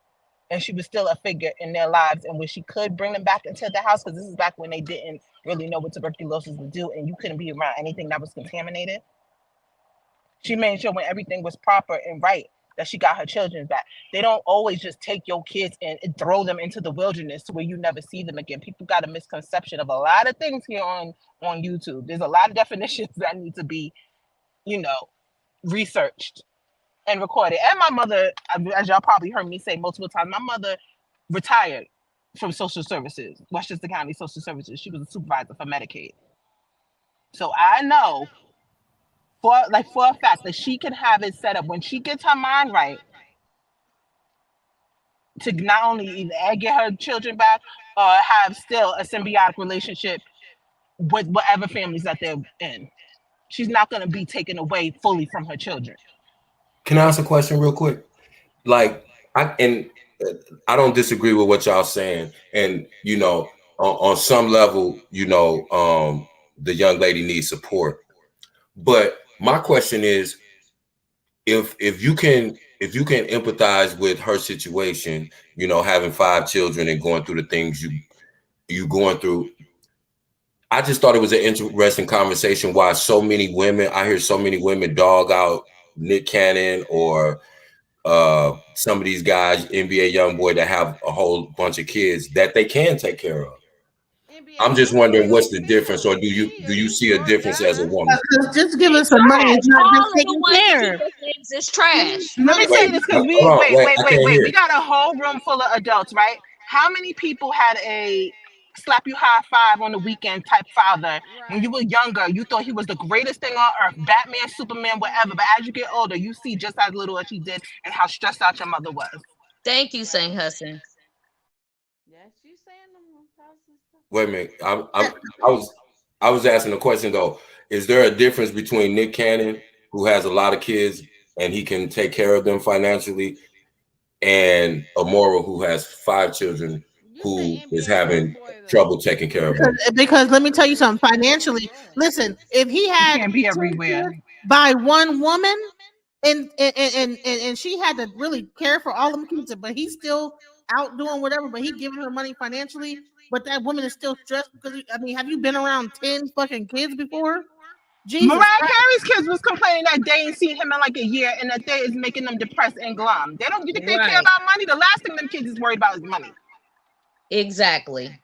Speaker 13: and she was still a figure in their lives, and when she could bring them back into the house, because this is back when they didn't really know what tuberculosis would do, and you couldn't be around anything that was contaminated. She made sure when everything was proper and right, that she got her children back. They don't always just take your kids and throw them into the wilderness where you never see them again. People got a misconception of a lot of things here on YouTube. There's a lot of definitions that need to be, researched and recorded. And my mother, as y'all probably heard me say multiple times, my mother retired from social services, Westchester County Social Services. She was a supervisor for Medicaid. So I know for a fact that she can have it set up when she gets her mind right to not only either get her children back or have still a symbiotic relationship with whatever families that they're in. She's not going to be taken away fully from her children.
Speaker 9: Can I ask a question real quick? Like, I don't disagree with what y'all saying, and on some level, the young lady needs support. But my question is, if you can empathize with her situation, having 5 children and going through the things you going through, I just thought it was an interesting conversation why I hear so many women dog out Nick Cannon or some of these guys, NBA young boy, that have a whole bunch of kids that they can take care of. I'm just wondering what's the difference, or do you see a difference as a woman?
Speaker 2: Just give us some money. It's not just taking care.
Speaker 7: It's trash.
Speaker 13: Let me say this, because wait. We got a whole room full of adults, right? How many people had a slap you high five on the weekend type father when you were younger? You thought he was the greatest thing on earth, Batman, Superman, whatever. But as you get older, you see just as little as she did and how stressed out your mother was.
Speaker 7: Thank you, Saint Hudson.
Speaker 10: Yeah, she's saying them.
Speaker 9: Wait a minute. I was asking a question though. Is there a difference between Nick Cannon, who has a lot of kids and he can take care of them financially, and Amora, who has 5 children, who is having trouble taking care of them?
Speaker 2: Because let me tell you something. Financially, listen, if he had
Speaker 13: can't be everywhere
Speaker 2: by one woman, and she had to really care for all of them kids, but he's still out doing whatever, but he giving her money financially, but that woman is still stressed because have you been around 10 fucking kids before? Jesus
Speaker 13: Mariah
Speaker 2: Christ.
Speaker 13: Carey's kids was complaining that they ain't seen him in like a year and that they is making them depressed and glum. They don't. You think they care about money? The last thing them kids is worried about is money.
Speaker 7: Exactly.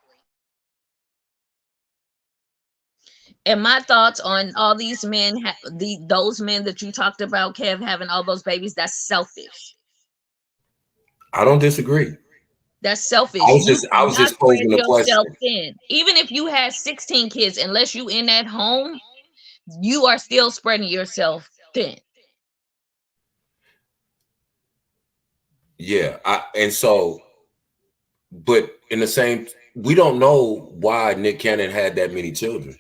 Speaker 7: And my thoughts on all these men, those men that you talked about, Kev, having all those babies, that's selfish.
Speaker 9: I don't disagree.
Speaker 7: That's selfish.
Speaker 9: I was just posing a question.
Speaker 7: Thin. Even if you had 16 kids, unless you in that home, you are still spreading yourself thin.
Speaker 9: Yeah, but in the same, we don't know why Nick Cannon had that many children.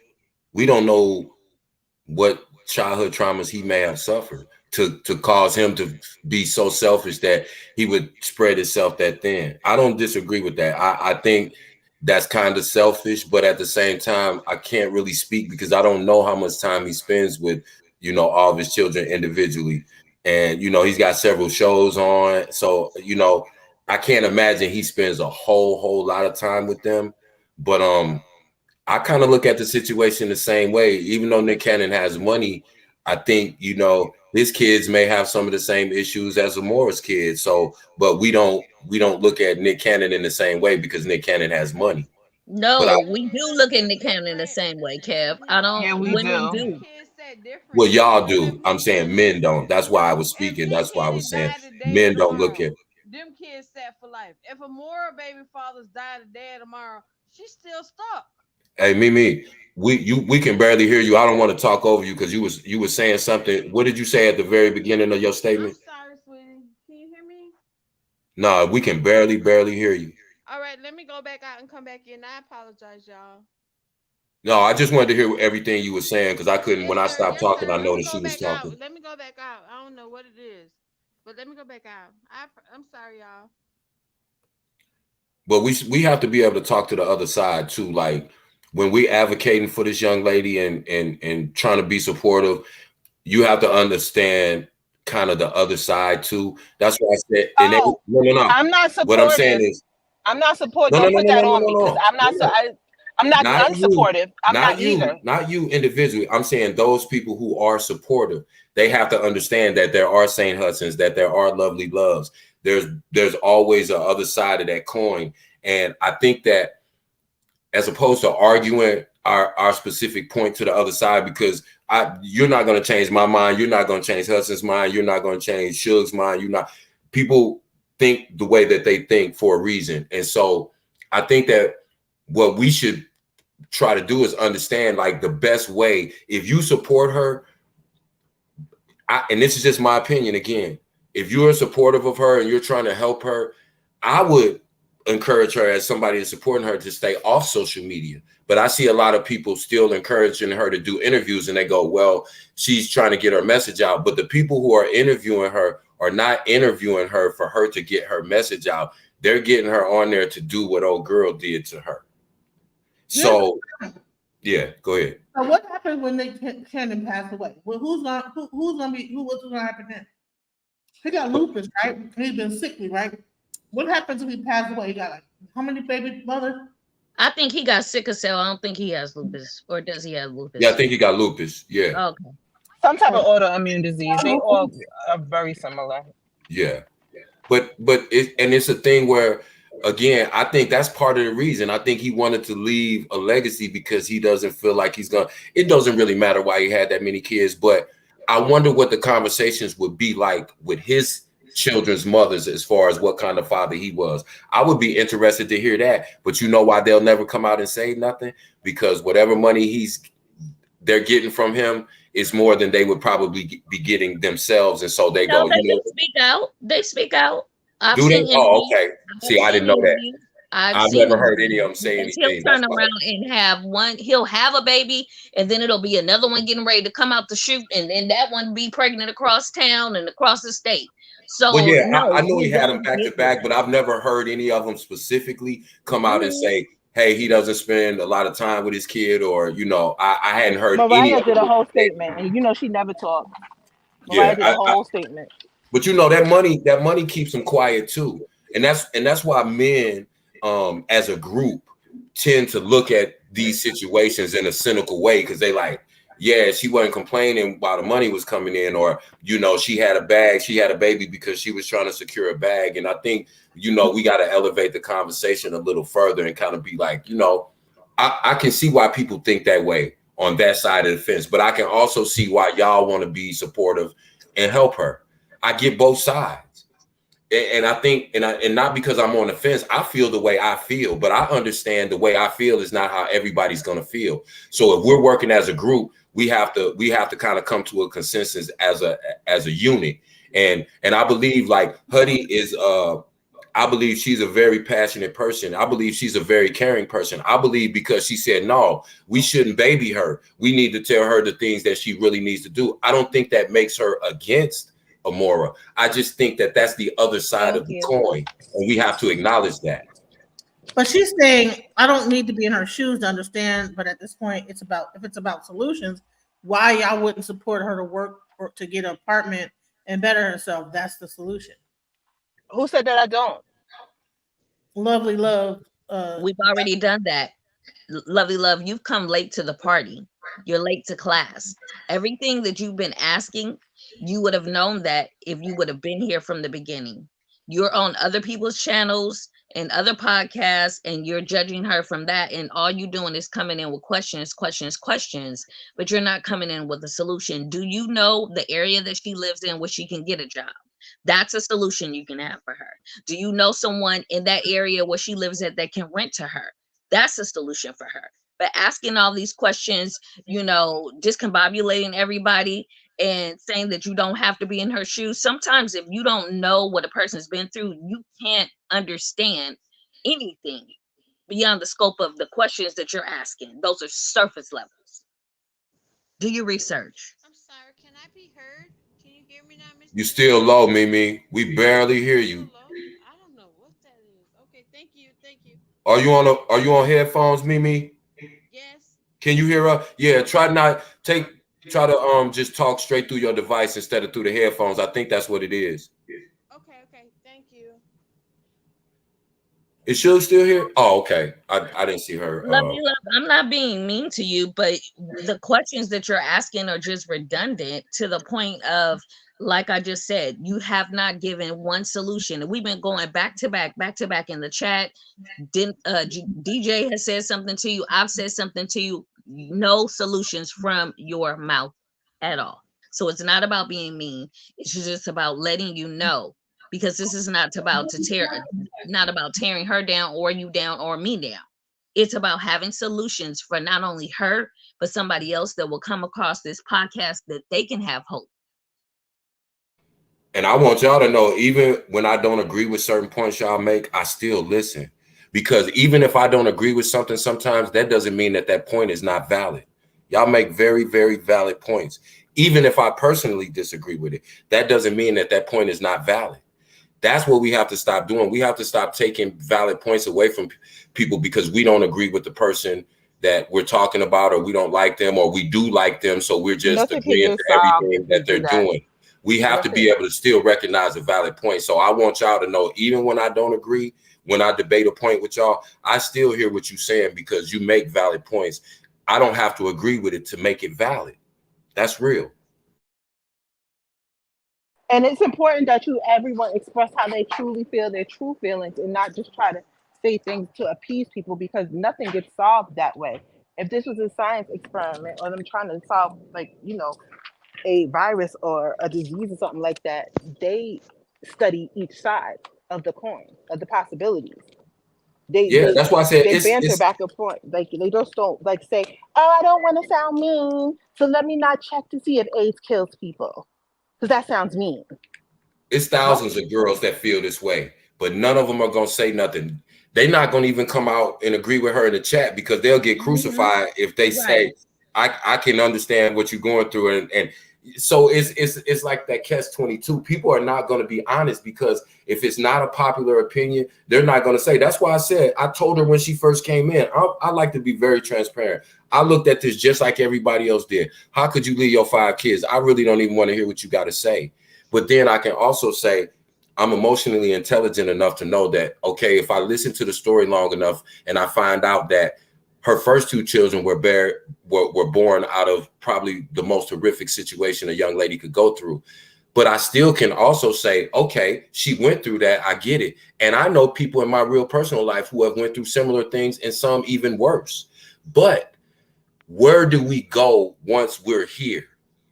Speaker 9: We don't know what childhood traumas he may have suffered to cause him to be so selfish that he would spread himself that thin. I don't disagree with that. I think that's kind of selfish, but at the same time, I can't really speak because I don't know how much time he spends with, all of his children individually. And, he's got several shows on. So, I can't imagine he spends a whole lot of time with them. But I kind of look at the situation the same way. Even though Nick Cannon has money, I think, his kids may have some of the same issues as Amora's kids. So, but we don't look at Nick Cannon in the same way because Nick Cannon has money.
Speaker 7: No, we do look at Nick Cannon the same way, Kev. I don't.
Speaker 13: Yeah,
Speaker 7: women do.
Speaker 9: Well, y'all do. I'm saying men don't. That's why I was speaking. That's why I was saying men don't look at
Speaker 10: them kids set for life. If Amora baby fathers die today or tomorrow, she's still stuck.
Speaker 9: Hey, Mimi, we can barely hear you. I don't want to talk over you because you were saying something. What did you say at the very beginning of your statement?
Speaker 10: I'm sorry, sweetie. Can you hear me?
Speaker 9: No, we can barely hear you.
Speaker 10: All right, let me go back out and come back in. I apologize, y'all.
Speaker 9: No, I just wanted to hear everything you were saying because I couldn't. When I stopped talking, I noticed she was talking.
Speaker 10: Let me go back out. I don't know what it is, but let me go back out. I'm sorry, y'all.
Speaker 9: But we have to be able to talk to the other side too. Like when we advocating for this young lady and trying to be supportive, you have to understand kind of the other side too. That's why I said, no.
Speaker 13: I'm not supportive.
Speaker 9: What I'm saying is,
Speaker 13: I'm not supportive. Don't put that on me because I'm not. I'm not
Speaker 9: not you,
Speaker 13: unsupportive. I'm not
Speaker 9: you,
Speaker 13: either.
Speaker 9: not you individually. I'm saying those people who are supportive, they have to understand that there are St. Hudsons, that there are Lovely Loves. There's always a other side of that coin. And I think that as opposed to arguing our specific point to the other side, because you're not going to change my mind. You're not going to change Hudson's mind. You're not going to change Suge's mind. People think the way that they think for a reason. And so I think that what we should try to do is understand like the best way. If you support her, and this is just my opinion again, if you're supportive of her and you're trying to help her, I would encourage her as somebody that's supporting her to stay off social media. But I see a lot of people still encouraging her to do interviews, and they go, well, she's trying to get her message out. But the people who are interviewing her are not interviewing her for her to get her message out. They're getting her on there to do what old girl did to her. So, yeah, go ahead.
Speaker 2: So what happened when Shannon passed away? Well, what's gonna happen then? He got lupus, right? He's been sickly, right? What happens if he passed away? He got like how many baby mothers?
Speaker 7: I think he got sickle cell. I don't think he has lupus, or does he have lupus?
Speaker 9: Yeah, I think he got lupus. Yeah.
Speaker 7: Okay.
Speaker 13: Some type of autoimmune disease. They all are very similar.
Speaker 9: Yeah. But it's a thing where, again, I think that's part of the reason. I think he wanted to leave a legacy because he doesn't feel like he's gonna. It doesn't really matter why he had that many kids, but I wonder what the conversations would be like with his children's mothers as far as what kind of father he was. I would be interested to hear that. But you know why they'll never come out and say nothing? Because whatever money they're getting from him is more than they would probably be getting themselves. And so they go,
Speaker 7: they speak out. They speak out.
Speaker 9: Do they? Oh, okay. See, I didn't know that. I've never heard any of them say anything.
Speaker 7: He'll turn around and have one. He'll have a baby, and then it'll be another one getting ready to come out the chute, and then that one be pregnant across town and across the state. So,
Speaker 9: well, yeah, no, I know he had them back to back, but I've never heard any of them specifically come out and say, hey, he doesn't spend a lot of time with his kid, or, I hadn't heard
Speaker 13: Mariah did a whole statement, and she never talked. Mariah did a whole statement.
Speaker 9: But that money keeps them quiet too. And that's why men, as a group, tend to look at these situations in a cynical way, because they like, yeah, she wasn't complaining while the money was coming in, or she had a baby because she was trying to secure a bag. And I think we got to elevate the conversation a little further and kind of be like, I can see why people think that way on that side of the fence, but I can also see why y'all want to be supportive and help her. I get both sides. And I think, and not because I'm on the fence, I feel the way I feel, but I understand the way I feel is not how everybody's going to feel. So if we're working as a group, we have to kind of come to a consensus as a unit. And I believe like Huddy is, I believe she's a very passionate person. I believe she's a very caring person. I believe because she said, no, we shouldn't baby her. We need to tell her the things that she really needs to do. I don't think that makes her against Amora. I just think that that's the other side of the coin, and we have to acknowledge that.
Speaker 2: But she's saying, I don't need to be in her shoes to understand. But at this point, if it's about solutions, why y'all wouldn't support her to work or to get an apartment and better herself? That's the solution.
Speaker 13: Who said that I don't?
Speaker 2: Lovely Love.
Speaker 7: We've already done that. Lovely Love, you've come late to the party. You're late to class. Everything that you've been asking, you would have known that if you would have been here from the beginning. You're on other people's channels and other podcasts, and you're judging her from that. And all you're doing is coming in with questions, but you're not coming in with a solution. Do you know the area that she lives in where she can get a job? That's a solution you can have for her. Do you know someone in that area where she lives at that can rent to her? That's a solution for her. But asking all these questions, discombobulating everybody and saying that you don't have to be in her shoes. Sometimes if you don't know what a person's been through, you can't understand anything beyond the scope of the questions that you're asking. Those are surface levels. Do your research.
Speaker 10: I'm sorry, can I be heard? Can you hear me now, Mr.?
Speaker 9: You still low, Mimi. We barely hear you.
Speaker 10: I don't know what that is. Okay, thank you.
Speaker 9: Are you on headphones, Mimi?
Speaker 10: Yes.
Speaker 9: Can you hear her? Yeah, try to just talk straight through your device instead of through the headphones. I think that's what it is.
Speaker 10: Okay, thank you.
Speaker 9: Is Suge still here? Oh, okay. I didn't see her.
Speaker 7: Lovely love, I'm not being mean to you, but the questions that you're asking are just redundant to the point of, like I just said, you have not given one solution. We've been going back to back in the chat. Didn't DJ has said something to you? I've said something to you. No solutions from your mouth at all. So it's not about being mean. It's just about letting you know, because this is not about not about tearing her down or you down or me down. It's about having solutions for not only her, but somebody else that will come across this podcast that they can have hope.
Speaker 9: And I want y'all to know, even when I don't agree with certain points y'all make, I still listen. Because even if I don't agree with something sometimes, that doesn't mean that that point is not valid. Y'all make very, very valid points. Even if I personally disagree with it, that doesn't mean that that point is not valid. That's what we have to stop doing. We have to stop taking valid points away from people because we don't agree with the person that we're talking about, or we don't like them, or we do like them. So we're just agreeing to everything that they're doing. We have to be able to still recognize a valid point. So I want y'all to know, even when I don't agree, when I debate a point with y'all, I still hear what you're saying because you make valid points. I don't have to agree with it to make it valid. That's real.
Speaker 13: And it's important that everyone express how they truly feel, their true feelings, and not just try to say things to appease people, because nothing gets solved that way. If this was a science experiment or them trying to solve, like, a virus or a disease or something like that, they study each side of the coin, of the possibilities.
Speaker 9: That's why I said
Speaker 13: They banter
Speaker 9: it's
Speaker 13: back and forth. Like, they just don't like say, "Oh, I don't want to sound mean, so let me not check to see if AIDS kills people," because that sounds mean.
Speaker 9: It's thousands of girls that feel this way, but none of them are going to say nothing. They're not going to even come out and agree with her in the chat because they'll get crucified if they say, I can understand what you're going through. And so it's like that catch-22. People are not going to be honest because if it's not a popular opinion, they're not going to say. That's why I said, I told her when she first came in, I like to be very transparent. I looked at this just like everybody else did. How could you leave your 5 kids? I really don't even want to hear what you got to say. But then I can also say I'm emotionally intelligent enough to know that, okay, if I listen to the story long enough and I find out that her first 2 children were born out of probably the most horrific situation a young lady could go through. But I still can also say, okay, she went through that. I get it. And I know people in my real personal life who have went through similar things and some even worse. But where do we go once we're here?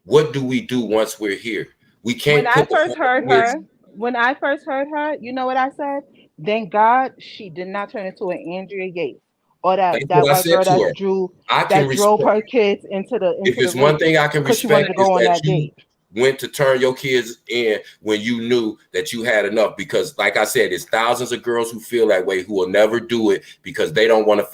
Speaker 9: What do we do once we're here? We can't
Speaker 13: When I
Speaker 9: put
Speaker 13: first heard
Speaker 9: the kids.
Speaker 13: her, you know what I said? Thank God she did not turn into an Andrea Yates or
Speaker 9: That's
Speaker 13: that
Speaker 9: what I
Speaker 13: white
Speaker 9: said
Speaker 13: girl
Speaker 9: to her. I can
Speaker 13: that drove
Speaker 9: respect.
Speaker 13: her kids into
Speaker 9: If
Speaker 13: the
Speaker 9: it's one
Speaker 13: race
Speaker 9: thing I can
Speaker 13: because she wanted
Speaker 9: respect
Speaker 13: to
Speaker 9: is
Speaker 13: go on
Speaker 9: that
Speaker 13: that
Speaker 9: you
Speaker 13: date.
Speaker 9: went to turn your kids in when you knew that you had enough. Because like I said, it's thousands of girls who feel that way who will never do it because they don't want to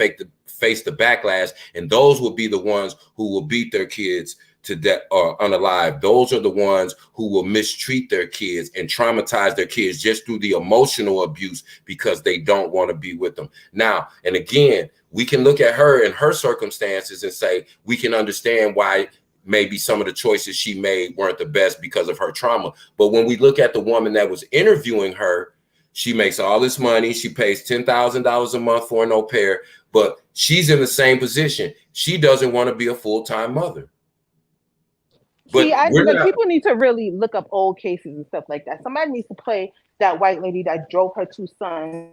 Speaker 9: face the backlash. And those will be the ones who will beat their kids to death or unalive. Those are the ones who will mistreat their kids and traumatize their kids just through the emotional abuse because they don't want to be with them. Now, and again, we can look at her and her circumstances and say, we can understand why maybe some of the choices she made weren't the best because of her trauma. But when we look at the woman that was interviewing her, she makes all this money. She pays $10,000 a month for an au pair, but she's in the same position. She doesn't want to be a full-time mother.
Speaker 13: See,
Speaker 9: We're
Speaker 13: but
Speaker 9: not.
Speaker 13: people need to really look up old cases and stuff like that. Somebody needs to play that white lady that drove her 2 sons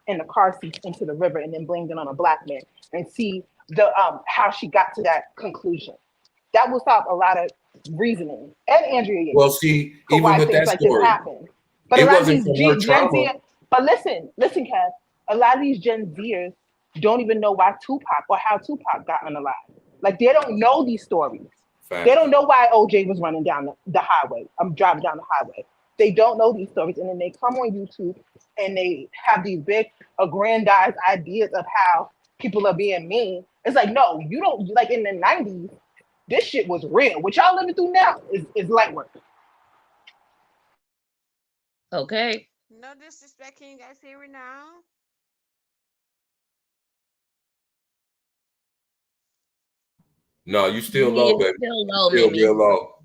Speaker 13: in the car seats into the river and then blamed it on a black man, and see the how she got to that conclusion. That will stop a lot of reasoning and Andrea Yates
Speaker 9: Well, see,
Speaker 13: for
Speaker 9: even
Speaker 13: why
Speaker 9: with
Speaker 13: things
Speaker 9: that
Speaker 13: like this
Speaker 9: story,
Speaker 13: happen. But a
Speaker 9: it
Speaker 13: lot of
Speaker 9: wasn't
Speaker 13: these
Speaker 9: from her
Speaker 13: Gen
Speaker 9: trauma.
Speaker 13: Z, but listen, Kev, a lot of these Gen Zers don't even know why Tupac or how Tupac got unalive. Like, they don't know these stories. They don't know why OJ was running down the highway. I'm driving down the highway. They don't know these stories, and then they come on YouTube and they have these big aggrandized ideas of how people are being mean. It's like, no, you don't. Like, in the '90s, this shit was real. What y'all living through now is light work.
Speaker 7: Okay.
Speaker 10: No disrespect. Can you guys hear me now?
Speaker 9: No, you still
Speaker 7: Yeah,
Speaker 9: low, baby.
Speaker 7: still low,
Speaker 9: Still
Speaker 7: Mimi.
Speaker 9: real low.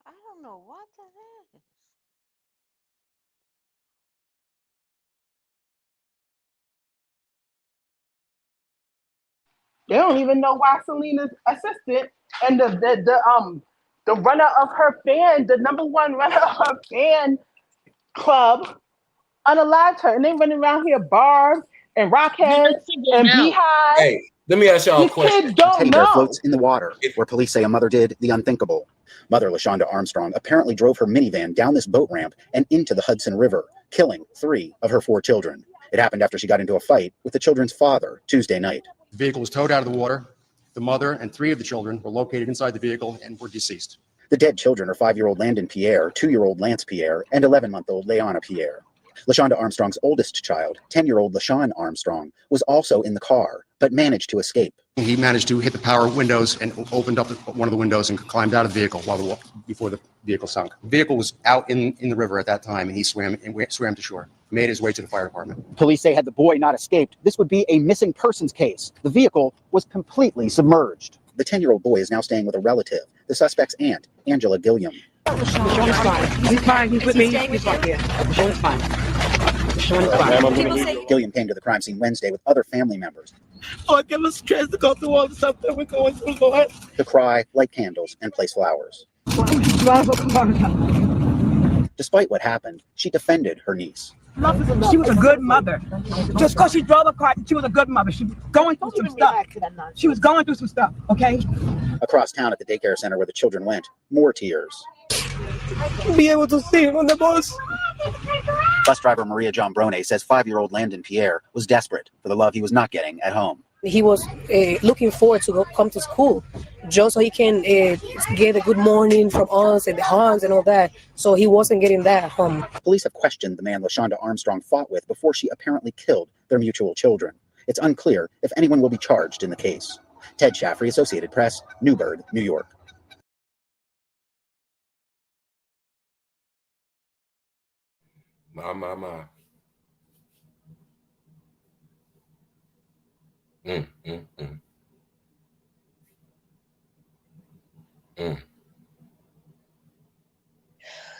Speaker 10: I don't know what the heck.
Speaker 13: They don't even know why Selena's assistant and the runner of her fan, the number one runner of her fan club, unalived her, and they running around here barbed and rockheads and beehives.
Speaker 9: Hey, let me ask y'all a
Speaker 13: These
Speaker 9: question.
Speaker 13: kids don't
Speaker 14: Teddy bear
Speaker 13: know.
Speaker 14: floats in the water, where police say a mother did the unthinkable. Mother LaShonda Armstrong apparently drove her minivan down this boat ramp and into the Hudson River, killing 3 of her 4 children. It happened after she got into a fight with the children's father Tuesday night.
Speaker 15: The vehicle was towed out of the water. The mother and 3 of the children were located inside the vehicle and were deceased.
Speaker 14: The dead children are 5-year-old Landon Pierre, 2-year-old Lance Pierre, and 11-month-old Leona Pierre. LaShonda Armstrong's oldest child, 10-year-old LaShawn Armstrong, was also in the car, but managed to escape.
Speaker 15: He managed to hit the power windows and opened up one of the windows and climbed out of the vehicle before the vehicle sunk. The vehicle was out in the river at that time, and he swam to shore. Made his way to the fire department.
Speaker 14: Police say had the boy not escaped, this would be a missing persons case. The vehicle was completely submerged. The 10-year-old boy is now staying with a relative, the suspect's aunt, Angela Gilliam.
Speaker 16: LaShawn is fine. He's fine. He's with me. He's right here. LaShawn is fine. LaShawn is fine.
Speaker 14: Gilliam came to the crime scene Wednesday with other family members.
Speaker 16: Oh, I give us stress to go through all the stuff that we're going through, Lord.
Speaker 14: To cry, light candles, and place flowers. Despite what happened, she defended her niece.
Speaker 16: She was a good mother. Just because she drove a car, she was a good mother. She was going through some stuff. She was going through some stuff, okay?
Speaker 14: Across town at the daycare center where the children went, more tears.
Speaker 16: Be able to see him on the bus.
Speaker 14: Bus driver Maria John Brone says 5-year-old Landon Pierre was desperate for the love he was not getting at home.
Speaker 17: He was looking forward to come to school just so he can get a good morning from us and the hugs and all that. So he wasn't getting that at home.
Speaker 14: Police have questioned the man LaShonda Armstrong fought with before she apparently killed their mutual children. It's unclear if anyone will be charged in the case. Ted Shaffrey, Associated Press, Newburgh, New York.
Speaker 9: My.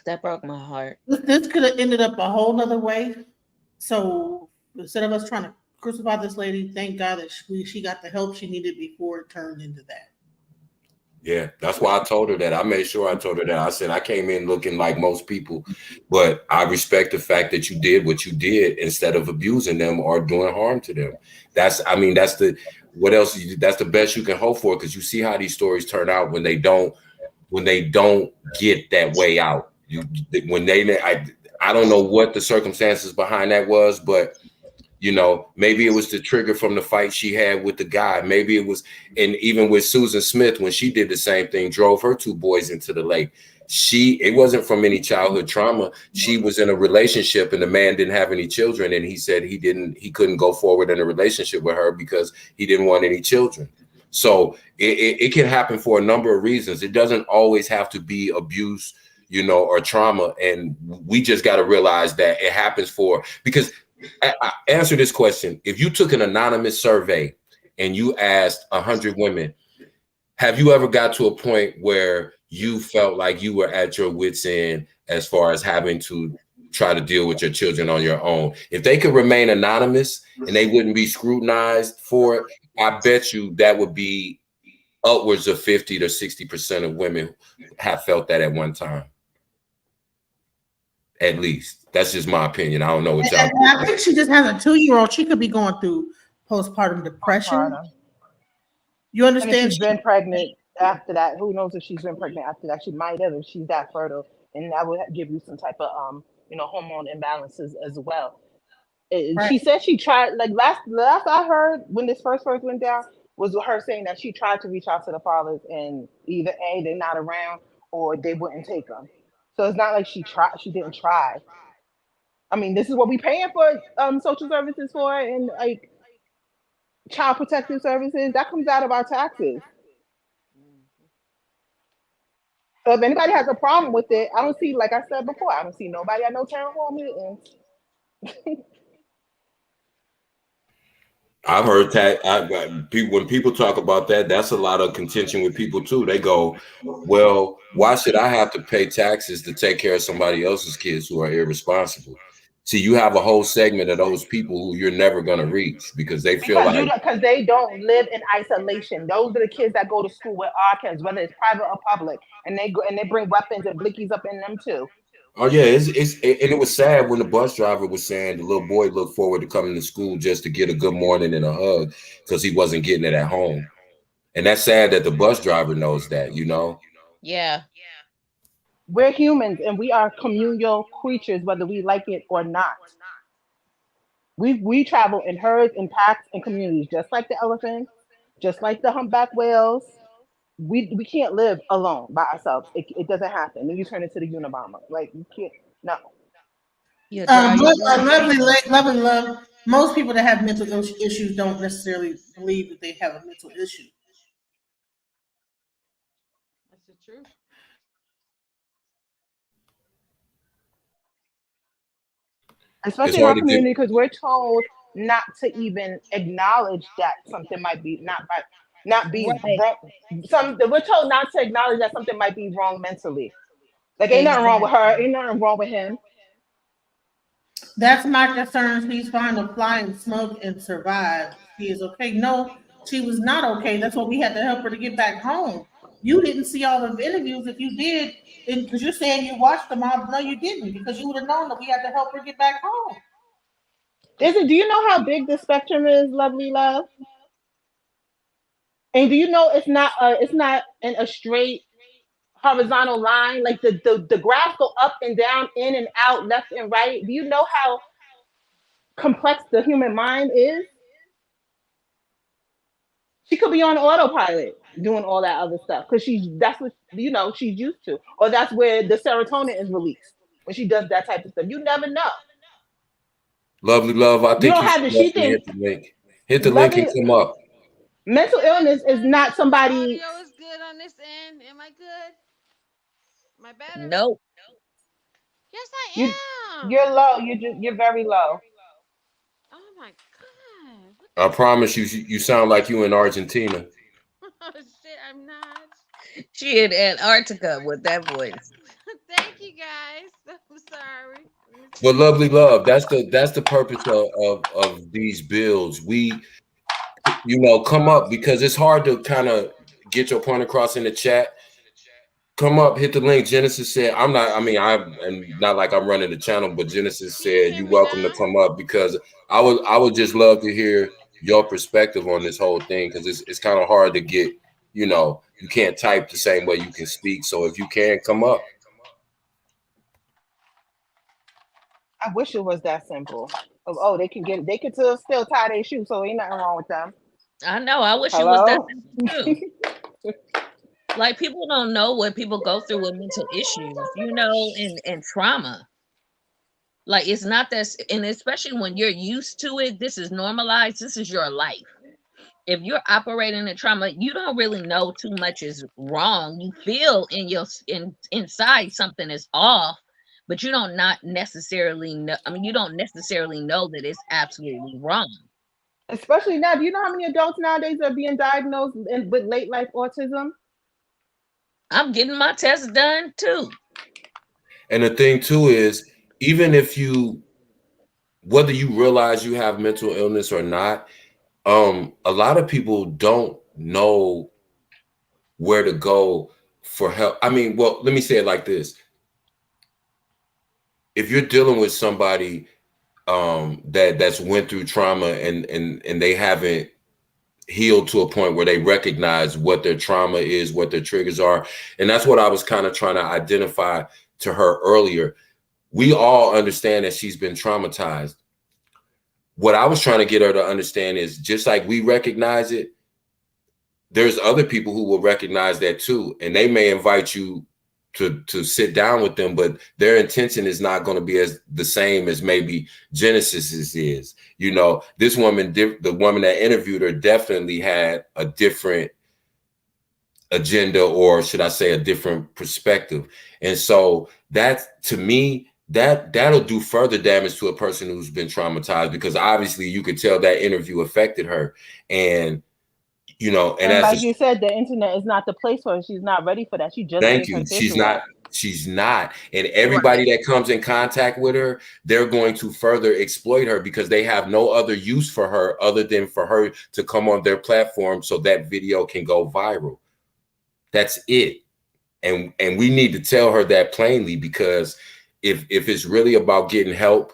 Speaker 7: That broke my heart.
Speaker 2: This could have ended up a whole nother way. So instead of us trying to crucify this lady, thank God that she got the help she needed before it turned into that.
Speaker 9: Yeah, that's why I told her that. I made sure I told her that. I said, I came in looking like most people, but I respect the fact that you did what you did instead of abusing them or doing harm to them. That's the best you can hope for, because you see how these stories turn out when they don't get that way out. I don't know what the circumstances behind that was, but maybe it was the trigger from the fight she had with the guy. Maybe it was, and even with Susan Smith, when she did the same thing, drove her 2 boys into the lake. It wasn't from any childhood trauma. She was in a relationship and the man didn't have any children. And he said he couldn't go forward in a relationship with her because he didn't want any children. So it can happen for a number of reasons. It doesn't always have to be abuse, or trauma. And we just got to realize that it happens because I answer this question. If you took an anonymous survey and you asked 100 women, have you ever got to a point where you felt like you were at your wit's end as far as having to try to deal with your children on your own? If they could remain anonymous and they wouldn't be scrutinized for it, I bet you that would be upwards of 50 to 60% of women have felt that at one time. At least. That's just my opinion. I don't know what y'all.
Speaker 2: I think she just has a 2-year-old. She could be going through postpartum depression. You understand?
Speaker 13: And if she's been pregnant after that. Who knows if she's been pregnant after that? She might have if she's that fertile, and that would give you some type of hormone imbalances as well. Right. She said she tried. Like last I heard when this first went down was her saying that she tried to reach out to the fathers, and either A, they're not around, or they wouldn't take them. So it's not like she didn't try. I mean, this is what we're paying for social services for, and like child protective services. That comes out of our taxes. So if anybody has a problem with it, I don't see, like I said before, I don't see nobody at no town hall meetings.
Speaker 9: I've heard when people talk about that, that's a lot of contention with people too. They go, well, why should I have to pay taxes to take care of somebody else's kids who are irresponsible? See, you have a whole segment of those people who you're never going to reach because they feel like
Speaker 13: because they don't live in isolation. Those are the kids that go to school with our kids, whether it's private or public, and they go and they bring weapons and blickies up in them too.
Speaker 9: oh yeah, and it was sad when the bus driver was saying the little boy looked forward to coming to school just to get a good morning and a hug because he wasn't getting it at home. And that's sad that the bus driver knows that, you know?
Speaker 7: Yeah.
Speaker 13: We're humans and we are communal creatures, whether we like it or not. We travel in herds and packs and communities, just like the elephants, just like the humpback whales. We can't live alone by ourselves. It doesn't happen. Then you turn into the Unabomber. Like you can't. No.
Speaker 2: Lovely love. Most people that have mental issues don't necessarily believe that they have a mental issue.
Speaker 10: That's the truth.
Speaker 13: Especially in our community, because we're told not to even acknowledge that something might be not be wrong. We're told not to acknowledge that something might be wrong mentally. Like ain't nothing wrong with her, ain't nothing wrong with him.
Speaker 2: That's my concern. He's fine to fly and smoke and survive. He is okay. No, she was not okay. That's why we had to help her to get back home. You didn't see all the interviews. If you did, because you're saying you watched them all, no, you didn't, because you would have known that we had to help her get back home.
Speaker 13: Do you know how big the spectrum is, lovely love? And do you know it's not in a straight horizontal line? Like the graphs go up and down, in and out, left and right. Do you know how complex the human mind is? She could be on autopilot doing all that other stuff because that's what she's used to, or that's where the serotonin is released when she does that type of stuff. You never know.
Speaker 9: Lovely love. I think
Speaker 13: you don't have to. She
Speaker 9: hit the link. Hit the link and come up.
Speaker 13: Mental illness is not somebody.
Speaker 10: Audio is good on this end. Am I good? Am I better?
Speaker 7: Nope.
Speaker 10: Yes, I am.
Speaker 13: You're low. You're very low.
Speaker 10: Oh my god.
Speaker 9: I promise you, you sound like you in Argentina.
Speaker 10: Oh shit, I'm not.
Speaker 7: She in Antarctica with that voice.
Speaker 10: Thank you guys. I'm sorry.
Speaker 9: But lovely love, that's the purpose of these builds. We, come up because it's hard to kind of get your point across in the chat. Come up, hit the link. Genesis said, I'm not like I'm running the channel, but Genesis said you're welcome to come up because I would just love to hear your perspective on this whole thing because it's kind of hard to get, you can't type the same way you can speak. So if you can come up.
Speaker 13: I wish it was that simple. They can still tie their shoes, so ain't nothing wrong with them.
Speaker 7: I know. I wish it was that simple too. Like people don't know what people go through with mental issues, and trauma. Like it's not that, and especially when you're used to it, this is normalized. This is your life. If you're operating in trauma, you don't really know too much is wrong. You feel inside something is off, but you don't necessarily know. You don't necessarily know that it's absolutely wrong.
Speaker 13: Especially now, do you know how many adults nowadays are being diagnosed with late life autism?
Speaker 7: I'm getting my test done too.
Speaker 9: And the thing too is, even if whether you realize you have mental illness or not, a lot of people don't know where to go for help. Let me say it like this. If you're dealing with somebody that's went through trauma and they haven't healed to a point where they recognize what their trauma is, what their triggers are, and that's what I was kind of trying to identify to her earlier. We all understand that she's been traumatized. What I was trying to get her to understand is just like we recognize it, there's other people who will recognize that too. And they may invite you to sit down with them, but their intention is not going to be the same as maybe Genesis's is. This woman, the woman that interviewed her, definitely had a different agenda, or should I say a different perspective. And so that, to me, that'll do further damage to a person who's been traumatized, because obviously you could tell that interview affected her. And and
Speaker 13: like you said, the internet is not the place for her. She's not ready for that. She just
Speaker 9: thank you. She's not. She's not. And everybody that comes in contact with her, they're going to further exploit her because they have no other use for her other than for her to come on their platform so that video can go viral. That's it. And we need to tell her that plainly, because if it's really about getting help,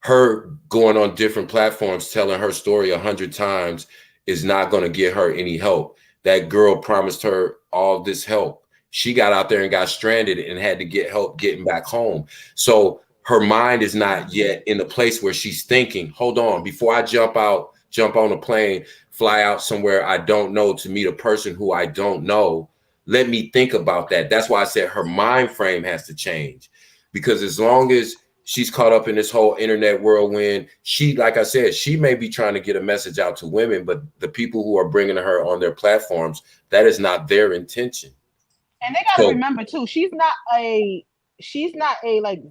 Speaker 9: her going on different platforms telling her story 100 times is not going to get her any help. That girl promised her all this help. She got out there and got stranded and had to get help getting back home. So her mind is not yet in a place where she's thinking, hold on, before I jump on a plane, fly out somewhere I don't know to meet a person who I don't know. Let me think about that. That's why I said her mind frame has to change, because as long as she's caught up in this whole internet whirlwind, she, like I said, she may be trying to get a message out to women, but the people who are bringing her on their platforms, that is not their intention.
Speaker 13: And they got to remember too, she's not a like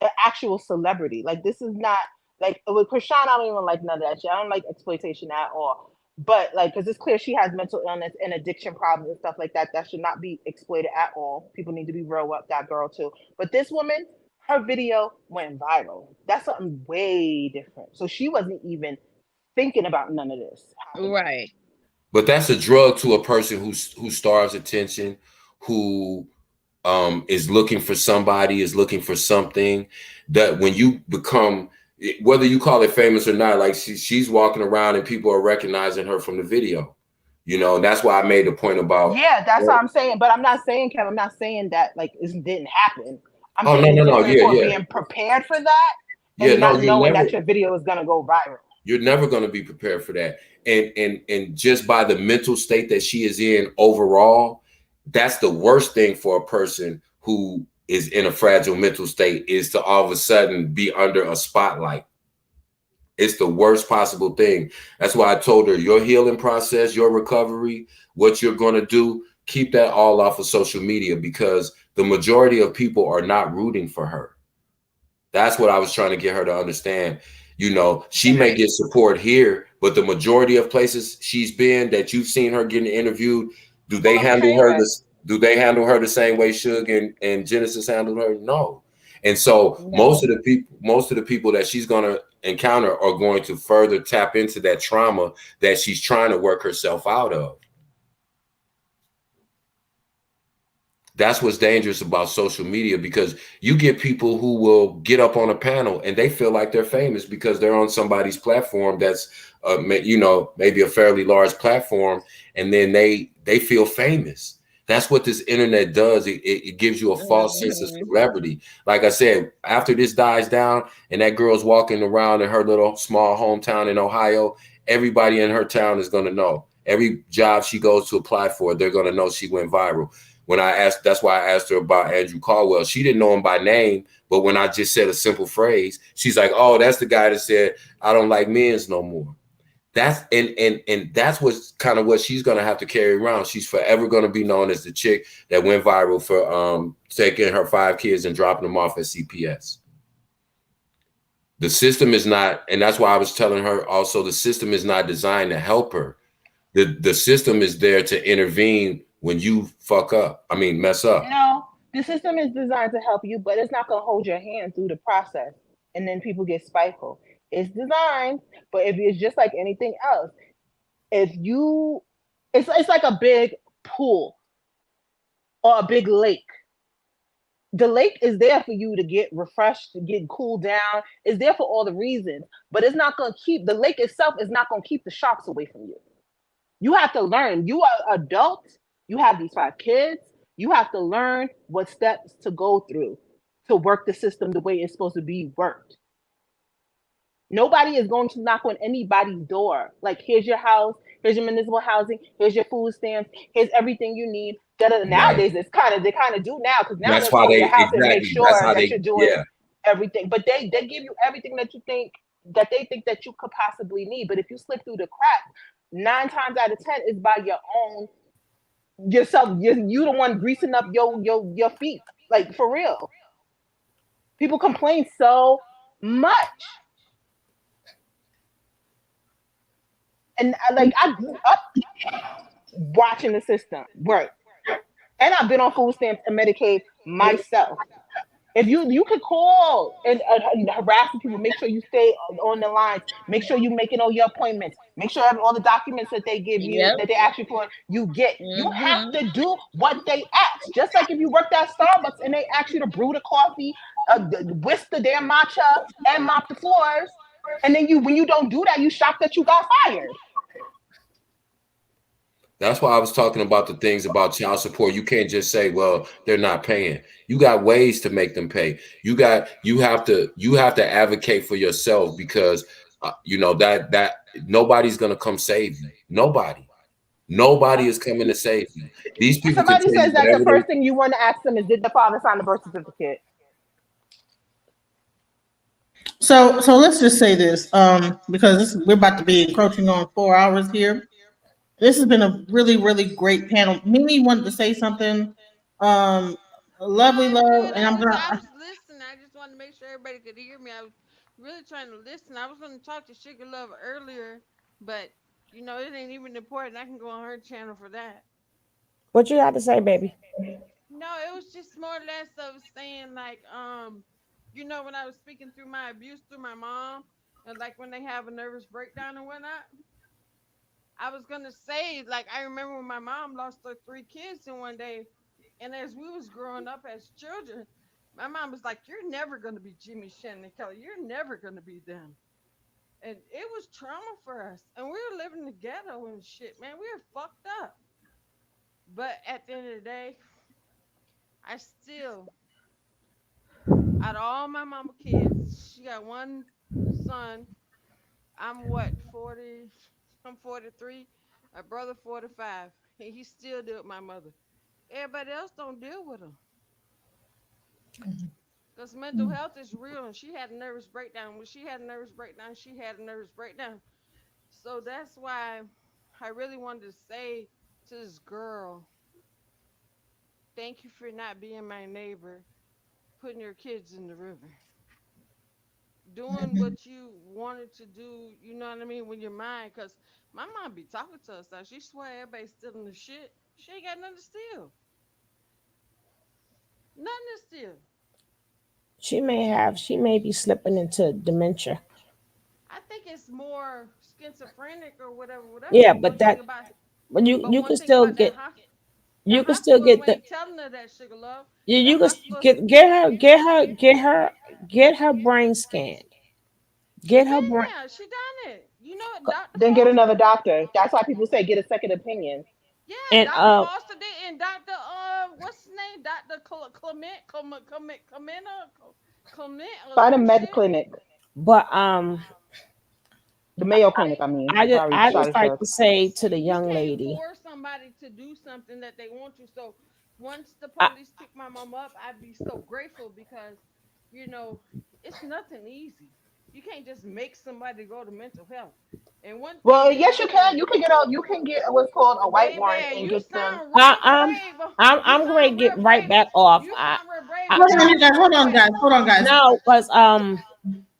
Speaker 13: an actual celebrity. Like, this is not like with Krishan. I don't even like none of that shit. I don't like exploitation at all. But like, because it's clear she has mental illness and addiction problems and stuff like that. That should not be exploited at all. People need to be real with that girl too. But this woman, her video went viral. That's something way different. So she wasn't even thinking about none of this.
Speaker 7: Right.
Speaker 9: But that's a drug to a person who starves attention, who is looking for somebody, is looking for something. That when you become, whether you call it famous or not, like she's walking around and people are recognizing her from the video, you know. And that's why I made the point about,
Speaker 13: yeah, that's what I'm saying. But I'm not saying, Kevin, I'm not saying that like it didn't happen. I'm
Speaker 9: oh
Speaker 13: saying
Speaker 9: no,
Speaker 13: being prepared for that and not knowing that your video is gonna go viral.
Speaker 9: You're never going to be prepared for that. And just by the mental state that she is in overall, that's the worst thing for a person who is in a fragile mental state, is to all of a sudden be under a spotlight. It's the worst possible thing. That's why I told her your healing process, your recovery, what you're going to do, keep that all off of social media, because the majority of people are not rooting for her. That's what I was trying to get her to understand. You know, she may get support here, but the majority of places she's been that you've seen her getting interviewed, do they handle her the same way Suge and Genesis handled her? No. And so most of the people that she's gonna encounter are going to further tap into that trauma that she's trying to work herself out of. That's what's dangerous about social media, because you get people who will get up on a panel and they feel like they're famous because they're on somebody's platform that's, you know, maybe a fairly large platform, and then they feel famous. That's what this internet does. It gives you a false sense of celebrity. Like I said, after this dies down and that girl's walking around in her little small hometown in Ohio, everybody in her town is going to know. Every job she goes to apply for, they're going to know she went viral. When I asked, that's why I asked her about Andrew Caldwell. She didn't know him by name, but when I just said a simple phrase, she's like, "Oh, that's the guy that said I don't like men's no more." That's and that's what's kind of what she's gonna have to carry around. She's forever gonna be known as the chick that went viral for taking her 5 kids and dropping them off at CPS. The system is not, and that's why I was telling her also, the system is not designed to help her. The system is there to intervene when you mess up.
Speaker 13: No, the system is designed to help you, but it's not going to hold your hand through the process. And then people get spiteful. It's designed, but if it's just like anything else, it's like a big pool or a big lake. The lake is there for you to get refreshed, to get cooled down. It's there for all the reasons, but it's not going to keep, the lake itself is not going to keep the sharks away from you. You have to learn. You are adults. You have these 5 kids. You have to learn what steps to go through to work the system the way it's supposed to be worked. Nobody is going to knock on anybody's door. Like, here's your house, here's your municipal housing, here's your food stamps, here's everything you need. Nowadays, they kind of do now, because now they're going to your house and make sure that you're doing everything. But they give you everything that you think that they think that you could possibly need. But if you slip through the cracks, 9 times out of 10 is by your own yourself. You the one greasing up your feet, like, for real. People complain so much, and I grew up watching the system work. and I've been on food stamps and Medicaid myself. If you could call and harassing people, make sure you stay on the lines. Make sure you making all your appointments. Make sure all the documents that they give you,
Speaker 7: Yep.
Speaker 13: that they ask you for, you get. You have
Speaker 7: Mm-hmm.
Speaker 13: to do what they ask. Just like if you worked at Starbucks and they ask you to brew the coffee, whisk the damn matcha, and mop the floors, and then when you don't do that, you shocked that you got fired.
Speaker 9: That's why I was talking about the things about child support. You can't just say, well, they're not paying. You got ways to make them pay. You have to advocate for yourself, because you know that nobody's going to come save you. Nobody is coming to save you. These people can
Speaker 13: Somebody
Speaker 9: tell you
Speaker 13: says that the
Speaker 9: whatever they.
Speaker 13: first thing you want to ask them is, did the father sign the birth certificate?
Speaker 2: So let's just say this, because we're about to be encroaching on 4 hours here. This has been a really, really great panel. Mimi wanted to say something. Um,
Speaker 10: No,
Speaker 2: lovely
Speaker 10: I
Speaker 2: love,
Speaker 10: did.
Speaker 2: and I'm
Speaker 10: I
Speaker 2: gonna.
Speaker 10: was listening. I just wanted to make sure everybody could hear me. I was really trying to listen. I was going to talk to Sugar Love earlier, but it ain't even important. I can go on her channel for that.
Speaker 5: What you got to say, baby?
Speaker 10: No, it was just more or less of saying like, when I was speaking through my abuse through my mom, and like when they have a nervous breakdown and whatnot. I was gonna say, like, I remember when my mom lost her 3 kids in one day, and as we was growing up as children, my mom was like, "You're never gonna be Jimmy, Shannon, and Kelly. You're never gonna be them." And it was trauma for us, and we were living in the ghetto and shit, man. We were fucked up. But at the end of the day, I still, out of all my mama kids, she got one son. I'm what 40. I'm 43. My brother 45. And he still deal with my mother. Everybody else don't deal with them. Because mental health is real, and she had a nervous breakdown. When she had a nervous breakdown, she had a nervous breakdown. So that's why I really wanted to say to this girl, thank you for not being my neighbor, putting your kids in the river, doing what you wanted to do, you know what I mean, when you're mine. Because my mom be talking to us, now. She swear everybody's stealing the shit. She ain't got nothing to steal. Nothing to steal.
Speaker 5: She may be slipping into dementia.
Speaker 10: I think it's more schizophrenic or whatever.
Speaker 5: Yeah,
Speaker 10: But
Speaker 5: but
Speaker 10: one thing
Speaker 5: that,
Speaker 10: about
Speaker 5: but
Speaker 10: but
Speaker 5: you
Speaker 10: one
Speaker 5: can
Speaker 10: thing
Speaker 5: still
Speaker 10: about
Speaker 5: get,
Speaker 10: that
Speaker 5: you can still
Speaker 10: hospital
Speaker 5: get the,
Speaker 10: ain't telling her that, Sugar Love. That
Speaker 5: you can
Speaker 10: hospital,
Speaker 5: get her brain scanned.
Speaker 10: she
Speaker 5: Get her
Speaker 10: been
Speaker 5: brain.
Speaker 10: there. She done it. You know what, Dr.
Speaker 13: Then get another
Speaker 10: Foster?
Speaker 13: doctor. That's why people say get a second opinion.
Speaker 10: Yeah,
Speaker 5: And
Speaker 10: Dr. Foster did, and Dr. What's his name? Dr. Clement or
Speaker 13: Find a
Speaker 10: some
Speaker 13: med
Speaker 10: shit.
Speaker 13: clinic.
Speaker 5: but
Speaker 13: The Mayo Clinic, I mean. Sorry,
Speaker 5: I just
Speaker 13: sorry,
Speaker 5: like
Speaker 13: sir.
Speaker 5: to say to the
Speaker 10: You
Speaker 5: young
Speaker 10: can't
Speaker 5: lady,
Speaker 10: force somebody to do something that they want to. So once the police pick my mom up, I'd be so grateful because, you know, it's nothing easy. You can't just make somebody go to mental health. And one thing
Speaker 13: Well,
Speaker 10: they
Speaker 13: yes, you
Speaker 10: don't tell
Speaker 13: can.
Speaker 10: you,
Speaker 13: You can get what's called a white warrant
Speaker 10: baby,
Speaker 13: and
Speaker 10: you
Speaker 13: get them.
Speaker 10: sound real brave. You
Speaker 5: I'm going to
Speaker 10: sound
Speaker 5: get
Speaker 10: real
Speaker 5: right
Speaker 10: brave.
Speaker 5: back off.
Speaker 10: You sound real brave,
Speaker 5: I
Speaker 10: but
Speaker 2: Hold
Speaker 10: in
Speaker 2: on,
Speaker 10: the
Speaker 2: you guys. Hold on, guys.
Speaker 10: Southwest,
Speaker 2: Hold on, guys.
Speaker 5: no, because
Speaker 10: in the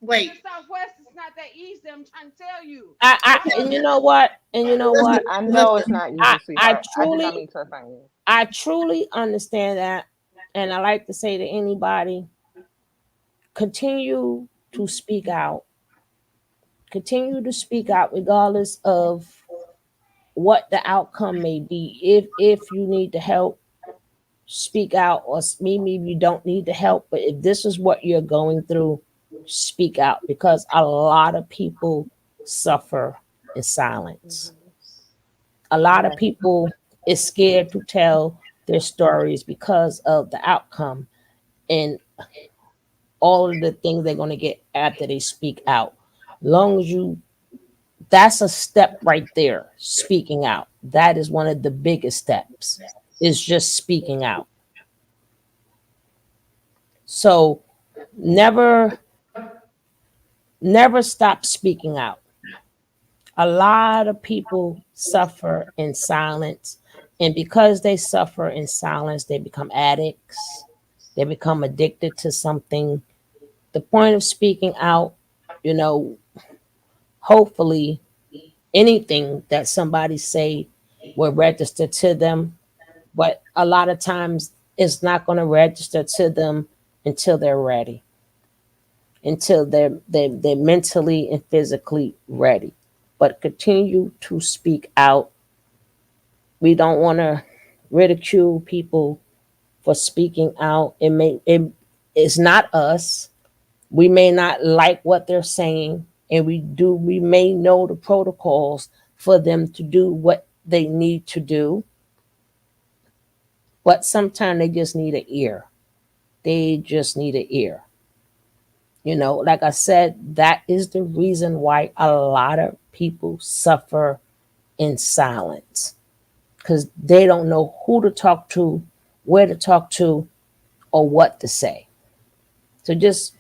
Speaker 2: Wait.
Speaker 10: Southwest, it's not that easy. I'm trying to tell you.
Speaker 5: I
Speaker 10: I'm
Speaker 5: and
Speaker 10: a
Speaker 5: you know what,
Speaker 2: Listen,
Speaker 13: I know it's
Speaker 2: listen.
Speaker 13: not easy,
Speaker 5: I
Speaker 13: sweetheart. I did not
Speaker 5: truly
Speaker 13: mean to offend you.
Speaker 5: I truly understand that, and I like to say to anybody, continue to speak out. Continue to speak out regardless of what the outcome may be. If you need to help, speak out, or maybe you don't need the help, but if this is what you're going through, speak out, because a lot of people suffer in silence. A lot of
Speaker 13: Yes.
Speaker 5: people is scared to tell their stories because of the outcome and all of the things they're going to get after they speak out. Long as you, that's a step right there. Speaking out, that is one of the biggest steps, is just speaking out. So never stop speaking out. A lot of people suffer in silence, and because they suffer in silence, they become addicts, they become addicted to something. The point of speaking out, you know, hopefully anything that somebody say will register to them, but a lot of times it's not going to register to them until they're ready, until they're mentally and physically ready. But continue to speak out. We don't want to ridicule people for speaking out. It's not us. We may not like what they're saying, and we may know the protocols for them to do what they need to do, but sometimes they just need an ear. They just need an ear. Like I said, that is the reason why a lot of people suffer in silence, because they don't know who to talk to, where to talk to, or what to say. So just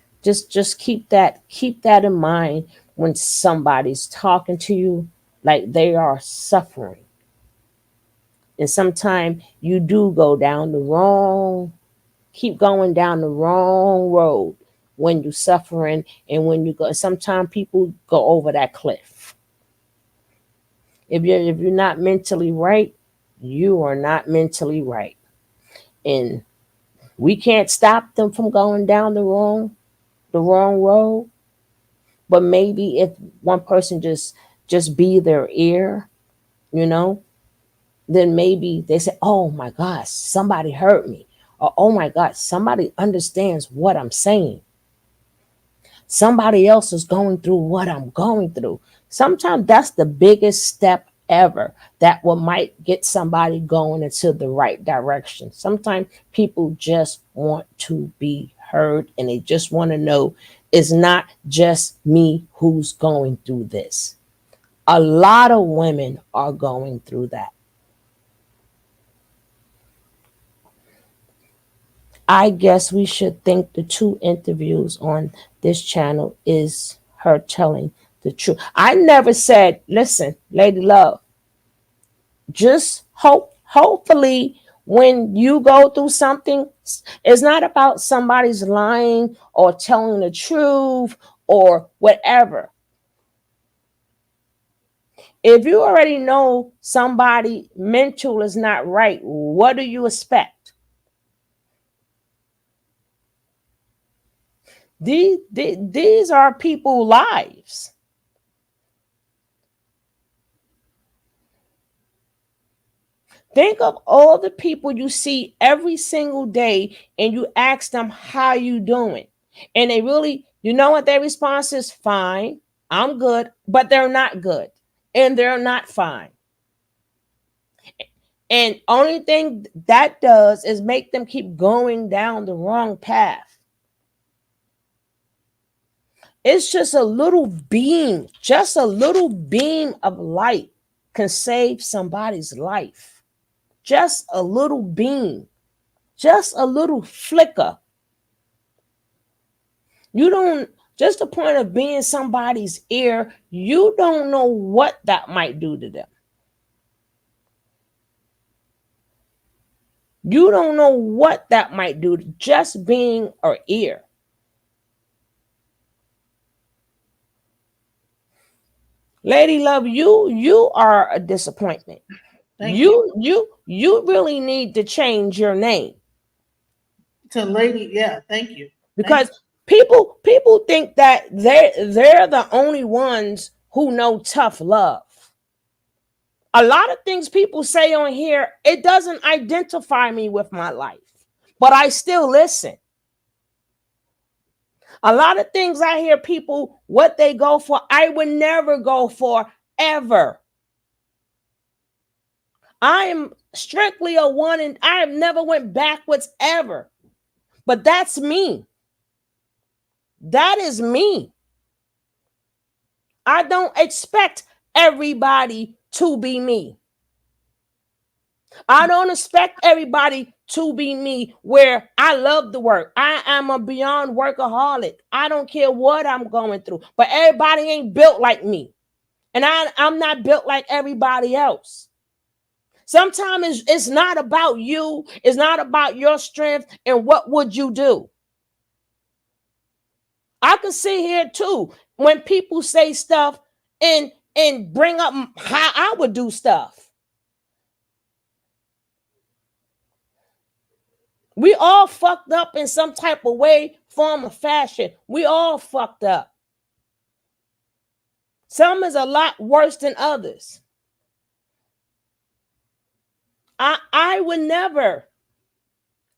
Speaker 5: keep that in mind when somebody's talking to you like they are suffering. And sometimes you do keep going down the wrong road when you're suffering, and when you go, sometimes people go over that cliff. If you're not mentally right, you are not mentally right. And we can't stop them from going down the wrong road. But maybe if one person just be their ear, then maybe they say, oh my gosh, somebody heard me. Or, oh my God, somebody understands what I'm saying. Somebody else is going through what I'm going through. Sometimes that's the biggest step ever that might get somebody going into the right direction. Sometimes people just want to be heard, and they just want to know it's not just me who's going through this. A lot of women are going through that. I guess we should think the 2 interviews on this channel is her telling the truth. I never said, listen, Lady Love, just hopefully when you go through something, it's not about somebody's lying or telling the truth or whatever. If you already know somebody mental is not right, what do you expect? These are people's lives. Think of all the people you see every single day, and you ask them how you doing, and they really, you know what their response is? Fine, I'm good, but they're not good, and they're not fine. And only thing that does is make them keep going down the wrong path. It's just a little beam of light can save somebody's life. Just a little beam, just a little flicker. Just the point of being somebody's ear, you don't know what that might do to them. You don't know what that might do to just being an ear. Lady Love, you are a disappointment. You really need to change your name
Speaker 2: to Lady. Yeah, thank you.
Speaker 5: Because people think that they're the only ones who know tough love. A lot of things people say on here, it doesn't identify me with my life, but I still listen. A lot of things I hear people, what they go for, I would never go for ever. I am strictly a one, and I have never went backwards ever. But that's me. That is me. I don't expect everybody to be me. I don't expect everybody to be me where I love the work. I am a beyond workaholic. I don't care what I'm going through, but everybody ain't built like me. And I'm not built like everybody else. Sometimes it's not about you. It's not about your strength and what would you do. I can sit here too when people say stuff and bring up how I would do stuff. We all fucked up in some type of way, form, or fashion. We all fucked up. Some is a lot worse than others. I would never.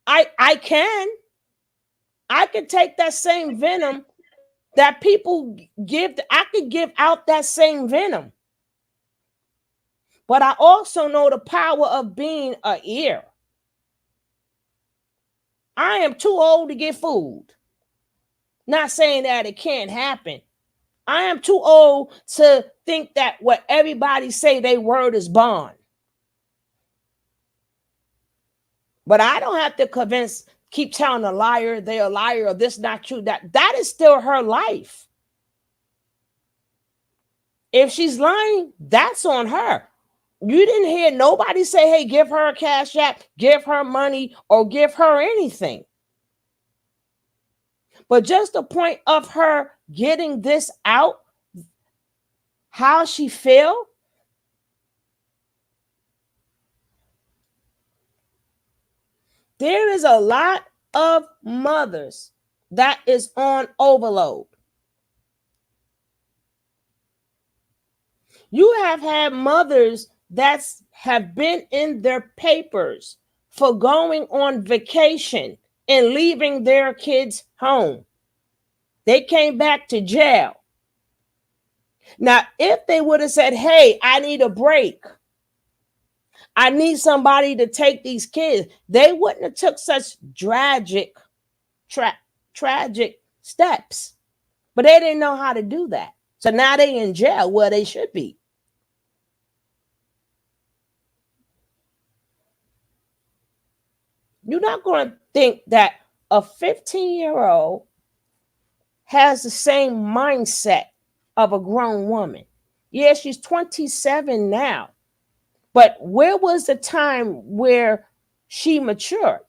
Speaker 5: I can take that same venom that people give. I could give out that same venom. But I also know the power of being an ear. I am too old to get fooled. Not saying that it can't happen. I am too old to think that what everybody say they word is bond. But I don't have to keep telling a liar, they're a liar, or this not true. That is still her life. If she's lying, that's on her. You didn't hear nobody say, hey, give her a cash app, give her money, or give her anything. But just the point of her getting this out, how she feel, there is a lot of mothers that is on overload. You have had mothers that have been in their papers for going on vacation and leaving their kids home. They came back to jail. Now, if they would have said, hey, I need a break, I need somebody to take these kids, they wouldn't have took such tragic steps. But they didn't know how to do that. So now they in jail where they should be. You're not going to think that a 15-year-old has the same mindset of a grown woman. Yeah, she's 27 now. But where was the time where she matured?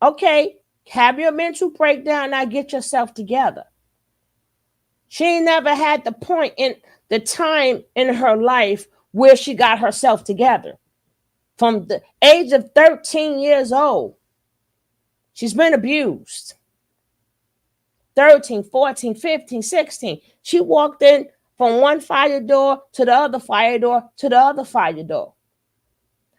Speaker 5: Okay, have your mental breakdown, now get yourself together. She ain't never had the point in the time in her life where she got herself together. From the age of 13 years old, she's been abused. 13, 14, 15, 16. She walked in from one fire door to the other fire door to the other fire door.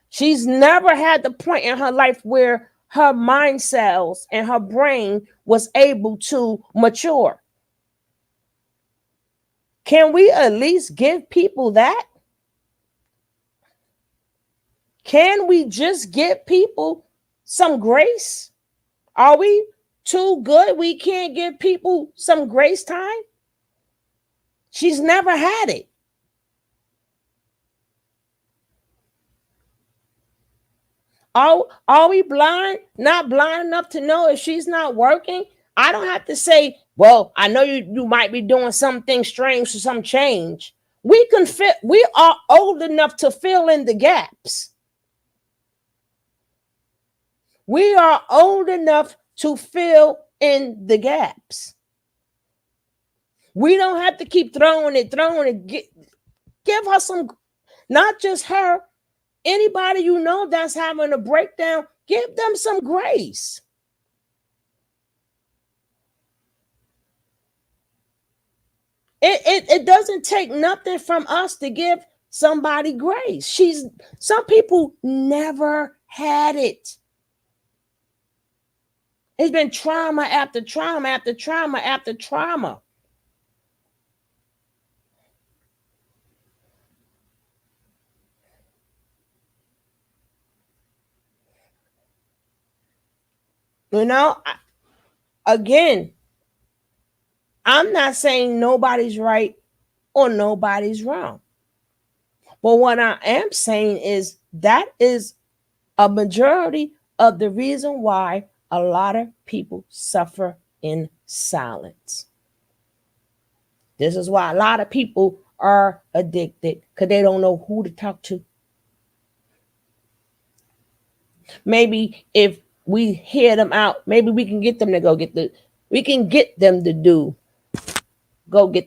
Speaker 5: She's never had the point in her life where her mind cells and her brain was able to mature. Can we at least give people that? Can we just give people some grace? Are we too good? We can't give people some grace time? She's never had it. Are we blind? Not blind enough to know if she's not working? I don't have to say, well, I know you might be doing something strange for some change. We are old enough to fill in the gaps. We are old enough to fill in the gaps. We don't have to keep throwing it. Give her some, not just her, anybody you know that's having a breakdown, give them some grace. It doesn't take nothing from us to give somebody grace. Some people never had it. It's been trauma after trauma after trauma after trauma. You know, again, I'm not saying nobody's right or nobody's wrong. But what I am saying is that is a majority of the reason why a lot of people suffer in silence. This is why a lot of people are addicted, because they don't know who to talk to. Maybe if we hear them out, maybe we can get them to go get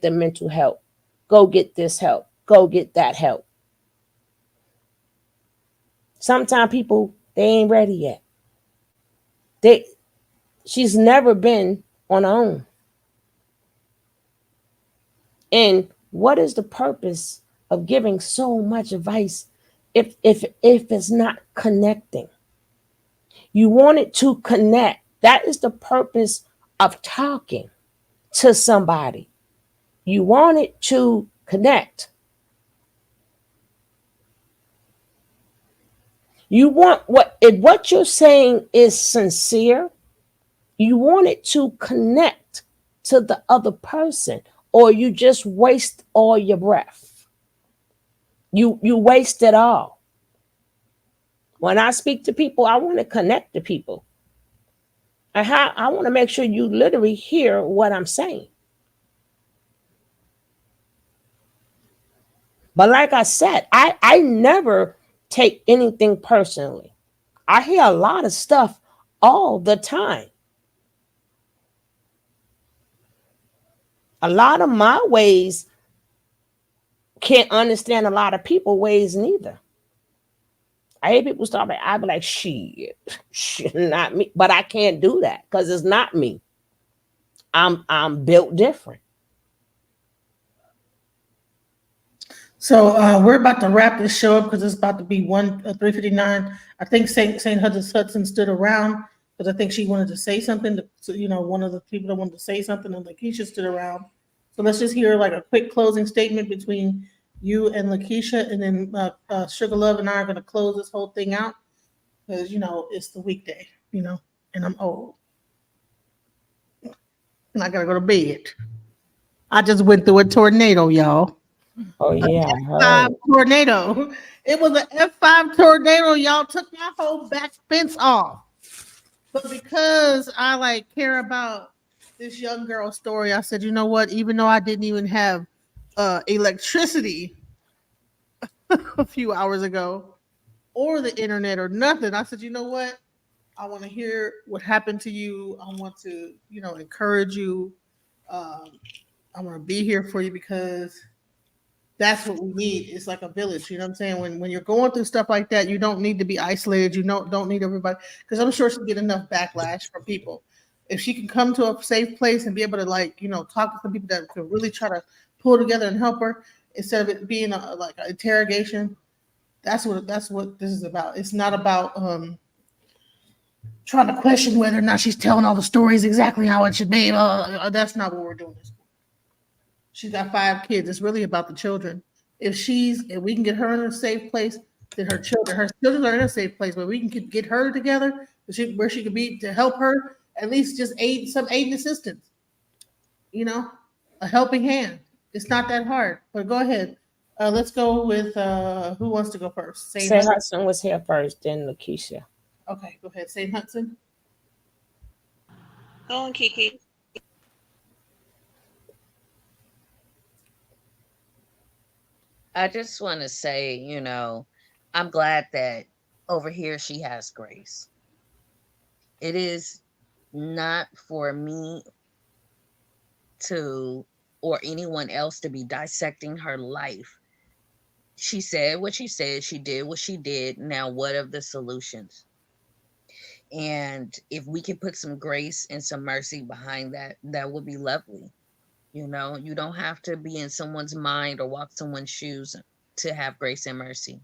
Speaker 5: the mental help, go get this help, go get that help. Sometimes people, they ain't ready yet. She's never been on her own. And what is the purpose of giving so much advice if it's not connecting? You want it to connect. That is the purpose of talking to somebody. You want it to connect. You want if what you're saying is sincere, you want it to connect to the other person, or you just waste all your breath. You waste it all. When I speak to people, I want to connect to people. I want to make sure you literally hear what I'm saying. But like I said, I never take anything personally. I hear a lot of stuff all the time. A lot of my ways can't understand a lot of people's ways neither. I hear people start, I be like, shit, not me. But I can't do that because it's not me. I'm built different.
Speaker 2: So we're about to wrap this show up because it's about to be 3:59. I think St. Hudson stood around because I think she wanted to say something. One of the people that wanted to say something, and Lakeisha stood around. So let's just hear like a quick closing statement between you and Lakeisha, and then Sugar Love and I are going to close this whole thing out because it's the weekday, and I'm old and I gotta go to bed. I just went through a tornado, y'all.
Speaker 5: Oh yeah,
Speaker 2: F5 tornado. It was an F5 tornado. Y'all took my whole back fence off. But because I care about this young girl's story, I said, you know what? Even though I didn't even have electricity a few hours ago, or the internet or nothing, I said, you know what? I want to hear what happened to you. I want to, encourage you. I want to be here for you because that's what we need. It's like a village. You know what I'm saying? When you're going through stuff like that, you don't need to be isolated. You don't need everybody, because I'm sure she'll get enough backlash from people. If she can come to a safe place and be able to talk to some people that can really try to pull together and help her instead of it being like an interrogation. That's what this is about. It's not about trying to question whether or not she's telling all the stories exactly how it should be. That's not what we're doing this for. She's got 5 kids. It's really about the children. If we can get her in a safe place, then her children are in a safe place. Where we can get her together, where she could be to help her, at least just aid and assistance. A helping hand. It's not that hard. But go ahead. Let's go with who wants to go first?
Speaker 5: St. Hudson was here first, then Lakeisha.
Speaker 2: Okay, go ahead. St. Hudson.
Speaker 10: Go on, Kiki.
Speaker 7: I just want to say, I'm glad that over here she has grace. It is not for me or anyone else to be dissecting her life. She said what she said, she did what she did. Now, what of the solutions? And if we can put some grace and some mercy behind that, that would be lovely. You don't have to be in someone's mind or walk someone's shoes to have grace and mercy.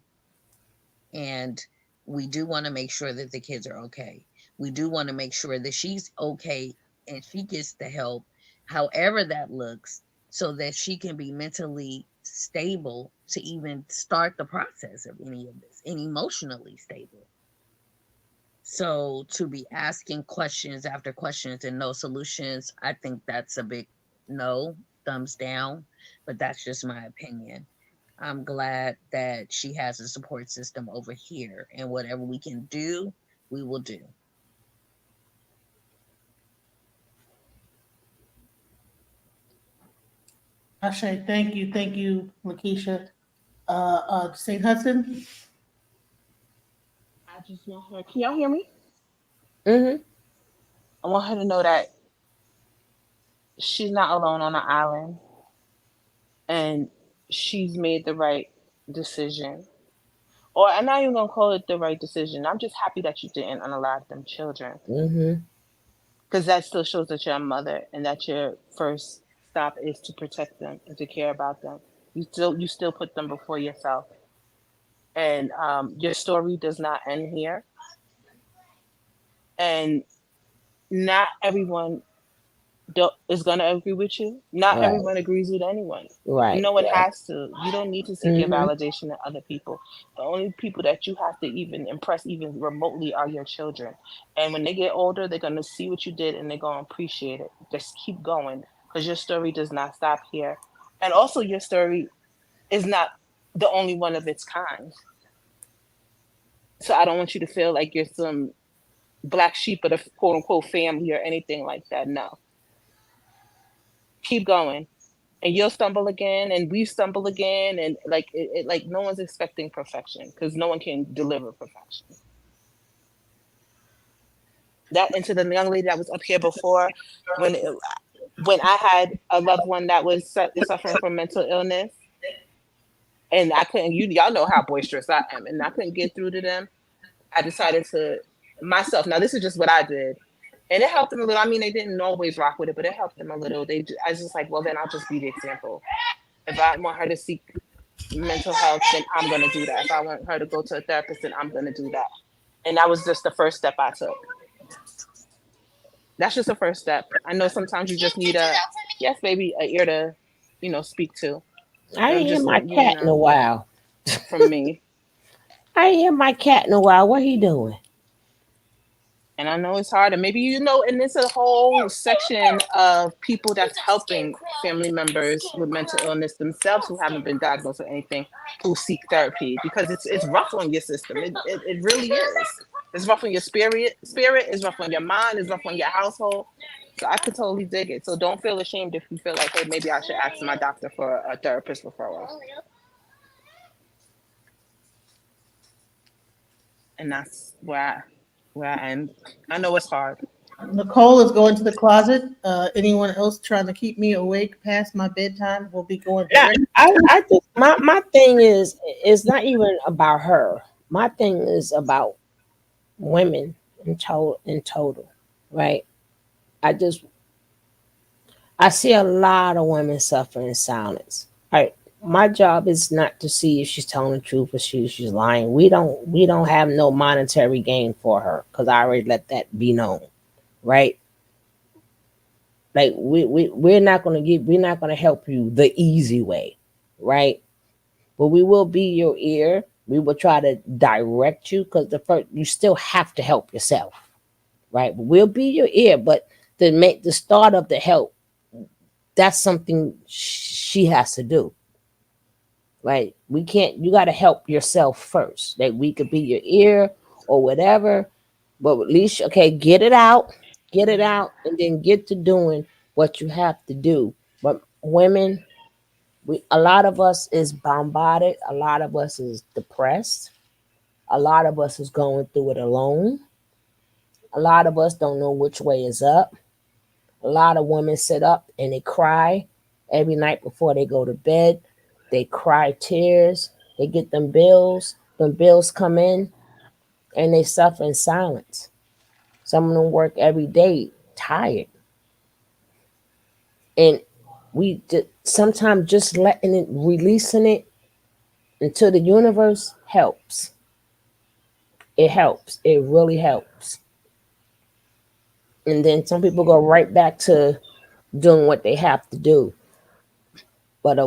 Speaker 7: And we do want to make sure that the kids are okay. We do want to make sure that she's okay and she gets the help, however that looks, so that she can be mentally stable to even start the process of any of this, and emotionally stable. So to be asking questions after questions and no solutions, I think that's a big no, thumbs down, but that's just my opinion. I'm glad that she has a support system over here, and whatever we can do, we will do.
Speaker 2: Ashe, thank you, Lakeisha. St. Hudson.
Speaker 13: I just want her. Can y'all hear me?
Speaker 5: Mm-hmm.
Speaker 13: I want her to know that she's not alone on the island, and she's made the right decision. or I'm not even gonna call it the right decision. I'm just happy that you didn't unalive them children,
Speaker 5: Mm-hmm.
Speaker 13: because that still shows that you're a mother and that your first stop is to protect them and to care about them. You still put them before yourself, and your story does not end here. And not everyone is gonna agree with you. Not
Speaker 5: Right.
Speaker 13: everyone agrees with anyone. And
Speaker 5: Right.
Speaker 13: no one
Speaker 5: Yeah.
Speaker 13: has to. You don't need to seek your
Speaker 5: Mm-hmm.
Speaker 13: validation in other people. The only people that you have to even impress, even remotely, are your children. And when they get older, they're gonna see what you did and they're gonna appreciate it. Just keep going, because your story does not stop here. And also, your story is not the only one of its kind. So I don't want you to feel like you're some black sheep of the quote unquote family or anything like that. No, keep going, and you'll stumble again, and we stumble again, and like no one's expecting perfection, because no one can deliver perfection. That, and to the young lady that was up here before, when it, when I had a loved one that was suffering from mental illness, and I couldn't, y'all know how boisterous I am, and I couldn't get through to them. I decided to myself. Now this is just what I did, and it helped them a little. I mean, they didn't always rock with it, but it helped them a little. I was just like, well, then I'll just be the example. If I want her to seek mental health, then I'm gonna do that. If I want her to go to a therapist, then I'm gonna do that. And that was just the first step I took. That's just the first step. I know sometimes you just need a yes, baby, a ear to, speak to.
Speaker 5: I
Speaker 13: Or
Speaker 5: ain't hear
Speaker 13: just
Speaker 5: my cat in a while.
Speaker 13: from me.
Speaker 5: I ain't hear my cat in a while. What he doing?
Speaker 13: And I know it's hard, and maybe and it's a whole section of people that's helping family members with mental illness themselves who haven't been diagnosed with anything, who seek therapy, because it's rough on your system. It really is. It's rough on your spirit. It's rough on your mind. It's rough on your household. So I could totally dig it. So don't feel ashamed if you feel like, hey, maybe I should ask my doctor for a therapist referral. And that's where I am. I know it's hard.
Speaker 2: Nicole is going to the closet. Anyone else trying to keep me awake past my bedtime will be going
Speaker 5: Yeah,
Speaker 2: direct.
Speaker 5: I just my thing is, it's not even about her. My thing is about women in total, right? I just I see a lot of women suffering in silence. Right. My job is not to see if she's telling the truth or she's lying. We don't have no monetary gain for her, because I already let that be known. Right. Like we're not gonna help you the easy way. Right. But we will be your ear. We will try to direct you, because the first you still have to help yourself. Right. We'll be your ear, but to make the start of the help, that's something she has to do. Right. We can't, you got to help yourself first. Like, we could be your ear or whatever, but at least, okay, get it out, and then get to doing what you have to do. But women, a lot of us is bombarded, a lot of us is depressed, a lot of us is going through it alone, a lot of us don't know which way is up. A lot of women sit up and they cry every night before they go to bed. They cry tears. They get them bills. Them bills come in, and they suffer in silence. Some of them work every day, tired. And sometimes just letting it, releasing it into the universe helps. It helps. It really helps. And then some people go right back to doing what they have to do. But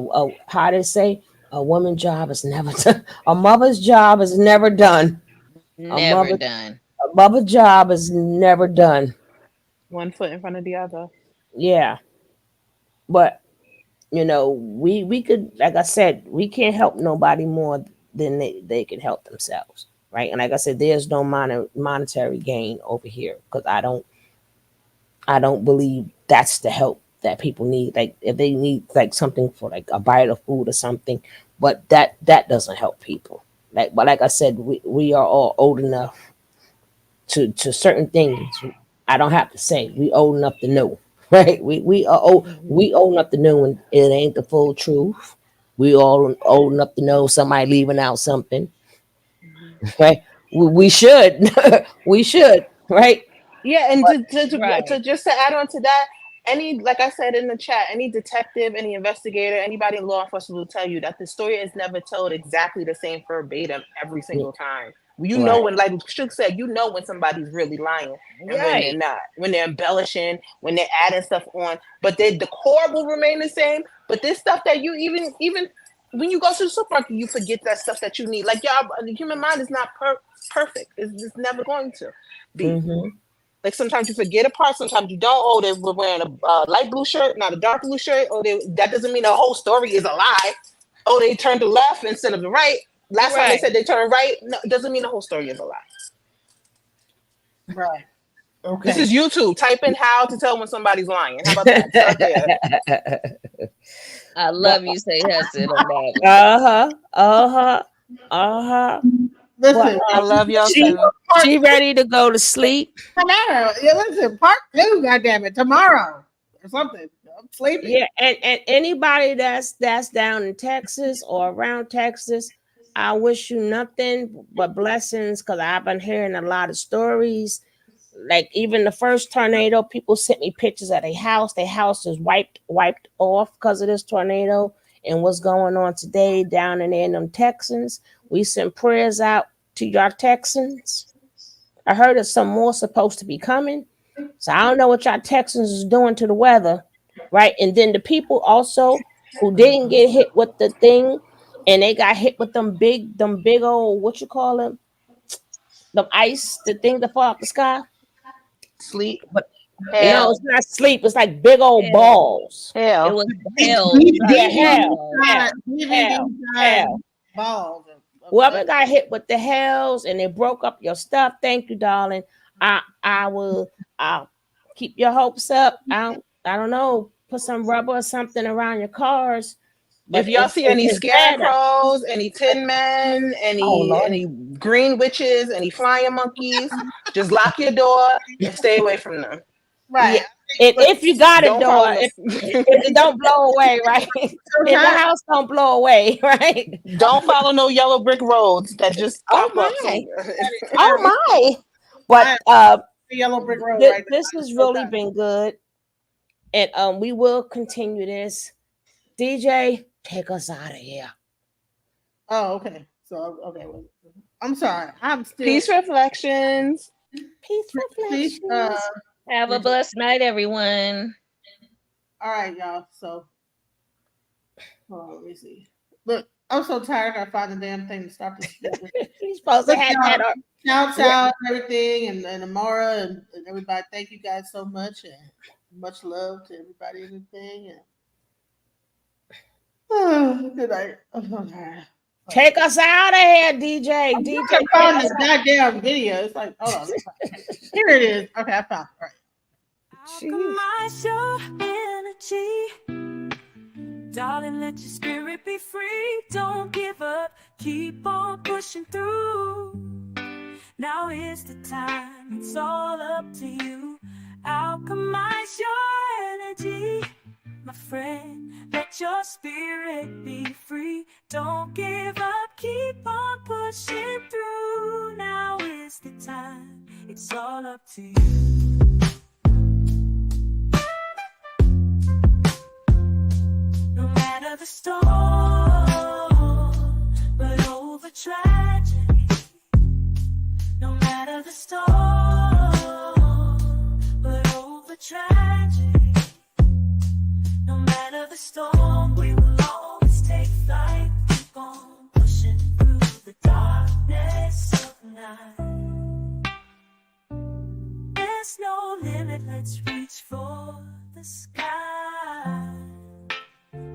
Speaker 5: how they say, a woman's job is never done. A mother's job is never done. A
Speaker 7: Never
Speaker 5: mother,
Speaker 7: done.
Speaker 5: a mother job is never done.
Speaker 13: One foot in front of the other.
Speaker 5: Yeah, but we could, like I said, we can't help nobody more than they can help themselves, right? And like I said, there's no monetary gain over here, because I don't believe that's the help that people need. Like, if they need like something for like a bite of food or something, but that doesn't help people. But like I said, we are all old enough to certain things. I don't have to say, we old enough to know, right? We are old. We old enough to know when it ain't the full truth. We all old enough to know somebody leaving out something. Right? We should. We should. Right?
Speaker 13: Yeah, and
Speaker 5: But,
Speaker 13: to just to add on to that, any like I said in the chat, any detective, any investigator, anybody in law enforcement will tell you that the story is never told exactly the same verbatim every single time. You know
Speaker 5: right.
Speaker 13: when, like Shook said, you know when somebody's really lying and when they're
Speaker 7: Right.
Speaker 13: not, when they're embellishing, when they're adding stuff on, but the core will remain the same. But this stuff that you even when you go to the supermarket, you forget that stuff that you need. Like y'all, the human mind is not perfect. It's just never going to be.
Speaker 5: Mm-hmm.
Speaker 13: Like sometimes you forget a part, sometimes you don't. Oh, they were wearing a light blue shirt, not a dark blue shirt. Oh, that doesn't mean the whole story is a lie. Oh, they turned to left instead of the right. Last time they said they turned right. No, it doesn't mean the whole story is a lie.
Speaker 2: Right. Okay.
Speaker 13: This is YouTube. Type in how to tell when somebody's lying. How about that? Start there.
Speaker 7: I love you, say Hudson on that.
Speaker 2: Listen,
Speaker 13: I love y'all
Speaker 5: she,
Speaker 13: too.
Speaker 5: She ready to go to sleep.
Speaker 2: Tomorrow. Yeah, listen, part 2, goddammit, tomorrow or something. I'm sleeping.
Speaker 5: Yeah, and anybody that's down in Texas or around Texas, I wish you nothing but blessings, because I've been hearing a lot of stories. Like even the first tornado, people sent me pictures of their house. Their house is wiped off because of this tornado. And what's going on today down in there in them Texans. We send prayers out to y'all Texans. I heard there's some more supposed to be coming. So I don't know what y'all Texans is doing to the weather, right? And then the people also who didn't get hit with the thing, and they got hit with them big old, what you call them? The ice, the thing that fall out the sky.
Speaker 13: Sleep.
Speaker 5: But
Speaker 13: hell.
Speaker 5: no, it's not sleep. It's like big old balls.
Speaker 13: Hell.
Speaker 7: It was hell.
Speaker 5: Hell.
Speaker 2: Balls.
Speaker 5: Whoever got hit with the hells and they broke up your stuff, thank you, darling. I'll keep your hopes up. I don't know, put some rubber or something around your cars. But
Speaker 13: if y'all see any scarecrows, any tin men, any green witches, any flying monkeys, just lock your door and stay away from them.
Speaker 2: Right.
Speaker 5: Yeah. If you got a door,
Speaker 13: if
Speaker 5: it don't blow away, right? If the house don't blow away, right?
Speaker 13: Don't follow no yellow brick roads that just pop up.
Speaker 5: Oh my! But
Speaker 2: the yellow brick road.
Speaker 5: This has really been good, and we will continue this. DJ, take us out of here.
Speaker 2: Oh, okay. So okay, I'm sorry. I'm still
Speaker 13: Peace reflections.
Speaker 5: Peace reflections.
Speaker 7: Have a blessed night, everyone.
Speaker 2: All right, y'all. So, hold on, let me see. Look, I'm so tired. I gotta find the damn thing to stop this.
Speaker 5: He's supposed to have that.
Speaker 2: Shouts out and everything, and Amora and everybody. Thank you guys so much, and much love to everybody and everything. And good night. I'm so tired.
Speaker 5: Take us out of here, DJ.
Speaker 2: I
Speaker 5: DJ,
Speaker 2: found this goddamn video. It's like, hold on. Here it is. Okay, I found it. All right.
Speaker 1: Alchemize your energy. Darling, let your spirit be free. Don't give up. Keep on pushing through. Now is the time. It's all up to you. Alchemize your energy. My friend, let your spirit be free. Don't give up, keep on pushing through. Now is the time, it's all up to you. No matter the storm, but over tragedy. No matter the storm, but over tragedy. No matter the storm, we will always take flight. Keep on pushing through the darkness of night. There's no limit, let's reach for the sky.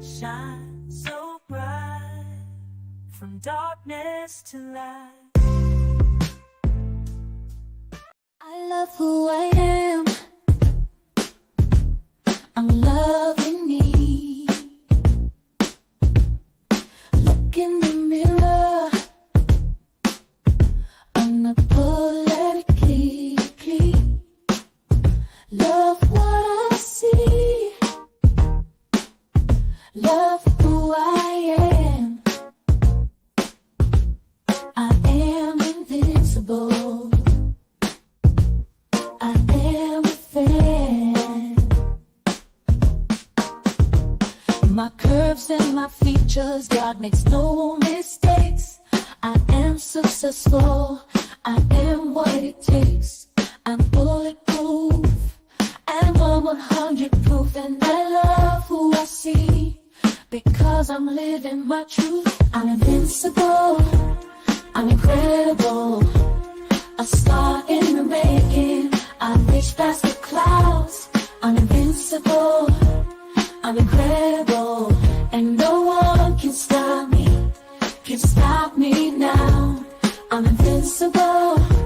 Speaker 1: Shine so bright, from darkness to light. I love who I am. I'm loving me. Look in the mirror. I'm not politically clean. Love what I see. Love who I am. I am in features. God makes no mistakes. I am successful. I am what it takes. I'm bulletproof. I'm 100 proof, and I love who I see because I'm living my truth. I'm invincible. I'm incredible. A star in the making. I reach past the clouds. I'm invincible. I'm incredible, and no one can stop me. Can stop me now. I'm invincible.